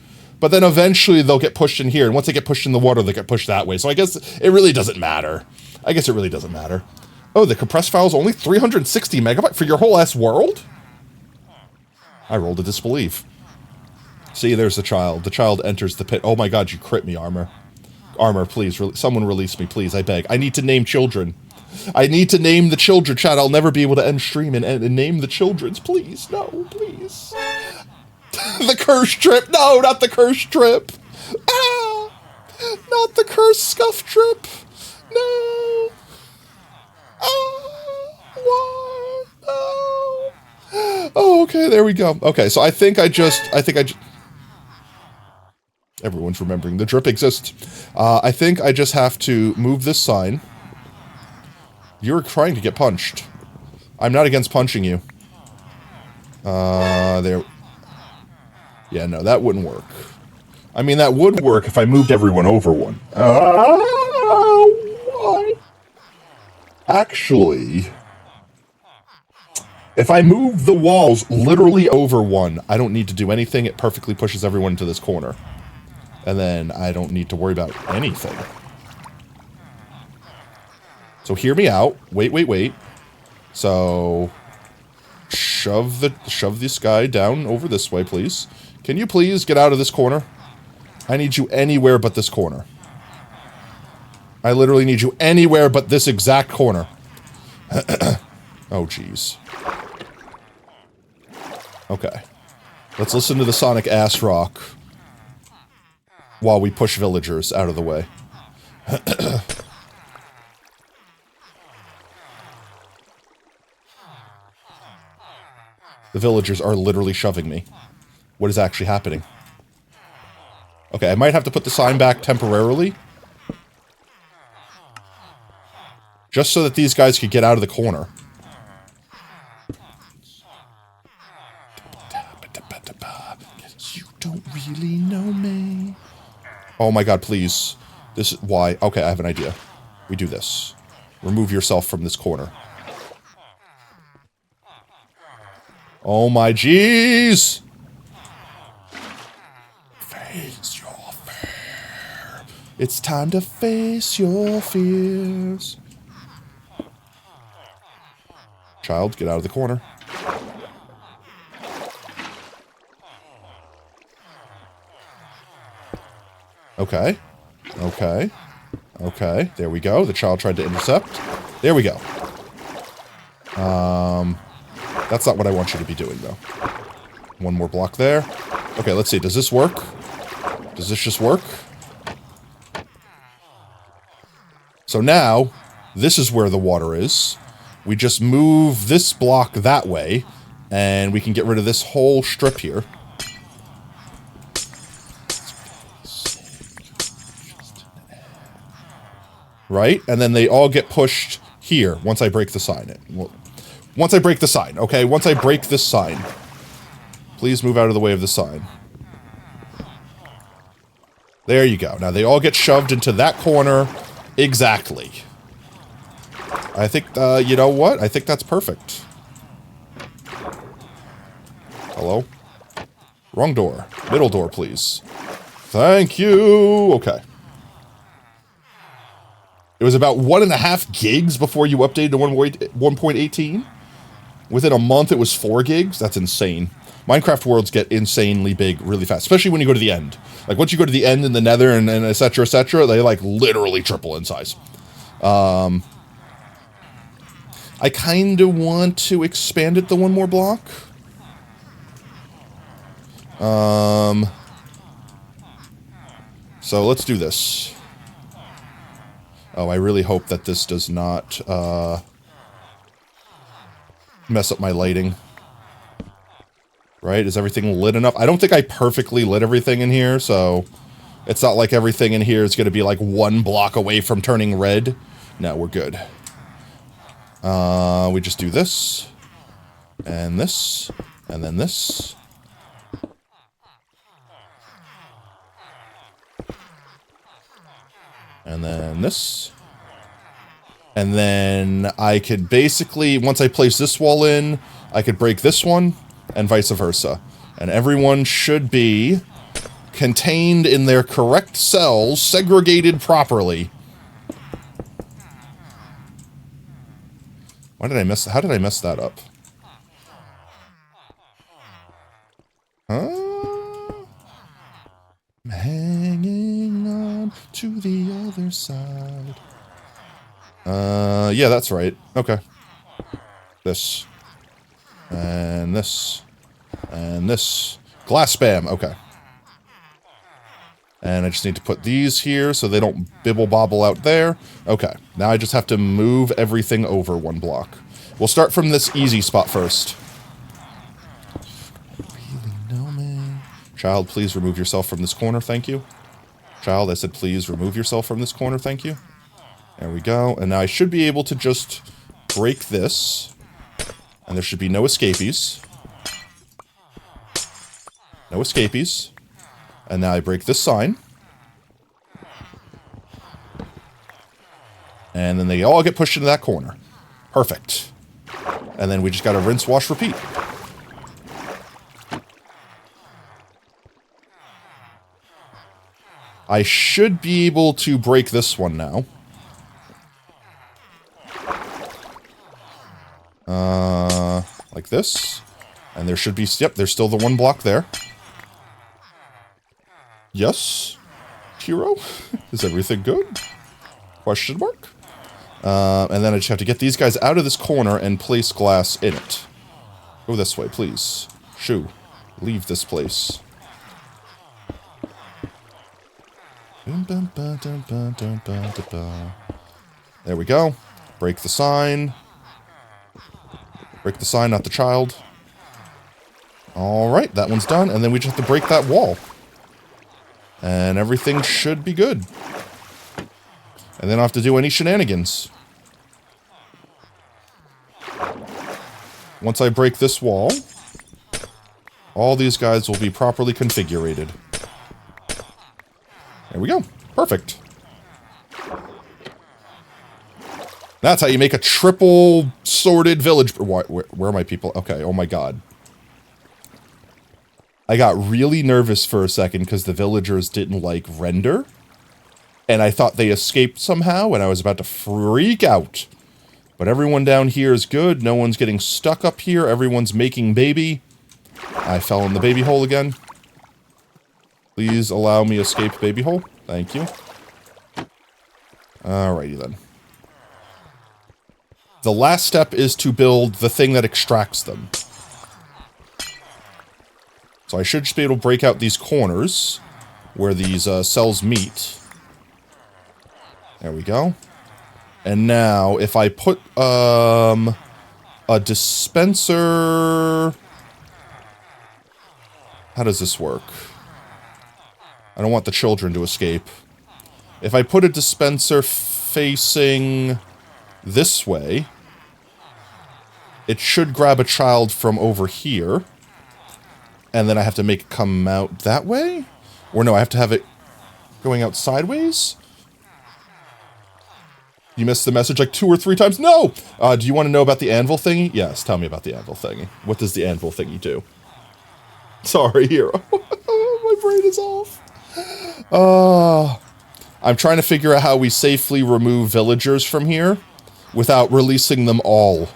But then eventually they'll get pushed in here, and once they get pushed in the water, they get pushed that way. So I guess it really doesn't matter. Oh, the compressed file is only 360 megabytes for your whole ass world? I rolled a disbelief. See, there's the child. The child enters the pit. Oh my god, you crit me, Armor. Armor, please, someone release me, please, I beg. I need to name children. I need to name the children, chat. I'll never be able to end stream and name the children's. Please, no, please. The curse trip. No, not the curse trip. Ah, not the curse scuff trip. No. Why? No. Oh, okay, there we go. Okay, so I think I just everyone's remembering the drip exists. I think I just have to move this sign. You're trying to get punched. I'm not against punching you. There. Yeah, no, that wouldn't work. I mean, that would work if I moved everyone over one. Why? Actually, if I move the walls literally over one, I don't need to do anything. It perfectly pushes everyone into this corner. And then I don't need to worry about anything. So hear me out. Wait. So shove this guy down over this way, please. Can you please get out of this corner? I need you anywhere but this corner. I literally need you anywhere but this exact corner. Oh, jeez. Okay. Let's listen to the Sonic ass rock while we push villagers out of the way. The villagers are literally shoving me. What is actually happening? Okay, I might have to put the sign back temporarily. Just so that these guys could get out of the corner. You don't really know me. Oh my god, please. This is why. Okay, I have an idea. We do this. Remove yourself from this corner. Oh my jeez! Face your fear. It's time to face your fears. Child, get out of the corner. Okay. There we go. The child tried to intercept. There we go. That's not what I want you to be doing, though. One more block there. Okay, let's see. Does this work? Does this just work? So now, this is where the water is. We just move this block that way, and we can get rid of this whole strip here. Right? And then they all get pushed here once I break the sign. Once I break the sign, okay? Once I break this sign. Please move out of the way of the sign. There you go. Now they all get shoved into that corner exactly. I think, you know what? I think that's perfect. Hello? Wrong door. Middle door, please. Thank you. Okay. It was about 1.5 gigs before you updated to 1.18. Within a month, it was 4 gigs. That's insane. Minecraft worlds get insanely big really fast, especially when you go to the end. Like, once you go to the end in the nether and et cetera, they, like, literally triple in size. I kind of want to expand it to 1 more block. So let's do this. Oh, I really hope that this does not, mess up my lighting. Right? Is everything lit enough? I don't think I perfectly lit everything in here, so it's not like everything in here is going to be like 1 block away from turning red. No, we're good. We just do this, and this, and then this. And then this. And then I could basically, once I place this wall in, I could break this one, and vice versa. And everyone should be contained in their correct cells, segregated properly. Why did I mess, how did I mess that up? Huh? I'm hanging on to the other side. Yeah, that's right. Okay. This. And this. And this. Glass spam. Okay. And I just need to put these here so they don't bibble-bobble out there. Okay. Now I just have to move everything over 1 block. We'll start from this easy spot first. Really no, man. Child, please remove yourself from this corner. Thank you. Child, I said please remove yourself from this corner. Thank you. There we go. And now I should be able to just break this. And there should be no escapees. No escapees. And now I break this sign. And then they all get pushed into that corner. Perfect. And then we just gotta rinse, wash, repeat. I should be able to break this one now. Like this. And there should be, yep, there's still the 1 block there. Yes? Hero? Is everything good? Question mark? And then I just have to get these guys out of this corner and place glass in it. Go this way, please. Shoo. Leave this place. There we go. Break the sign. Break the sign, not the child. Alright, that one's done. And then we just have to break that wall. And everything should be good. And then I don't have to do any shenanigans. Once I break this wall, all these guys will be properly configured. There we go. Perfect. That's how you make a triple sorted village. Where are my people? Okay, oh my god. I got really nervous for a second because the villagers didn't, like, render. And I thought they escaped somehow, and I was about to freak out. But everyone down here is good. No one's getting stuck up here. Everyone's making baby. I fell in the baby hole again. Please allow me escape baby hole. Thank you. Alrighty then. The last step is to build the thing that extracts them. So I should just be able to break out these corners where these cells meet. There we go. And now, if I put a dispenser... How does this work? I don't want the children to escape. If I put a dispenser facing this way, it should grab a child from over here. And then I have to make it come out that way? Or no, I have to have it going out sideways? You missed the message like 2 or 3 times? No! Do you want to know about the anvil thingy? Yes, tell me about the anvil thingy. What does the anvil thingy do? Sorry, hero. My brain is off. I'm trying to figure out how we safely remove villagers from here without releasing them all.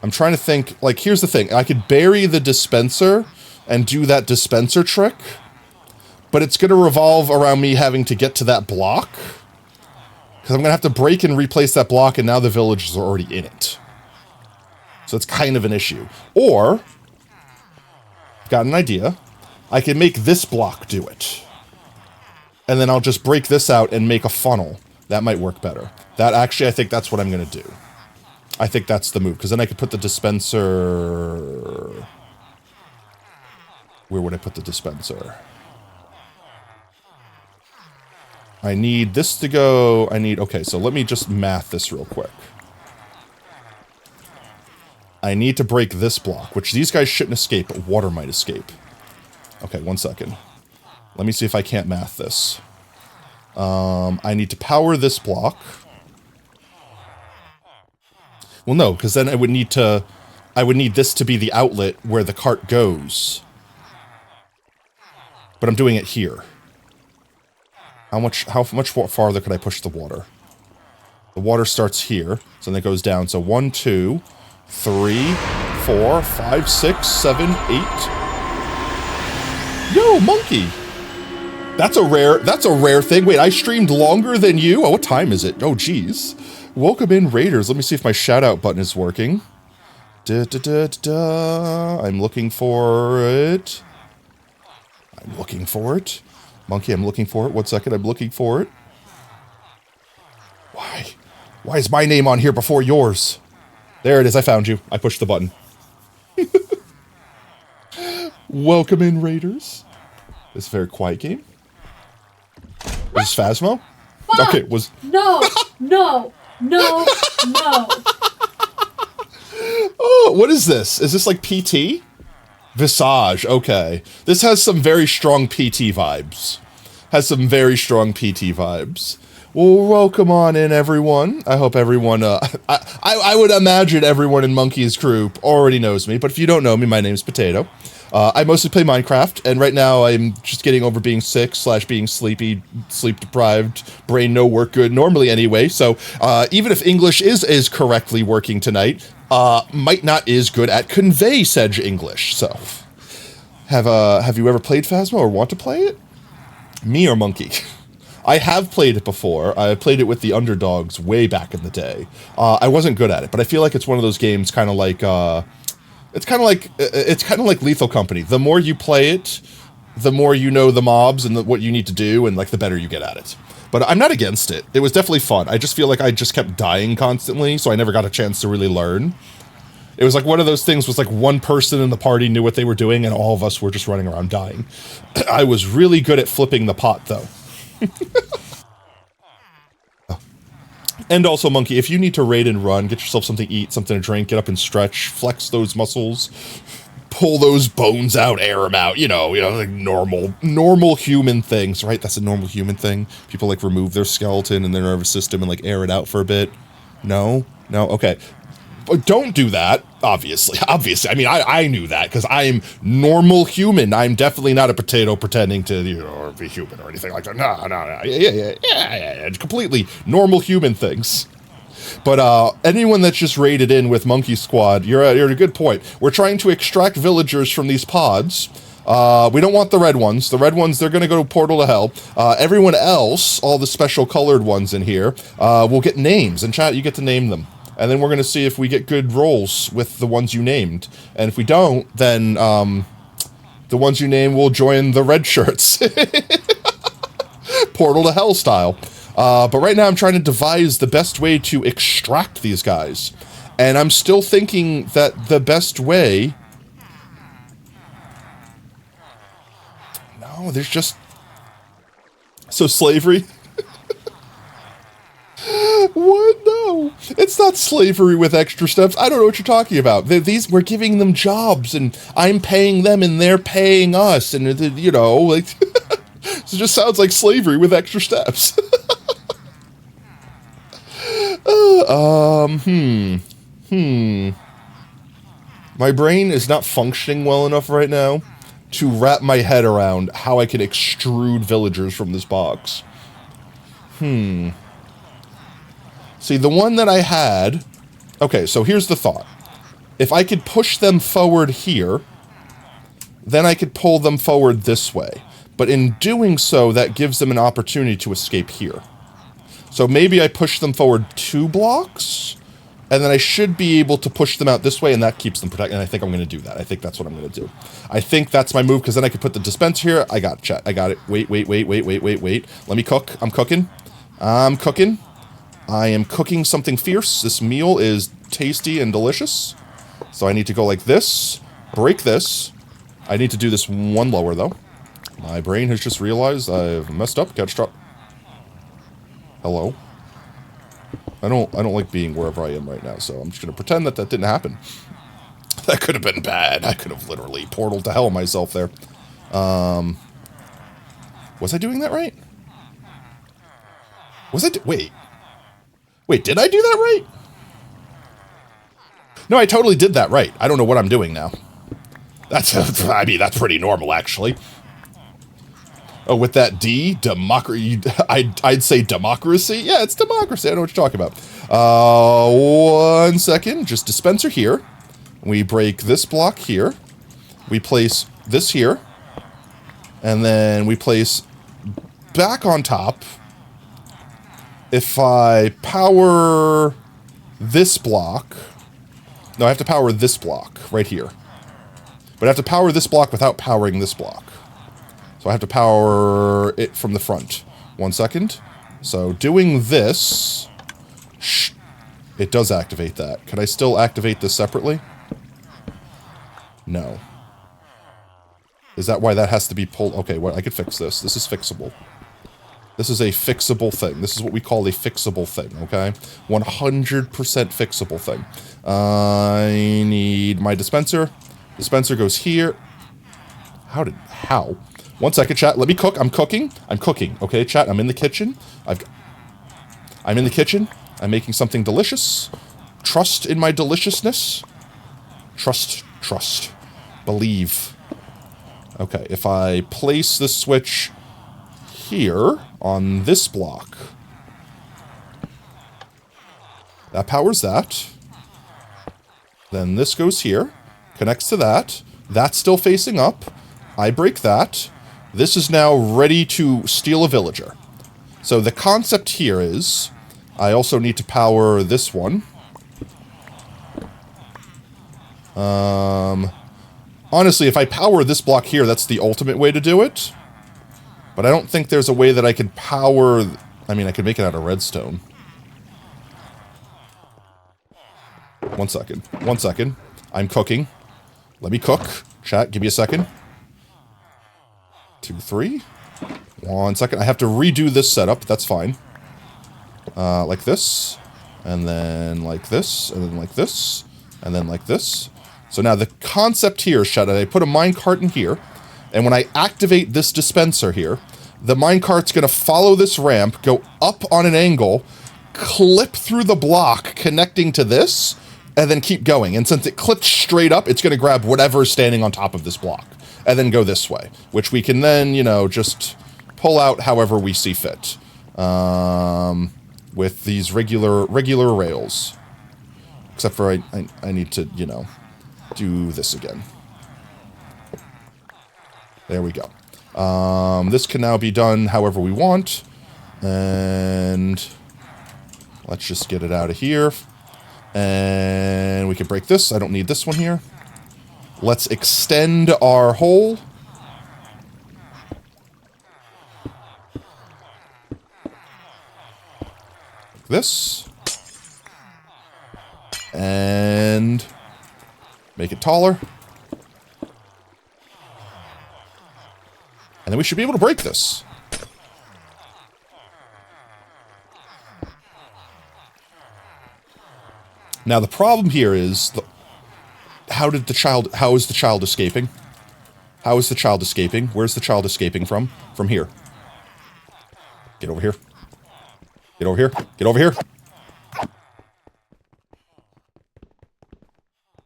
I'm trying to think, like, here's the thing. I could bury the dispenser and do that dispenser trick, but it's going to revolve around me having to get to that block, because I'm going to have to break and replace that block, and now the villagers are already in it. So it's kind of an issue. Or, I've got an idea. I can make this block do it. And then I'll just break this out and make a funnel. That might work better. That actually, I think that's what I'm going to do. I think that's the move, because then I could put the dispenser... Where would I put the dispenser? I need this to go... Okay, so let me just math this real quick. I need to break this block, which these guys shouldn't escape, but water might escape. Okay, 1 second. Let me see if I can't math this. I need to power this block. Well, no, because then I would need this to be the outlet where the cart goes. But I'm doing it here. How much farther could I push the water? The water starts here, so then it goes down. So 1, 2, 3, 4, 5, 6, 7, 8. Yo, monkey! That's a rare thing. Wait, I streamed longer than you? Oh, what time is it? Oh, geez. Welcome in, Raiders. Let me see if my shout-out button is working. I'm looking for it. Monkey, I'm looking for it. 1 second, I'm looking for it. Why? Why is my name on here before yours? There it is, I found you. I pushed the button. Welcome in, Raiders. This is a very quiet game. Was this Phasmo? Fuck! Okay, was... No! Oh, what is this? Is this like PT? Visage, okay. This has some very strong PT vibes. Well, welcome on in, everyone. I hope everyone, I would imagine everyone in Monkey's group already knows me, but if you don't know me, my name's Potato. I mostly play Minecraft, and right now I'm just getting over being sick / being sleepy, sleep-deprived, brain no work good, normally anyway, so even if English is correctly working tonight, might not is good at convey said English, so. Have you ever played Phasmo or want to play it? Me or Monkey? I have played it before. I played it with the underdogs way back in the day. I wasn't good at it, but I feel like it's one of those games kind of like, it's kind of like Lethal Company. The more you play it, the more you know the mobs and what you need to do, and like the better you get at it. But I'm not against it. It was definitely fun. I just feel like I just kept dying constantly, so I never got a chance to really learn. It was like one of those things was like one person in the party knew what they were doing, and all of us were just running around dying. I was really good at flipping the pot, though. And also, Monkey, if you need to raid and run, get yourself something to eat, something to drink, get up and stretch, flex those muscles, pull those bones out, air them out, you know, like normal human things, right? That's a normal human thing. People, like, remove their skeleton and their nervous system and, like, air it out for a bit. No? Okay. But don't do that, obviously. I mean, I knew that, because I'm normal human. I'm definitely not a potato pretending to, you know, be human or anything like that. No. Yeah. Completely normal human things. But anyone that's just raided in with Monkey Squad, you're at a good point. We're trying to extract villagers from these pods. We don't want the red ones. The red ones, they're going to go to Portal to Hell. Everyone else, all the special colored ones in here, will get names. In chat, you get to name them. And then we're going to see if we get good rolls with the ones you named. And if we don't, then the ones you name will join the red shirts. Portal to Hell style. But right now I'm trying to devise the best way to extract these guys. And I'm still thinking that the best way... No, there's just... So slavery? What? No. No, it's not slavery with extra steps. I don't know what you're talking about. These, we're giving them jobs, and I'm paying them, and they're paying us, and you know, like, it just sounds like slavery with extra steps. My brain is not functioning well enough right now to wrap my head around how I can extrude villagers from this box. See, the one that I had... Okay, so here's the thought. If I could push them forward here, then I could pull them forward this way. But in doing so, that gives them an opportunity to escape here. So maybe I push them forward 2 blocks, and then I should be able to push them out this way, and that keeps them protected. And I think I'm going to do that. I think that's what I'm going to do. I think that's my move, because then I could put the dispenser here. I got it, chat. I got it. Wait. Let me cook. I'm cooking. I'm cooking. I am cooking something fierce. This meal is tasty and delicious. So I need to go like this, break this. I need to do this one lower, though. My brain has just realized I've messed up. Catch drop. Hello. I don't like being wherever I am right now, so I'm just going to pretend that that didn't happen. That could have been bad. I could have literally portaled to hell myself there. Was I doing that right? Was I... Wait. Wait, did I do that right? No, I totally did that right. I don't know what I'm doing now. I mean, that's pretty normal, actually. Oh, with that D, democracy, I'd say democracy? Yeah, it's democracy. I know what you're talking about. 1 second. Just dispenser here. We break this block here. We place this here. And then we place back on top. If I power this block... No, I have to power this block right here. But I have to power this block without powering this block. So I have to power it from the front. 1 second. So doing this... Shh, it does activate that. Can I still activate this separately? No. Is that why that has to be pulled? Okay, well, I could fix this. This is fixable. This is a fixable thing. This is what we call a fixable thing, okay? 100% fixable thing. I need my dispenser. Dispenser goes here. How? 1 second, chat. Let me cook. I'm cooking. I'm cooking. Okay, chat. I'm in the kitchen. I'm in the kitchen. I'm making something delicious. Trust in my deliciousness. Trust. Believe. Okay, if I place the switch here on this block, that powers that. Then this goes here, connects to that. That's still facing up. I break that. This is now ready to steal a villager. So the concept here is, I also need to power this one. Honestly, if I power this block here, that's the ultimate way to do it. But I don't think there's a way that I could power... I mean, I could make it out of redstone. 1 second. 1 second. I'm cooking. Let me cook. Chat, give me a second. 2, 3. 1 second. I have to redo this setup. That's fine. Like this. And then like this. And then like this. And then like this. So now the concept here, chat, I put a minecart in here. And when I activate this dispenser here, the minecart's going to follow this ramp, go up on an angle, clip through the block connecting to this, and then keep going. And since it clipped straight up, it's going to grab whatever's standing on top of this block, and then go this way, which we can then, you know, just pull out however we see fit. With these regular rails. Except for I need to, you know, do this again. There we go. This can now be done however we want. And let's just get it out of here. And we can break this. I don't need this one here. Let's extend our hole. Like this. And make it taller. And then we should be able to break this. Now the problem here is, how is the child escaping? How is the child escaping? Where's the child escaping from? From here. Get over here. Get over here. Get over here.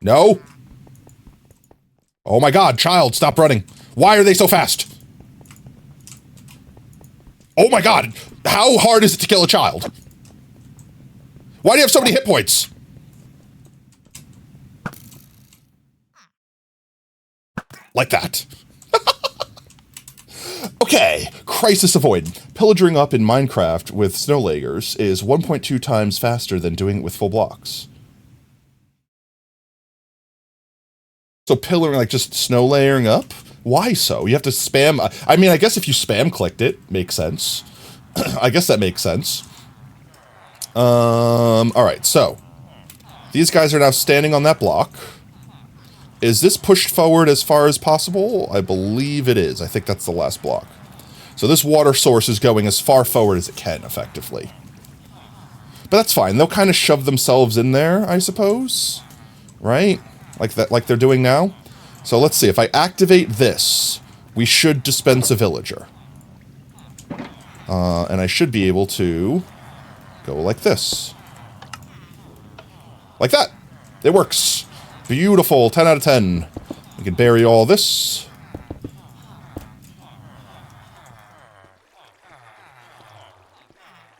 No. Oh my god, child, stop running. Why are they so fast? Oh my god, how hard is it to kill a child? Why do you have so many hit points? Like that. Okay, crisis avoided. Pillaging up in Minecraft with snow layers is 1.2 times faster than doing it with full blocks. So pillaring, like just snow layering up? Why so? You have to spam. I mean, I guess if you spam clicked it, makes sense. I guess that makes sense. Alright, so. These guys are now standing on that block. Is this pushed forward as far as possible? I believe it is. I think that's the last block. So this water source is going as far forward as it can, effectively. But that's fine. They'll kind of shove themselves in there, I suppose. Right? Like that, like they're doing now. So let's see. If I activate this, we should dispense a villager. And I should be able to go like this. Like that. It works. Beautiful. 10 out of 10. We can bury all this.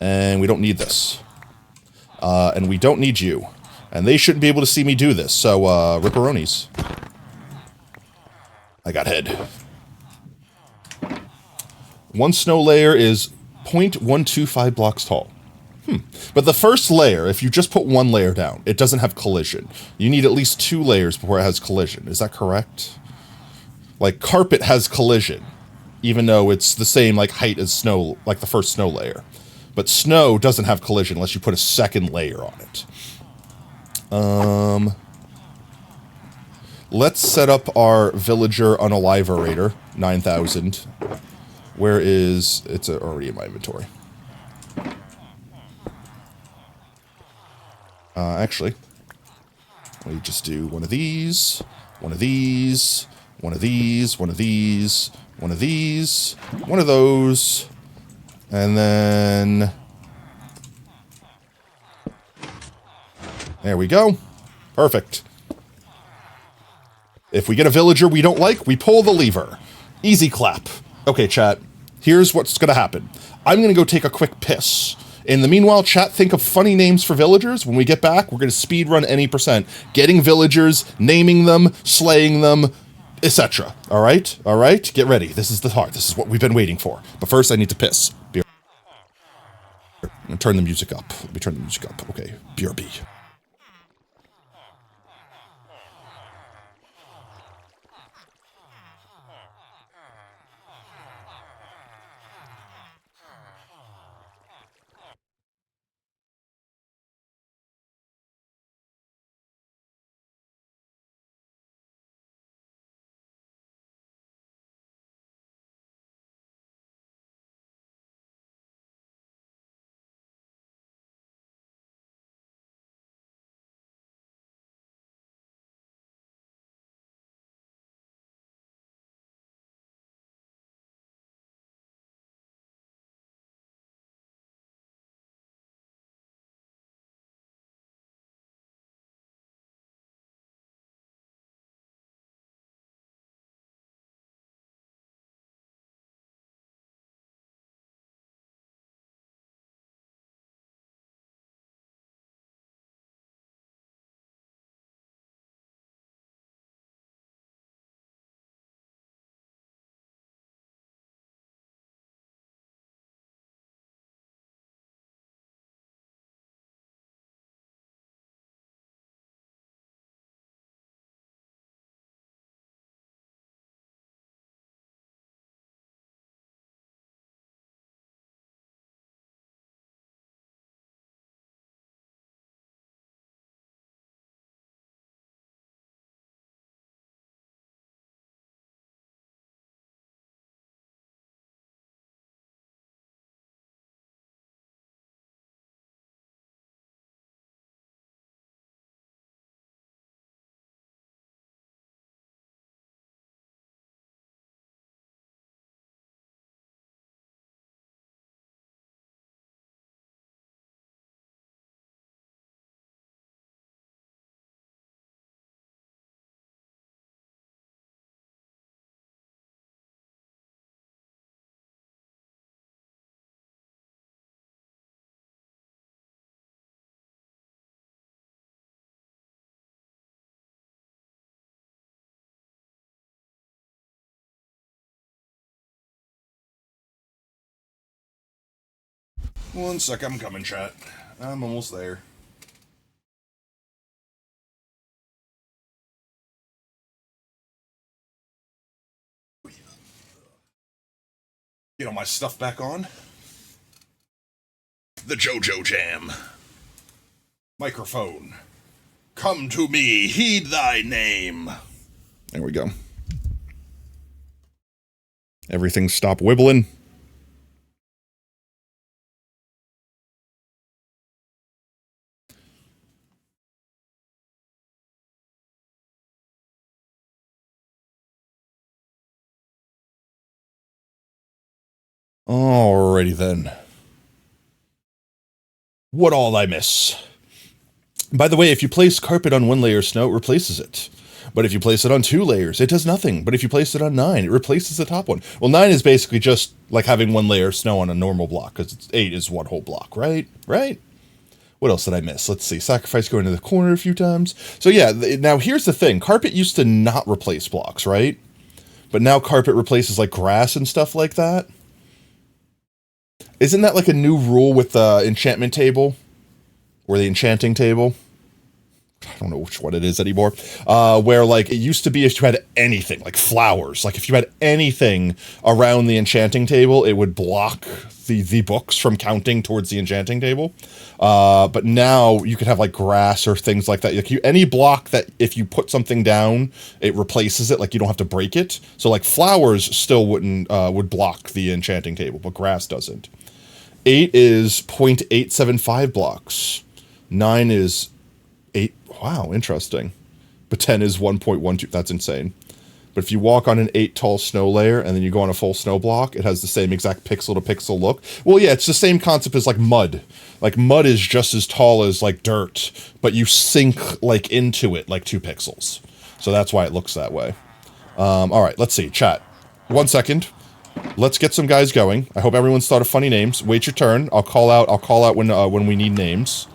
And we don't need this. And we don't need you. And they shouldn't be able to see me do this, so, ripperonis. I got head. One snow layer is 0.125 blocks tall. But the first layer, if you just put one layer down, it doesn't have collision. You need at least 2 layers before it has collision. Is that correct? Like, carpet has collision, even though it's the same, like, height as snow, like the first snow layer. But snow doesn't have collision unless you put a second layer on it. Let's set up our villager unaliverator, 9,000. Where is... It's already in my inventory. Actually, let me just do one of these, one of these, one of these, one of these, one of these, one of those, and then... There we go. Perfect. If we get a villager we don't like, we pull the lever. Easy clap. Okay, chat. Here's what's gonna happen. I'm gonna go take a quick piss. In the meanwhile, chat, think of funny names for villagers. When we get back, we're gonna speedrun any percent. Getting villagers, naming them, slaying them, etc. Alright? Alright? Get ready. This is the heart. This is what we've been waiting for. But first, I need to piss. I'm gonna turn the music up. Let me turn the music up. Okay. BRB. One sec, I'm coming, chat. I'm almost there. Get all my stuff back on. The JoJo Jam. Microphone. Come to me, heed thy name. There we go. Everything stop wibbling. Alrighty then. What all I miss? By the way, if you place carpet on 1 layer of snow, it replaces it. But if you place it on 2 layers, it does nothing. But if you place it on 9, it replaces the top one. Well, 9 is basically just like having 1 layer of snow on a normal block, because 8 is 1 whole block, right? Right? What else did I miss? Let's see. Sacrifice going to the corner a few times. So yeah, now here's the thing. Carpet used to not replace blocks, right? But now carpet replaces like grass and stuff like that. Isn't that like a new rule with the enchantment table? Or the enchanting table? I don't know which one it is anymore. Where like it used to be if you had anything, like flowers, like if you had anything around the enchanting table, it would block the books from counting towards the enchanting table. But now you could have like grass or things like that. Like any block that if you put something down, it replaces it. Like you don't have to break it. So like flowers still would block the enchanting table, but grass doesn't. 8 is 0.875 blocks. 9 is 8. Wow, interesting. But 10 is 1.12. That's insane. But if you walk on an 8 tall snow layer and then you go on a full snow block, it has the same exact pixel to pixel look. Well, yeah, it's the same concept as like mud. Like mud is just as tall as like dirt, but you sink like into it like 2 pixels. So that's why it looks that way. All right, let's see. Chat. 1 second. Let's get some guys going. I hope everyone's thought of funny names. Wait your turn. I'll call out when we need names.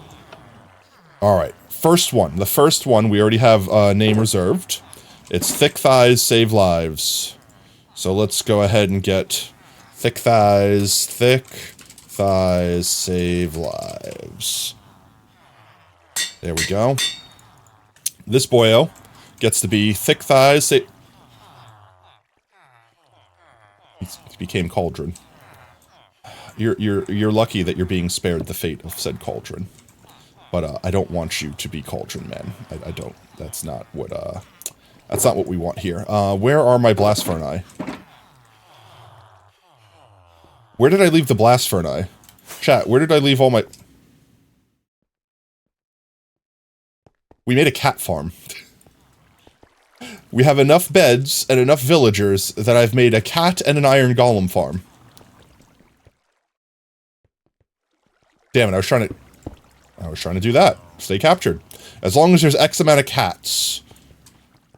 All right. First one. The first one, we already have a name reserved. It's Thick Thighs Save Lives. So let's go ahead and get Thick Thighs Save Lives. There we go. This boyo gets to be Thick Thighs Save... He became Cauldron. You're lucky that you're being spared the fate of said Cauldron. But I don't want you to be Cauldron Man. I don't. That's not what we want here. Where are my Blast Ferni? Where did I leave the Blast Ferni? Chat, where did I leave all my... We made a cat farm. We have enough beds and enough villagers that I've made a cat and an iron golem farm. Damn it, I was trying to do that. Stay captured. As long as there's X amount of cats,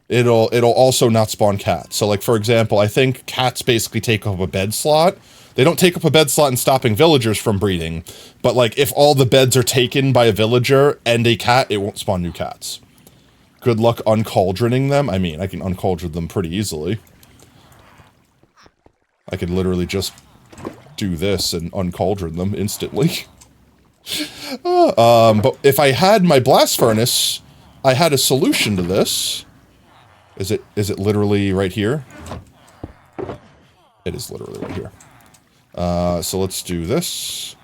it'll also not spawn cats. So like for example, I think cats basically take up a bed slot. They don't take up a bed slot in stopping villagers from breeding, but like if all the beds are taken by a villager and a cat, it won't spawn new cats. Good luck uncauldroning them. I mean, I can uncauldron them pretty easily. I could literally just do this and uncauldron them instantly. But if I had my blast furnace, I had a solution to this. Is it literally right here? It is literally right here. So let's do this.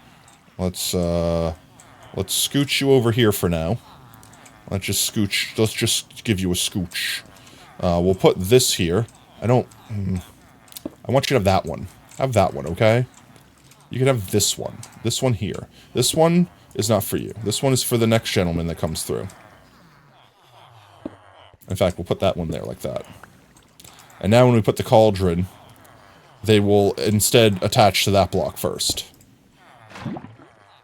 Let's scooch you over here for now. Let's just give you a scooch. We'll put this here. I want you to have that one. Have that one, okay? You can have this one. This one here. This one is not for you. This one is for the next gentleman that comes through. In fact, we'll put that one there like that. And now when we put the cauldron, they will instead attach to that block first.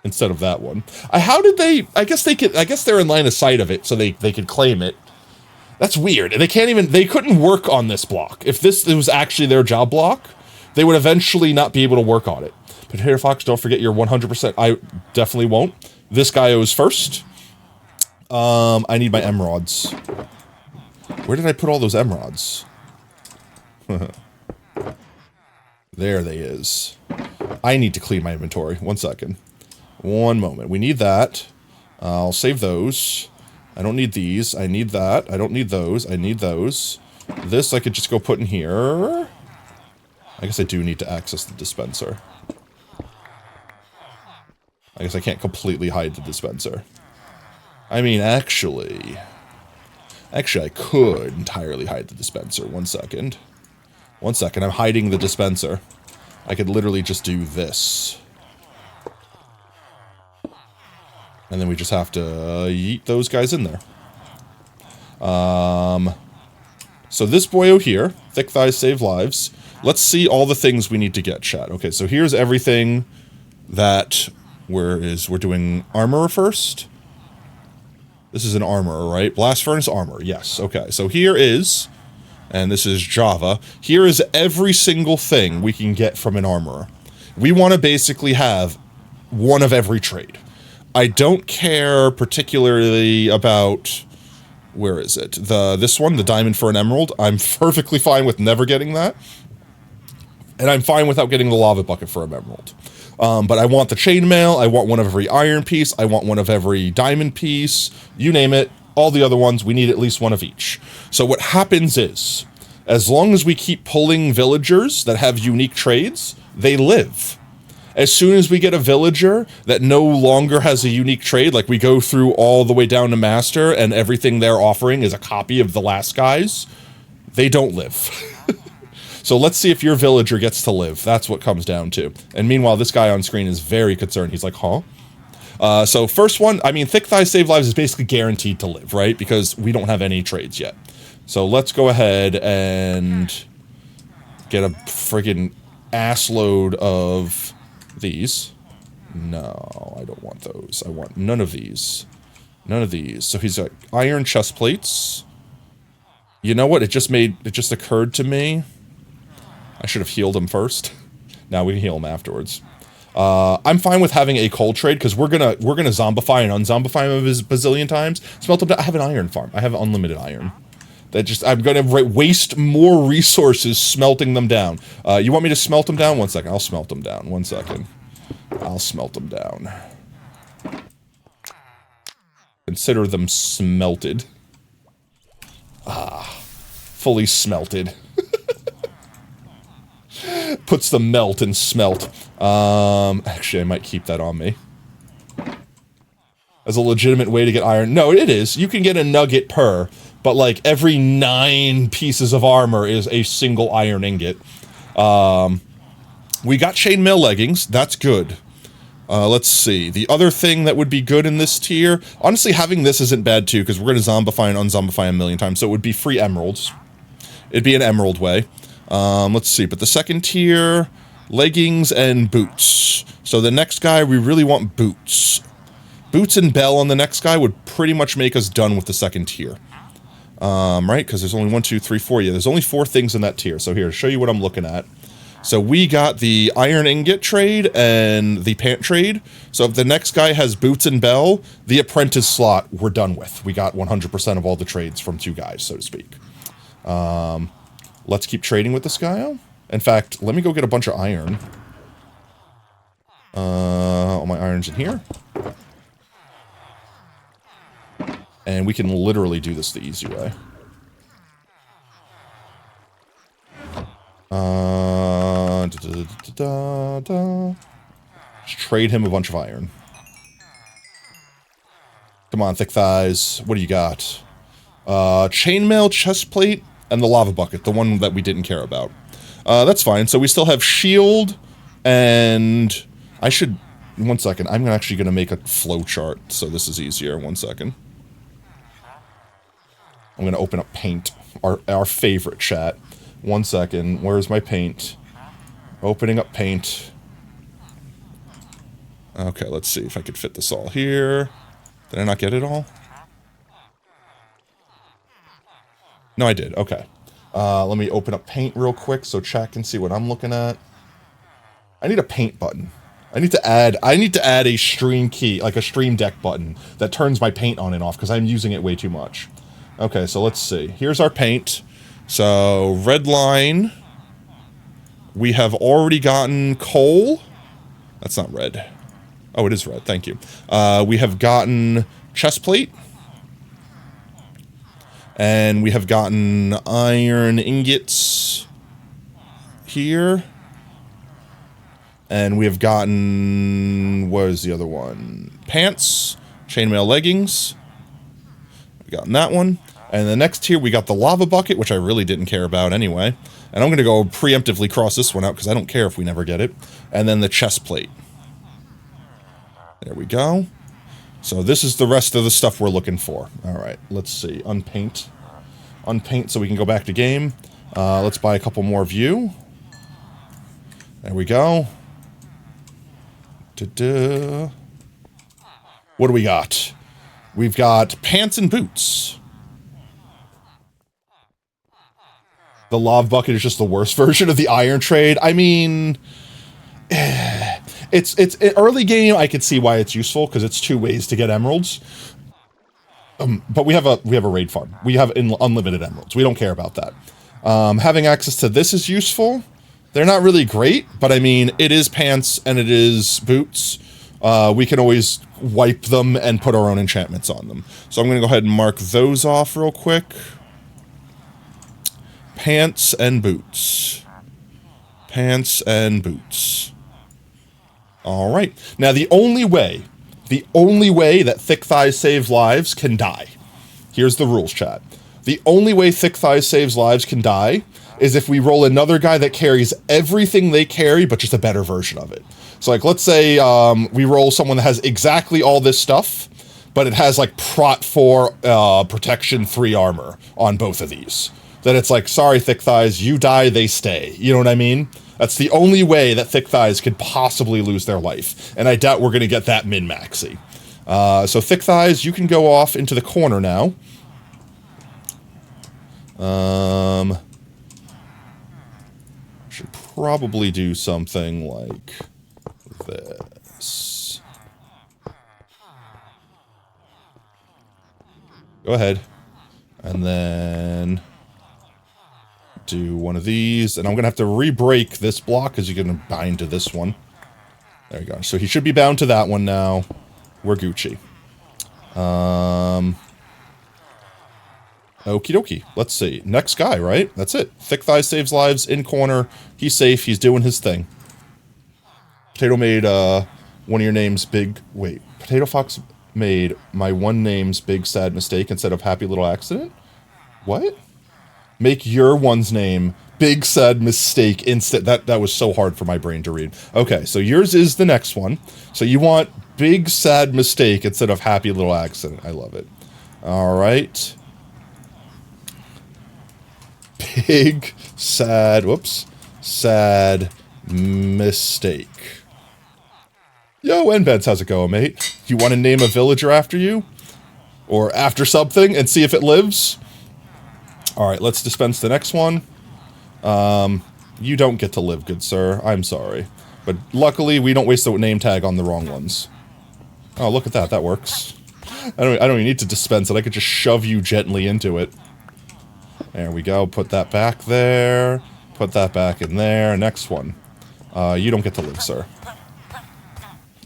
Instead of that one. How did they... I guess they're in line of sight of it, so they could claim it. That's weird. They couldn't work on this block. If this was actually their job block, they would eventually not be able to work on it. But Hair Fox, don't forget you're 100%. I definitely won't. This guy owes first. I need my emeralds. Where did I put all those emeralds? There they is. I need to clean my inventory. 1 second. One moment. We need that. I'll save those. I don't need these. I need that. I don't need those. I need those. This I could just go put in here. I guess I do need to access the dispenser. I guess I can't completely hide the dispenser. I mean, actually, I could entirely hide the dispenser. One second. One second. I'm hiding the dispenser. I could literally just do this. And then we just have to yeet those guys in there. So this boyo here, thick thighs save lives. Let's see all the things we need to get, chat. Okay, so here's everything that we're doing armor first. This is an armor, right? Blast furnace armor, yes. Okay, so here is, and this is Java, here is every single thing we can get from an armorer. We want to basically have one of every trade. I don't care particularly about, where is it? This one, the diamond for an emerald. I'm perfectly fine with never getting that. And I'm fine without getting the lava bucket for an emerald. But I want the chainmail, I want one of every iron piece, I want one of every diamond piece, you name it. All the other ones, we need at least one of each. So what happens is, as long as we keep pulling villagers that have unique trades, they live. As soon as we get a villager that no longer has a unique trade, like we go through all the way down to master and everything they're offering is a copy of the last guy's, they don't live. So let's see if your villager gets to live. That's what comes down to. And meanwhile, this guy on screen is very concerned. He's like, huh? So first one, I mean, thick thighs save lives is basically guaranteed to live, right? Because we don't have any trades yet. So let's go ahead and get a friggin' ass load of these. No, I don't want those. I want none of these. None of these. So he's got iron chest plates. You know what? It just occurred to me. I should have healed him first. Now we can heal him afterwards. I'm fine with having a coal trade because we're gonna zombify and unzombify him a bazillion times. Smelt him down. I have an iron farm. I have unlimited iron. I'm gonna waste more resources smelting them down. You want me to smelt them down? 1 second. I'll smelt them down. 1 second. I'll smelt them down. Consider them smelted. Ah, fully smelted. Puts the melt in smelt. Actually, I might keep that on me. As a legitimate way to get iron. No, it is. You can get a nugget per, but like every 9 pieces of armor is a single iron ingot. We got chainmail leggings. That's good. Let's see. The other thing that would be good in this tier, honestly, having this isn't bad too, because we're going to zombify and unzombify a million times, so it would be free emeralds. It'd be an emerald way. Let's see, but the second tier, leggings and boots. So the next guy, we really want boots. Boots and bell on the next guy would pretty much make us done with the second tier. Right? Because there's only 1, 2, 3, 4. Yeah, there's only 4 things in that tier. So here, to show you what I'm looking at. So we got the iron ingot trade and the pant trade. So if the next guy has boots and bell, the apprentice slot we're done with. We got 100% of all the trades from 2 guys, so to speak. Let's keep trading with this guy. In fact, let me go get a bunch of iron. All my iron's in here. And we can literally do this the easy way. Just trade him a bunch of iron. Come on, thick thighs. What do you got? Chainmail, chest plate, and the lava bucket, the one that we didn't care about. That's fine. So we still have shield, and I should... 1 second. I'm actually going to make a flow chart, so this is easier. 1 second. I'm going to open up paint, our favorite chat. 1 second. Where's my paint? Opening up paint. Okay, let's see if I could fit this all here. Did I not get it all? No, I did. Okay. Let me open up paint real quick so chat can see what I'm looking at. I need a paint button. I need to add a stream key, like a stream deck button that turns my paint on and off because I'm using it way too much. Okay, so let's see. Here's our paint. So, red line. We have already gotten coal. That's not red. Oh, it is red. Thank you. We have gotten chest plate. And we have gotten iron ingots here. And we have gotten, what is the other one? Pants, chainmail leggings. We've gotten that one. And the next here, we got the lava bucket, which I really didn't care about anyway. And I'm going to go preemptively cross this one out because I don't care if we never get it. And then the chest plate. There we go. So this is the rest of the stuff we're looking for. All right, let's see. Unpaint. Unpaint so we can go back to game. Let's buy a couple more view. There we go. Da-da. What do we got? We've got pants and boots. The lava bucket is just the worst version of the iron trade. I mean, it's early game. I could see why it's useful because it's 2 ways to get emeralds. But we have a raid farm. We have unlimited emeralds. We don't care about that. Having access to this is useful. They're not really great, but I mean, it is pants and it is boots. We can always wipe them and put our own enchantments on them. So I'm going to go ahead and mark those off real quick. Pants and boots. Pants and boots. All right. Now, the only way that thick thighs save lives can die. Here's the rules, chat. The only way thick thighs saves lives can die is if we roll another guy that carries everything they carry, but just a better version of it. So, like, let's say we roll someone that has exactly all this stuff, but it has, like, Prot 4, Protection 3 armor on both of these. Then it's like, sorry, thick thighs, you die, they stay. You know what I mean? That's the only way that thick thighs could possibly lose their life. And I doubt we're going to get that min-maxy. So thick thighs, you can go off into the corner now. Should probably do something like this. Go ahead. And then do one of these, and I'm gonna have to re-break this block because you're gonna bind to this one. There you go. So he should be bound to that one now. We're Gucci. Okie dokie. Let's see. Next guy, right? That's it. Thick thigh saves lives in corner. He's safe. He's doing his thing. Potato made one of your names big. Wait. Potato Fox made my one name's big sad mistake instead of happy little accident. What? Make your one's name big sad mistake instant. That was so hard for my brain to read. Okay, so yours is the next one. So you want big sad mistake instead of happy little accident. I love it. All right. Big sad, whoops, sad mistake. Yo, Nbeds, how's it going, mate? You want to name a villager after you? Or after something and see if it lives? Alright, let's dispense the next one. You don't get to live, good sir. I'm sorry. But luckily, we don't waste the name tag on the wrong ones. Oh, look at that. That works. I don't even need to dispense it. I could just shove you gently into it. There we go. Put that back there. Put that back in there. Next one. You don't get to live, sir.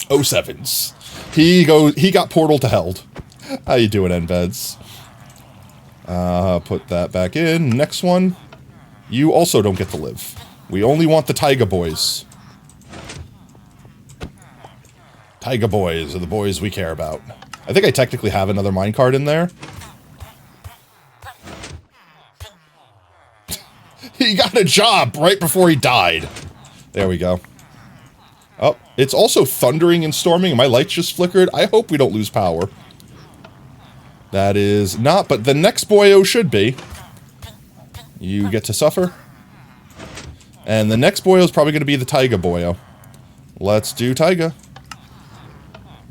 07s. He got portal to held. How you doing, Nbeds? Put that back in. Next one. You also don't get to live. We only want the Taiga boys. Taiga boys are the boys we care about. I think I technically have another minecart in there. He got a job right before he died. There we go. Oh, it's also thundering and storming. My lights just flickered. I hope we don't lose power. That is not, but the next boyo should be. You get to suffer. And the next boyo is probably going to be the Taiga boyo. Let's do Taiga.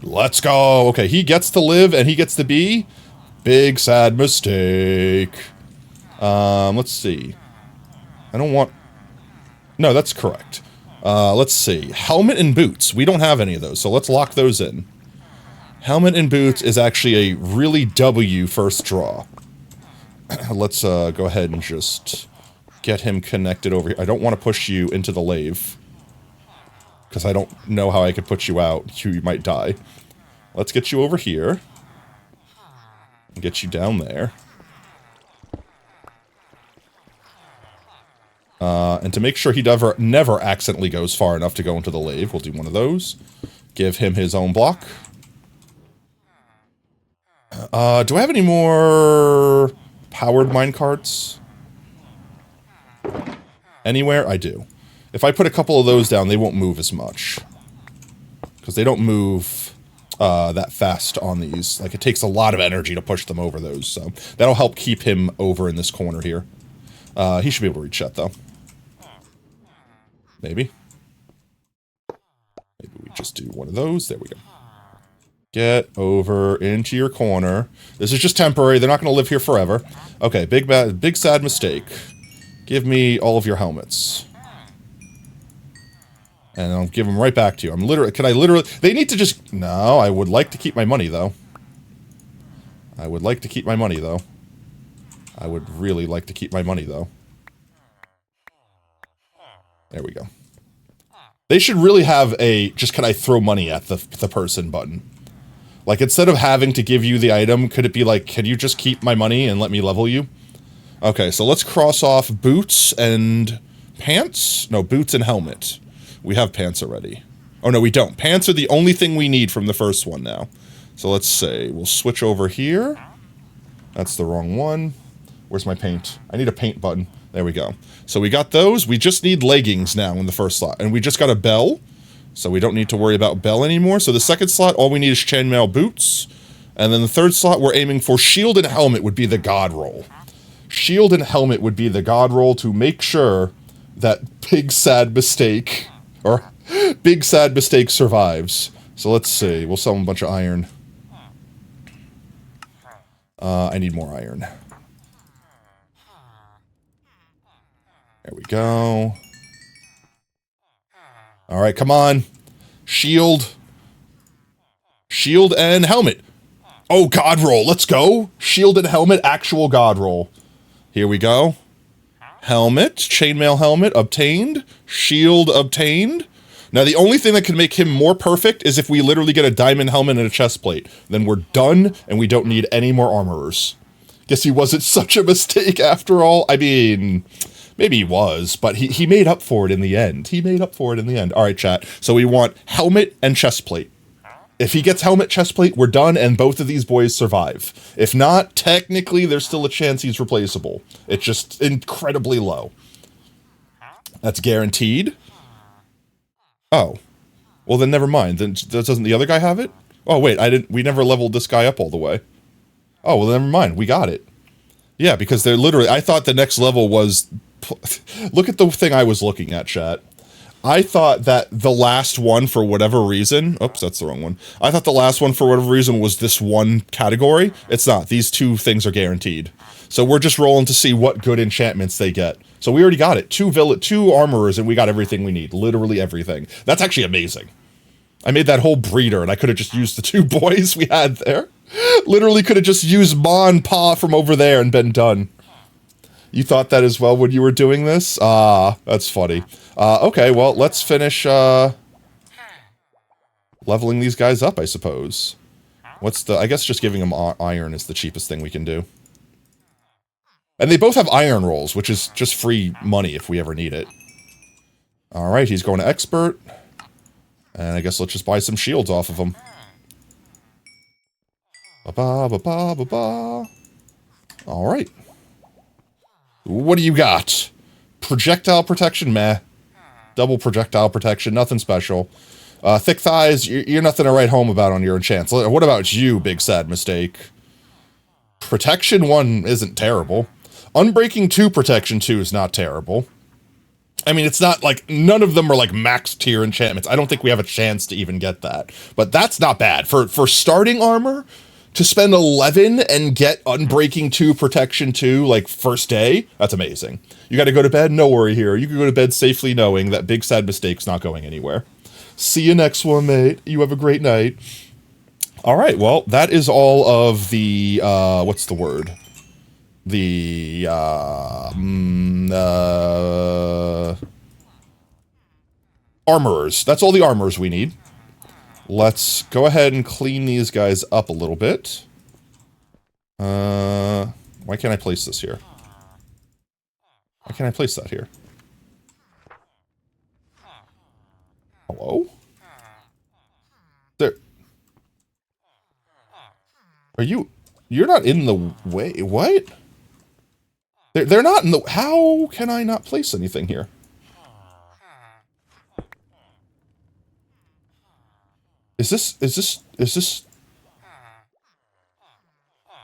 Let's go. Okay, he gets to live and he gets to be. Big sad mistake. Let's see. I don't want... No, that's correct. Let's see. Helmet and boots. We don't have any of those, so let's lock those in. Helmet and boots is actually a really W first draw. Let's go ahead and just get him connected over here. I don't want to push you into the lave. because I don't know how I could put you out. You might die. Let's get you over here. And get you down there. And to make sure he never accidentally goes far enough to go into the lave, we'll do one of those. Give him his own block. Do I have any more powered minecarts? Anywhere? I do. If I put a couple of those down, they won't move as much. Because they don't move that fast on these. Like, it takes a lot of energy to push them over those, so that'll help keep him over in this corner here. He should be able to reach that, though. Maybe. Maybe we just do one of those. There we go. Get over into your corner. This is just temporary. They're not going to live here forever. Okay, big sad mistake. Give me all of your helmets. And I'll give them right back to you. They need to just... No, I would like to keep my money, though. I would like to keep my money, though. I would really like to keep my money, though. There we go. They should really have a, just can I throw money at the person button. Like, instead of having to give you the item, could it be like, can you just keep my money and let me level you? Okay, so let's cross off boots and pants? No, boots and helmet. We have pants already. Oh, no, we don't. Pants are the only thing we need from the first one now. So let's say, we'll switch over here. That's the wrong one. Where's my paint? I need a paint button. There we go. So we got those. We just need leggings now in the first slot. And we just got a bell. So we don't need to worry about bell anymore. So the second slot, all we need is chainmail boots. And then the third slot, we're aiming for shield and helmet would be the god roll. Shield and helmet would be the god roll to make sure that big sad mistake, or big sad mistake survives. So let's see. We'll sell him a bunch of iron. I need more iron. There we go. Alright, come on. Shield. Shield and helmet. Oh, god roll. Let's go. Shield and helmet, actual god roll. Here we go. Helmet. Chainmail helmet obtained. Shield obtained. Now, the only thing that can make him more perfect is if we literally get a diamond helmet and a chest plate. Then we're done, and we don't need any more armorers. Guess he wasn't such a mistake after all. I mean... Maybe he was, but he made up for it in the end. He made up for it in the end. All right, chat. So we want helmet and chest plate. If he gets helmet, chest plate, we're done, and both of these boys survive. If not, technically, there's still a chance he's replaceable. It's just incredibly low. That's guaranteed. Oh. Well, then never mind. Then doesn't the other guy have it? Oh, wait. We never leveled this guy up all the way. Oh, well, never mind. We got it. Yeah, because they're literally... I thought the next level was... Look at the thing I was looking at, chat. I thought that the last one, for whatever reason... Oops, that's the wrong one. I thought the last one, for whatever reason, was this one category. It's not. These two things are guaranteed. So we're just rolling to see what good enchantments they get. So we already got it. Two armorers, and we got everything we need. Literally everything. That's actually amazing. I made that whole breeder, and I could have just used the two boys we had there. Literally could have just used Ma and Pa from over there and been done. You thought that as well when you were doing this? Ah, that's funny. Okay, well, let's finish, leveling these guys up, I suppose. I guess just giving them iron is the cheapest thing we can do. And they both have iron rolls, which is just free money if we ever need it. Alright, he's going to expert. And I guess let's just buy some shields off of him. Ba-ba-ba-ba-ba-ba. Alright. What do you got? Projectile protection? Meh. Double projectile protection, nothing special. Thick thighs, you're nothing to write home about on your enchants. What about you, big sad mistake? Protection 1 isn't terrible. Unbreaking 2 protection 2 is not terrible. I mean, it's not like, none of them are like max tier enchantments. I don't think we have a chance to even get that. But that's not bad. For starting armor, to spend 11 and get Unbreaking 2, Protection 2, like, first day, that's amazing. You gotta go to bed? No worry here. You can go to bed safely knowing that big sad mistake's not going anywhere. See you next one, mate. You have a great night. Alright, well, that is all of the, what's the word? The, Armorers. That's all the armorers we need. Let's go ahead and clean these guys up a little bit. Why can't I place this here? Why can't I place that here? Hello? There... Are you... You're not in the way... What? They're not in the... How can I not place anything here? Is this...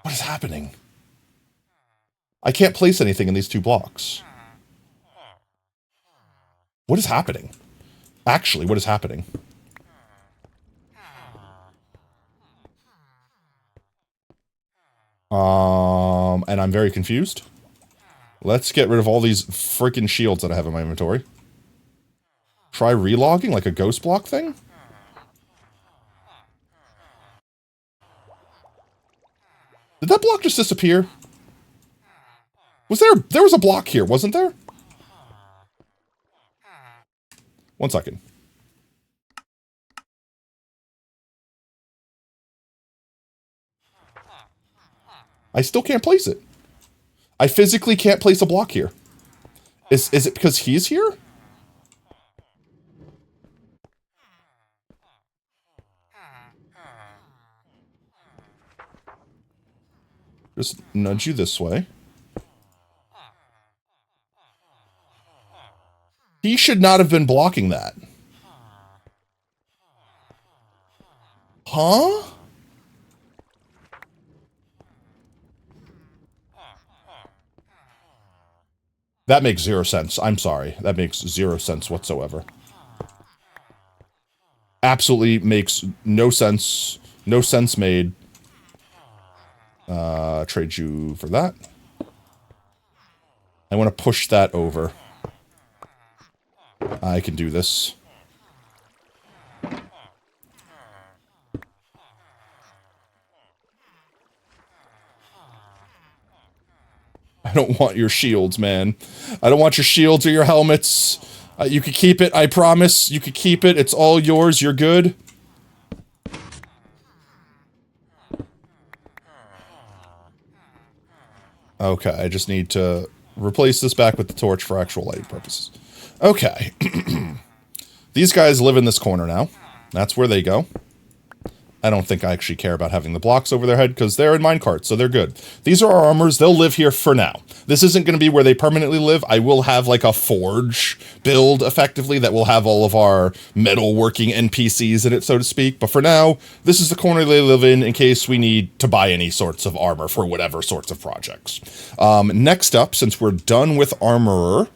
What is happening? I can't place anything in these 2 blocks. What is happening? Actually, what is happening? And I'm very confused. Let's get rid of all these freaking shields that I have in my inventory. Try relogging like a ghost block thing? Did that block just disappear? There was a block here, wasn't there? 1 second. I still can't place it. I physically can't place a block here. Is it because he's here? Just nudge you this way. He should not have been blocking that. Huh? That makes 0 sense. I'm sorry. That makes 0 sense whatsoever. Absolutely makes no sense. No sense made. Trade you for that. I want to push that over. I can do this. I don't want your shields, man. I don't want your shields or your helmets. You could keep it, I promise. You could keep it. It's all yours. You're good. Okay, I just need to replace this back with the torch for actual lighting purposes. Okay. These guys live in this corner now. That's where they go. I don't think I actually care about having the blocks over their head because they're in minecart, so they're good. These are our armors. They'll live here for now. This isn't going to be where they permanently live. I will have like a forge build effectively that will have all of our metalworking NPCs in it, so to speak. But for now, this is the corner they live in case we need to buy any sorts of armor for whatever sorts of projects. Next up, since we're done with armorer,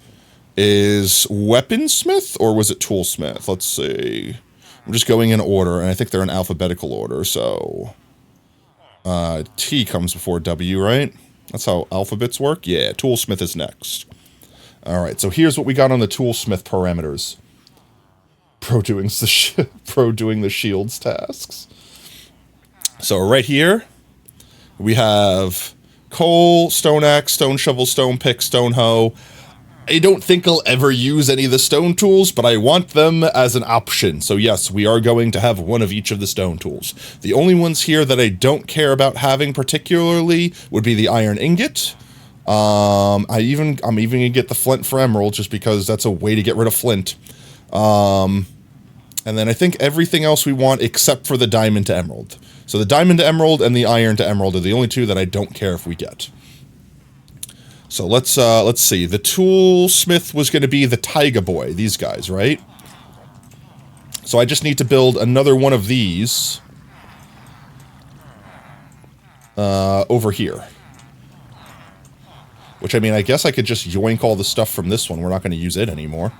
is weaponsmith or was it toolsmith? Let's see. I'm just going in order, and I think they're in alphabetical order, so... T comes before W, right? That's how alphabets work? Yeah, toolsmith is next. Alright, so here's what we got on the toolsmith parameters. Pro doing the shields tasks. So right here, we have coal, stone axe, stone shovel, stone pick, stone hoe. I don't think I'll ever use any of the stone tools, but I want them as an option. So yes, we are going to have one of each of the stone tools. The only ones here that I don't care about having particularly would be the iron ingot. I'm even gonna get the flint for emerald just because that's a way to get rid of flint. And then I think everything else we want except for the diamond to emerald. So the diamond to emerald and the iron to emerald are the only two that I don't care if we get. So let's see. The toolsmith was going to be the Taiga boy, these guys, right? So I just need to build another one of these over here. Which, I mean, I guess I could just yoink all the stuff from this one. We're not going to use it anymore.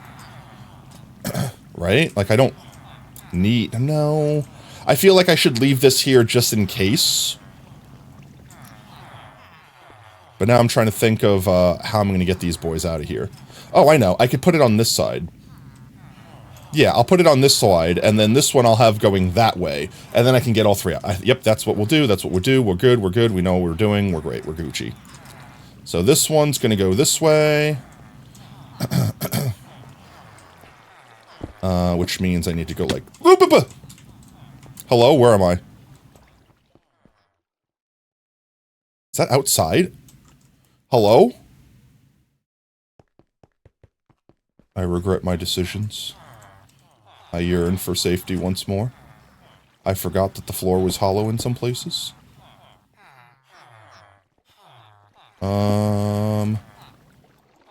Right? Like, I don't need... No. I feel like I should leave this here just in case. But now I'm trying to think of how I'm going to get these boys out of here. Oh, I know. I could put it on this side. Yeah, I'll put it on this side, and then this one I'll have going that way. And then I can get all three out. Yep, that's what we'll do. That's what we'll do. We're good. We're good. We know what we're doing. We're great. We're Gucci. So this one's going to go this way. Which means I need to go like... Hello, where am I? Is that outside? Hello? I regret my decisions. I yearn for safety once more. I forgot that the floor was hollow in some places.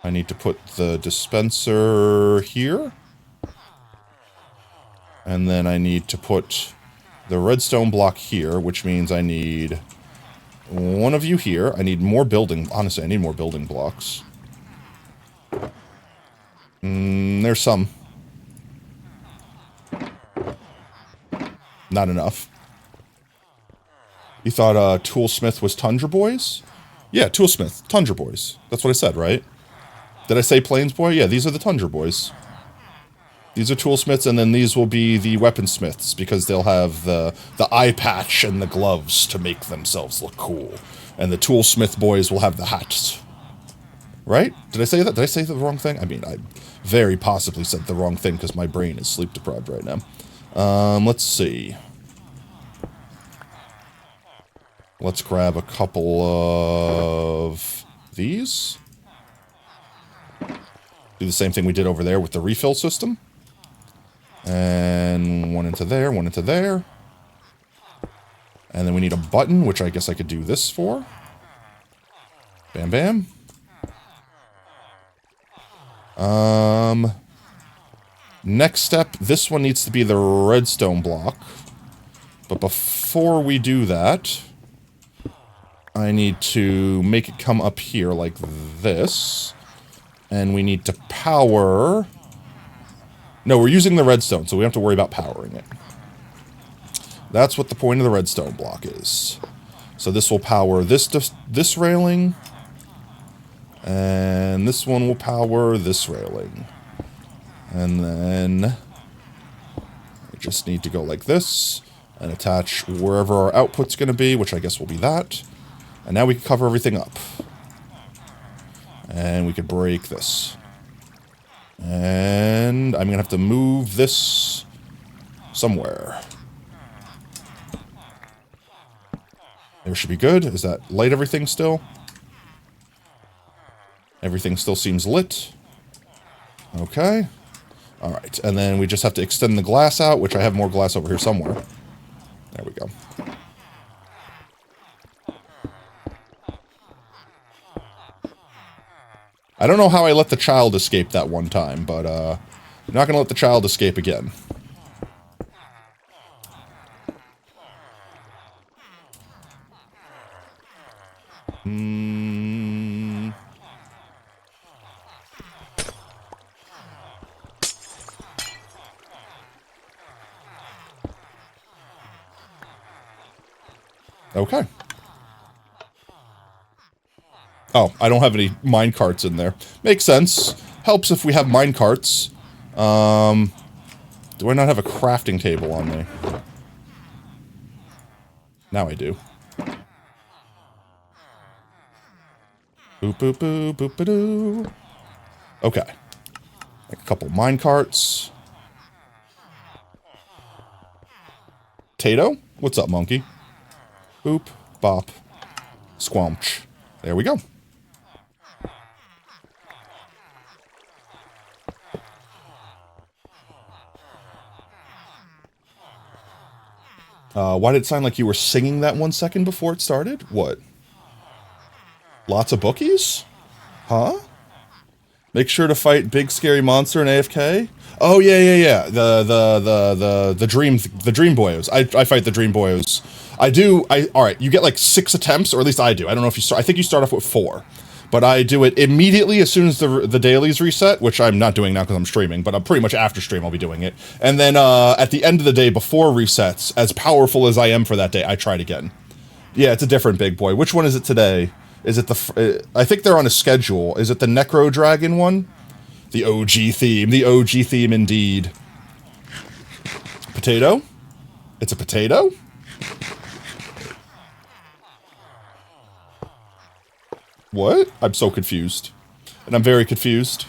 I need to put the dispenser here. And then I need to put the redstone block here, which means I need one of you here. I need more building... Honestly, I need more building blocks. There's some. Not enough. You thought Toolsmith was Tundra Boys? Yeah, Toolsmith, Tundra Boys. That's what I said, right? Did I say Plains Boy? Yeah, these are the Tundra Boys. These are Toolsmiths, and then these will be the Weaponsmiths, because they'll have the eye patch and the gloves to make themselves look cool. And the Toolsmith Boys will have the hats. Right? Did I say that? Did I say the wrong thing? I mean, I very possibly said the wrong thing, because my brain is sleep-deprived right now. Let's see. Let's grab a couple of these. Do the same thing we did over there with the refill system. And one into there, one into there. And then we need a button, which I guess I could do this for. Bam, bam. Next step, this one needs to be the redstone block. But before we do that, I need to make it come up here like this. And we need to power... No, we're using the redstone, so we don't have to worry about powering it. That's what the point of the redstone block is. So this will power this railing. And this one will power this railing. And then we just need to go like this and attach wherever our output's going to be, which I guess will be that. And now we can cover everything up. And we could break this. And I'm going to have to move this somewhere. There should be good. Is that light everything still? Everything still seems lit. Okay. Alright, and then we just have to extend the glass out, which I have more glass over here somewhere. There we go. I don't know how I let the child escape that one time, but I'm not going to let the child escape again. Okay. Oh, I don't have any mine carts in there. Makes sense. Helps if we have mine carts. Do I not have a crafting table on me? Now I do. Boop, boop, boop, boop, ba-doo. Okay. A couple mine carts. Tato? What's up, monkey? Boop, bop, squamch. There we go. Why did it sound like you were singing that 1 second before it started? What? Lots of bookies? Huh? Make sure to fight big scary monster in AFK? Oh yeah. The dream boyos. I fight the dream boyos. Alright, you get like 6 attempts, or at least I do. I don't know if you start, I think you start off with 4. But I do it immediately as soon as the dailies reset, which I'm not doing now because I'm streaming, but I'm pretty much after stream I'll be doing it. And then at the end of the day, before resets, as powerful as I am for that day, I try it again. Yeah, it's a different big boy. Which one is it today? Is it the... I think they're on a schedule. Is it the Necro Dragon one? The OG theme. The OG theme indeed. Potato? It's a potato? What? I'm so confused. And I'm very confused.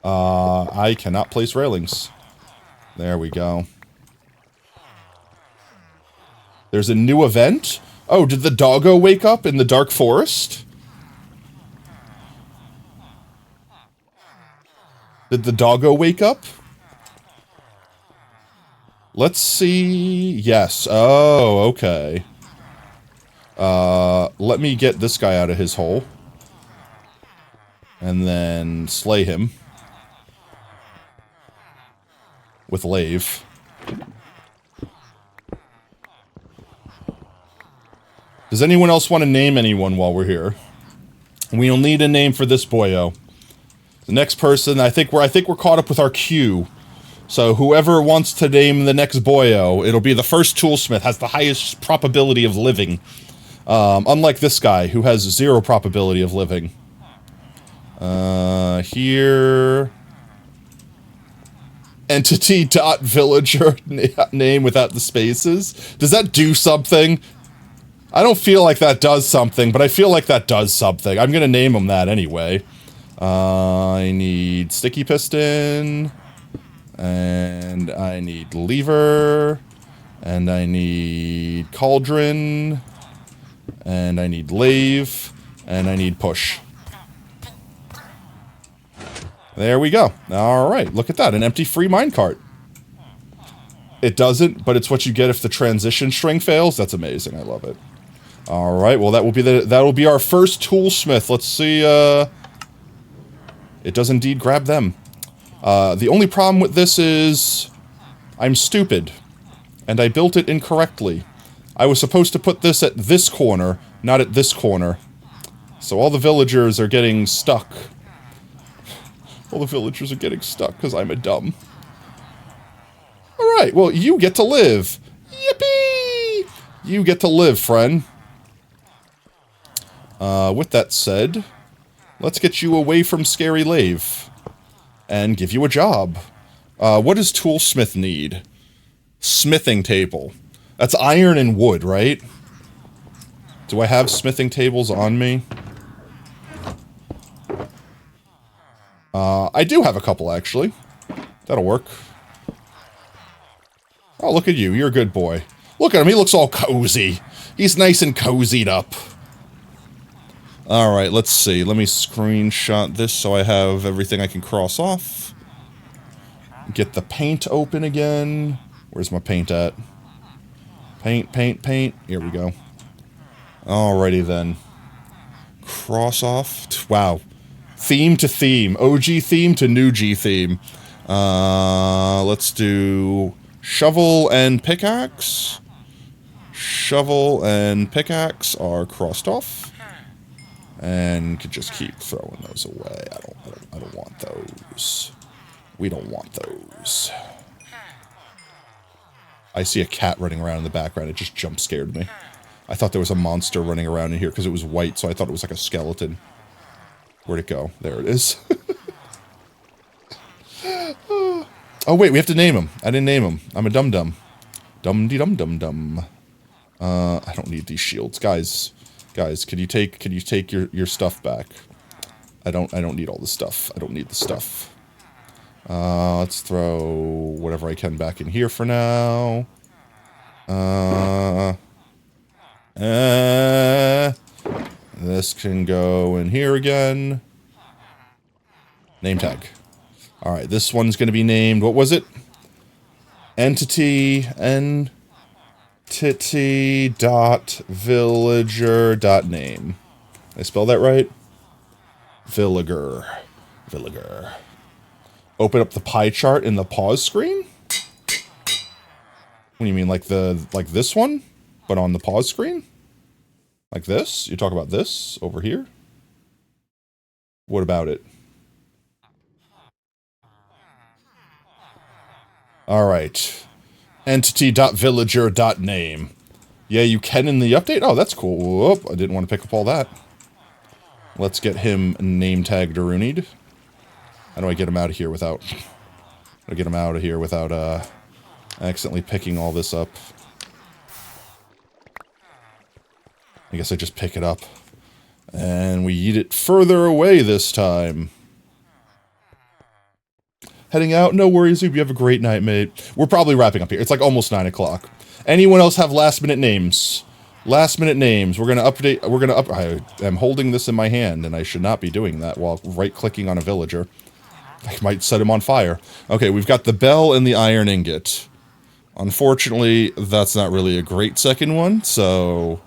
I cannot place railings. There we go. There's a new event? Oh, did the doggo wake up in the dark forest? Did the doggo wake up? Let's see... Yes. Oh, okay. Let me get this guy out of his hole. And then slay him. With lave. Does anyone else want to name anyone while we're here? We'll need a name for this boyo. The next person, I think we're caught up with our queue. So whoever wants to name the next boyo, it'll be the first toolsmith, has the highest probability of living. Unlike this guy, who has 0 probability of living. Here... Entity.villager name without the spaces. Does that do something? I don't feel like that does something, but I feel like that does something. I'm gonna name him that anyway. I need sticky piston. And I need lever. And I need cauldron. And I need lave. And I need push. There we go. Alright, look at that. An empty free minecart. It doesn't, but it's what you get if the transition string fails. That's amazing. I love it. Alright, well that'll be our first toolsmith. Let's see, it does indeed grab them. The only problem with this is... I'm stupid. And I built it incorrectly. I was supposed to put this at this corner, not at this corner. So all the villagers are getting stuck. All the villagers are getting stuck because I'm a dumb. Alright, well, you get to live. Yippee! You get to live, friend. With that said, let's get you away from Scary Lave. And give you a job. What does Toolsmith need? Smithing table. That's iron and wood, right? Do I have smithing tables on me? I do have a couple, actually. That'll work. Oh, look at you. You're a good boy. Look at him. He looks all cozy. He's nice and cozied up. Alright, let's see. Let me screenshot this so I have everything I can cross off. Get the paint open again. Where's my paint at? Paint, paint, paint. Here we go. Alrighty then. Cross off. Wow. Theme to theme. OG theme to new G theme. Let's do shovel and pickaxe. Shovel and pickaxe are crossed off. And could just keep throwing those away. I don't want those. We don't want those. I see a cat running around in the background. It just jump scared me. I thought there was a monster running around in here because it was white, so I thought it was like a skeleton. Where'd it go? There it is. Oh wait, we have to name him. I didn't name him. I'm a dum-dum. Dum-de-dum-dum-dum. I don't need these shields. Guys, can you take your stuff back? I don't need all the stuff. I don't need the stuff. Let's throw whatever I can back in here for now. This can go in here again. Name tag. Alright, this one's gonna be named, what was it? Entity.villager.name. Did I spell that right? Villager. Open up the pie chart in the pause screen? What do you mean, like this one? But on the pause screen? Like this? You talk about this over here? What about it? Alright. Entity.villager.name. Yeah, you can in the update? Oh, that's cool. Whoop, I didn't want to pick up all that. Let's get him name tagged Darunied. How do I get him out of here without... accidentally picking all this up? I guess I just pick it up. And we eat it further away this time. Heading out? No worries, Oob. You have a great night, mate. We're probably wrapping up here. It's like almost 9 o'clock. Anyone else have last-minute names? Last-minute names. We're gonna update. I am holding this in my hand, and I should not be doing that while right-clicking on a villager. I might set him on fire. Okay, we've got the bell and the iron ingot. Unfortunately, that's not really a great second one, so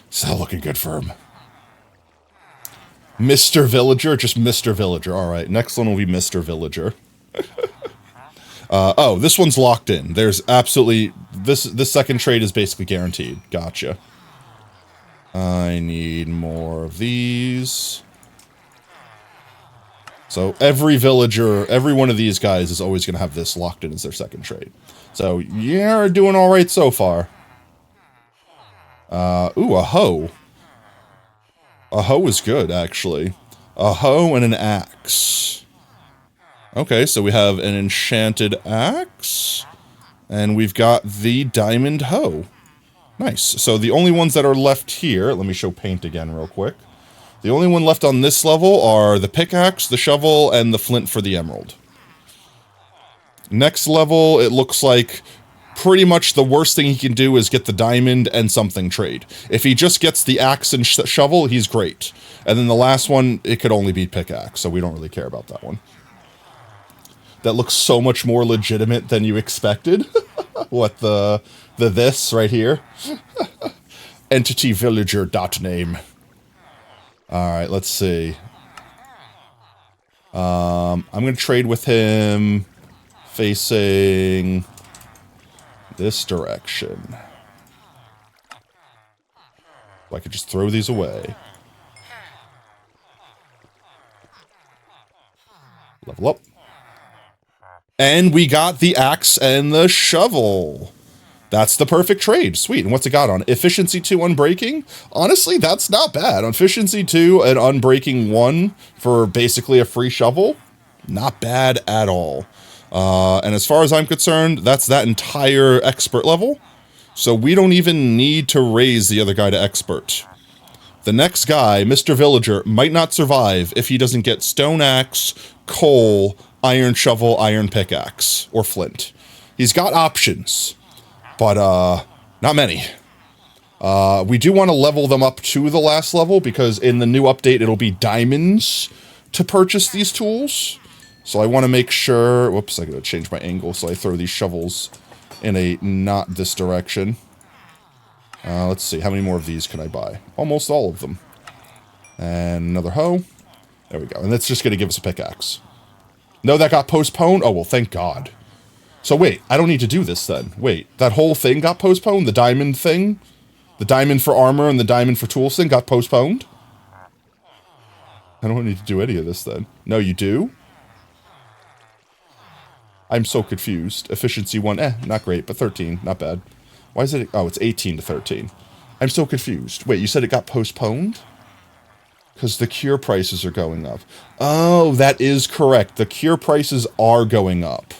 it's not looking good for him. Mr. Villager, just Mr. Villager. All right, next one will be Mr. Villager. Oh, this one's locked in. There's absolutely this second trade is basically guaranteed. Gotcha. I need more of these. So every villager, every one of these guys is always going to have this locked in as their second trade. So you're doing all right so far. Ooh, a hoe. A hoe is good, actually. A hoe and an axe. Okay, so we have an enchanted axe. And we've got the diamond hoe. Nice. So the only ones that are left here, let me show paint again real quick. The only one left on this level are the pickaxe, the shovel, and the flint for the emerald. Next level, it looks like pretty much the worst thing he can do is get the diamond and something trade. If he just gets the axe and shovel, he's great. And then the last one, it could only be pickaxe, so we don't really care about that one. That looks so much more legitimate than you expected. What this right here? Entity villager .name. Alright, let's see. I'm gonna trade with him facing this direction. I could just throw these away. Level up. And we got the axe and the shovel. That's the perfect trade. Sweet. And what's it got on? Efficiency 2 Unbreaking? Honestly, that's not bad. Efficiency 2 and Unbreaking 1 for basically a free shovel? Not bad at all. And as far as I'm concerned, that's that entire expert level. So we don't even need to raise the other guy to expert. The next guy, Mr. Villager, might not survive if he doesn't get stone axe, coal, iron shovel, iron pickaxe, or flint. He's got options. But, not many. We do want to level them up to the last level, because in the new update, it'll be diamonds to purchase these tools. So I want to make sure... Whoops, I gotta change my angle, so I throw these shovels in a not this direction. Let's see, how many more of these can I buy? Almost all of them. And another hoe. There we go. And that's just gonna give us a pickaxe. No, that got postponed? Oh, well, thank God. So wait, I don't need to do this then. Wait, that whole thing got postponed? The diamond thing? The diamond for armor and the diamond for tools thing got postponed? I don't need to do any of this then. No, you do? I'm so confused. Efficiency 1, not great, but 13, not bad. Why is it... Oh, it's 18 to 13. I'm so confused. Wait, you said it got postponed? Because the cure prices are going up. Oh, that is correct. The cure prices are going up.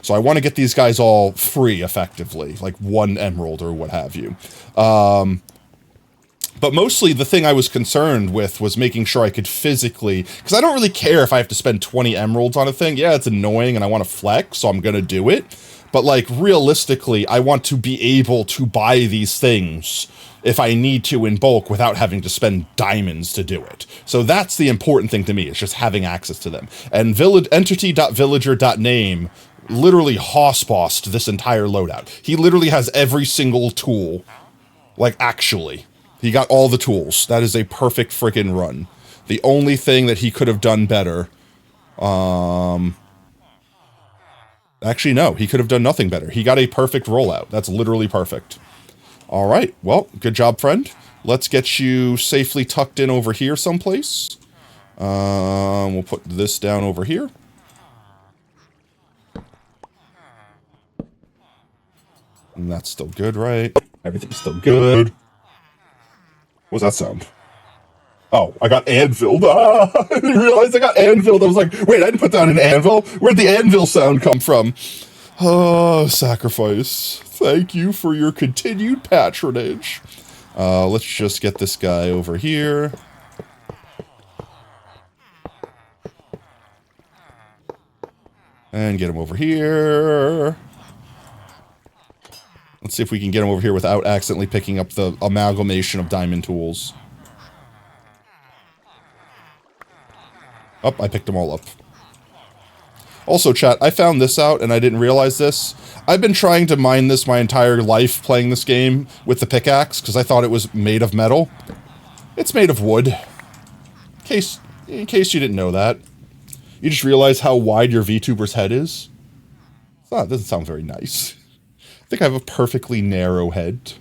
So I want to get these guys all free, effectively, like 1 emerald or what have you. But mostly the thing I was concerned with was making sure I could physically... Because I don't really care if I have to spend 20 emeralds on a thing. Yeah, it's annoying and I want to flex, so I'm going to do it. But, like, realistically, I want to be able to buy these things if I need to in bulk without having to spend diamonds to do it. So that's the important thing to me, is just having access to them. And entity.villager.name literally hoss-bossed this entire loadout. He literally has every single tool. Like, actually. He got all the tools. That is a perfect frickin' run. The only thing that he could have done better... Actually, no. He could have done nothing better. He got a perfect rollout. That's literally perfect. Alright. Well, good job, friend. Let's get you safely tucked in over here someplace. We'll put this down over here. And that's still good, right? Everything's still good. What's that sound? Oh, I got anviled. Ah, I didn't realize I got anviled. I was like, wait, I didn't put down an anvil. Where'd the anvil sound come from? Oh, sacrifice. Thank you for your continued patronage. Let's just get this guy over here. And get him over here. Let's see if we can get him over here without accidentally picking up the amalgamation of diamond tools. Oh, I picked them all up. Also, chat, I found this out and I didn't realize this. I've been trying to mine this my entire life playing this game with the pickaxe because I thought it was made of metal. It's made of wood. In case you didn't know that. You just realize how wide your VTuber's head is? It doesn't sound very nice. I think I have a perfectly narrow head.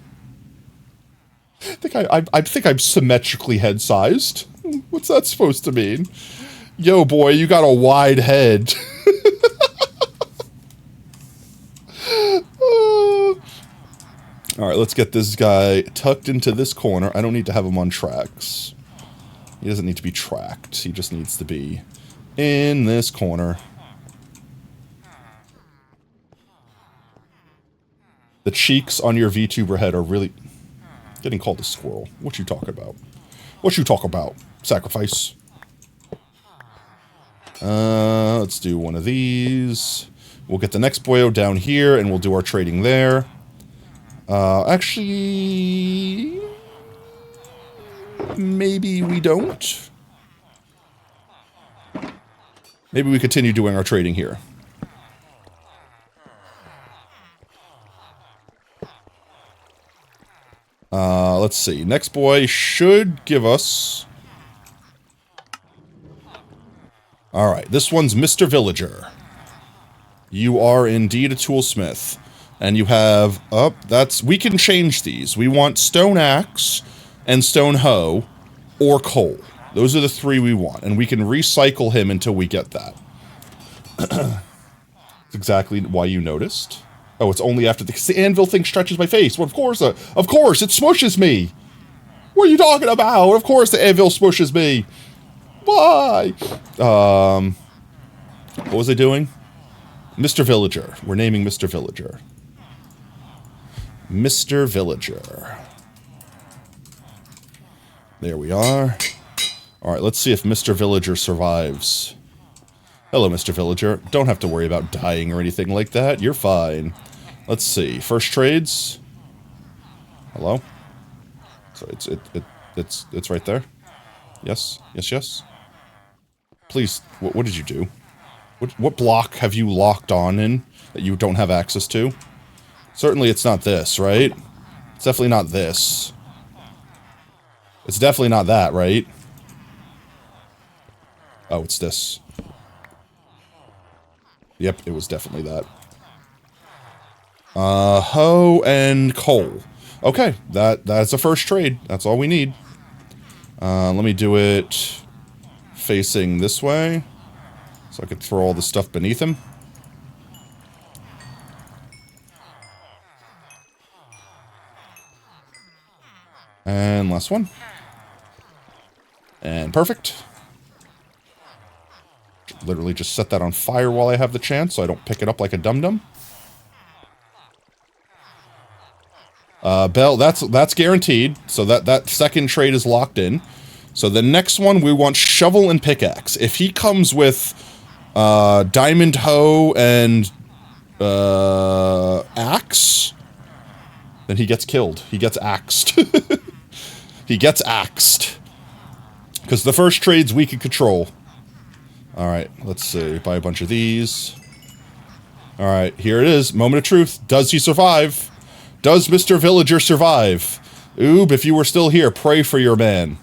I think I'm symmetrically head-sized. What's that supposed to mean? Yo, boy, you got a wide head. Alright, let's get this guy tucked into this corner. I don't need to have him on tracks. He doesn't need to be tracked. He just needs to be in this corner. The cheeks on your VTuber head are really... Getting called a squirrel. What you talking about? What you talk about? Sacrifice. Let's do one of these. We'll get the next boyo down here, and we'll do our trading there. Actually... Maybe we don't. Maybe we continue doing our trading here. Let's see. Next boy should give us... Alright, this one's Mr. Villager. You are indeed a toolsmith. And you have... Oh, that's... We can change these. We want stone axe and stone hoe or coal. Those are the three we want. And we can recycle him until we get that. That's exactly why you noticed. Oh, it's only after the anvil thing stretches my face. Well, of course, it smushes me. What are you talking about? Of course the anvil smushes me. Why? What was I doing? Mr. Villager. We're naming Mr. Villager. Mr. Villager. There we are. Alright, let's see if Mr. Villager survives. Hello, Mr. Villager. Don't have to worry about dying or anything like that. You're fine. Let's see. First trades. Hello? So it's right there. Yes. Yes, yes. Please, what did you do? What block have you locked on in that you don't have access to? Certainly it's not this, right? It's definitely not this. It's definitely not that, right? Oh, it's this. Yep, it was definitely that. Hoe and coal. Okay, that's a first trade. That's all we need. Let me do it facing this way, so I could throw all the stuff beneath him. And last one. And perfect. Literally just set that on fire while I have the chance, so I don't pick it up like a dum-dum. Bell, that's guaranteed. So that second trade is locked in. So the next one, we want shovel and pickaxe. If he comes with diamond hoe and axe, then he gets killed. He gets axed. He gets axed. Because the first trade's we can control. Alright, let's see. Buy a bunch of these. Alright, here it is. Moment of truth. Does he survive? Does Mr. Villager survive? Oob, if you were still here, pray for your man.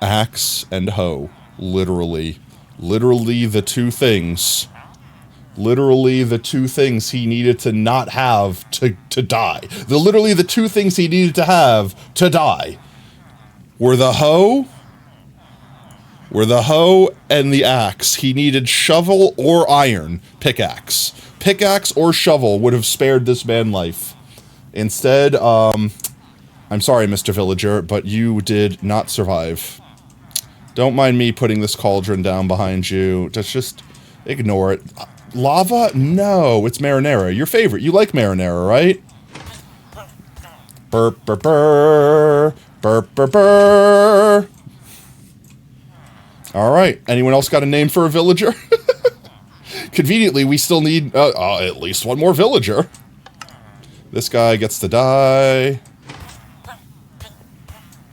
Axe and hoe. Literally. Literally the two things. Literally the two things he needed to not have to die. Literally the two things he needed to have to die. Were the hoe and the axe. He needed shovel or iron pickaxe. Pickaxe or shovel would have spared this man life. Instead, I'm sorry, Mr. Villager, but you did not survive. Don't mind me putting this cauldron down behind you. Just ignore it. Lava? No, it's marinara. Your favorite. You like marinara, right? Burp, burp, burr. Burp, burp, burr. All right. Anyone else got a name for a villager? Conveniently, we still need at least one more villager. This guy gets to die.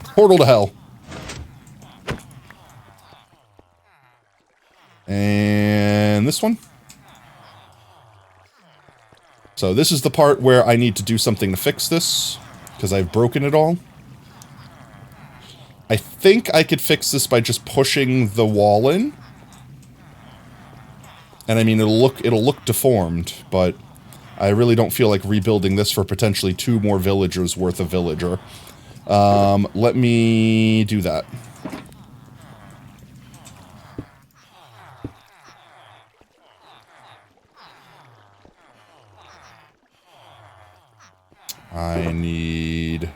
Portal to hell. And this one. So this is the part where I need to do something to fix this, because I've broken it all. I think I could fix this by just pushing the wall in. And I mean, it'll look deformed, but I really don't feel like rebuilding this for potentially 2 more villagers worth of villager. Let me do that. I need...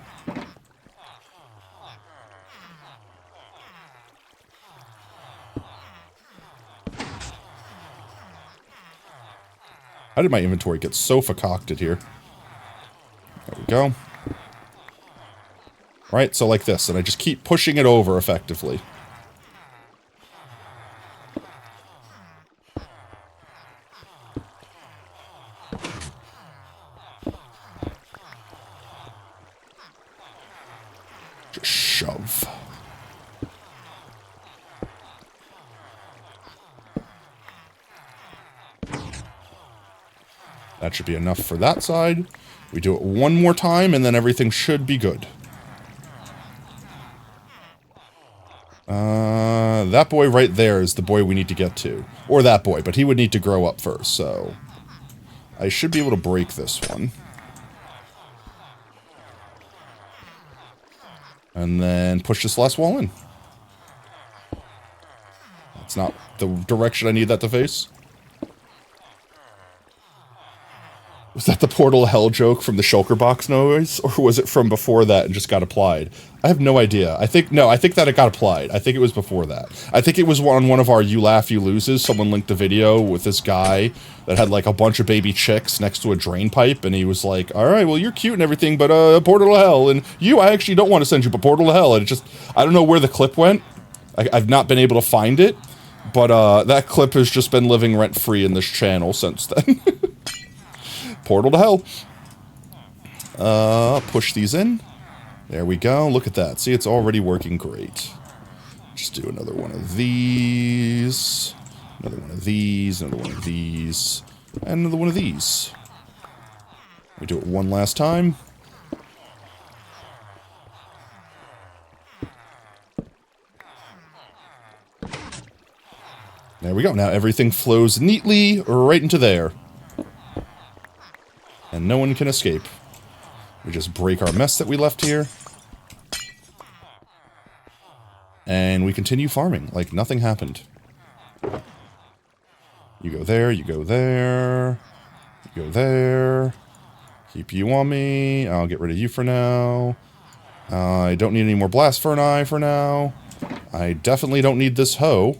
How did my inventory get so concocted here? There we go. Right, so like this, and I just keep pushing it over effectively. Just shove. That should be enough for that side. We do it one more time, and then everything should be good. That boy right there is the boy we need to get to. Or that boy, but he would need to grow up first, so... I should be able to break this one. And then push this last wall in. That's not the direction I need that to face. Was that the Portal Hell joke from the shulker box noise? Or was it from before that and just got applied? I have no idea. I think that it got applied. I think it was before that. I think it was on one of our You Laugh, You Loses. Someone linked a video with this guy that had like a bunch of baby chicks next to a drain pipe. And he was like, all right, well, you're cute and everything, but Portal to Hell. And I actually don't want to send you, but Portal to Hell. And it just, I don't know where the clip went. I've not been able to find it. But that clip has just been living rent-free in this channel since then. Portal to hell. Push these in. There we go. Look at that. See, it's already working great. Just do another one of these. Another one of these. Another one of these. And another one of these. We do it one last time. There we go. Now everything flows neatly right into there. And no one can escape. We just break our mess that we left here. And we continue farming like nothing happened. You go there, you go there. You go there. Keep you on me. I'll get rid of you for now. I don't need any more blast furnace for now. I definitely don't need this hoe.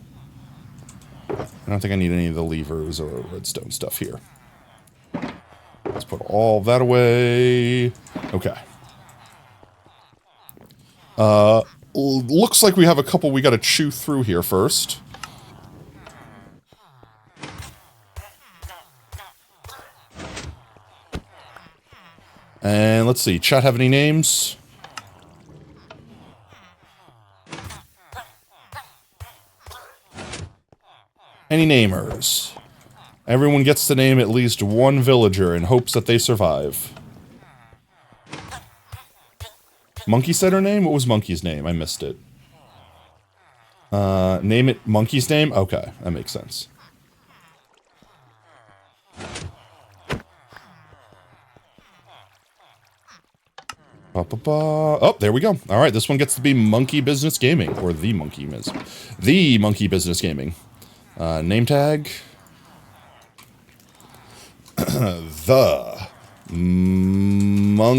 I don't think I need any of the levers or redstone stuff here. Let's put all that away. Okay. Looks like we have a couple we gotta chew through here first. And let's see, chat have any names? Any namers? Everyone gets to name at least one villager in hopes that they survive. Monkey said her name? What was Monkey's name? I missed it. Name it Monkey's name? Okay, that makes sense. Oh, there we go. All right, this one gets to be Monkey Business Gaming, or the Monkey Business Gaming. Name tag. The Monkey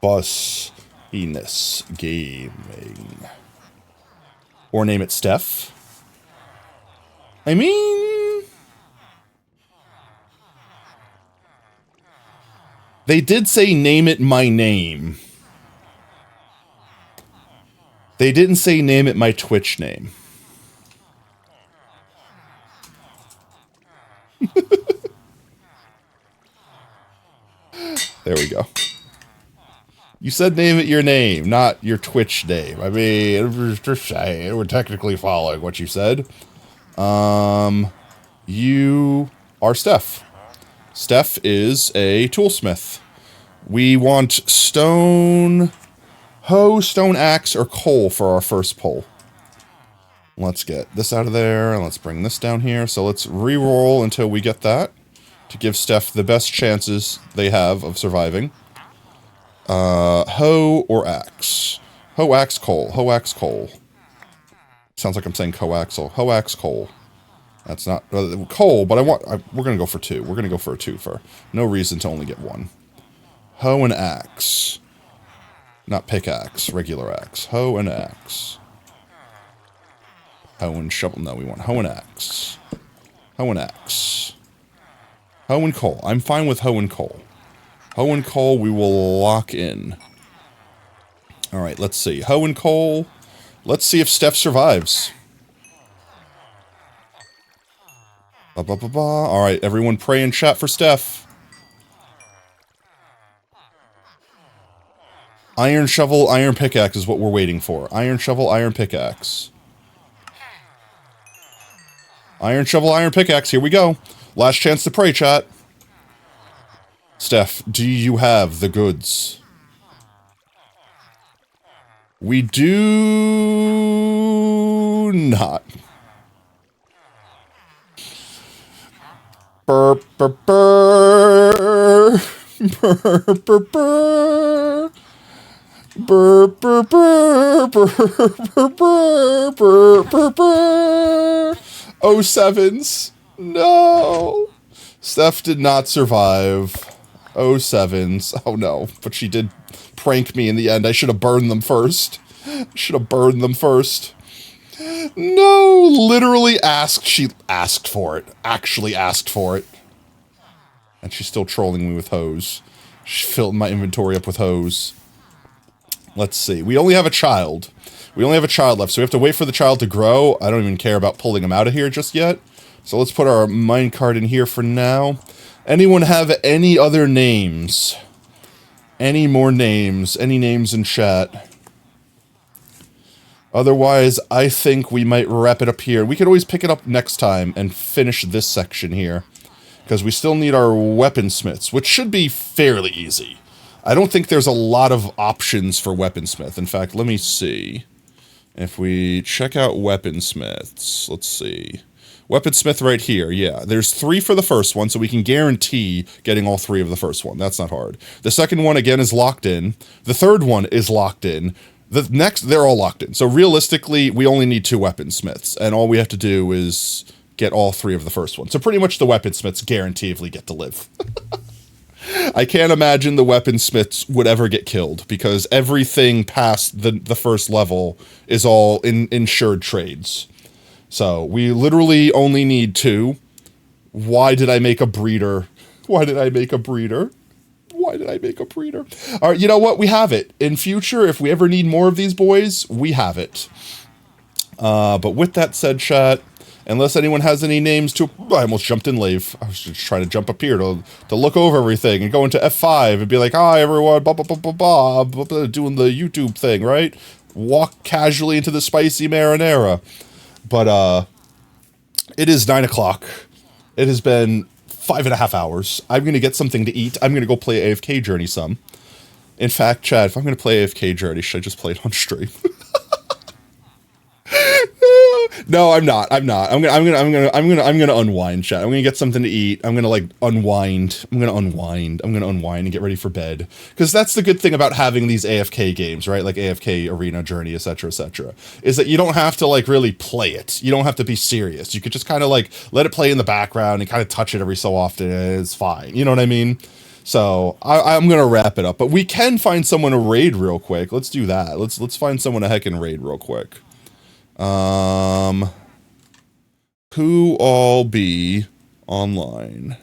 Business Gaming. Or name it Steph. I mean... They did say name it my name. They didn't say name it my Twitch name. There we go. You said name it your name, not your Twitch name. I mean, just saying, we're technically following what you said. You are Steph. Steph is a toolsmith. We want stone, hoe, stone axe, or coal for our first pull. Let's get this out of there, and let's bring this down here. So let's re-roll until we get that, to give Steph the best chances they have of surviving. Hoe or axe? Hoe, axe, coal. Hoe, axe, coal. Sounds like I'm saying coaxial. Hoe, axe, coal. That's not coal, but we're gonna go for 2. We're gonna go for a 2 for no reason to only get 1. Hoe and axe. Not pickaxe, regular axe. Hoe and axe. Hoe and shovel. No, we want hoe and axe. Hoe and axe. Hoe and coal. I'm fine with hoe and coal. Hoe and coal we will lock in. Alright, let's see. Hoe and coal. Let's see if Steph survives. Alright, everyone pray and chat for Steph. Iron shovel, iron pickaxe is what we're waiting for. Iron shovel, iron pickaxe. Iron shovel, iron pickaxe, here we go. Last chance to pray, chat. Steph, do you have the goods? We do not. Burr, burr, burr. Burr, burr, burr. Burr, burr, burr. Burr, burr, burr. Burr, burr, burr. Oh, sevens. No. Steph did not survive. Oh, sevens. Oh, no. But she did prank me in the end. I should have burned them first. No, literally asked. She asked for it. Actually asked for it. And she's still trolling me with hose. She filled my inventory up with hose. Let's see. We only have a child. We only have a child left, so we have to wait for the child to grow. I don't even care about pulling him out of here just yet. So let's put our minecart in here for now. Anyone have any other names? Any more names? Any names in chat? Otherwise, I think we might wrap it up here. We could always pick it up next time and finish this section here. Because we still need our weaponsmiths, which should be fairly easy. I don't think there's a lot of options for weaponsmith. In fact, let me see. If we check out weaponsmiths, let's see. Weaponsmith right here, yeah. There's 3 for the first one, so we can guarantee getting all 3 of the first one. That's not hard. The second one, again, is locked in. The third one is locked in. The next, they're all locked in. So realistically, we only need 2 weaponsmiths, and all we have to do is get all 3 of the first one. So pretty much the weaponsmiths guaranteedly get to live. I can't imagine the weaponsmiths would ever get killed, because everything past the first level is all insured trades. So we literally only need 2. Why did I make a breeder? Why did I make a breeder? Why did I make a breeder? All right, you know what? We have it. In future, if we ever need more of these boys, we have it. But with that said, chat, unless anyone has any names to... I almost jumped in lave. I was just trying to jump up here to look over everything and go into F5 and be like, hi, everyone, blah, blah, blah, blah, blah, doing the YouTube thing, right? Walk casually into the spicy marinara. But, it is 9 o'clock. It has been 5.5 hours. I'm going to get something to eat. I'm going to go play AFK Journey some. In fact, Chad, if I'm going to play AFK Journey, should I just play it on stream? No, I'm not. I'm gonna unwind, chat. I'm gonna get something to eat. I'm gonna like unwind. I'm gonna unwind and get ready for bed. Because that's the good thing about having these AFK games, right? Like AFK Arena, Journey, etc., etc. Is that you don't have to like really play it. You don't have to be serious. You could just kind of like let it play in the background and kind of touch it every so often. And it's fine. You know what I mean? So I'm gonna wrap it up. But we can find someone to raid real quick. Let's do that. Let's find someone to heckin' raid real quick. Who all be online?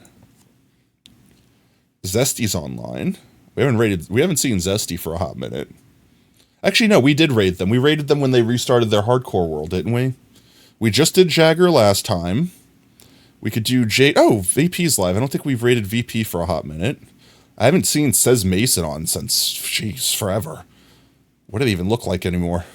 Zesty's online. We haven't seen Zesty for a hot minute. Actually, no, we did raid them. We raided them when they restarted their hardcore world, didn't we? We just did Jagger last time. We could do Oh, VP's live. I don't think we've raided VP for a hot minute. I haven't seen Says Mason on since, jeez, forever. What do they even look like anymore?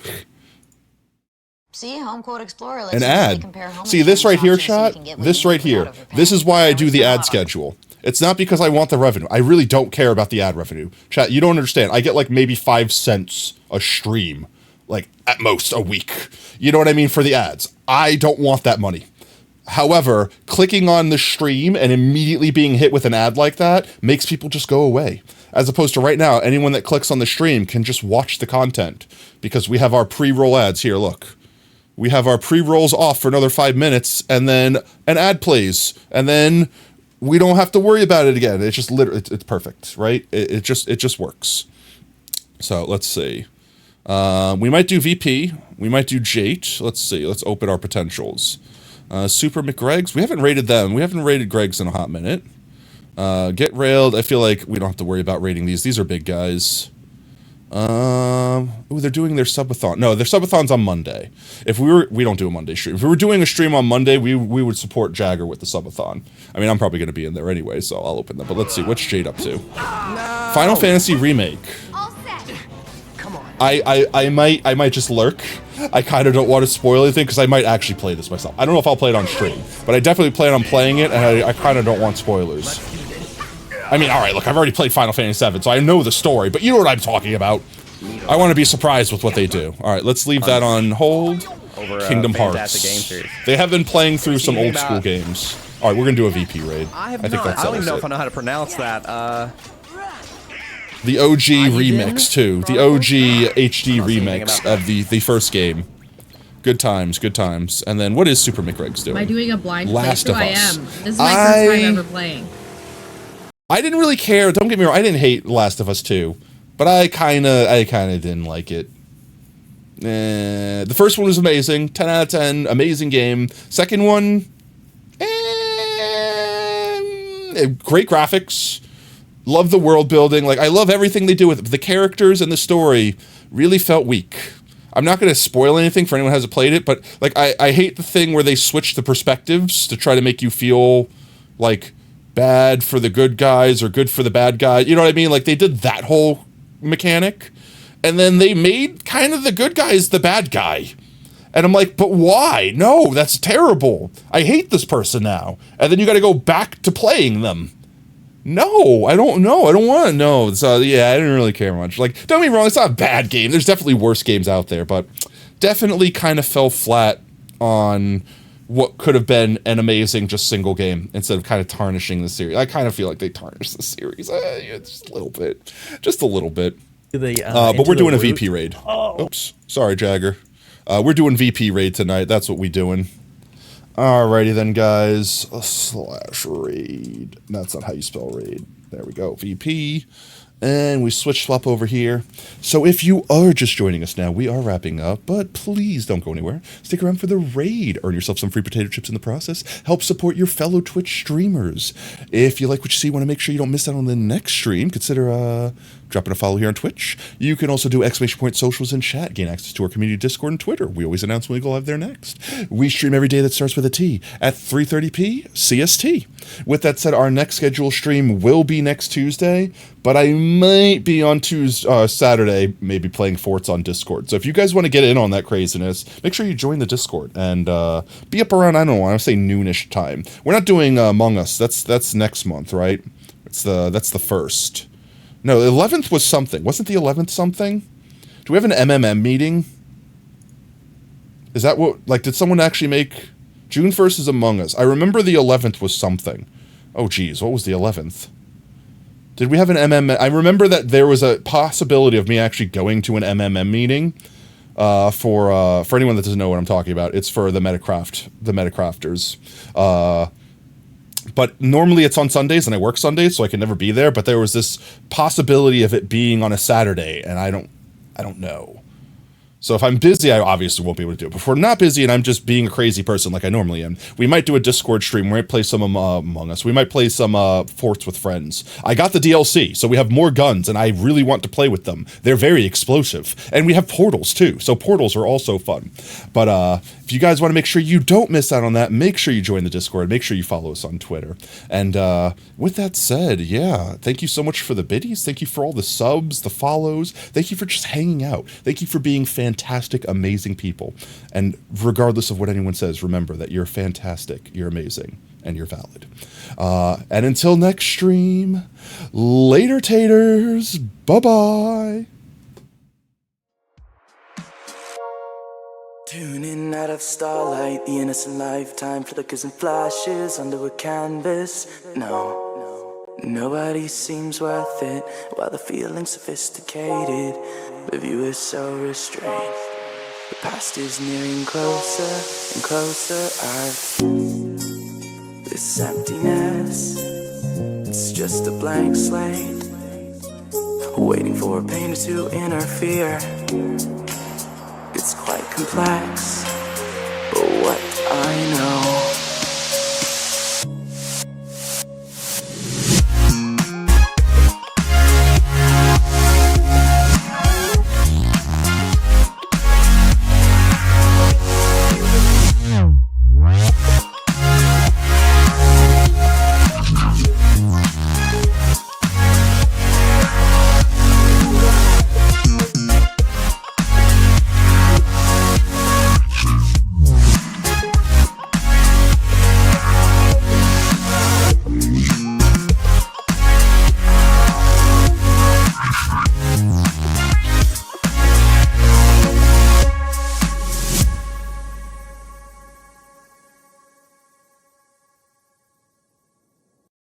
See, Home Quote Explorer lets An you ad. compare home See this right here, options so you chat? can get what This you right need here. without overpaying. This is why I do the ad Everything schedule. It's not because I want the revenue. I really don't care about the ad revenue. Chat, you don't understand. I get like maybe 5 cents a stream. Like, at most, a week. You know what I mean? For the ads. I don't want that money. However, clicking on the stream and immediately being hit with an ad like that makes people just go away. As opposed to right now, anyone that clicks on the stream can just watch the content. Because we have our pre-roll ads here, look. We have our pre-rolls off for another 5 minutes, and then an ad plays. And then we don't have to worry about it again. It's just literally, it's perfect, right? It just works. So, let's see. We might do VP. We might do Jate. Let's see. Let's open our potentials. Super McGreg's. We haven't rated them. We haven't rated Greg's in a hot minute. Get Railed. I feel like we don't have to worry about rating these. These are big guys. Ooh, they're doing their subathon. No, their subathon's on Monday. If we don't do a Monday stream. If we were doing a stream on Monday, we would support Jagger with the subathon. I mean, I'm probably going to be in there anyway, so I'll open them. But let's see. What's Jade up to? No. Final Fantasy Remake. I might just lurk. I kind of don't want to spoil anything because I might actually play this myself. I don't know if I'll play it on stream, but I definitely plan on playing it, and I kind of don't want spoilers. I mean, all right, look, I've already played Final Fantasy VII, so I know the story, but you know what I'm talking about. I want to be surprised with what they do. All right, let's leave that on hold. Kingdom Hearts. Game series. They have been playing through some old school games. All right, we're gonna do a VP raid. I think that don't even know settles if I know how to pronounce that. The OG remix too. The OG HD remix of the first game. Good times, good times. And then what is Super McGreg's doing? Am I doing a blind Last playthrough? of I Us. am. This is my first time ever playing. I didn't really care. Don't get me wrong. I didn't hate Last of Us 2, but I kind of didn't like it. The first one was amazing. 10 out of 10. Amazing game. Second one, great graphics. Love the world building. Like, I love everything they do with it. But the characters and the story really felt weak. I'm not going to spoil anything for anyone who hasn't played it, but like I hate the thing where they switch the perspectives to try to make you feel like bad for the good guys or good for the bad guys. You know what I mean? Like, they did that whole mechanic, and then they made kind of the good guys the bad guy. And I'm like, but why? No, that's terrible. I hate this person now. And then you got to go back to playing them. No, I don't know. I don't want to know. So, yeah, I didn't really care much. Like, don't get me wrong, it's not a bad game. There's definitely worse games out there, but definitely kind of fell flat on what could have been an amazing just single game instead of kind of tarnishing the series. I kind of feel like they tarnished the series. Yeah, just a little bit. Just a little bit. But we're doing a VP raid. Oh. Oops. Sorry, Jagger. We're doing VP raid tonight. That's what we doing. Alrighty then, guys. /raid. That's not how you spell raid. There we go. VP. And we swap over here. So if you are just joining us now, we are wrapping up, but please don't go anywhere. Stick around for the raid. Earn yourself some free potato chips in the process. Help support your fellow Twitch streamers. If you like what you see, want to make sure you don't miss out on the next stream, consider dropping a follow here on Twitch. You can also do ! Socials and chat. Gain access to our community Discord and Twitter. We always announce when we go live there next. We stream every day that starts with a T at 3:30 CST. With that said, our next scheduled stream will be next Tuesday, but I might be on Saturday, maybe playing Forts on Discord. So if you guys want to get in on that craziness, make sure you join the Discord and be up around, I don't know, I want to say noonish time. We're not doing Among Us. That's next month, right? That's the first. No, the 11th was something. Wasn't the 11th something? Do we have an MMM meeting? Is that what, like, did someone actually make... June 1st is Among Us. I remember the 11th was something. Oh, geez, what was the 11th? Did we have an MMM? I remember that there was a possibility of me actually going to an MMM meeting for anyone that doesn't know what I'm talking about. It's for the Metacrafters. But normally it's on Sundays, and I work Sundays, so I can never be there. But there was this possibility of it being on a Saturday, and I don't know. So if I'm busy, I obviously won't be able to do it. But if we're not busy and I'm just being a crazy person like I normally am, we might do a Discord stream. We might play some Among Us. We might play some Forts with Friends. I got the DLC, so we have more guns, and I really want to play with them. They're very explosive. And we have portals, too. So portals are also fun. But if you guys want to make sure you don't miss out on that, make sure you join the Discord. Make sure you follow us on Twitter. And with that said, yeah, thank you so much for the biddies. Thank you for all the subs, the follows. Thank you for just hanging out. Thank you for being fantastic, amazing people. And regardless of what anyone says, remember that you're fantastic, you're amazing, and you're valid. And until next stream, later, taters. Bye-bye. Tuning out of starlight, the innocent lifetime flickers and flashes under a canvas. No, nobody seems worth it, while the feeling's sophisticated. The view is so restrained. The past is nearing closer and closer. This emptiness, it's just a blank slate, waiting for a painter to interfere. It's quite complex.